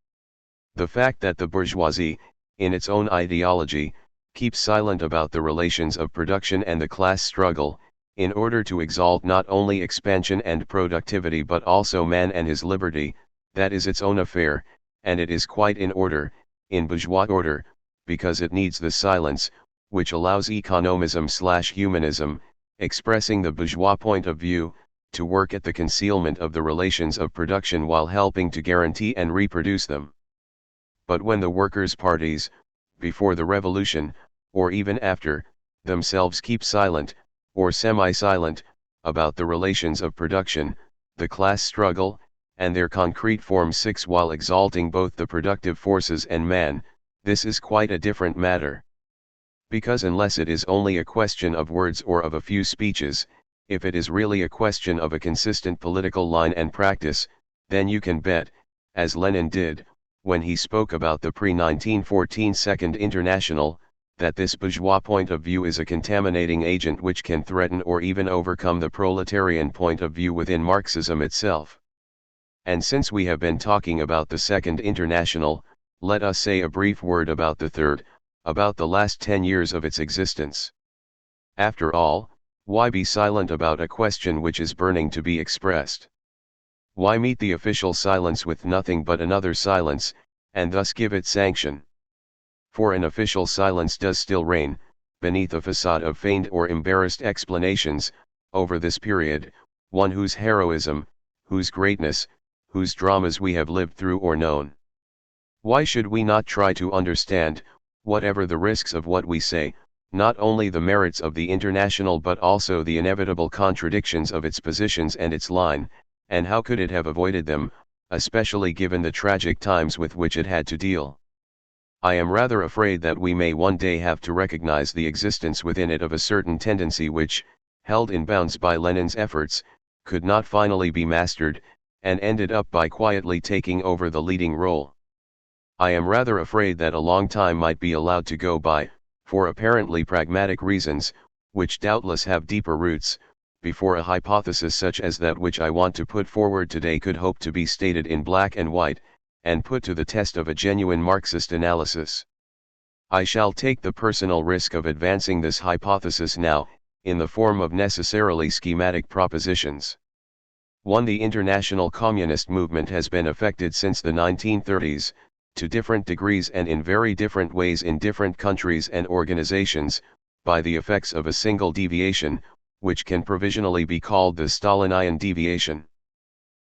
The fact that the bourgeoisie, in its own ideology, keeps silent about the relations of production and the class struggle, in order to exalt not only expansion and productivity but also man and his liberty, that is its own affair, and it is quite in order, in bourgeois order, because it needs the silence, which allows economism/humanism, expressing the bourgeois point of view, to work at the concealment of the relations of production while helping to guarantee and reproduce them. But when the workers' parties, before the revolution, or even after, themselves keep silent, or semi-silent, about the relations of production, the class struggle, and their concrete form 6 while exalting both the productive forces and man, this is quite a different matter. Because unless it is only a question of words or of a few speeches, if it is really a question of a consistent political line and practice, then you can bet, as Lenin did, when he spoke about the pre-1914 Second International, that this bourgeois point of view is a contaminating agent which can threaten or even overcome the proletarian point of view within Marxism itself. And since we have been talking about the Second International, let us say a brief word about the Third, about the last 10 years of its existence. After all, why be silent about a question which is burning to be expressed? Why meet the official silence with nothing but another silence, and thus give it sanction? For an official silence does still reign, beneath a facade of feigned or embarrassed explanations, over this period, one whose heroism, whose greatness, whose dramas we have lived through or known. Why should we not try to understand, whatever the risks of what we say, not only the merits of the International but also the inevitable contradictions of its positions and its line, and how could it have avoided them, especially given the tragic times with which it had to deal? I am rather afraid that we may one day have to recognize the existence within it of a certain tendency which, held in bounds by Lenin's efforts, could not finally be mastered, and ended up by quietly taking over the leading role. I am rather afraid that a long time might be allowed to go by, for apparently pragmatic reasons, which doubtless have deeper roots, before a hypothesis such as that which I want to put forward today could hope to be stated in black and white, and put to the test of a genuine Marxist analysis. I shall take the personal risk of advancing this hypothesis now, in the form of necessarily schematic propositions. 1. The international communist movement has been affected since the 1930s, to different degrees and in very different ways in different countries and organizations, by the effects of a single deviation, which can provisionally be called the Stalinian deviation.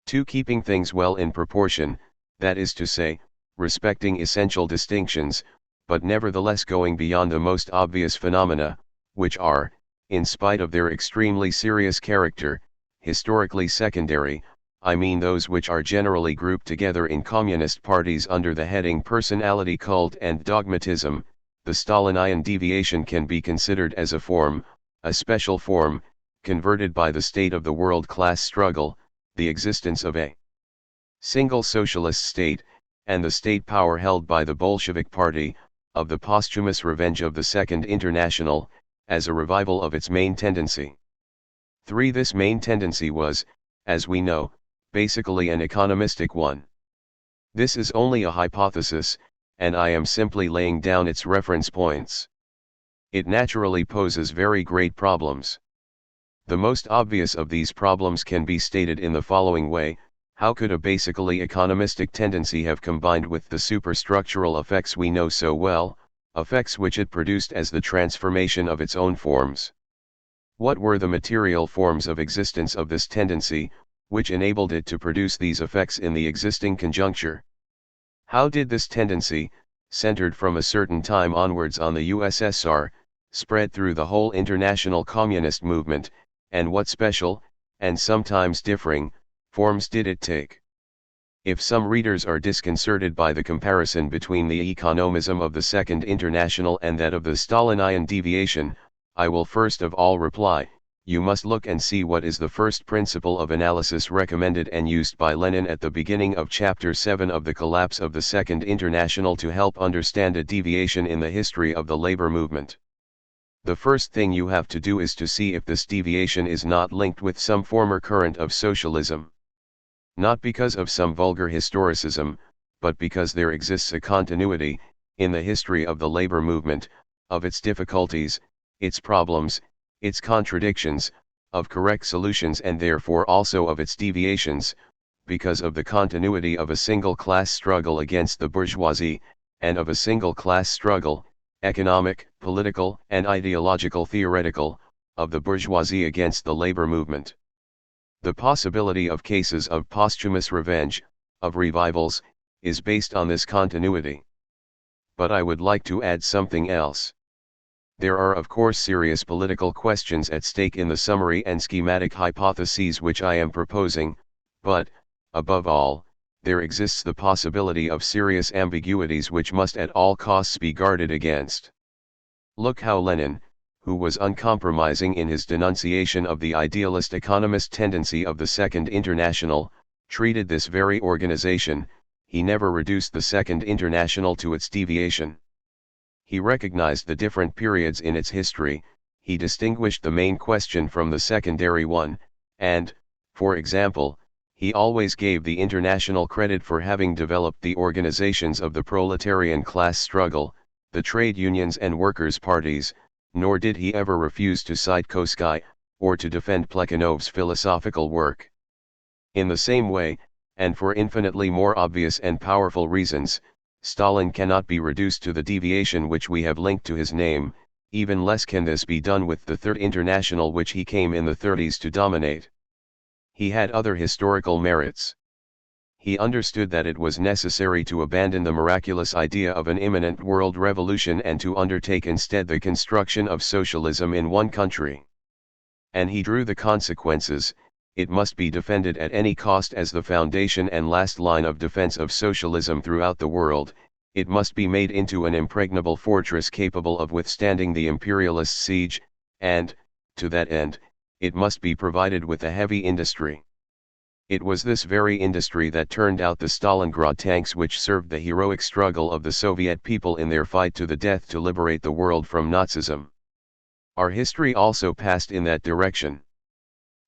2. Keeping things well in proportion, that is to say, respecting essential distinctions, but nevertheless going beyond the most obvious phenomena, which are, in spite of their extremely serious character, historically secondary, I mean those which are generally grouped together in communist parties under the heading personality cult and dogmatism. The Stalinian deviation can be considered as a form, a special form, converted by the state of the world-class struggle, the existence of a single socialist state, and the state power held by the Bolshevik Party, of the posthumous revenge of the Second International, as a revival of its main tendency. 3. This main tendency was, as we know, basically an economistic one. This is only a hypothesis, and I am simply laying down its reference points. It naturally poses very great problems. The most obvious of these problems can be stated in the following way: how could a basically economistic tendency have combined with the superstructural effects we know so well, effects which it produced as the transformation of its own forms? What were the material forms of existence of this tendency, which enabled it to produce these effects in the existing conjuncture? How did this tendency, centered from a certain time onwards on the USSR, spread through the whole international communist movement, and what special, and sometimes differing, forms did it take? If some readers are disconcerted by the comparison between the economism of the Second International and that of the Stalinian deviation, I will first of all reply, you must look and see what is the first principle of analysis recommended and used by Lenin at the beginning of Chapter 7 of The Collapse of the Second International to help understand a deviation in the history of the labor movement. The first thing you have to do is to see if this deviation is not linked with some former current of socialism. Not because of some vulgar historicism, but because there exists a continuity, in the history of the labor movement, of its difficulties, its problems, its contradictions, of correct solutions and therefore also of its deviations, because of the continuity of a single class struggle against the bourgeoisie, and of a single class struggle, economic, political, and ideological theoretical, of the bourgeoisie against the labor movement. The possibility of cases of posthumous revenge, of revivals, is based on this continuity. But I would like to add something else. There are of course serious political questions at stake in the summary and schematic hypotheses which I am proposing, but, above all, there exists the possibility of serious ambiguities which must at all costs be guarded against. Look how Lenin, who was uncompromising in his denunciation of the idealist economist tendency of the Second International, treated this very organization. He never reduced the Second International to its deviation. He recognized the different periods in its history, he distinguished the main question from the secondary one, and, for example, he always gave the International credit for having developed the organizations of the proletarian class struggle, the trade unions and workers' parties, nor did he ever refuse to cite Koski, or to defend Plekhanov's philosophical work. In the same way, and for infinitely more obvious and powerful reasons, Stalin cannot be reduced to the deviation which we have linked to his name, even less can this be done with the Third International which he came in the 30s to dominate. He had other historical merits. He understood that it was necessary to abandon the miraculous idea of an imminent world revolution and to undertake instead the construction of socialism in one country. And he drew the consequences. It must be defended at any cost as the foundation and last line of defense of socialism throughout the world. It must be made into an impregnable fortress capable of withstanding the imperialist siege, and, to that end, it must be provided with a heavy industry. It was this very industry that turned out the Stalingrad tanks which served the heroic struggle of the Soviet people in their fight to the death to liberate the world from Nazism. Our history also passed in that direction.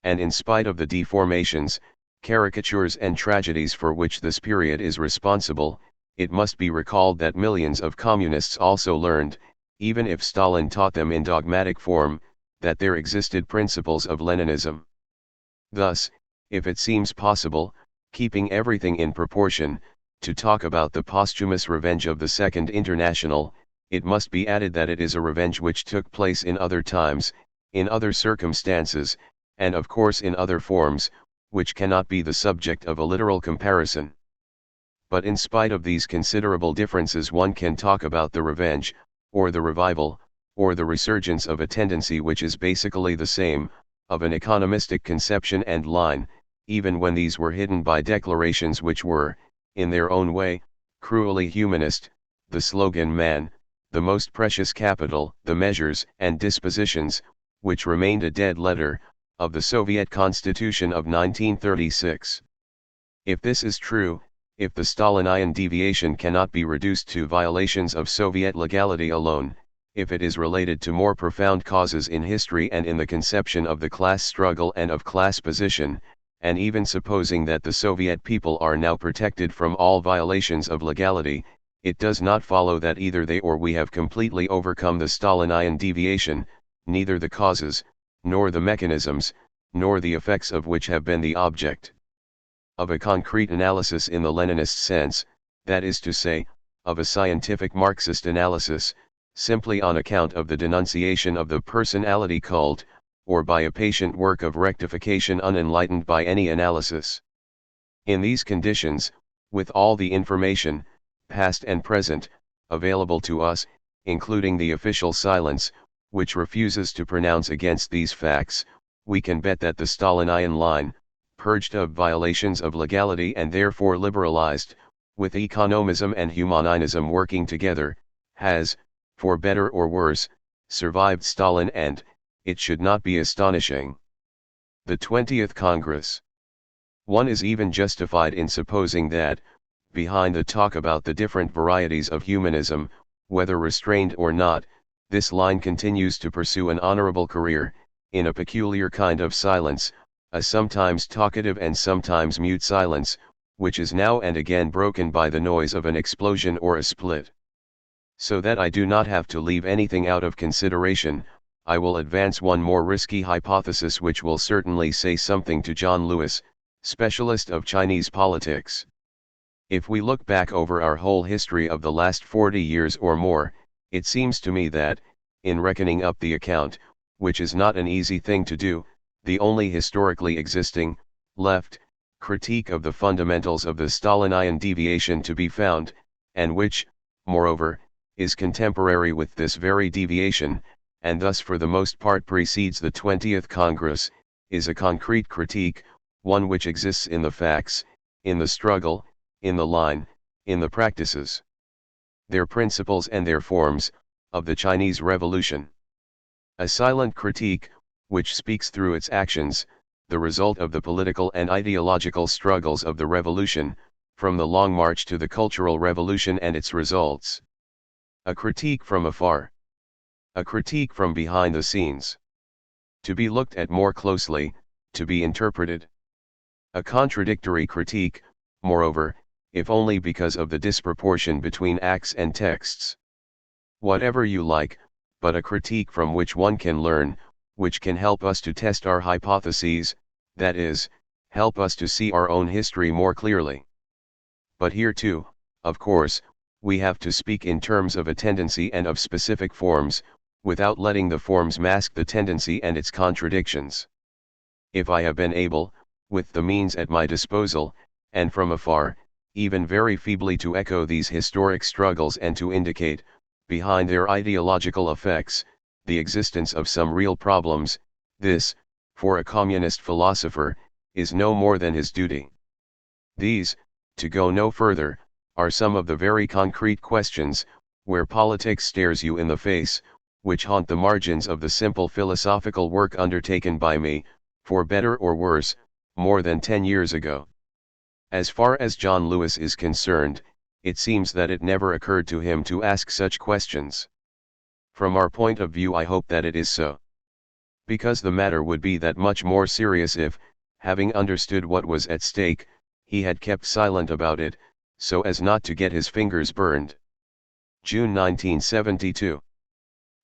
And in spite of the deformations, caricatures and tragedies for which this period is responsible, it must be recalled that millions of communists also learned, even if Stalin taught them in dogmatic form, that there existed principles of Leninism. Thus, if it seems possible, keeping everything in proportion, to talk about the posthumous revenge of the Second International, it must be added that it is a revenge which took place in other times, in other circumstances, and of course in other forms, which cannot be the subject of a literal comparison. But in spite of these considerable differences one can talk about the revenge, or the revival, or the resurgence of a tendency which is basically the same, of an economistic conception and line, even when these were hidden by declarations which were, in their own way, cruelly humanist, the slogan "Man, the most precious capital," the measures and dispositions, which remained a dead letter, of the Soviet Constitution of 1936. If this is true, if the Stalinian deviation cannot be reduced to violations of Soviet legality alone, if it is related to more profound causes in history and in the conception of the class struggle and of class position, and even supposing that the Soviet people are now protected from all violations of legality, it does not follow that either they or we have completely overcome the Stalinian deviation, neither the causes, nor the mechanisms, nor the effects of which have been the object of a concrete analysis in the Leninist sense, that is to say, of a scientific Marxist analysis, simply on account of the denunciation of the personality cult, or by a patient work of rectification unenlightened by any analysis. In these conditions, with all the information, past and present, available to us, including the official silence, which refuses to pronounce against these facts, we can bet that the Stalinian line, purged of violations of legality and therefore liberalized, with economism and humanism working together, has, for better or worse, survived Stalin, and, it should not be astonishing, the 20th Congress. One is even justified in supposing that, behind the talk about the different varieties of humanism, whether restrained or not, this line continues to pursue an honorable career, in a peculiar kind of silence, a sometimes talkative and sometimes mute silence, which is now and again broken by the noise of an explosion or a split. So that I do not have to leave anything out of consideration, I will advance one more risky hypothesis which will certainly say something to John Lewis, specialist of Chinese politics. If we look back over our whole history of the last 40 years or more, it seems to me that, in reckoning up the account, which is not an easy thing to do, the only historically existing, left, critique of the fundamentals of the Stalinian deviation to be found, and which, moreover, is contemporary with this very deviation, and thus for the most part precedes the 20th Congress, is a concrete critique, one which exists in the facts, in the struggle, in the line, in the practices, their principles and their forms, of the Chinese Revolution. A silent critique, which speaks through its actions, the result of the political and ideological struggles of the revolution, from the Long March to the Cultural Revolution and its results. A critique from afar. A critique from behind the scenes. To be looked at more closely, to be interpreted. A contradictory critique, moreover, if only because of the disproportion between acts and texts. Whatever you like, but a critique from which one can learn, which can help us to test our hypotheses, that is, help us to see our own history more clearly. But here too, of course, we have to speak in terms of a tendency and of specific forms, without letting the forms mask the tendency and its contradictions. If I have been able, with the means at my disposal, and from afar, even very feebly to echo these historic struggles and to indicate, behind their ideological effects, the existence of some real problems, this, for a communist philosopher, is no more than his duty. These, to go no further, are some of the very concrete questions, where politics stares you in the face, which haunt the margins of the simple philosophical work undertaken by me, for better or worse, more than 10 years ago. As far as John Lewis is concerned, it seems that it never occurred to him to ask such questions. From our point of view, I hope that it is so. Because the matter would be that much more serious if, having understood what was at stake, he had kept silent about it, so as not to get his fingers burned. June 1972.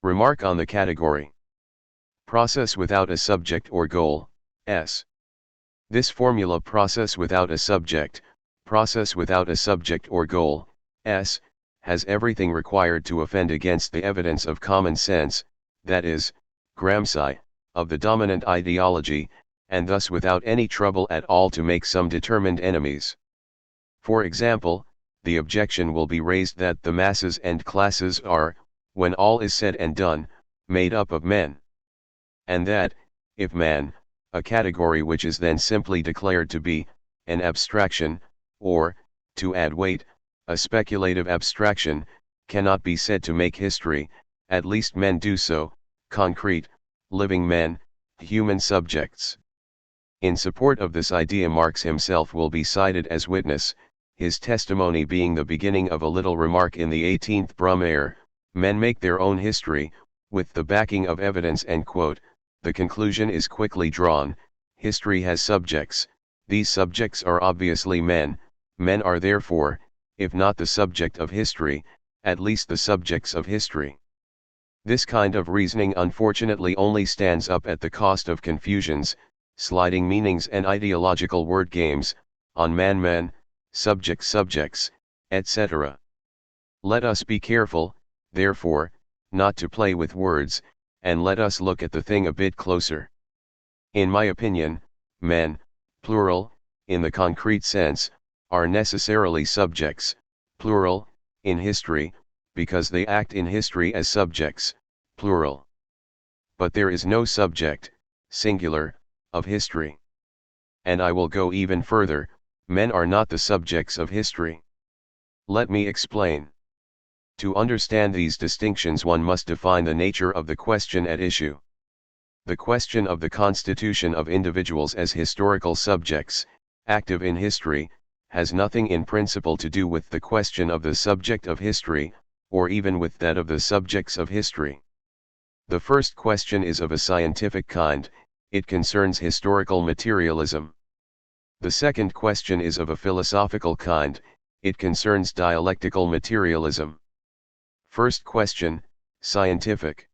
Remark on the category. Process without a subject or goal, s. This formula, process without a subject or goal, s, has everything required to offend against the evidence of common sense, that is, Gramsci, of the dominant ideology, and thus without any trouble at all to make some determined enemies. For example, the objection will be raised that the masses and classes are, when all is said and done, made up of men. And that, if man, a category which is then simply declared to be, an abstraction, or, to add weight, a speculative abstraction, cannot be said to make history, at least men do so, concrete, living men, human subjects. In support of this idea Marx himself will be cited as witness, his testimony being the beginning of a little remark in the 18th Brumaire, men make their own history, with the backing of evidence, end quote. The conclusion is quickly drawn, history has subjects, these subjects are obviously men are therefore, if not the subject of history, at least the subjects of history. This kind of reasoning unfortunately only stands up at the cost of confusions, sliding meanings and ideological word games, on man, subjects, etc. Let us be careful, therefore, not to play with words, and let us look at the thing a bit closer. In my opinion, men, plural, in the concrete sense, are necessarily subjects, plural, in history, because they act in history as subjects, plural. But there is no subject, singular, of history. And I will go even further, men are not the subjects of history. Let me explain. To understand these distinctions, one must define the nature of the question at issue. The question of the constitution of individuals as historical subjects, active in history, has nothing in principle to do with the question of the subject of history, or even with that of the subjects of history. The first question is of a scientific kind, it concerns historical materialism. The second question is of a philosophical kind, it concerns dialectical materialism. First question, scientific.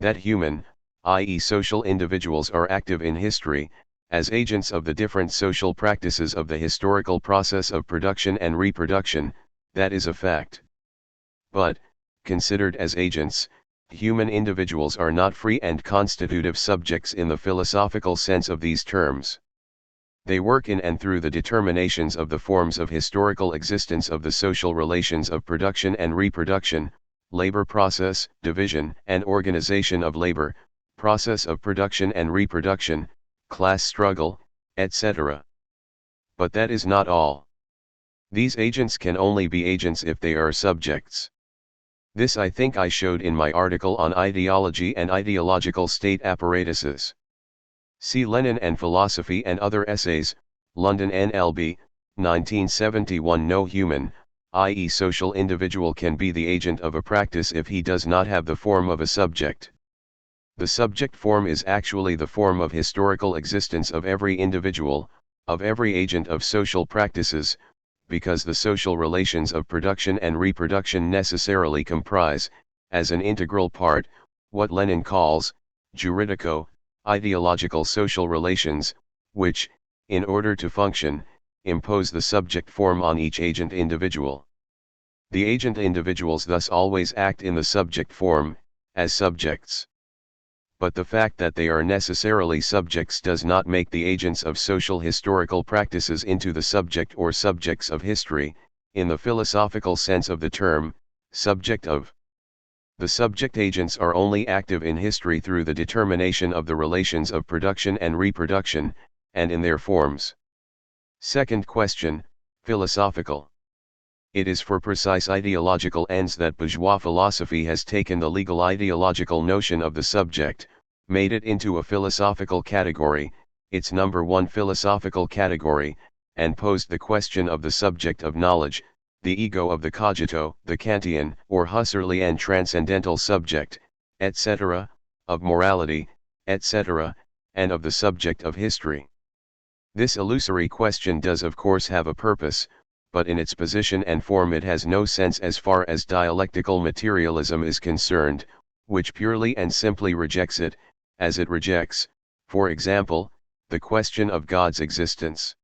That human, i.e. social individuals are active in history, as agents of the different social practices of the historical process of production and reproduction, that is a fact. But, considered as agents, human individuals are not free and constitutive subjects in the philosophical sense of these terms. They work in and through the determinations of the forms of historical existence of the social relations of production and reproduction, labor process, division and organization of labor, process of production and reproduction, class struggle, etc. But that is not all. These agents can only be agents if they are subjects. This I think I showed in my article on ideology and ideological state apparatuses. See Lenin and Philosophy and Other Essays, London NLB, 1971. No human, i.e. social individual can be the agent of a practice if he does not have the form of a subject. The subject form is actually the form of historical existence of every individual, of every agent of social practices, because the social relations of production and reproduction necessarily comprise, as an integral part, what Lenin calls, juridico, ideological social relations, which, in order to function, impose the subject form on each agent individual. The agent individuals thus always act in the subject form, as subjects. But the fact that they are necessarily subjects does not make the agents of social historical practices into the subject or subjects of history, in the philosophical sense of the term, subject of. The subject agents are only active in history through the determination of the relations of production and reproduction, and in their forms. Second question, philosophical. It is for precise ideological ends that bourgeois philosophy has taken the legal ideological notion of the subject, made it into a philosophical category, its number one philosophical category, and posed the question of the subject of knowledge, the ego of the cogito, the Kantian or Husserlian transcendental subject, etc., of morality, etc., and of the subject of history. This illusory question does of course have a purpose, but in its position and form it has no sense as far as dialectical materialism is concerned, which purely and simply rejects it, as it rejects, for example, the question of God's existence.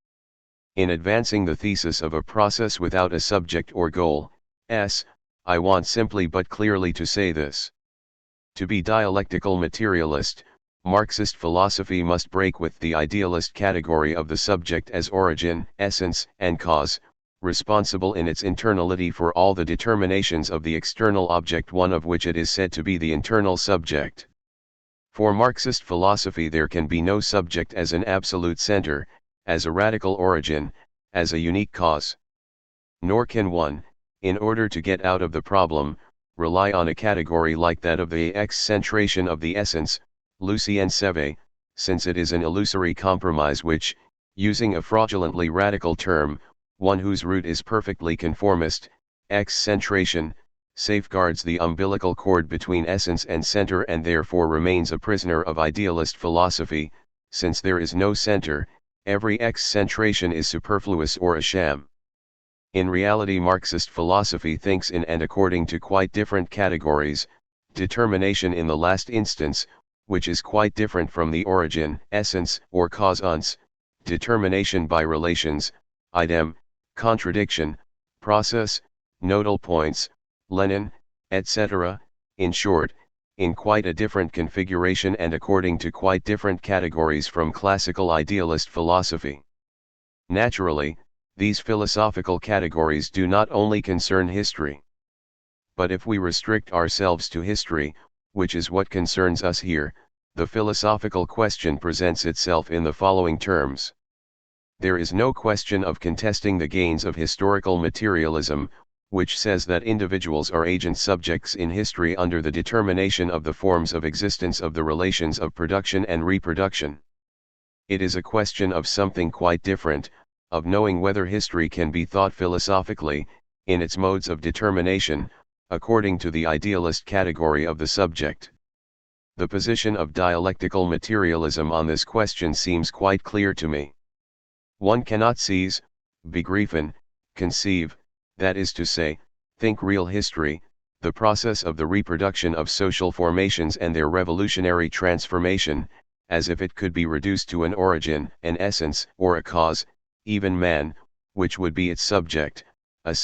In advancing the thesis of a process without a subject or goal, I want simply but clearly to say this. To be dialectical materialist, Marxist philosophy must break with the idealist category of the subject as origin, essence, and cause, responsible in its internality for all the determinations of the external object, one of which it is said to be the internal subject. For Marxist philosophy there can be no subject as an absolute center, as a radical origin, as a unique cause. Nor can one, in order to get out of the problem, rely on a category like that of the excentration of the essence, Lucien Seve, since it is an illusory compromise which, using a fraudulently radical term, one whose root is perfectly conformist, excentration, safeguards the umbilical cord between essence and center and therefore remains a prisoner of idealist philosophy, since there is no center, every excentration is superfluous or a sham. In reality Marxist philosophy thinks in and according to quite different categories, determination in the last instance, which is quite different from the origin, essence, or cause, determination by relations, idem, contradiction, process, nodal points, Lenin, etc., in short, in quite a different configuration and according to quite different categories from classical idealist philosophy. Naturally, these philosophical categories do not only concern history. But if we restrict ourselves to history, which is what concerns us here, the philosophical question presents itself in the following terms. There is no question of contesting the gains of historical materialism, which says that individuals are agent subjects in history under the determination of the forms of existence of the relations of production and reproduction. It is a question of something quite different, of knowing whether history can be thought philosophically, in its modes of determination, according to the idealist category of the subject. The position of dialectical materialism on this question seems quite clear to me. One cannot seize, begreifen, conceive, that is to say, think real history, the process of the reproduction of social formations and their revolutionary transformation, as if it could be reduced to an origin, an essence, or a cause, even man, which would be its subject, a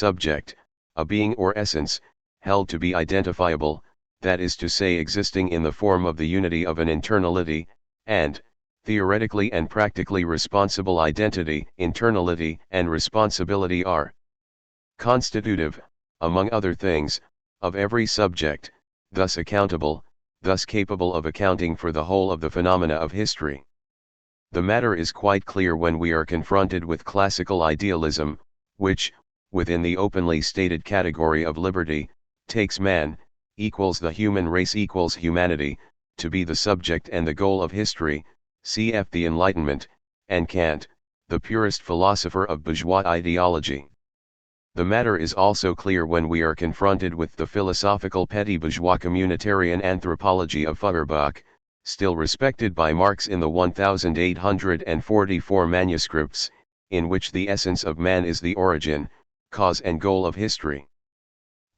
being or essence, held to be identifiable, that is to say existing in the form of the unity of an internality, and, theoretically and practically responsible identity, internality and responsibility are constitutive, among other things, of every subject, thus accountable, thus capable of accounting for the whole of the phenomena of history. The matter is quite clear when we are confronted with classical idealism, which, within the openly stated category of liberty, takes man, equals the human race equals humanity, to be the subject and the goal of history, cf. the Enlightenment, and Kant, the purest philosopher of bourgeois ideology. The matter is also clear when we are confronted with the philosophical petty bourgeois communitarian anthropology of Feuerbach, still respected by Marx in the 1844 manuscripts, in which the essence of man is the origin, cause and goal of history.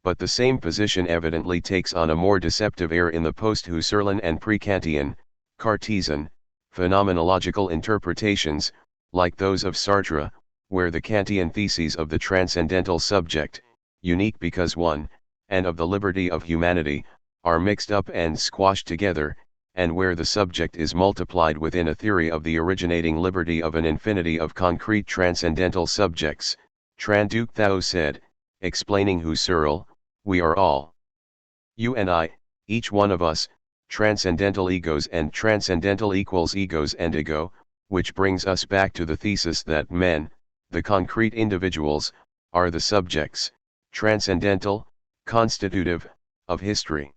But the same position evidently takes on a more deceptive air in the post-Husserlian and pre-Kantian, Cartesian, phenomenological interpretations, like those of Sartre, where the Kantian theses of the transcendental subject, unique because one, and of the liberty of humanity, are mixed up and squashed together, and where the subject is multiplied within a theory of the originating liberty of an infinity of concrete transcendental subjects. Tran-Duc Thao said, explaining Husserl, we are all, you and I, each one of us, transcendental egos, and transcendental equals egos and ego, which brings us back to the thesis that men, the concrete individuals, are the subjects, transcendental, constitutive, of history.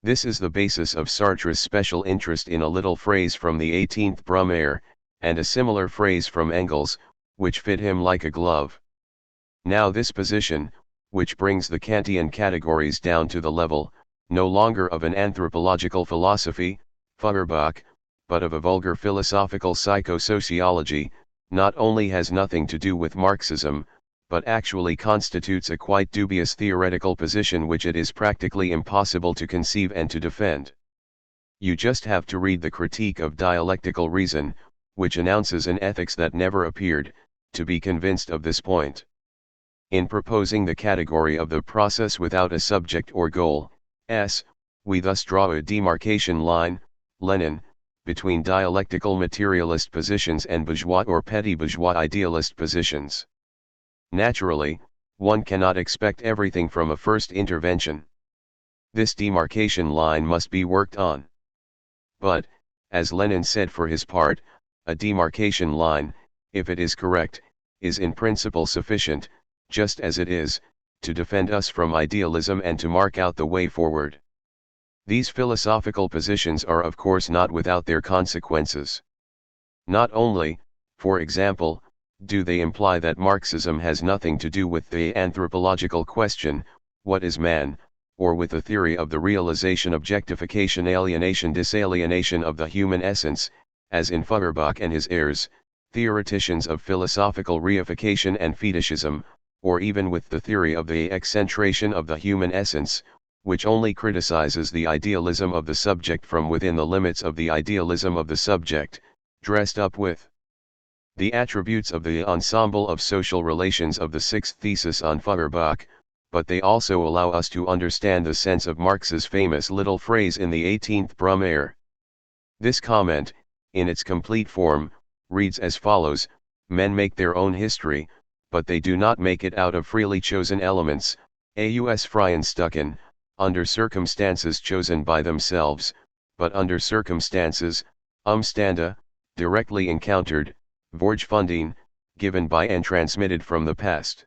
This is the basis of Sartre's special interest in a little phrase from the 18th Brumaire, and a similar phrase from Engels, which fit him like a glove. Now this position, which brings the Kantian categories down to the level, no longer of an anthropological philosophy, Feuerbach, but of a vulgar philosophical psychosociology, not only has nothing to do with Marxism, but actually constitutes a quite dubious theoretical position which it is practically impossible to conceive and to defend. You just have to read the Critique of Dialectical Reason, which announces an ethics that never appeared, to be convinced of this point. In proposing the category of the process without a subject or goal, we thus draw a demarcation line, Lenin, between dialectical materialist positions and bourgeois or petty bourgeois idealist positions. Naturally, one cannot expect everything from a first intervention. This demarcation line must be worked on. But, as Lenin said for his part, a demarcation line, if it is correct, is in principle sufficient, just as it is, to defend us from idealism and to mark out the way forward. These philosophical positions are of course not without their consequences. Not only, for example, do they imply that Marxism has nothing to do with the anthropological question, what is man, or with the theory of the realization objectification alienation disalienation of the human essence, as in Feuerbach and his heirs, theoreticians of philosophical reification and fetishism, or even with the theory of the excentration of the human essence, which only criticizes the idealism of the subject from within the limits of the idealism of the subject, dressed up with the attributes of the ensemble of social relations of the sixth thesis on Feuerbach, but they also allow us to understand the sense of Marx's famous little phrase in the 18th Brumaire. This comment, in its complete form, reads as follows: men make their own history, but they do not make it out of freely chosen elements, aus freien Stücken, under circumstances chosen by themselves, but under circumstances, Umstände, directly encountered, Vorgefunden, given by and transmitted from the past.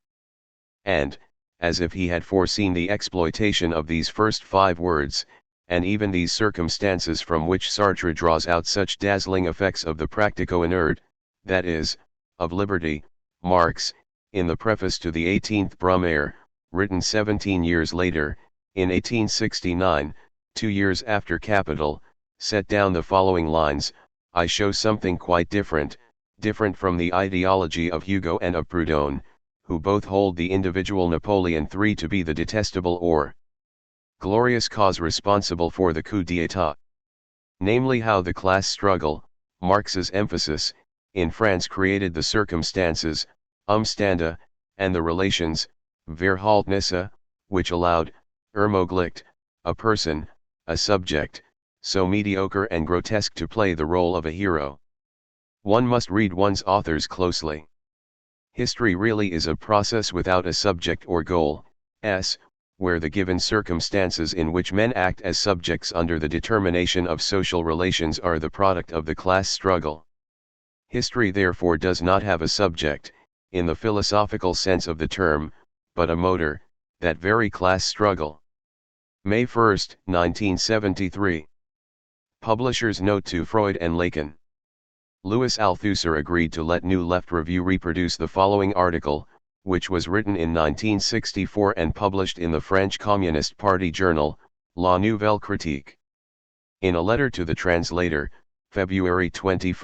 And, as if he had foreseen the exploitation of these first 5 words, and even these circumstances from which Sartre draws out such dazzling effects of the practico inert, that is, of liberty. Marx, in the preface to the 18th Brumaire, written 17 years later, in 1869, 2 years after Capital, set down the following lines: I show something quite different from the ideology of Hugo and of Proudhon, who both hold the individual Napoleon III to be the detestable or glorious cause responsible for the coup d'état. Namely, how the class struggle, Marx's emphasis, in France created the circumstances, Umstände, and the relations, Verhältnisse, which allowed, Ermöglicht, a person, a subject, so mediocre and grotesque to play the role of a hero. One must read one's authors closely. History really is a process without a subject or goal, where the given circumstances in which men act as subjects under the determination of social relations are the product of the class struggle. History therefore does not have a subject, in the philosophical sense of the term, but a motor, that very class struggle. May 1, 1973. Publisher's note to Freud and Lacan. Louis Althusser agreed to let New Left Review reproduce the following article, which was written in 1964 and published in the French Communist Party journal, La Nouvelle Critique. In a letter to the translator, February 21,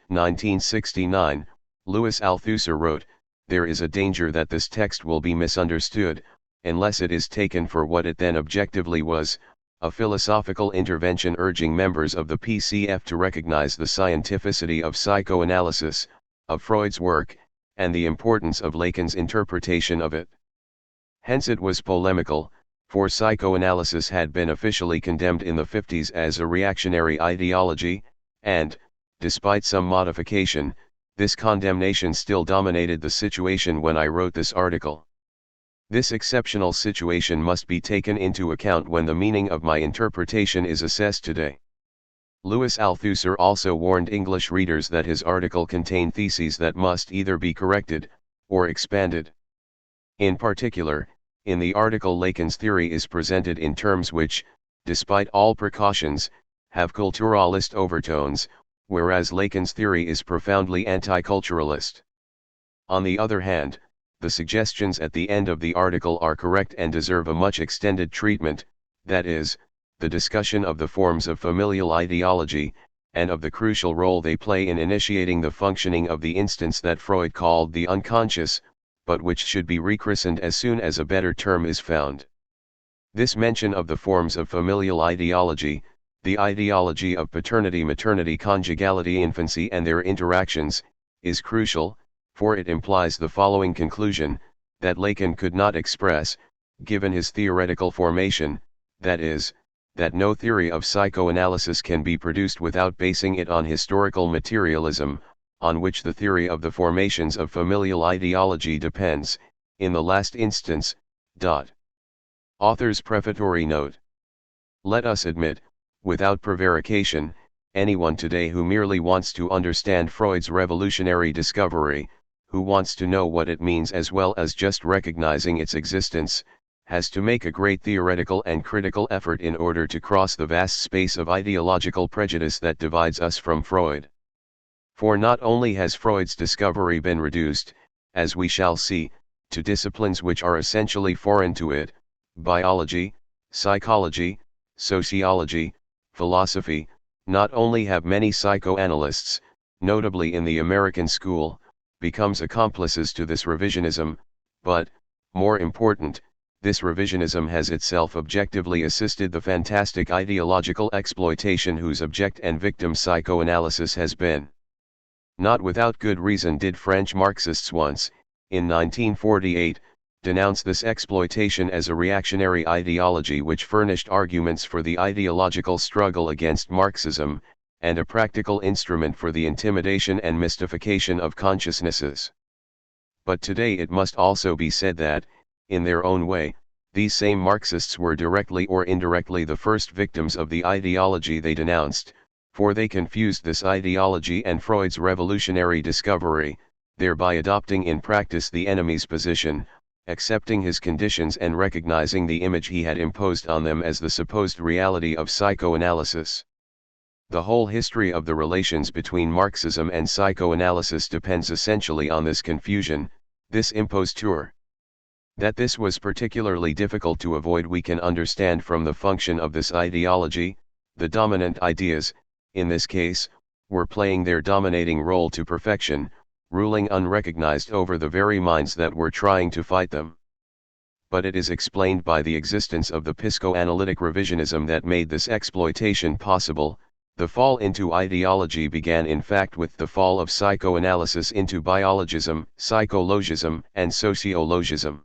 1969, Louis Althusser wrote, "There is a danger that this text will be misunderstood, unless it is taken for what it then objectively was, a philosophical intervention urging members of the PCF to recognize the scientificity of psychoanalysis, of Freud's work, and the importance of Lacan's interpretation of it." Hence it was polemical, for psychoanalysis had been officially condemned in the 50s as a reactionary ideology, and, despite some modification, this condemnation still dominated the situation when I wrote this article. This exceptional situation must be taken into account when the meaning of my interpretation is assessed today. Louis Althusser also warned English readers that his article contained theses that must either be corrected, or expanded. In particular, in the article Lacan's theory is presented in terms which, despite all precautions, have culturalist overtones, whereas Lacan's theory is profoundly anti-culturalist. On the other hand, the suggestions at the end of the article are correct and deserve a much extended treatment, that is, the discussion of the forms of familial ideology, and of the crucial role they play in initiating the functioning of the instance that Freud called the unconscious, but which should be rechristened as soon as a better term is found. This mention of the forms of familial ideology, the ideology of paternity, maternity, conjugality, infancy and their interactions, is crucial, for it implies the following conclusion, that Lacan could not express, given his theoretical formation, that is, that no theory of psychoanalysis can be produced without basing it on historical materialism, on which the theory of the formations of familial ideology depends, in the last instance. Author's prefatory note. Let us admit, without prevarication, anyone today who merely wants to understand Freud's revolutionary discovery, who wants to know what it means as well as just recognizing its existence, has to make a great theoretical and critical effort in order to cross the vast space of ideological prejudice that divides us from Freud. For not only has Freud's discovery been reduced, as we shall see, to disciplines which are essentially foreign to it, biology, psychology, sociology, philosophy, not only have many psychoanalysts, notably in the American school, becomes accomplices to this revisionism, but, more important, this revisionism has itself objectively assisted the fantastic ideological exploitation whose object and victim psychoanalysis has been. Not without good reason did French Marxists once, in 1948, denounce this exploitation as a reactionary ideology which furnished arguments for the ideological struggle against Marxism, and a practical instrument for the intimidation and mystification of consciousnesses. But today it must also be said that, in their own way, these same Marxists were directly or indirectly the first victims of the ideology they denounced, for they confused this ideology and Freud's revolutionary discovery, thereby adopting in practice the enemy's position, accepting his conditions and recognizing the image he had imposed on them as the supposed reality of psychoanalysis. The whole history of the relations between Marxism and psychoanalysis depends essentially on this confusion, this imposture. That this was particularly difficult to avoid we can understand from the function of this ideology. The dominant ideas, in this case, were playing their dominating role to perfection, ruling unrecognized over the very minds that were trying to fight them. But it is explained by the existence of the psychoanalytic revisionism that made this exploitation possible. The fall into ideology began in fact with the fall of psychoanalysis into biologism, psychologism, and sociologism.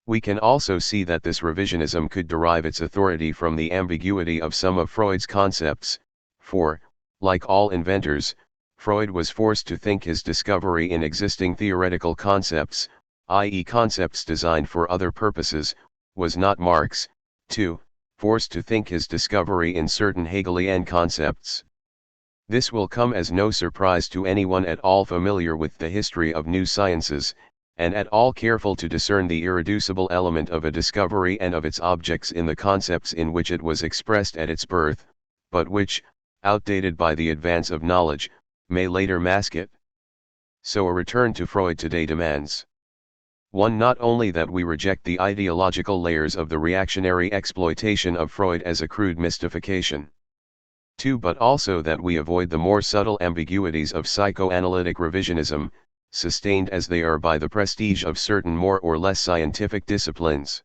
We can also see that this revisionism could derive its authority from the ambiguity of some of Freud's concepts, for, like all inventors, Freud was forced to think his discovery in existing theoretical concepts, i.e. concepts designed for other purposes, was not Marx, too, forced to think his discovery in certain Hegelian concepts. This will come as no surprise to anyone at all familiar with the history of new sciences, and at all careful to discern the irreducible element of a discovery and of its objects in the concepts in which it was expressed at its birth, but which, outdated by the advance of knowledge, may later mask it. So a return to Freud today demands 1. Not only that we reject the ideological layers of the reactionary exploitation of Freud as a crude mystification. 2. But also that we avoid the more subtle ambiguities of psychoanalytic revisionism, sustained as they are by the prestige of certain more or less scientific disciplines.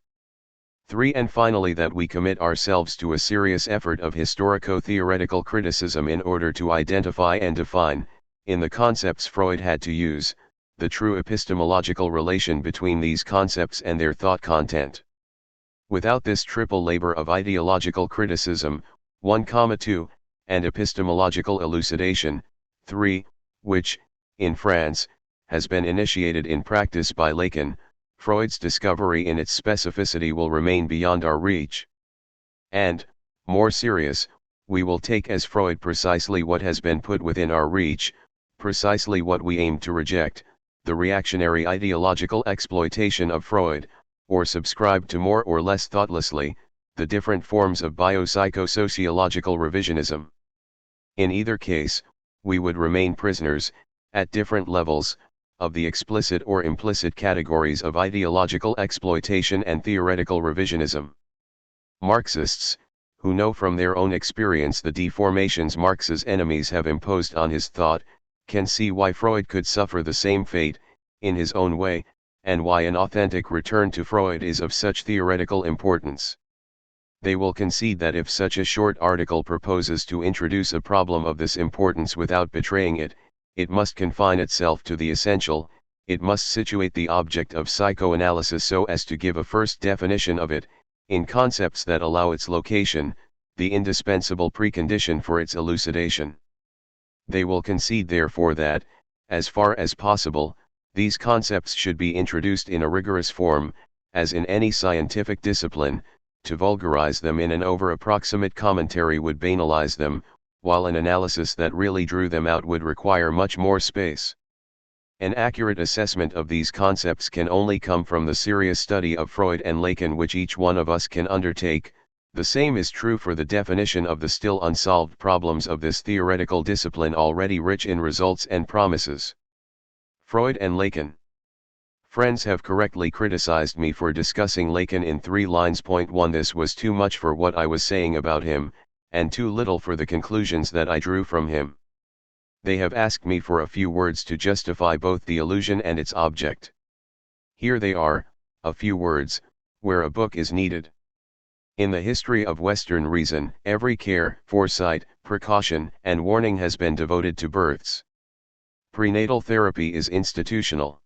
3. And finally that we commit ourselves to a serious effort of historico-theoretical criticism in order to identify and define, in the concepts Freud had to use, the true epistemological relation between these concepts and their thought content. Without this triple labor of ideological criticism, 1,2, and epistemological elucidation, 3, which, in France, has been initiated in practice by Lacan, Freud's discovery in its specificity will remain beyond our reach. And, more serious, we will take as Freud precisely what has been put within our reach, precisely what we aim to reject, the reactionary ideological exploitation of Freud, or subscribe to more or less thoughtlessly, the different forms of biopsychosociological revisionism. In either case, we would remain prisoners, at different levels, of the explicit or implicit categories of ideological exploitation and theoretical revisionism. Marxists, who know from their own experience the deformations Marx's enemies have imposed on his thought, can see why Freud could suffer the same fate, in his own way, and why an authentic return to Freud is of such theoretical importance. They will concede that if such a short article proposes to introduce a problem of this importance without betraying it, it must confine itself to the essential, it must situate the object of psychoanalysis so as to give a first definition of it, in concepts that allow its location, the indispensable precondition for its elucidation. They will concede therefore that, as far as possible, these concepts should be introduced in a rigorous form, as in any scientific discipline. To vulgarize them in an over-approximate commentary would banalize them, while an analysis that really drew them out would require much more space. An accurate assessment of these concepts can only come from the serious study of Freud and Lacan which each one of us can undertake. The same is true for the definition of the still unsolved problems of this theoretical discipline already rich in results and promises. Freud and Lacan. Friends have correctly criticized me for discussing Lacan in 3 lines. 1. This was too much for what I was saying about him, and too little for the conclusions that I drew from him. They have asked me for a few words to justify both the illusion and its object. Here they are, a few words, where a book is needed. In the history of Western reason, every care, foresight, precaution, and warning has been devoted to births. Prenatal therapy is institutional.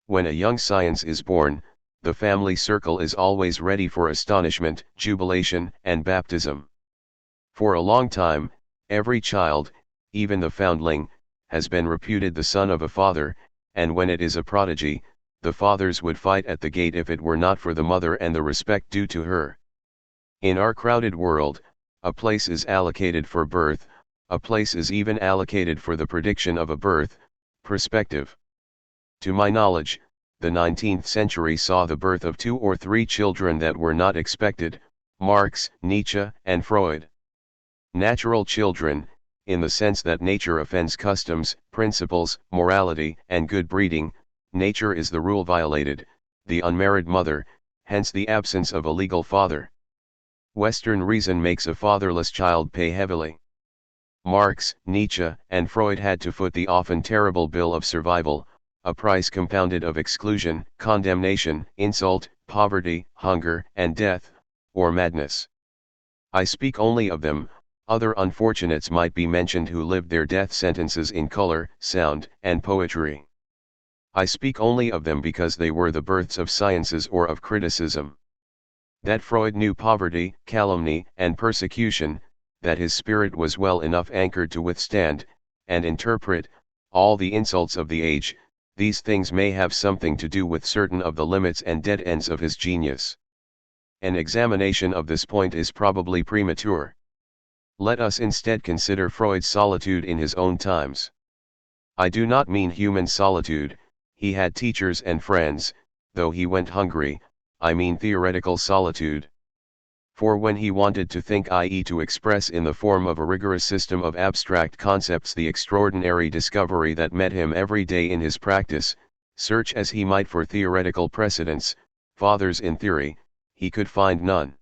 When a young science is born, the family circle is always ready for astonishment, jubilation, and baptism. For a long time, every child, even the foundling, has been reputed the son of a father, and when it is a prodigy, the fathers would fight at the gate if it were not for the mother and the respect due to her. In our crowded world, a place is allocated for birth, a place is even allocated for the prediction of a birth, perspective. To my knowledge, the 19th century saw the birth of 2 or 3 children that were not expected, Marx, Nietzsche, and Freud. Natural children, in the sense that nature offends customs, principles, morality, and good breeding, nature is the rule violated, the unmarried mother, hence the absence of a legal father. Western reason makes a fatherless child pay heavily. Marx, Nietzsche, and Freud had to foot the often terrible bill of survival, a price compounded of exclusion, condemnation, insult, poverty, hunger, and death, or madness. I speak only of them. Other unfortunates might be mentioned who lived their death sentences in color, sound, and poetry. I speak only of them because they were the births of sciences or of criticism. That Freud knew poverty, calumny, and persecution, that his spirit was well enough anchored to withstand, and interpret, all the insults of the age, these things may have something to do with certain of the limits and dead ends of his genius. An examination of this point is probably premature. Let us instead consider Freud's solitude in his own times. I do not mean human solitude, he had teachers and friends, though he went hungry, I mean theoretical solitude. For when he wanted to think, i.e. to express in the form of a rigorous system of abstract concepts the extraordinary discovery that met him every day in his practice, search as he might for theoretical precedents, fathers in theory, he could find none.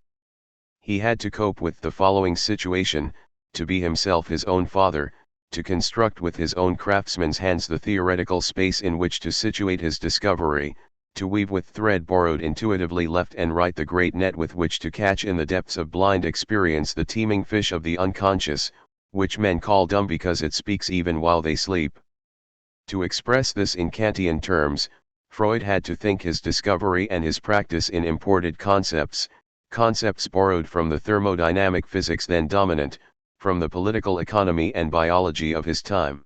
He had to cope with the following situation, to be himself his own father, to construct with his own craftsman's hands the theoretical space in which to situate his discovery, to weave with thread borrowed intuitively left and right the great net with which to catch in the depths of blind experience the teeming fish of the unconscious, which men call dumb because it speaks even while they sleep. To express this in Kantian terms, Freud had to think his discovery and his practice in imported concepts, concepts borrowed from the thermodynamic physics then dominant, from the political economy and biology of his time.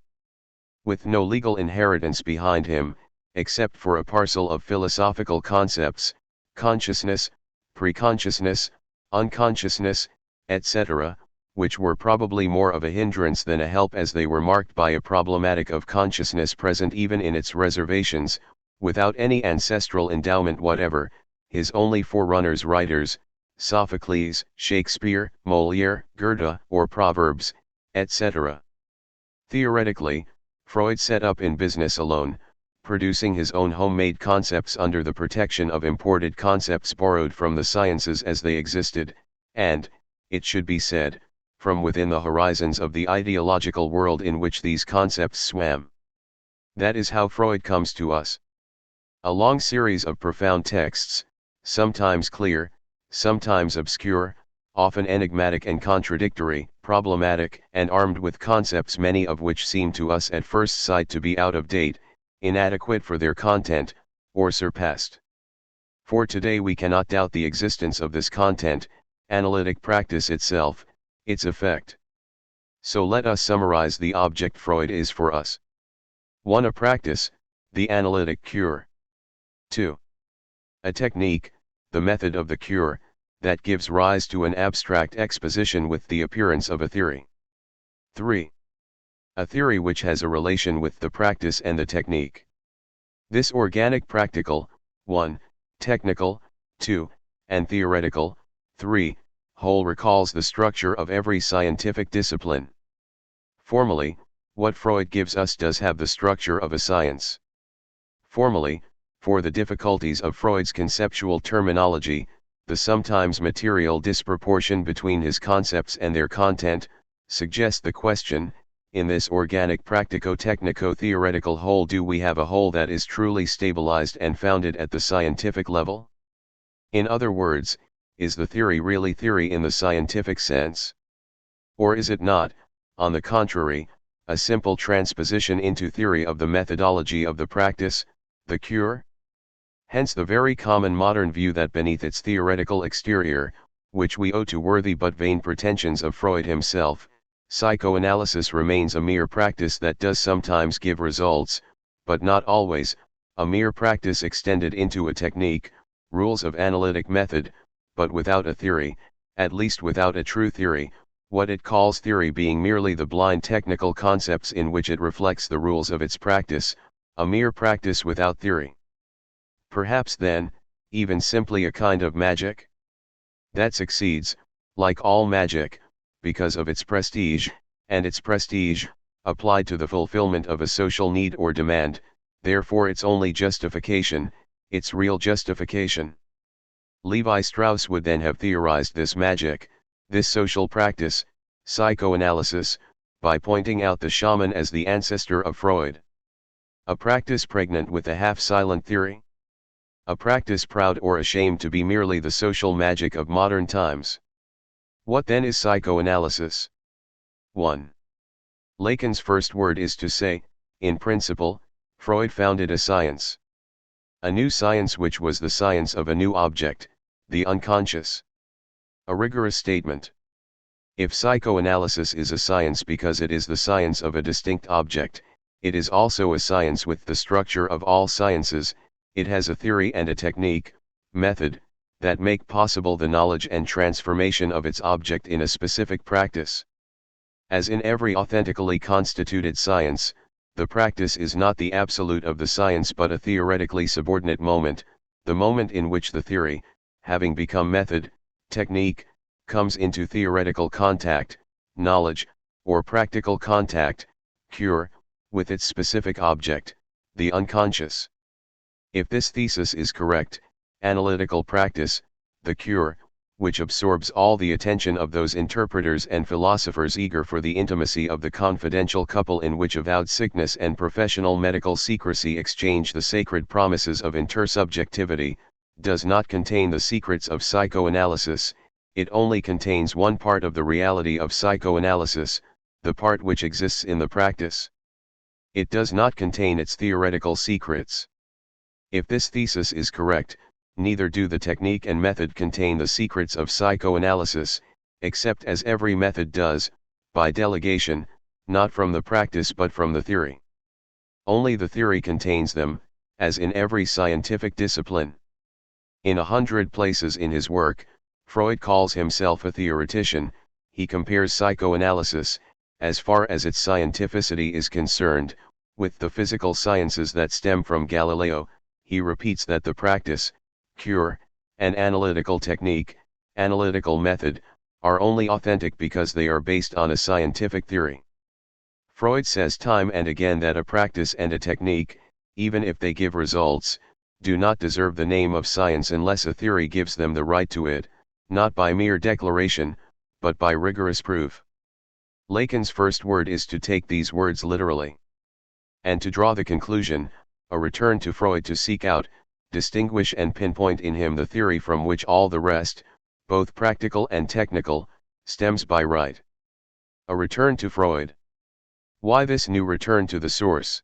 With no legal inheritance behind him, except for a parcel of philosophical concepts, consciousness, preconsciousness, unconsciousness, etc., which were probably more of a hindrance than a help as they were marked by a problematic of consciousness present even in its reservations, without any ancestral endowment whatever, his only forerunners writers, Sophocles, Shakespeare, Molière, Goethe, or Proverbs, etc. Theoretically, Freud set up in business alone, producing his own homemade concepts under the protection of imported concepts borrowed from the sciences as they existed, and, it should be said, from within the horizons of the ideological world in which these concepts swam. That is how Freud comes to us. A long series of profound texts, sometimes clear, sometimes obscure, often enigmatic and contradictory, problematic and armed with concepts many of which seem to us at first sight to be out of date, inadequate for their content, or surpassed. For today we cannot doubt the existence of this content, analytic practice itself, its effect. So let us summarize the object Freud is for us. 1. A practice, the analytic cure. 2. A technique, the method of the cure, that gives rise to an abstract exposition with the appearance of a theory. 3. A theory which has a relation with the practice and the technique. This organic practical, 1, technical, 2, and theoretical, 3, whole recalls the structure of every scientific discipline. Formally, what Freud gives us does have the structure of a science. Formally, for the difficulties of Freud's conceptual terminology, the sometimes material disproportion between his concepts and their content, suggest the question, in this organic practico-technico-theoretical whole, do we have a whole that is truly stabilized and founded at the scientific level? In other words, is the theory really theory in the scientific sense? Or is it not, on the contrary, a simple transposition into theory of the methodology of the practice, the cure? Hence the very common modern view that beneath its theoretical exterior, which we owe to worthy but vain pretensions of Freud himself, psychoanalysis remains a mere practice that does sometimes give results, but not always, a mere practice extended into a technique, rules of analytic method, but without a theory, at least without a true theory, what it calls theory being merely the blind technical concepts in which it reflects the rules of its practice, a mere practice without theory. Perhaps then, even simply a kind of magic? That succeeds, like all magic, because of its prestige, and its prestige, applied to the fulfillment of a social need or demand, therefore its only justification, its real justification. Levi Strauss would then have theorized this magic, this social practice, psychoanalysis, by pointing out the shaman as the ancestor of Freud. A practice pregnant with a half-silent theory? A practice proud or ashamed to be merely the social magic of modern times? What then is psychoanalysis? 1. Lacan's first word is to say, in principle, Freud founded a science. A new science which was the science of a new object, the unconscious. A rigorous statement. If psychoanalysis is a science because it is the science of a distinct object, it is also a science with the structure of all sciences. It has a theory and a technique, method, that make possible the knowledge and transformation of its object in a specific practice. As in every authentically constituted science, the practice is not the absolute of the science but a theoretically subordinate moment, the moment in which the theory, having become method, technique, comes into theoretical contact, knowledge, or practical contact, cure, with its specific object, the unconscious. If this thesis is correct, analytical practice, the cure, which absorbs all the attention of those interpreters and philosophers eager for the intimacy of the confidential couple in which avowed sickness and professional medical secrecy exchange the sacred promises of intersubjectivity, does not contain the secrets of psychoanalysis. It only contains one part of the reality of psychoanalysis, the part which exists in the practice. It does not contain its theoretical secrets. If this thesis is correct, neither do the technique and method contain the secrets of psychoanalysis, except as every method does, by delegation, not from the practice but from the theory. Only the theory contains them, as in every scientific discipline. In 100 places in his work, Freud calls himself a theoretician. He compares psychoanalysis, as far as its scientificity is concerned, with the physical sciences that stem from Galileo. He repeats that the practice, cure, and analytical technique, analytical method, are only authentic because they are based on a scientific theory. Freud says time and again that a practice and a technique, even if they give results, do not deserve the name of science unless a theory gives them the right to it, not by mere declaration, but by rigorous proof. Lacan's first word is to take these words literally. And to draw the conclusion, a return to Freud to seek out, distinguish and pinpoint in him the theory from which all the rest, both practical and technical, stems by right. A return to Freud. Why this new return to the source?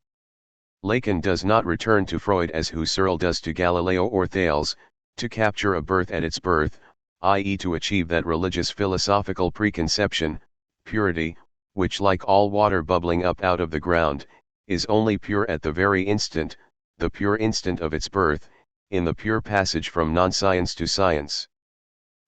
Lacan does not return to Freud as Husserl does to Galileo or Thales, to capture a birth at its birth, i.e. to achieve that religious philosophical preconception, purity, which like all water bubbling up out of the ground, is only pure at the very instant, the pure instant of its birth, in the pure passage from non-science to science.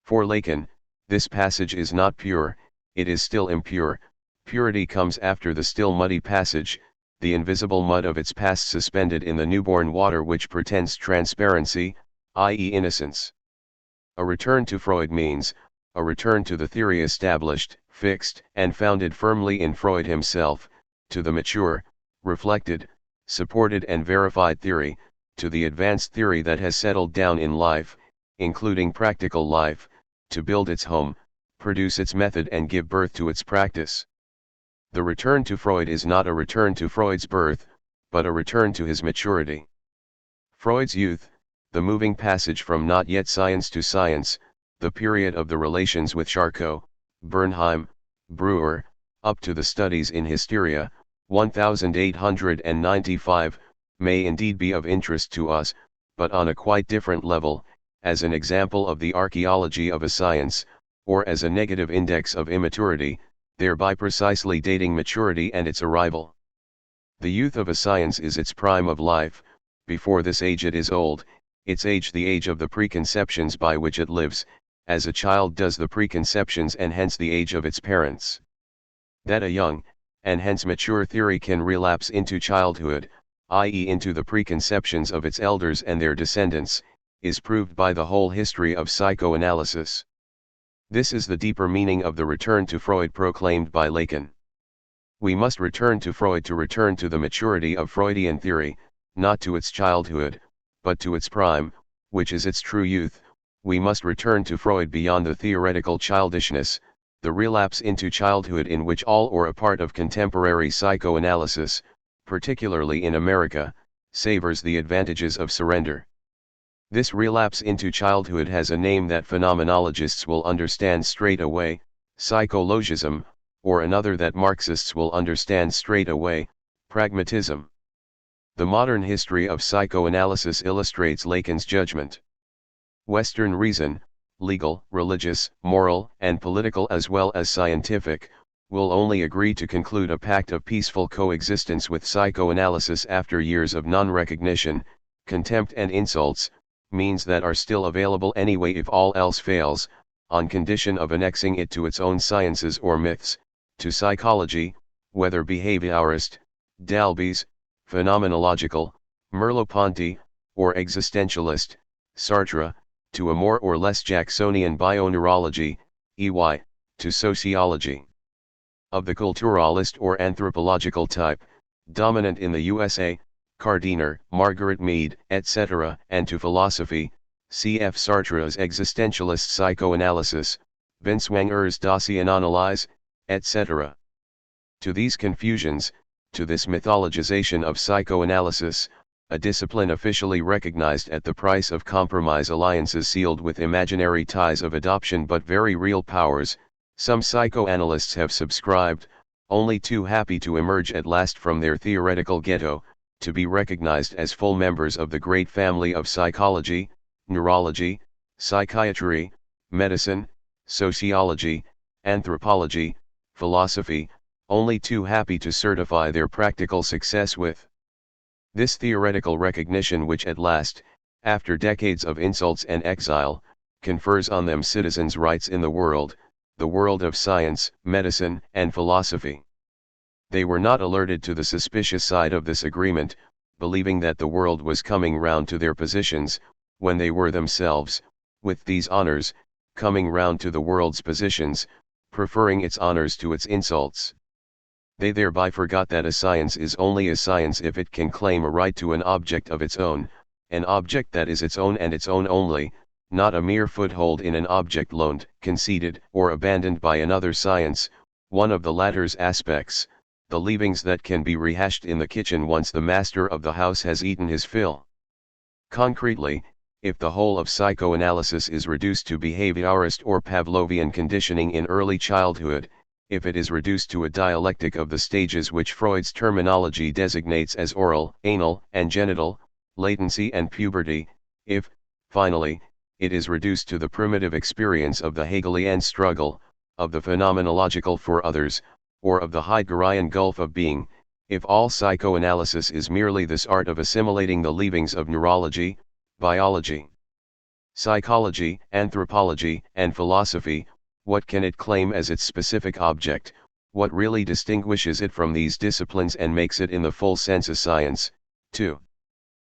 For Lacan, this passage is not pure, it is still impure. Purity comes after the still muddy passage, the invisible mud of its past suspended in the newborn water which pretends transparency, i.e. innocence. A return to Freud means, a return to the theory established, fixed, and founded firmly in Freud himself, to the mature, reflected, supported and verified theory, to the advanced theory that has settled down in life, including practical life, to build its home, produce its method and give birth to its practice. The return to Freud is not a return to Freud's birth, but a return to his maturity. Freud's youth, the moving passage from not yet science to science, the period of the relations with Charcot, Bernheim, Breuer, up to the studies in hysteria, 1895, may indeed be of interest to us, but on a quite different level, as an example of the archaeology of a science, or as a negative index of immaturity, thereby precisely dating maturity and its arrival. The youth of a science is its prime of life, before this age it is old, its age the age of the preconceptions by which it lives, as a child does the preconceptions and hence the age of its parents. That a young, and hence mature theory can relapse into childhood, i.e. into the preconceptions of its elders and their descendants, is proved by the whole history of psychoanalysis. This is the deeper meaning of the return to Freud proclaimed by Lacan. We must return to Freud to return to the maturity of Freudian theory, not to its childhood, but to its prime, which is its true youth. We must return to Freud beyond the theoretical childishness, the relapse into childhood in which all or a part of contemporary psychoanalysis, particularly in America, savors the advantages of surrender. This relapse into childhood has a name that phenomenologists will understand straight away, psychologism, or another that Marxists will understand straight away, pragmatism. The modern history of psychoanalysis illustrates Lacan's judgment. Western reason, legal, religious, moral, and political as well as scientific, will only agree to conclude a pact of peaceful coexistence with psychoanalysis after years of non-recognition, contempt and insults, means that are still available anyway if all else fails, on condition of annexing it to its own sciences or myths, to psychology, whether behaviorist, Dalby's, phenomenological, Merleau-Ponty, or existentialist, Sartre, to a more or less Jacksonian bioneurology, EY, to sociology. Of the culturalist or anthropological type, dominant in the USA, Gardiner, Margaret Mead, etc., and to philosophy, cf. Sartre's existentialist psychoanalysis, Binswanger's Daseinalyse, etc. To these confusions, to this mythologization of psychoanalysis, a discipline officially recognized at the price of compromise alliances sealed with imaginary ties of adoption but very real powers, some psychoanalysts have subscribed, only too happy to emerge at last from their theoretical ghetto, to be recognized as full members of the great family of psychology, neurology, psychiatry, medicine, sociology, anthropology, philosophy, only too happy to certify their practical success with this theoretical recognition which at last, after decades of insults and exile, confers on them citizens' rights in the world of science, medicine, and philosophy. They were not alerted to the suspicious side of this agreement, believing that the world was coming round to their positions, when they were themselves, with these honors, coming round to the world's positions, preferring its honors to its insults. They thereby forgot that a science is only a science if it can claim a right to an object of its own, an object that is its own and its own only, not a mere foothold in an object loaned, conceded, or abandoned by another science, one of the latter's aspects, the leavings that can be rehashed in the kitchen once the master of the house has eaten his fill. Concretely, if the whole of psychoanalysis is reduced to behaviorist or Pavlovian conditioning in early childhood, if it is reduced to a dialectic of the stages which Freud's terminology designates as oral, anal, and genital, latency and puberty, if, finally, it is reduced to the primitive experience of the Hegelian struggle, of the phenomenological for others, or of the Heideggerian gulf of being, if all psychoanalysis is merely this art of assimilating the leavings of neurology, biology, psychology, anthropology, and philosophy, what can it claim as its specific object, what really distinguishes it from these disciplines and makes it in the full sense a science, too?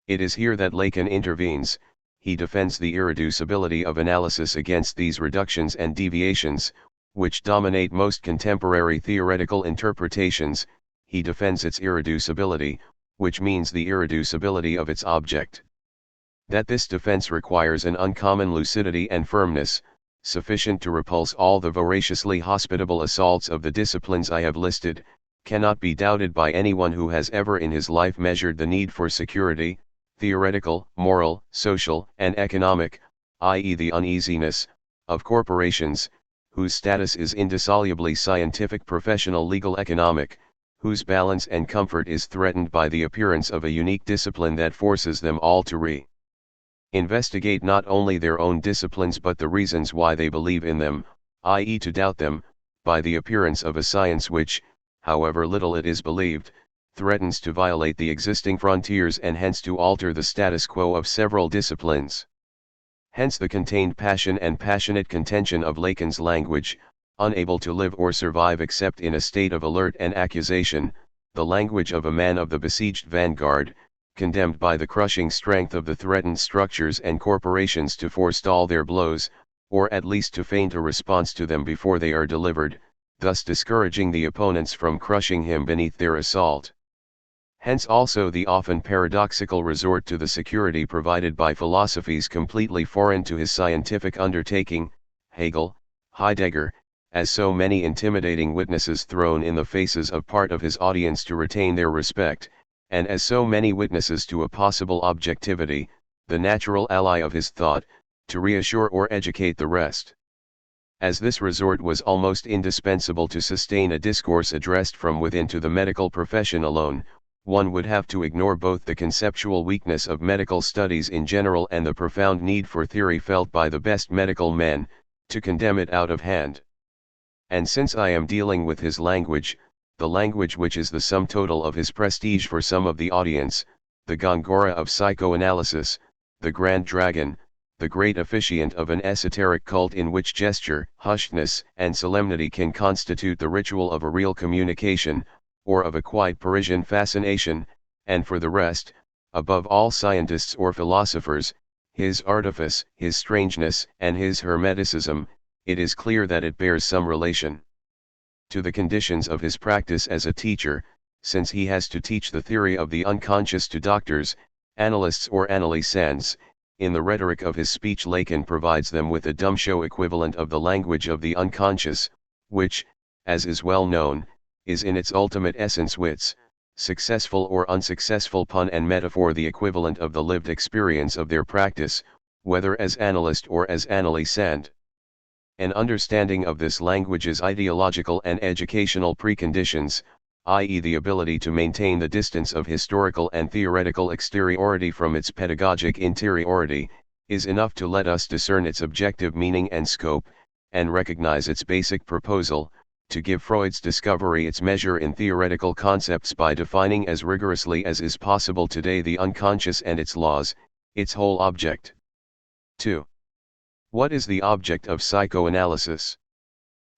It is here that Lacan intervenes. He defends the irreducibility of analysis against these reductions and deviations, which dominate most contemporary theoretical interpretations. He defends its irreducibility, which means the irreducibility of its object. That this defense requires an uncommon lucidity and firmness, sufficient to repulse all the voraciously hospitable assaults of the disciplines I have listed, cannot be doubted by anyone who has ever in his life measured the need for security, theoretical, moral, social, and economic, i.e. the uneasiness, of corporations, whose status is indissolubly scientific, professional, legal, economic, whose balance and comfort is threatened by the appearance of a unique discipline that forces them all to investigate not only their own disciplines but the reasons why they believe in them, i.e. to doubt them, by the appearance of a science which, however little it is believed, threatens to violate the existing frontiers and hence to alter the status quo of several disciplines. Hence the contained passion and passionate contention of Lacan's language, unable to live or survive except in a state of alert and accusation, the language of a man of the besieged vanguard, condemned by the crushing strength of the threatened structures and corporations to forestall their blows, or at least to feint a response to them before they are delivered, thus discouraging the opponents from crushing him beneath their assault. Hence also the often paradoxical resort to the security provided by philosophies completely foreign to his scientific undertaking, Hegel, Heidegger, as so many intimidating witnesses thrown in the faces of part of his audience to retain their respect, and as so many witnesses to a possible objectivity, the natural ally of his thought, to reassure or educate the rest. As this resort was almost indispensable to sustain a discourse addressed from within to the medical profession alone, one would have to ignore both the conceptual weakness of medical studies in general and the profound need for theory felt by the best medical men, to condemn it out of hand. And since I am dealing with his language, the language which is the sum total of his prestige for some of the audience, the Gongora of psychoanalysis, the Grand Dragon, the great officiant of an esoteric cult in which gesture, hushedness, and solemnity can constitute the ritual of a real communication, or of a quite Parisian fascination, and for the rest, above all scientists or philosophers, his artifice, his strangeness, and his hermeticism, it is clear that it bears some relation to the conditions of his practice as a teacher, since he has to teach the theory of the unconscious to doctors, analysts or analysans. In the rhetoric of his speech Lacan provides them with a dumb show equivalent of the language of the unconscious, which, as is well known, is in its ultimate essence wits, successful or unsuccessful pun and metaphor the equivalent of the lived experience of their practice, whether as analyst or as analysand. An understanding of this language's ideological and educational preconditions, i.e. the ability to maintain the distance of historical and theoretical exteriority from its pedagogic interiority, is enough to let us discern its objective meaning and scope, and recognize its basic proposal, to give Freud's discovery its measure in theoretical concepts by defining as rigorously as is possible today the unconscious and its laws, its whole object. 2. What is the object of psychoanalysis?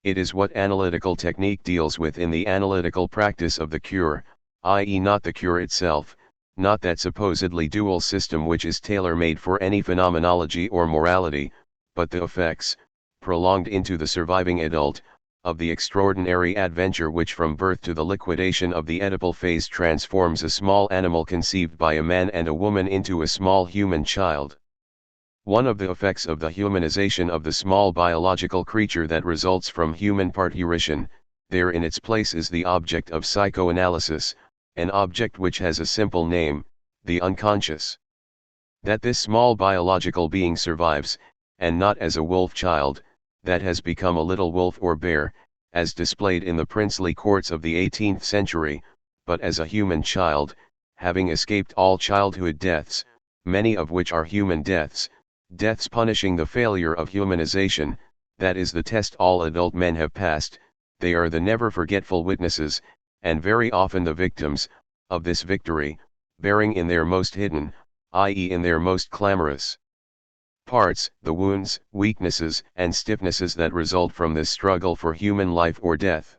It is what analytical technique deals with in the analytical practice of the cure, i.e. not the cure itself, not that supposedly dual system which is tailor-made for any phenomenology or morality, but the effects, prolonged into the surviving adult, of the extraordinary adventure which from birth to the liquidation of the Oedipal phase transforms a small animal conceived by a man and a woman into a small human child. One of the effects of the humanization of the small biological creature that results from human parturition, there in its place is the object of psychoanalysis, an object which has a simple name, the unconscious. That this small biological being survives, and not as a wolf child, that has become a little wolf or bear, as displayed in the princely courts of the 18th century, but as a human child, having escaped all childhood deaths, many of which are human deaths, deaths punishing the failure of humanization, that is the test all adult men have passed. They are the never forgetful witnesses, and very often the victims, of this victory, bearing in their most hidden, i.e. in their most clamorous parts, the wounds, weaknesses, and stiffnesses that result from this struggle for human life or death.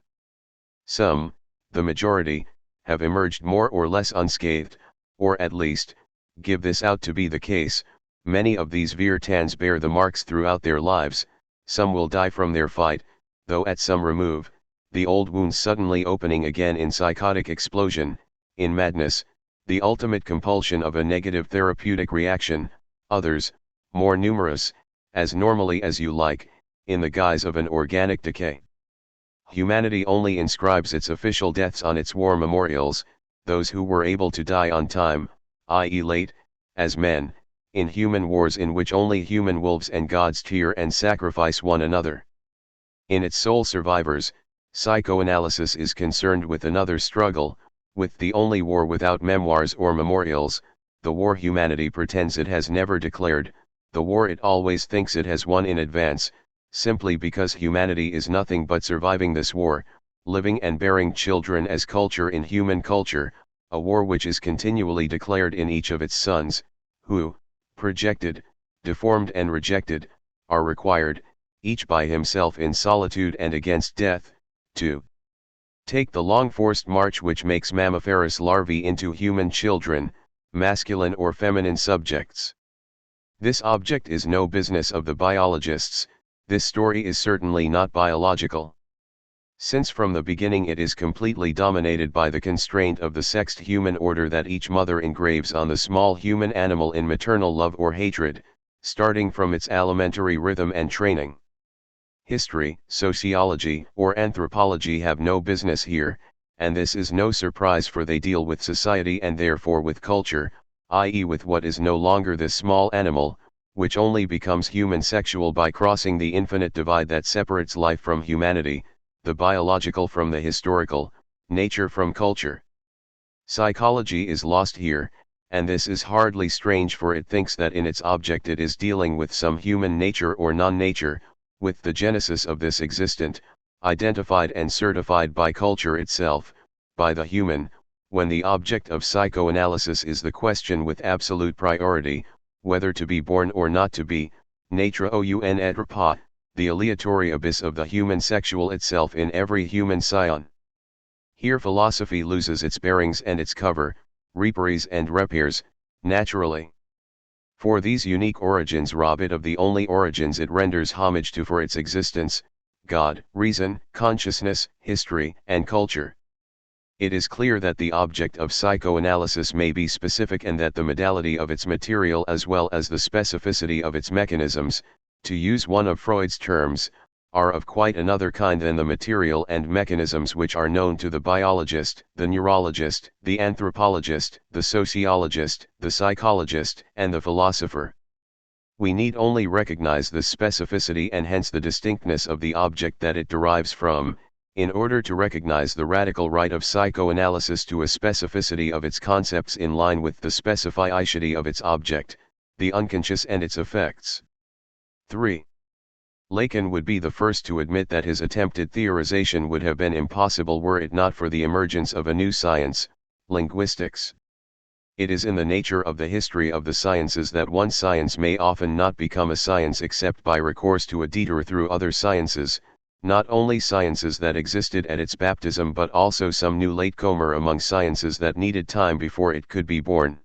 Some, the majority, have emerged more or less unscathed, or at least, give this out to be the case. Many of these Virtans bear the marks throughout their lives. Some will die from their fight, though at some remove, the old wounds suddenly opening again in psychotic explosion, in madness, the ultimate compulsion of a negative therapeutic reaction. Others, more numerous, as normally as you like, in the guise of an organic decay. Humanity only inscribes its official deaths on its war memorials, those who were able to die on time, i.e. late, as men, in human wars in which only human wolves and gods tear and sacrifice one another. In its sole survivors, psychoanalysis is concerned with another struggle, with the only war without memoirs or memorials, the war humanity pretends it has never declared, the war it always thinks it has won in advance, simply because humanity is nothing but surviving this war, living and bearing children as culture in human culture, a war which is continually declared in each of its sons, who, projected, deformed and rejected, are required, each by himself in solitude and against death, to Take the long forced march which makes mammiferous larvae into human children, masculine or feminine subjects. This object is no business of the biologists, this story is certainly not biological. Since from the beginning it is completely dominated by the constraint of the sexed human order that each mother engraves on the small human animal in maternal love or hatred, starting from its alimentary rhythm and training. History, sociology, or anthropology have no business here, and this is no surprise, for they deal with society and therefore with culture, i.e. with what is no longer the small animal, which only becomes human sexual by crossing the infinite divide that separates life from humanity, the biological from the historical, nature from culture. Psychology is lost here, and this is hardly strange, for it thinks that in its object it is dealing with some human nature or non-nature, with the genesis of this existent, identified and certified by culture itself, by the human, when the object of psychoanalysis is the question with absolute priority, whether to be born or not to be, nature ou être pas, the aleatory abyss of the human sexual itself in every human scion. Here philosophy loses its bearings and its cover, reparies and repairs, naturally. For these unique origins rob it of the only origins it renders homage to for its existence, God, reason, consciousness, history, and culture. It is clear that the object of psychoanalysis may be specific, and that the modality of its material as well as the specificity of its mechanisms, to use one of Freud's terms, are of quite another kind than the material and mechanisms which are known to the biologist, the neurologist, the anthropologist, the sociologist, the psychologist, and the philosopher. We need only recognize this specificity and hence the distinctness of the object that it derives from, in order to recognize the radical right of psychoanalysis to a specificity of its concepts in line with the specificity of its object, the unconscious and its effects. 3. Lacan would be the first to admit that his attempted theorization would have been impossible were it not for the emergence of a new science, linguistics. It is in the nature of the history of the sciences that one science may often not become a science except by recourse to a detour through other sciences, not only sciences that existed at its baptism but also some new latecomer among sciences that needed time before it could be born.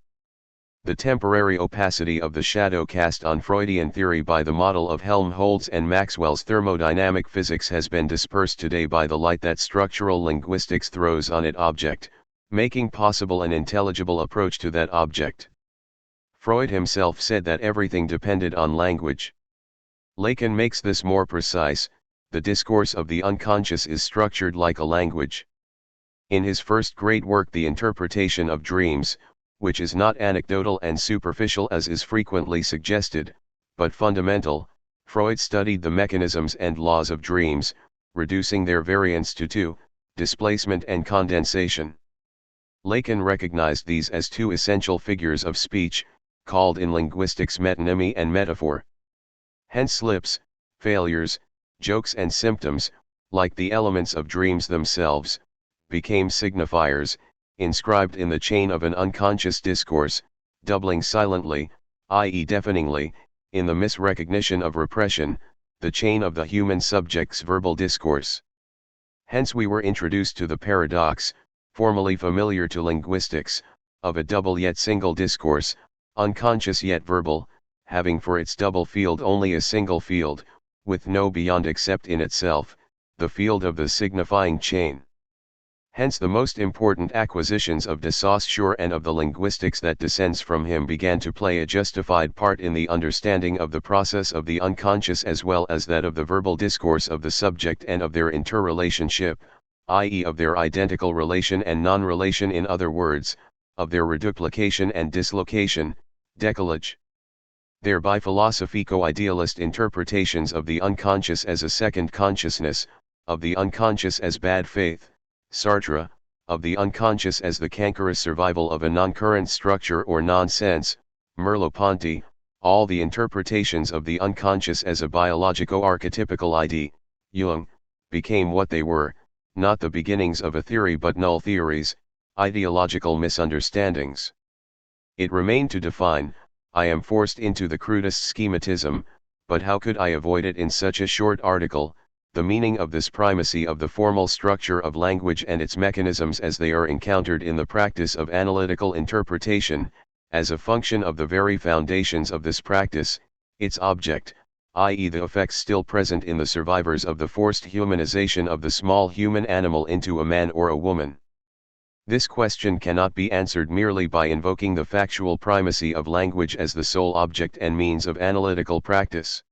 The temporary opacity of the shadow cast on Freudian theory by the model of Helmholtz and Maxwell's thermodynamic physics has been dispersed today by the light that structural linguistics throws on its object, making possible an intelligible approach to that object. Freud himself said that everything depended on language. Lacan makes this more precise: the discourse of the unconscious is structured like a language. In his first great work, The Interpretation of Dreams, which is not anecdotal and superficial as is frequently suggested, but fundamental, Freud studied the mechanisms and laws of dreams, reducing their variance to two, displacement and condensation. Lacan recognized these as two essential figures of speech, called in linguistics metonymy and metaphor. Hence slips, failures, jokes and symptoms, like the elements of dreams themselves, became signifiers, inscribed in the chain of an unconscious discourse, doubling silently, i.e. deafeningly, in the misrecognition of repression, the chain of the human subject's verbal discourse. Hence we were introduced to the paradox, formerly familiar to linguistics, of a double yet single discourse, unconscious yet verbal, having for its double field only a single field, with no beyond except in itself, the field of the signifying chain. Hence the most important acquisitions of de Saussure and of the linguistics that descends from him began to play a justified part in the understanding of the process of the unconscious as well as that of the verbal discourse of the subject and of their interrelationship, i.e. of their identical relation and non-relation, in other words, of their reduplication and dislocation, décalage. Thereby philosophico-idealist interpretations of the unconscious as a second consciousness, of the unconscious as bad faith, Sartre, of the unconscious as the cankerous survival of a non-current structure or nonsense, Merleau-Ponty, all the interpretations of the unconscious as a biologico-archetypical idea, Jung, became what they were, not the beginnings of a theory but null theories, ideological misunderstandings. It remained to define. I am forced into the crudest schematism, but how could I avoid it in such a short article, the meaning of this primacy of the formal structure of language and its mechanisms as they are encountered in the practice of analytical interpretation, as a function of the very foundations of this practice, its object, i.e. the effects still present in the survivors of the forced humanization of the small human animal into a man or a woman. This question cannot be answered merely by invoking the factual primacy of language as the sole object and means of analytical practice.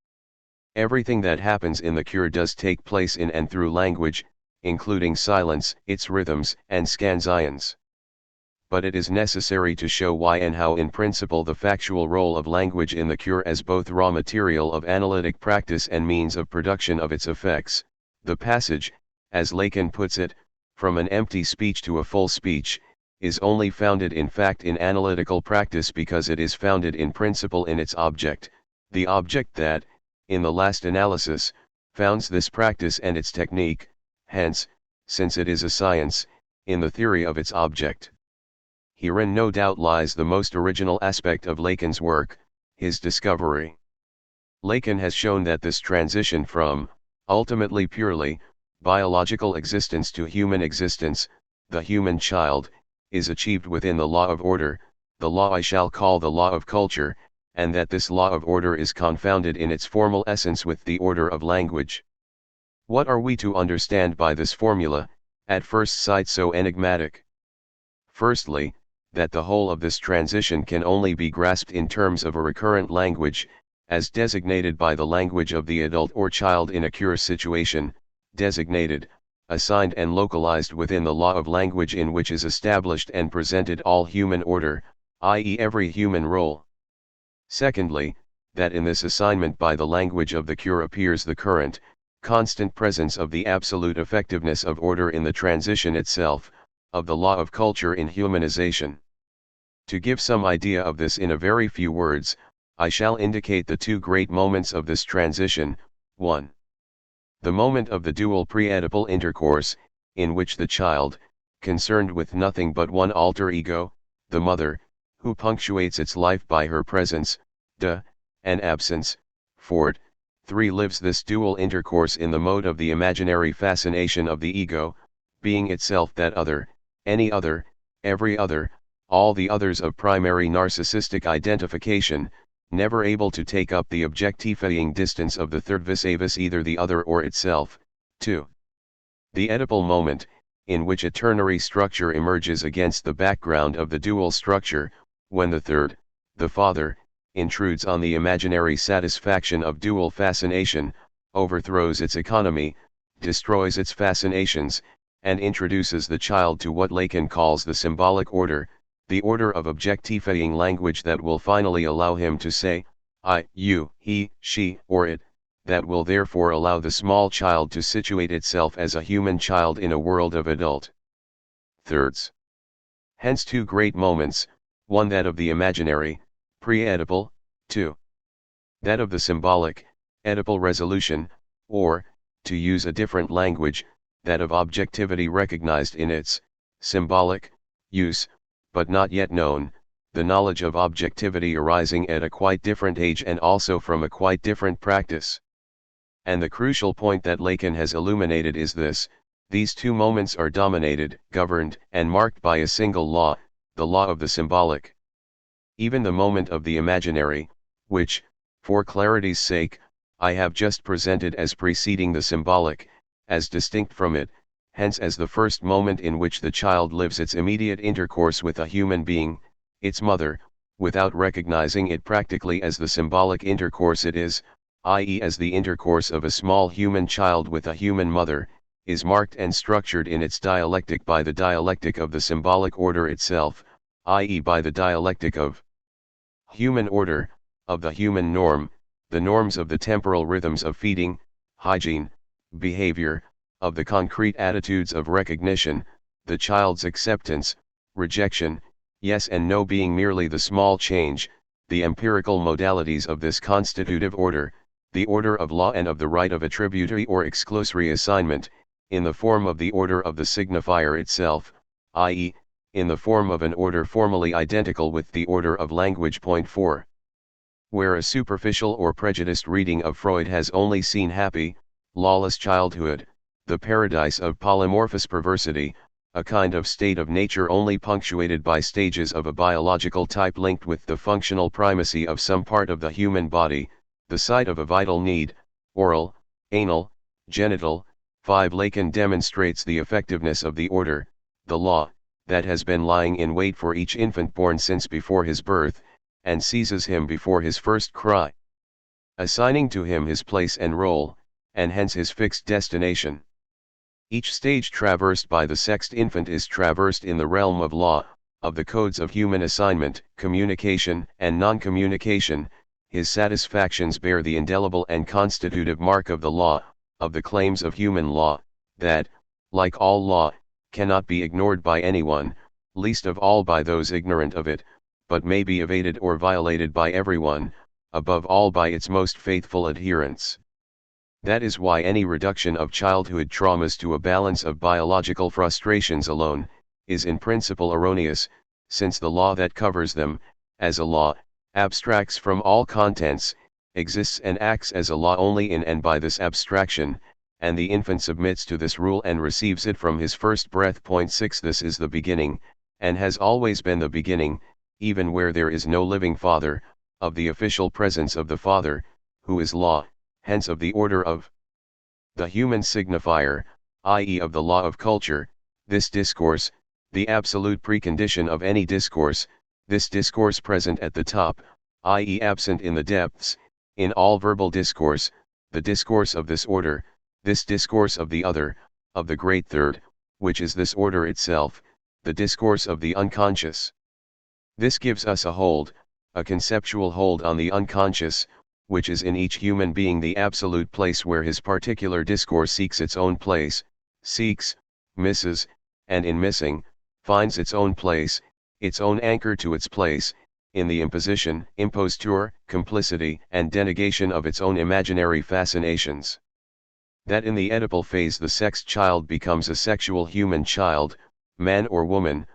Everything that happens in the cure does take place in and through language, including silence, its rhythms, and scansions. But it is necessary to show why and how in principle the factual role of language in the cure as both raw material of analytic practice and means of production of its effects. The passage, as Lacan puts it, from an empty speech to a full speech, is only founded in fact in analytical practice because it is founded in principle in its object, the object that, in the last analysis, founds this practice and its technique, hence, since it is a science, in the theory of its object. Herein no doubt lies the most original aspect of Lacan's work, his discovery. Lacan has shown that this transition from, ultimately purely, biological existence to human existence, the human child, is achieved within the law of order, the law I shall call the law of culture, and that this law of order is confounded in its formal essence with the order of language. What are we to understand by this formula, at first sight so enigmatic? Firstly, that the whole of this transition can only be grasped in terms of a recurrent language, as designated by the language of the adult or child in a cure situation, designated, assigned and localized within the law of language in which is established and presented all human order, i.e. every human role. Secondly, that in this assignment by the language of the cure appears the current, constant presence of the absolute effectiveness of order in the transition itself, of the law of culture in humanization. To give some idea of this in a very few words, I shall indicate the two great moments of this transition. 1. The moment of the dual pre-Oedipal intercourse, in which the child, concerned with nothing but one alter ego, the mother, who punctuates its life by her presence, and absence, 3 lives this dual intercourse in the mode of the imaginary fascination of the ego, being itself that other, any other, every other, all the others of primary narcissistic identification, never able to take up the objectifying distance of the third vis-a-vis either the other or itself. 2. The Oedipal moment, in which a ternary structure emerges against the background of the dual structure, when the third, the father, intrudes on the imaginary satisfaction of dual fascination, overthrows its economy, destroys its fascinations, and introduces the child to what Lacan calls the symbolic order, the order of objectifying language that will finally allow him to say, I, you, he, she, or it, that will therefore allow the small child to situate itself as a human child in a world of adult thirds. Hence two great moments, one that of the imaginary, pre-Oedipal, 2. That of the symbolic, Oedipal resolution, or, to use a different language, that of objectivity recognized in its, symbolic, use, but not yet known, the knowledge of objectivity arising at a quite different age and also from a quite different practice. And the crucial point that Lacan has illuminated is this: these two moments are dominated, governed, and marked by a single law, the law of the symbolic. Even the moment of the imaginary, which, for clarity's sake, I have just presented as preceding the symbolic, as distinct from it, hence as the first moment in which the child lives its immediate intercourse with a human being, its mother, without recognizing it practically as the symbolic intercourse it is, i.e. as the intercourse of a small human child with a human mother, is marked and structured in its dialectic by the dialectic of the symbolic order itself, i.e. by the dialectic of human order, of the human norm, the norms of the temporal rhythms of feeding, hygiene, behavior, of the concrete attitudes of recognition, the child's acceptance, rejection, yes and no being merely the small change, the empirical modalities of this constitutive order, the order of law and of the right of attributory or exclusory assignment, in the form of the order of the signifier itself, i.e., in the form of an order formally identical with the order of language. 4. Where a superficial or prejudiced reading of Freud has only seen happy, lawless childhood, the paradise of polymorphous perversity, a kind of state of nature only punctuated by stages of a biological type linked with the functional primacy of some part of the human body, the site of a vital need, oral, anal, genital. 5. Lacan demonstrates the effectiveness of the order, the law, that has been lying in wait for each infant born since before his birth, and seizes him before his first cry, assigning to him his place and role, and hence his fixed destination. Each stage traversed by the sexed infant is traversed in the realm of law, of the codes of human assignment, communication and non-communication. His satisfactions bear the indelible and constitutive mark of the law, of the claims of human law, that, like all law, cannot be ignored by anyone, least of all by those ignorant of it, but may be evaded or violated by everyone, above all by its most faithful adherents. That is why any reduction of childhood traumas to a balance of biological frustrations alone, is in principle erroneous, since the law that covers them, as a law, abstracts from all contents, exists and acts as a law only in and by this abstraction, and the infant submits to this rule and receives it from his first breath. 6. This is the beginning, and has always been the beginning, even where there is no living father, of the official presence of the Father, who is law, hence of the order of the human signifier, i.e. of the law of culture. This discourse, the absolute precondition of any discourse, this discourse present at the top, i.e. absent in the depths, in all verbal discourse, the discourse of this order, this discourse of the other, of the great third, which is this order itself, the discourse of the unconscious. This gives us a hold, a conceptual hold on the unconscious, which is in each human being the absolute place where his particular discourse seeks its own place, seeks, misses, and in missing, finds its own place, its own anchor to its place, in the imposition, imposture, complicity and denegation of its own imaginary fascinations. That in the Oedipal phase the sexed child becomes a sexual human child, man or woman,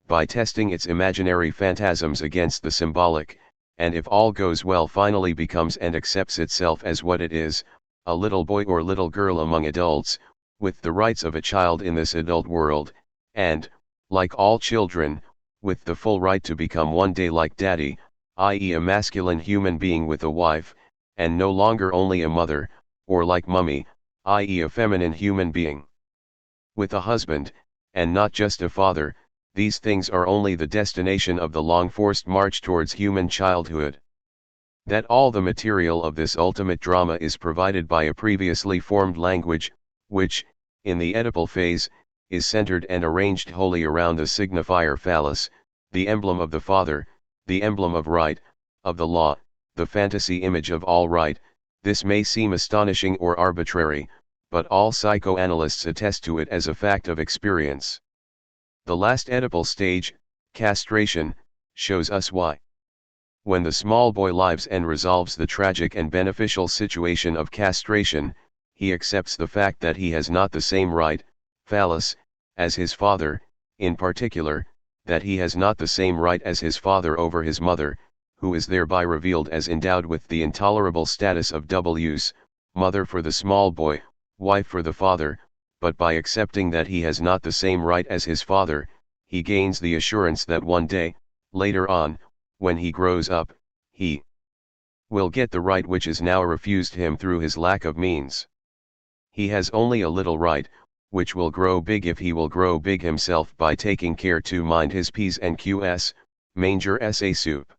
by testing its imaginary phantasms against the symbolic, and if all goes well finally becomes and accepts itself as what it is, a little boy or little girl among adults, with the rights of a child in this adult world, and, like all children, with the full right to become one day like daddy, i.e. a masculine human being with a wife, and no longer only a mother, or like mummy, i.e. a feminine human being with a husband, and not just a father. These things are only the destination of the long-forced march towards human childhood. That all the material of this ultimate drama is provided by a previously formed language, which, in the Oedipal phase, is centered and arranged wholly around the signifier phallus, the emblem of the father, the emblem of right, of the law, the fantasy image of all right. This may seem astonishing or arbitrary, but all psychoanalysts attest to it as a fact of experience. The last Oedipal stage, castration, shows us why. When the small boy lives and resolves the tragic and beneficial situation of castration, he accepts the fact that he has not the same right, phallus, as his father, in particular, that he has not the same right as his father over his mother, who is thereby revealed as endowed with the intolerable status of double use, mother for the small boy, wife for the father. But by accepting that he has not the same right as his father, he gains the assurance that one day, later on, when he grows up, he will get the right which is now refused him through his lack of means. He has only a little right, which will grow big if he will grow big himself by taking care to mind his P's and Q's, manger sa soup.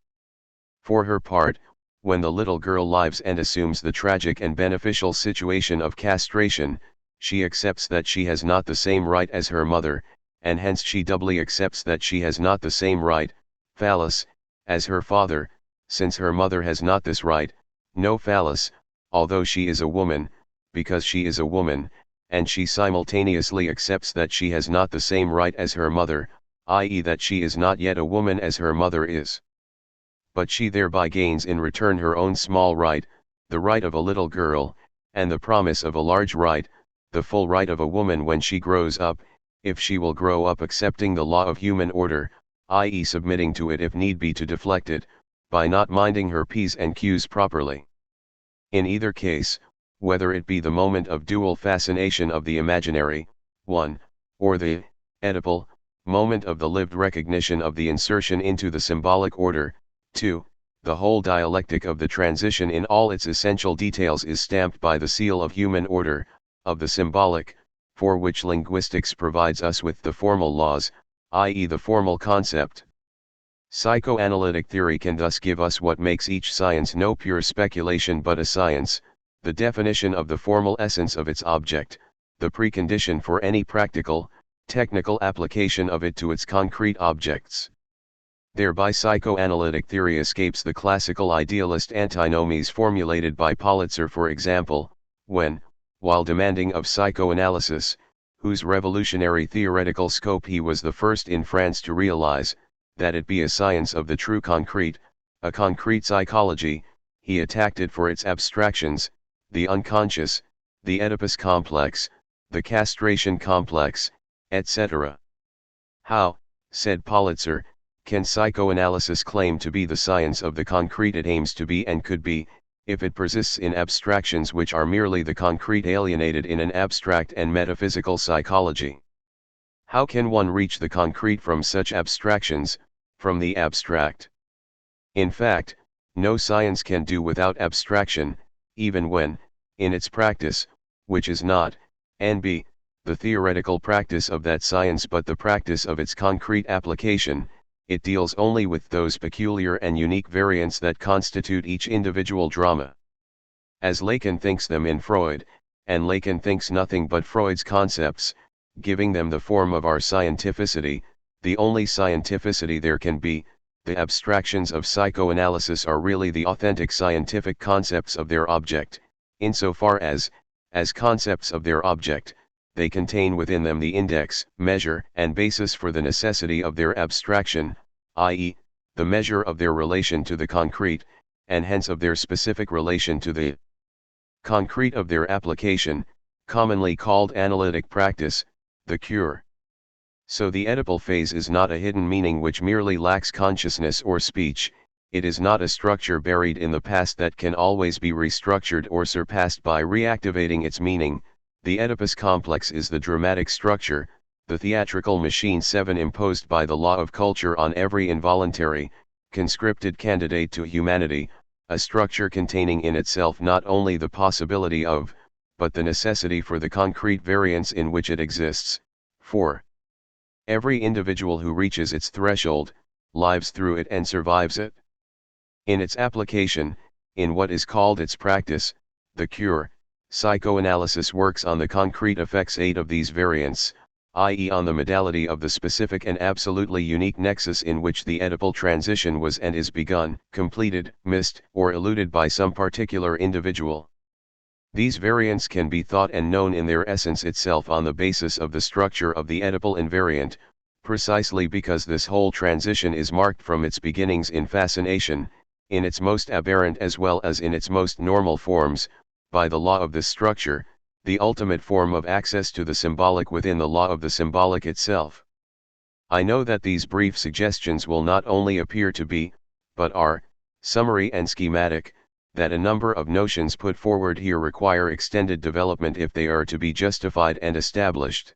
For her part, when the little girl lives and assumes the tragic and beneficial situation of castration, she accepts that she has not the same right as her mother, and hence she doubly accepts that she has not the same right, phallus, as her father, since her mother has not this right, no phallus, although she is a woman, because she is a woman, and she simultaneously accepts that she has not the same right as her mother, i.e. that she is not yet a woman as her mother is. But she thereby gains in return her own small right, the right of a little girl, and the promise of a large right, the full right of a woman when she grows up, if she will grow up accepting the law of human order, i.e. submitting to it if need be to deflect it, by not minding her P's and Q's properly. In either case, whether it be the moment of dual fascination of the imaginary, 1, or the Oedipal moment of the lived recognition of the insertion into the symbolic order, 2, the whole dialectic of the transition in all its essential details is stamped by the seal of human order, of the symbolic, for which linguistics provides us with the formal laws, i.e. the formal concept. Psychoanalytic theory can thus give us what makes each science no pure speculation but a science, the definition of the formal essence of its object, the precondition for any practical, technical application of it to its concrete objects. Thereby psychoanalytic theory escapes the classical idealist antinomies formulated by Politzer, for example, when, while demanding of psychoanalysis, whose revolutionary theoretical scope he was the first in France to realize, that it be a science of the true concrete, a concrete psychology, he attacked it for its abstractions, the unconscious, the Oedipus complex, the castration complex, etc. How, said Politzer, can psychoanalysis claim to be the science of the concrete it aims to be and could be, if it persists in abstractions which are merely the concrete alienated in an abstract and metaphysical psychology? How can one reach the concrete from such abstractions, from the abstract? In fact, no science can do without abstraction, even when, in its practice, which is not, N.B., the theoretical practice of that science but the practice of its concrete application, it deals only with those peculiar and unique variants that constitute each individual drama. As Lacan thinks them in Freud, and Lacan thinks nothing but Freud's concepts, giving them the form of our scientificity, the only scientificity there can be, the abstractions of psychoanalysis are really the authentic scientific concepts of their object, insofar as concepts of their object, they contain within them the index, measure, and basis for the necessity of their abstraction, i.e., the measure of their relation to the concrete, and hence of their specific relation to the concrete of their application, commonly called analytic practice, the cure. So the Oedipal phase is not a hidden meaning which merely lacks consciousness or speech, it is not a structure buried in the past that can always be restructured or surpassed by reactivating its meaning. The Oedipus complex is the dramatic structure, the theatrical machine 7 imposed by the law of culture on every involuntary, conscripted candidate to humanity, a structure containing in itself not only the possibility of, but the necessity for the concrete variance in which it exists. 4. Every individual who reaches its threshold, lives through it and survives it. In its application, in what is called its practice, the cure, psychoanalysis works on the concrete effects 8 of these variants, i.e. on the modality of the specific and absolutely unique nexus in which the Oedipal transition was and is begun, completed, missed, or eluded by some particular individual. These variants can be thought and known in their essence itself on the basis of the structure of the Oedipal invariant, precisely because this whole transition is marked from its beginnings in fascination, in its most aberrant as well as in its most normal forms, by the law of this structure, the ultimate form of access to the symbolic within the law of the symbolic itself. I know that these brief suggestions will not only appear to be, but are, summary and schematic, that a number of notions put forward here require extended development if they are to be justified and established.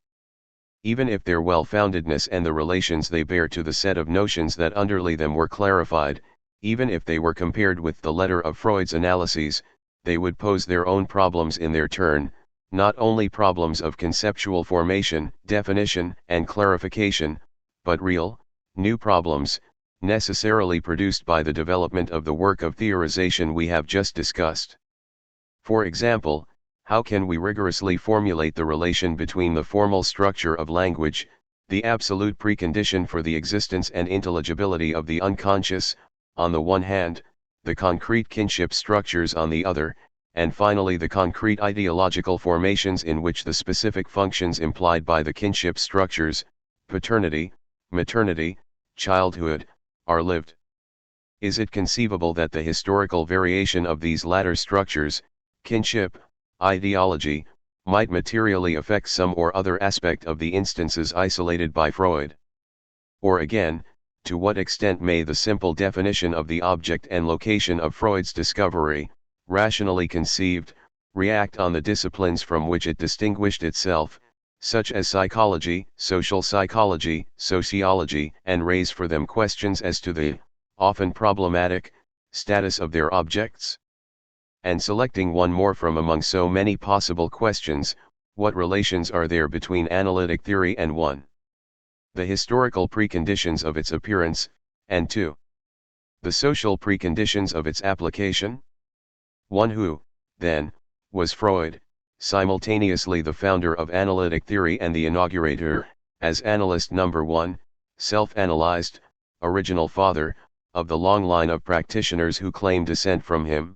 Even if their well-foundedness and the relations they bear to the set of notions that underlie them were clarified, even if they were compared with the letter of Freud's analyses, they would pose their own problems in their turn, not only problems of conceptual formation, definition, and clarification, but real, new problems, necessarily produced by the development of the work of theorization we have just discussed. For example, how can we rigorously formulate the relation between the formal structure of language, the absolute precondition for the existence and intelligibility of the unconscious, on the one hand, the concrete kinship structures on the other, and finally the concrete ideological formations in which the specific functions implied by the kinship structures, paternity, maternity, childhood, are lived? Is it conceivable that the historical variation of these latter structures, kinship, ideology, might materially affect some or other aspect of the instances isolated by Freud? Or again, to what extent may the simple definition of the object and location of Freud's discovery, rationally conceived, react on the disciplines from which it distinguished itself, such as psychology, social psychology, sociology, and raise for them questions as to the, often problematic, status of their objects? And selecting one more from among so many possible questions, what relations are there between analytic theory and 1. The historical preconditions of its appearance, and 2. The social preconditions of its application? 1. Who, then, was Freud, simultaneously the founder of analytic theory and the inaugurator, as analyst number 1, self-analyzed, original father, of the long line of practitioners who claim descent from him?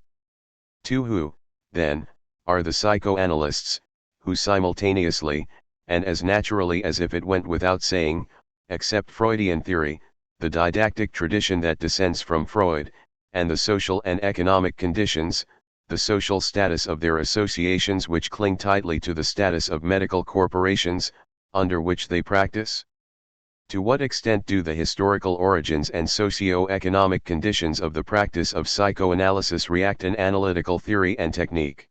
2. Who, then, are the psychoanalysts, who simultaneously, and as naturally as if it went without saying, accept Freudian theory, the didactic tradition that descends from Freud, and the social and economic conditions, the social status of their associations which cling tightly to the status of medical corporations, under which they practice? To what extent do the historical origins and socio-economic conditions of the practice of psychoanalysis react in analytical theory and technique?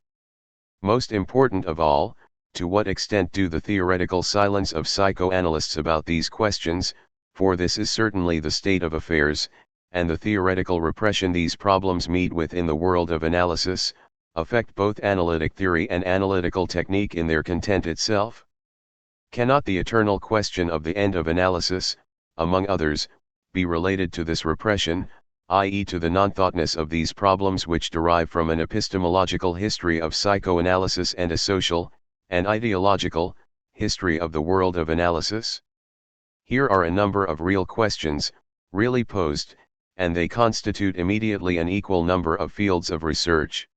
Most important of all, to what extent do the theoretical silence of psychoanalysts about these questions, for this is certainly the state of affairs, and the theoretical repression these problems meet with in the world of analysis, affect both analytic theory and analytical technique in their content itself? Cannot the eternal question of the end of analysis, among others, be related to this repression, i.e. to the non-thoughtness of these problems which derive from an epistemological history of psychoanalysis and a social, and ideological, history of the world of analysis? Here are a number of real questions, really posed, and they constitute immediately an equal number of fields of research.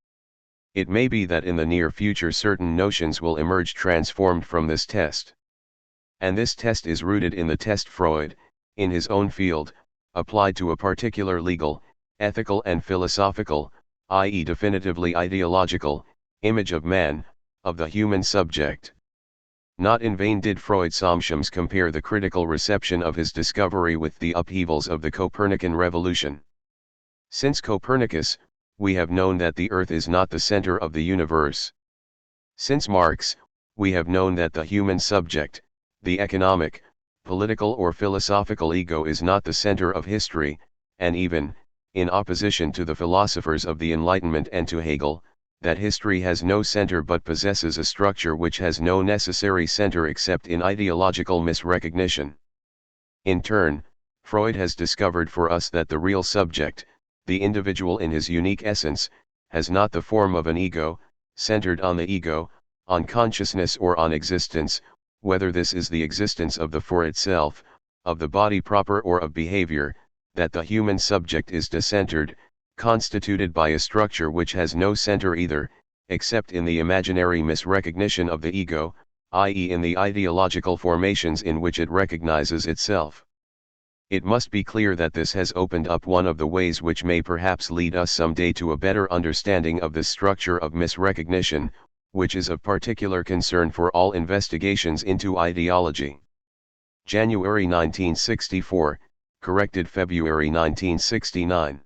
It may be that in the near future certain notions will emerge transformed from this test. And this test is rooted in the test Freud, in his own field, applied to a particular legal, ethical and philosophical, i.e. definitively ideological, image of man, of the human subject. Not in vain did Freud sometimes compare the critical reception of his discovery with the upheavals of the Copernican revolution. Since Copernicus, we have known that the earth is not the center of the universe. Since Marx, we have known that the human subject, the economic, political or philosophical ego is not the center of history, and even, in opposition to the philosophers of the Enlightenment and to Hegel, that history has no center but possesses a structure which has no necessary center except in ideological misrecognition. In turn, Freud has discovered for us that the real subject, the individual in his unique essence, has not the form of an ego, centered on the ego, on consciousness or on existence, whether this is the existence of the for itself, of the body proper or of behavior, that the human subject is decentered, constituted by a structure which has no center either, except in the imaginary misrecognition of the ego, i.e. in the ideological formations in which it recognizes itself. It must be clear that this has opened up one of the ways which may perhaps lead us someday to a better understanding of this structure of misrecognition, which is of particular concern for all investigations into ideology. January 1964, corrected February 1969.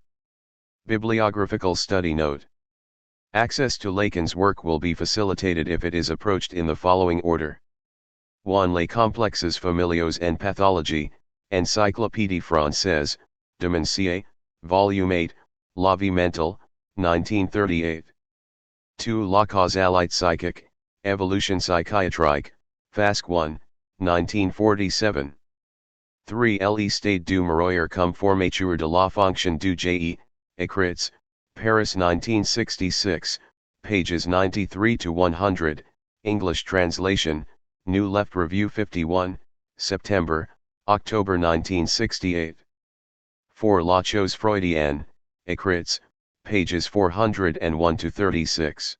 Bibliographical study note. Access to Lacan's work will be facilitated if it is approached in the following order. 1. Les complexes familiaux en pathologie, Encyclopédie française, de Mencier, Volume 8, La vie mentale, 1938. 2. La causalité psychique, Evolution psychiatrique, Fasc 1, 1947. 3. L'État du Meroyer comme formateur de la fonction du génie, Écrits, Paris 1966, pages 93 to 100, English translation, New Left Review 51, September, October 1968. 4. La chose freudienne, Écrits, pages 401 to 36.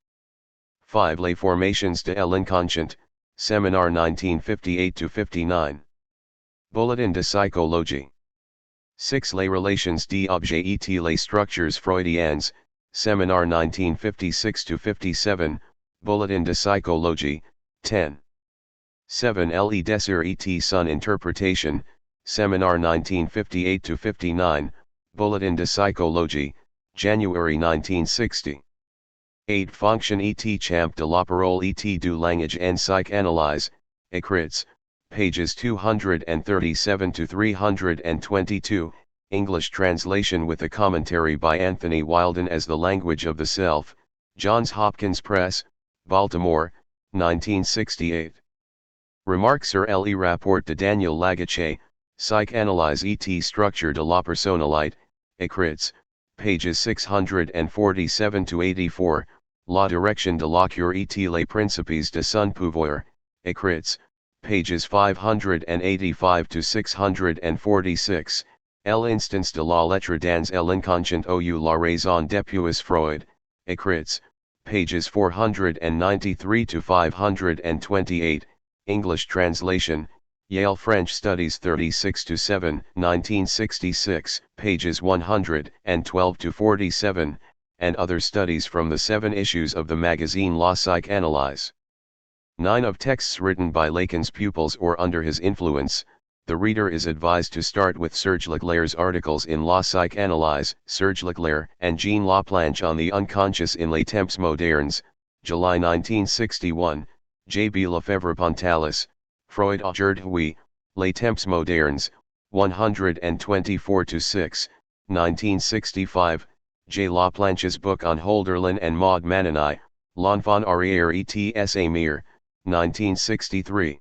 5. Les formations de l'inconscient, Seminar 1958 to 59. Bulletin de psychologie. 6. Les relations d'objet et les structures freudiennes, Seminar 1956 to 57, Bulletin de psychologie, 10. 7. Le désir et son interprétation, Seminar 1958 to 59, Bulletin de psychologie, January 1960. 8 Fonction et champ de la parole et du langage en psychanalyse, écrits, pages 237 to 322, English translation with a commentary by Anthony Wilden as The Language of the Self, Johns Hopkins Press, Baltimore, 1968. Remarque sur le rapport de Daniel Lagache, Psychanalyse et structure de la personnalité, écrits, pages 647 to 84, La direction de la cure et les principes de son pouvoir, écrits, pages 585 to 646, L'instance de la lettre dans l'inconscient ou la raison depuis Freud, écrits, pages 493 to 528, English translation, Yale French Studies 36 to 7, 1966, pages 112 to 47, and other studies from the 7 issues of the magazine La Psychanalyse. 9 of texts written by Lacan's pupils or under his influence. The reader is advised to start with Serge Leclerc's articles in La Psychanalyse, Serge Leclerc and Jean Laplanche on the unconscious in Les Temps modernes, July 1961, J. B. Lefebvre-Pontalis, Freud aujourd'hui, Les Temps modernes, 124 to 6, 1965, J. Laplanche's book on Holderlin and Maud Manani, L'Enfant arrière et sa mère, 1963.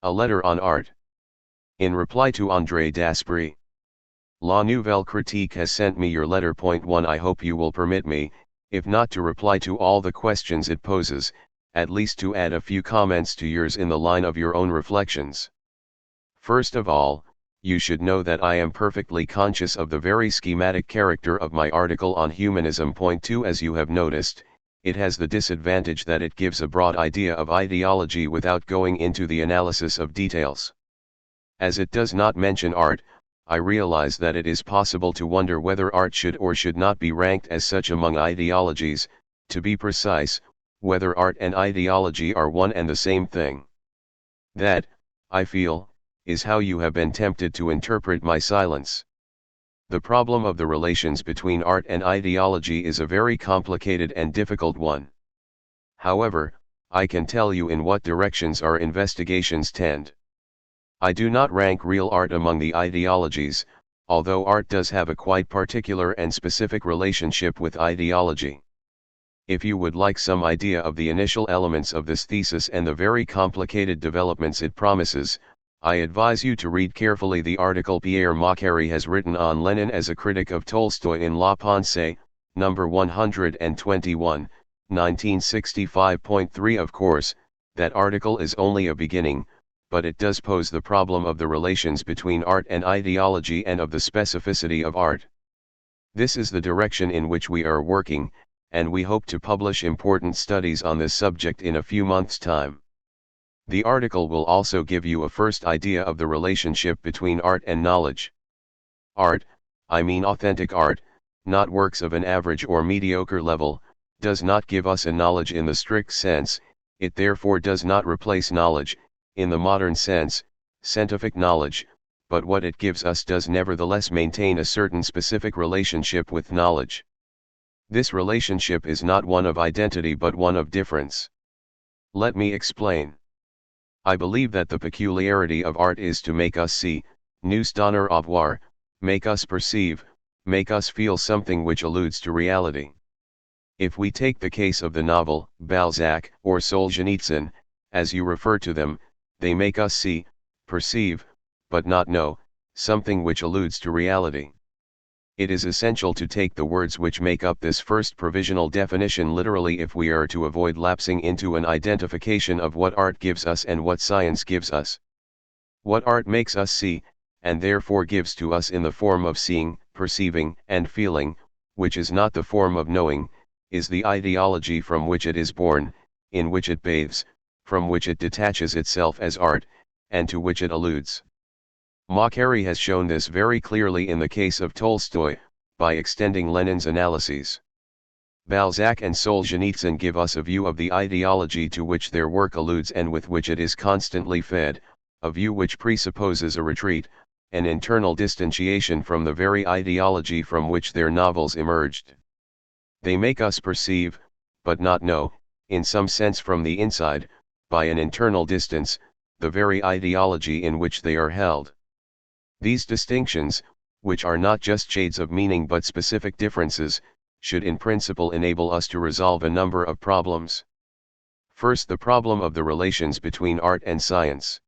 A letter on art. In reply to André Daspry, La Nouvelle Critique has sent me your letter. 1 I hope you will permit me, if not to reply to all the questions it poses, at least to add a few comments to yours in the line of your own reflections. First of all, you should know that I am perfectly conscious of the very schematic character of my article on humanism. 2 As you have noticed, it has the disadvantage that it gives a broad idea of ideology without going into the analysis of details. As it does not mention art, I realize that it is possible to wonder whether art should or should not be ranked as such among ideologies, to be precise, whether art and ideology are one and the same thing. That, I feel, is how you have been tempted to interpret my silence. The problem of the relations between art and ideology is a very complicated and difficult one. However, I can tell you in what directions our investigations tend. I do not rank real art among the ideologies, although art does have a quite particular and specific relationship with ideology. If you would like some idea of the initial elements of this thesis and the very complicated developments it promises, I advise you to read carefully the article Pierre Macquarrie has written on Lenin as a critic of Tolstoy in La Pensée, No. 121, 1965.3. Of course, that article is only a beginning, but it does pose the problem of the relations between art and ideology and of the specificity of art. This is the direction in which we are working, and we hope to publish important studies on this subject in a few months' time. The article will also give you a first idea of the relationship between art and knowledge. Art, I mean authentic art, not works of an average or mediocre level, does not give us a knowledge in the strict sense, it therefore does not replace knowledge, in the modern sense, scientific knowledge, but what it gives us does nevertheless maintain a certain specific relationship with knowledge. This relationship is not one of identity but one of difference. Let me explain. I believe that the peculiarity of art is to make us see, nous donner à voir, make us perceive, make us feel something which alludes to reality. If we take the case of the novel, Balzac, or Solzhenitsyn, as you refer to them, they make us see, perceive, but not know, something which alludes to reality. It is essential to take the words which make up this first provisional definition literally if we are to avoid lapsing into an identification of what art gives us and what science gives us. What art makes us see, and therefore gives to us in the form of seeing, perceiving, and feeling, which is not the form of knowing, is the ideology from which it is born, in which it bathes, from which it detaches itself as art, and to which it alludes. Macquarrie has shown this very clearly in the case of Tolstoy, by extending Lenin's analyses. Balzac and Solzhenitsyn give us a view of the ideology to which their work alludes and with which it is constantly fed, a view which presupposes a retreat, an internal distanciation from the very ideology from which their novels emerged. They make us perceive, but not know, in some sense from the inside, by an internal distance, the very ideology in which they are held. These distinctions, which are not just shades of meaning but specific differences, should in principle enable us to resolve a number of problems. First, the problem of the relations between art and science.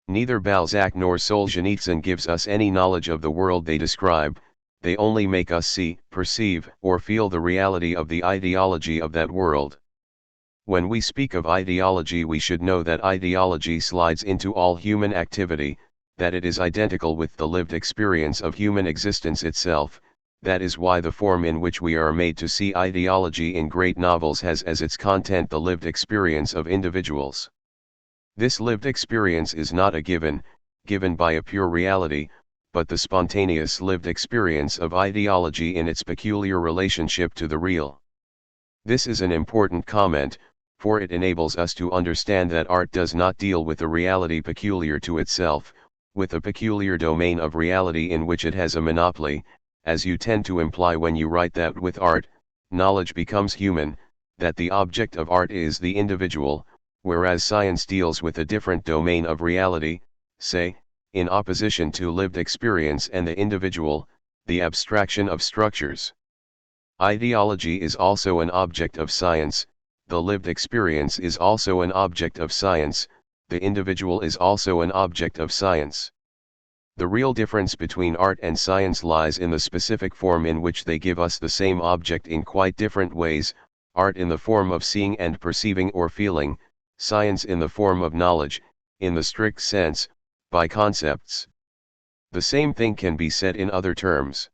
Neither Balzac nor Solzhenitsyn gives us any knowledge of the world they describe, they only make us see, perceive, or feel the reality of the ideology of that world. When we speak of ideology, we should know that ideology slides into all human activity, that it is identical with the lived experience of human existence itself. That is why the form in which we are made to see ideology in great novels has as its content the lived experience of individuals. This lived experience is not a given by a pure reality, but the spontaneous lived experience of ideology in its peculiar relationship to the real. This is an important comment, for it enables us to understand that art does not deal with a reality peculiar to itself, with a peculiar domain of reality in which it has a monopoly, as you tend to imply when you write that with art, knowledge becomes human, that the object of art is the individual, whereas science deals with a different domain of reality, say, in opposition to lived experience and the individual, the abstraction of structures. Ideology is also an object of science, the lived experience is also an object of science, the individual is also an object of science. The real difference between art and science lies in the specific form in which they give us the same object in quite different ways, art in the form of seeing and perceiving or feeling, science in the form of knowledge, in the strict sense, by concepts. The same thing can be said in other terms.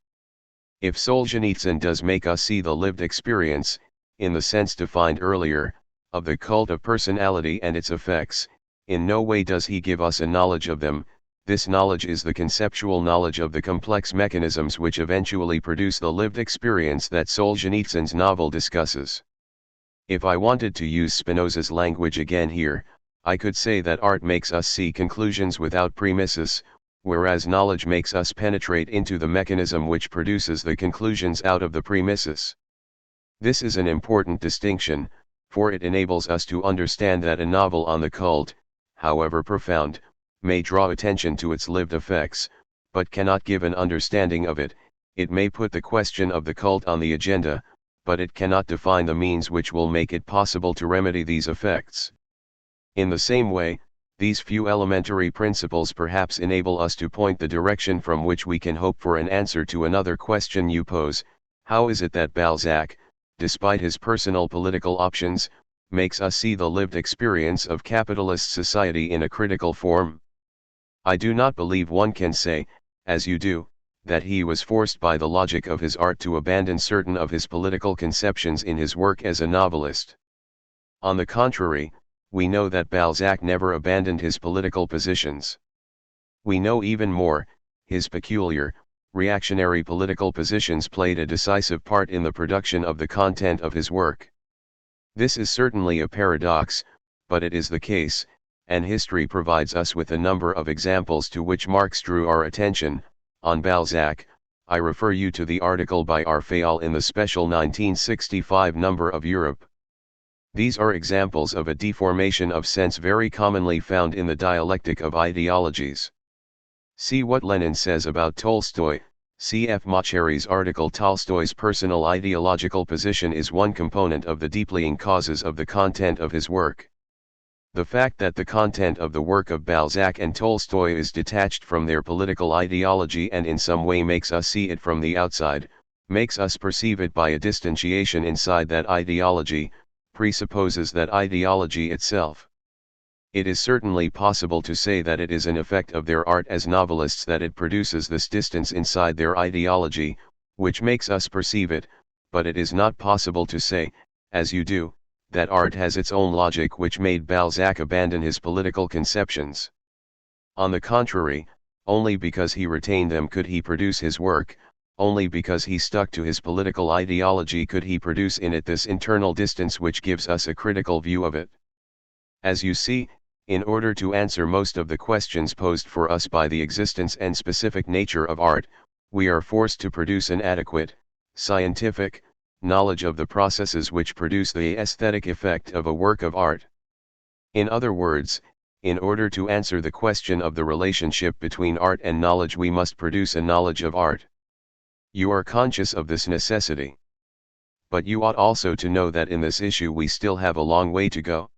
If Solzhenitsyn does make us see the lived experience, in the sense defined earlier, of the cult of personality and its effects, in no way does he give us a knowledge of them. This knowledge is the conceptual knowledge of the complex mechanisms which eventually produce the lived experience that Solzhenitsyn's novel discusses. If I wanted to use Spinoza's language again here, I could say that art makes us see conclusions without premises, whereas knowledge makes us penetrate into the mechanism which produces the conclusions out of the premises. This is an important distinction, for it enables us to understand that a novel on the cult, however profound, may draw attention to its lived effects, but cannot give an understanding of it. It may put the question of the cult on the agenda, but it cannot define the means which will make it possible to remedy these effects. In the same way, these few elementary principles perhaps enable us to point the direction from which we can hope for an answer to another question you pose: how is it that Balzac, despite his personal political options, makes us see the lived experience of capitalist society in a critical form? I do not believe one can say, as you do, that he was forced by the logic of his art to abandon certain of his political conceptions in his work as a novelist. On the contrary, we know that Balzac never abandoned his political positions. We know even more, his peculiar, reactionary political positions played a decisive part in the production of the content of his work. This is certainly a paradox, but it is the case, and history provides us with a number of examples to which Marx drew our attention. On Balzac, I refer you to the article by R. Fayol in the special 1965 number of Europe. These are examples of a deformation of sense very commonly found in the dialectic of ideologies. See what Lenin says about Tolstoy. C. F. Macherey's article. Tolstoy's personal ideological position is one component of the deeplying causes of the content of his work. The fact that the content of the work of Balzac and Tolstoy is detached from their political ideology and in some way makes us see it from the outside, makes us perceive it by a distantiation inside that ideology, presupposes that ideology itself. It is certainly possible to say that it is an effect of their art as novelists that it produces this distance inside their ideology, which makes us perceive it, but it is not possible to say, as you do, that art has its own logic which made Balzac abandon his political conceptions. On the contrary, only because he retained them could he produce his work, only because he stuck to his political ideology could he produce in it this internal distance which gives us a critical view of it. As you see, in order to answer most of the questions posed for us by the existence and specific nature of art, we are forced to produce an adequate, scientific, knowledge of the processes which produce the aesthetic effect of a work of art. In other words, in order to answer the question of the relationship between art and knowledge, we must produce a knowledge of art. You are conscious of this necessity. But you ought also to know that in this issue we still have a long way to go.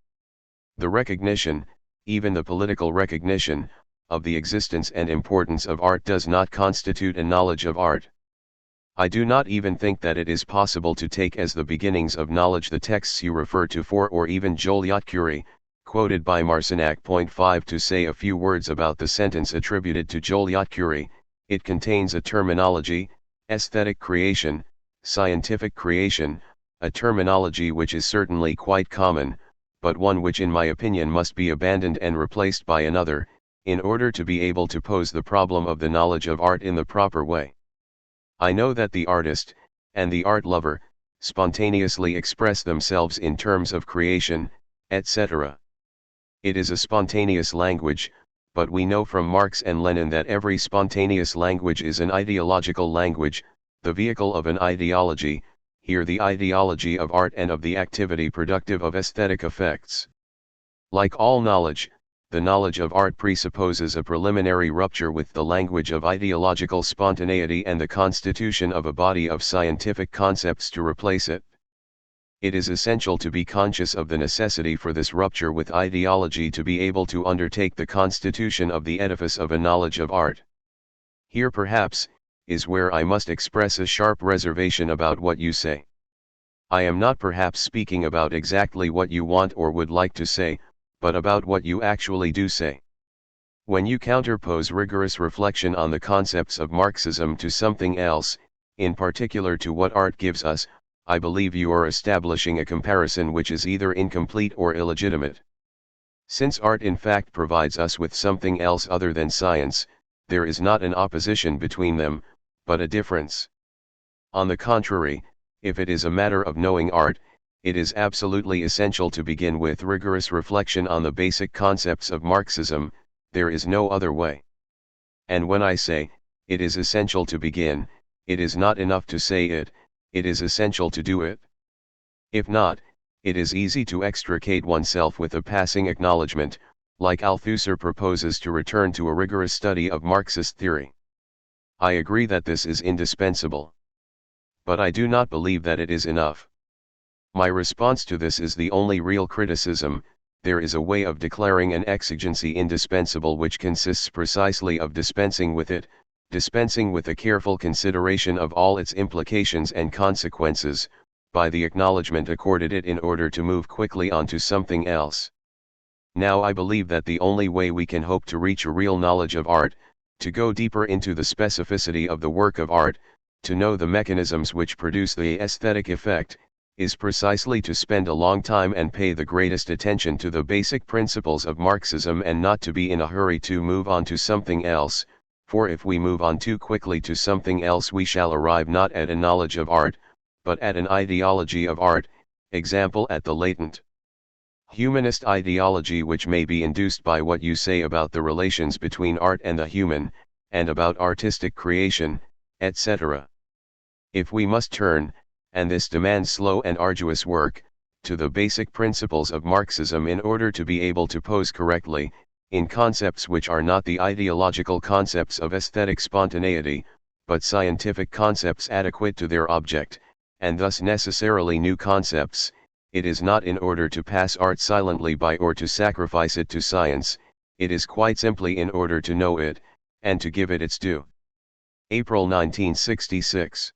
The recognition, even the political recognition, of the existence and importance of art does not constitute a knowledge of art. I do not even think that it is possible to take as the beginnings of knowledge the texts you refer to for, or even Joliot-Curie, quoted by Marcinac. 5 To say a few words about the sentence attributed to Joliot-Curie, it contains a terminology, aesthetic creation, scientific creation, a terminology which is certainly quite common, but one which in my opinion must be abandoned and replaced by another, in order to be able to pose the problem of the knowledge of art in the proper way. I know that the artist, and the art lover, spontaneously express themselves in terms of creation, etc. It is a spontaneous language, but we know from Marx and Lenin that every spontaneous language is an ideological language, the vehicle of an ideology, here the ideology of art and of the activity productive of aesthetic effects. Like all knowledge, the knowledge of art presupposes a preliminary rupture with the language of ideological spontaneity and the constitution of a body of scientific concepts to replace it. It is essential to be conscious of the necessity for this rupture with ideology to be able to undertake the constitution of the edifice of a knowledge of art. Here perhaps, is where I must express a sharp reservation about what you say. I am not perhaps speaking about exactly what you want or would like to say, but about what you actually do say. When you counterpose rigorous reflection on the concepts of Marxism to something else, in particular to what art gives us, I believe you are establishing a comparison which is either incomplete or illegitimate. Since art in fact provides us with something else other than science, there is not an opposition between them, but a difference. On the contrary, if it is a matter of knowing art, it is absolutely essential to begin with rigorous reflection on the basic concepts of Marxism, there is no other way. And when I say, it is essential to begin, it is not enough to say it, it is essential to do it. If not, it is easy to extricate oneself with a passing acknowledgement, like Althusser proposes, to return to a rigorous study of Marxist theory. I agree that this is indispensable. But I do not believe that it is enough. My response to this is the only real criticism: there is a way of declaring an exigency indispensable which consists precisely of dispensing with it, dispensing with a careful consideration of all its implications and consequences, by the acknowledgement accorded it in order to move quickly on to something else. Now I believe that the only way we can hope to reach a real knowledge of art, to go deeper into the specificity of the work of art, to know the mechanisms which produce the aesthetic effect, is precisely to spend a long time and pay the greatest attention to the basic principles of Marxism, and not to be in a hurry to move on to something else, for if we move on too quickly to something else we shall arrive not at a knowledge of art, but at an ideology of art, example at the latent humanist ideology which may be induced by what you say about the relations between art and the human, and about artistic creation, etc. If we must turn, and this demands slow and arduous work, to the basic principles of Marxism in order to be able to pose correctly, in concepts which are not the ideological concepts of aesthetic spontaneity, but scientific concepts adequate to their object, and thus necessarily new concepts, it is not in order to pass art silently by or to sacrifice it to science, it is quite simply in order to know it, and to give it its due. April 1966.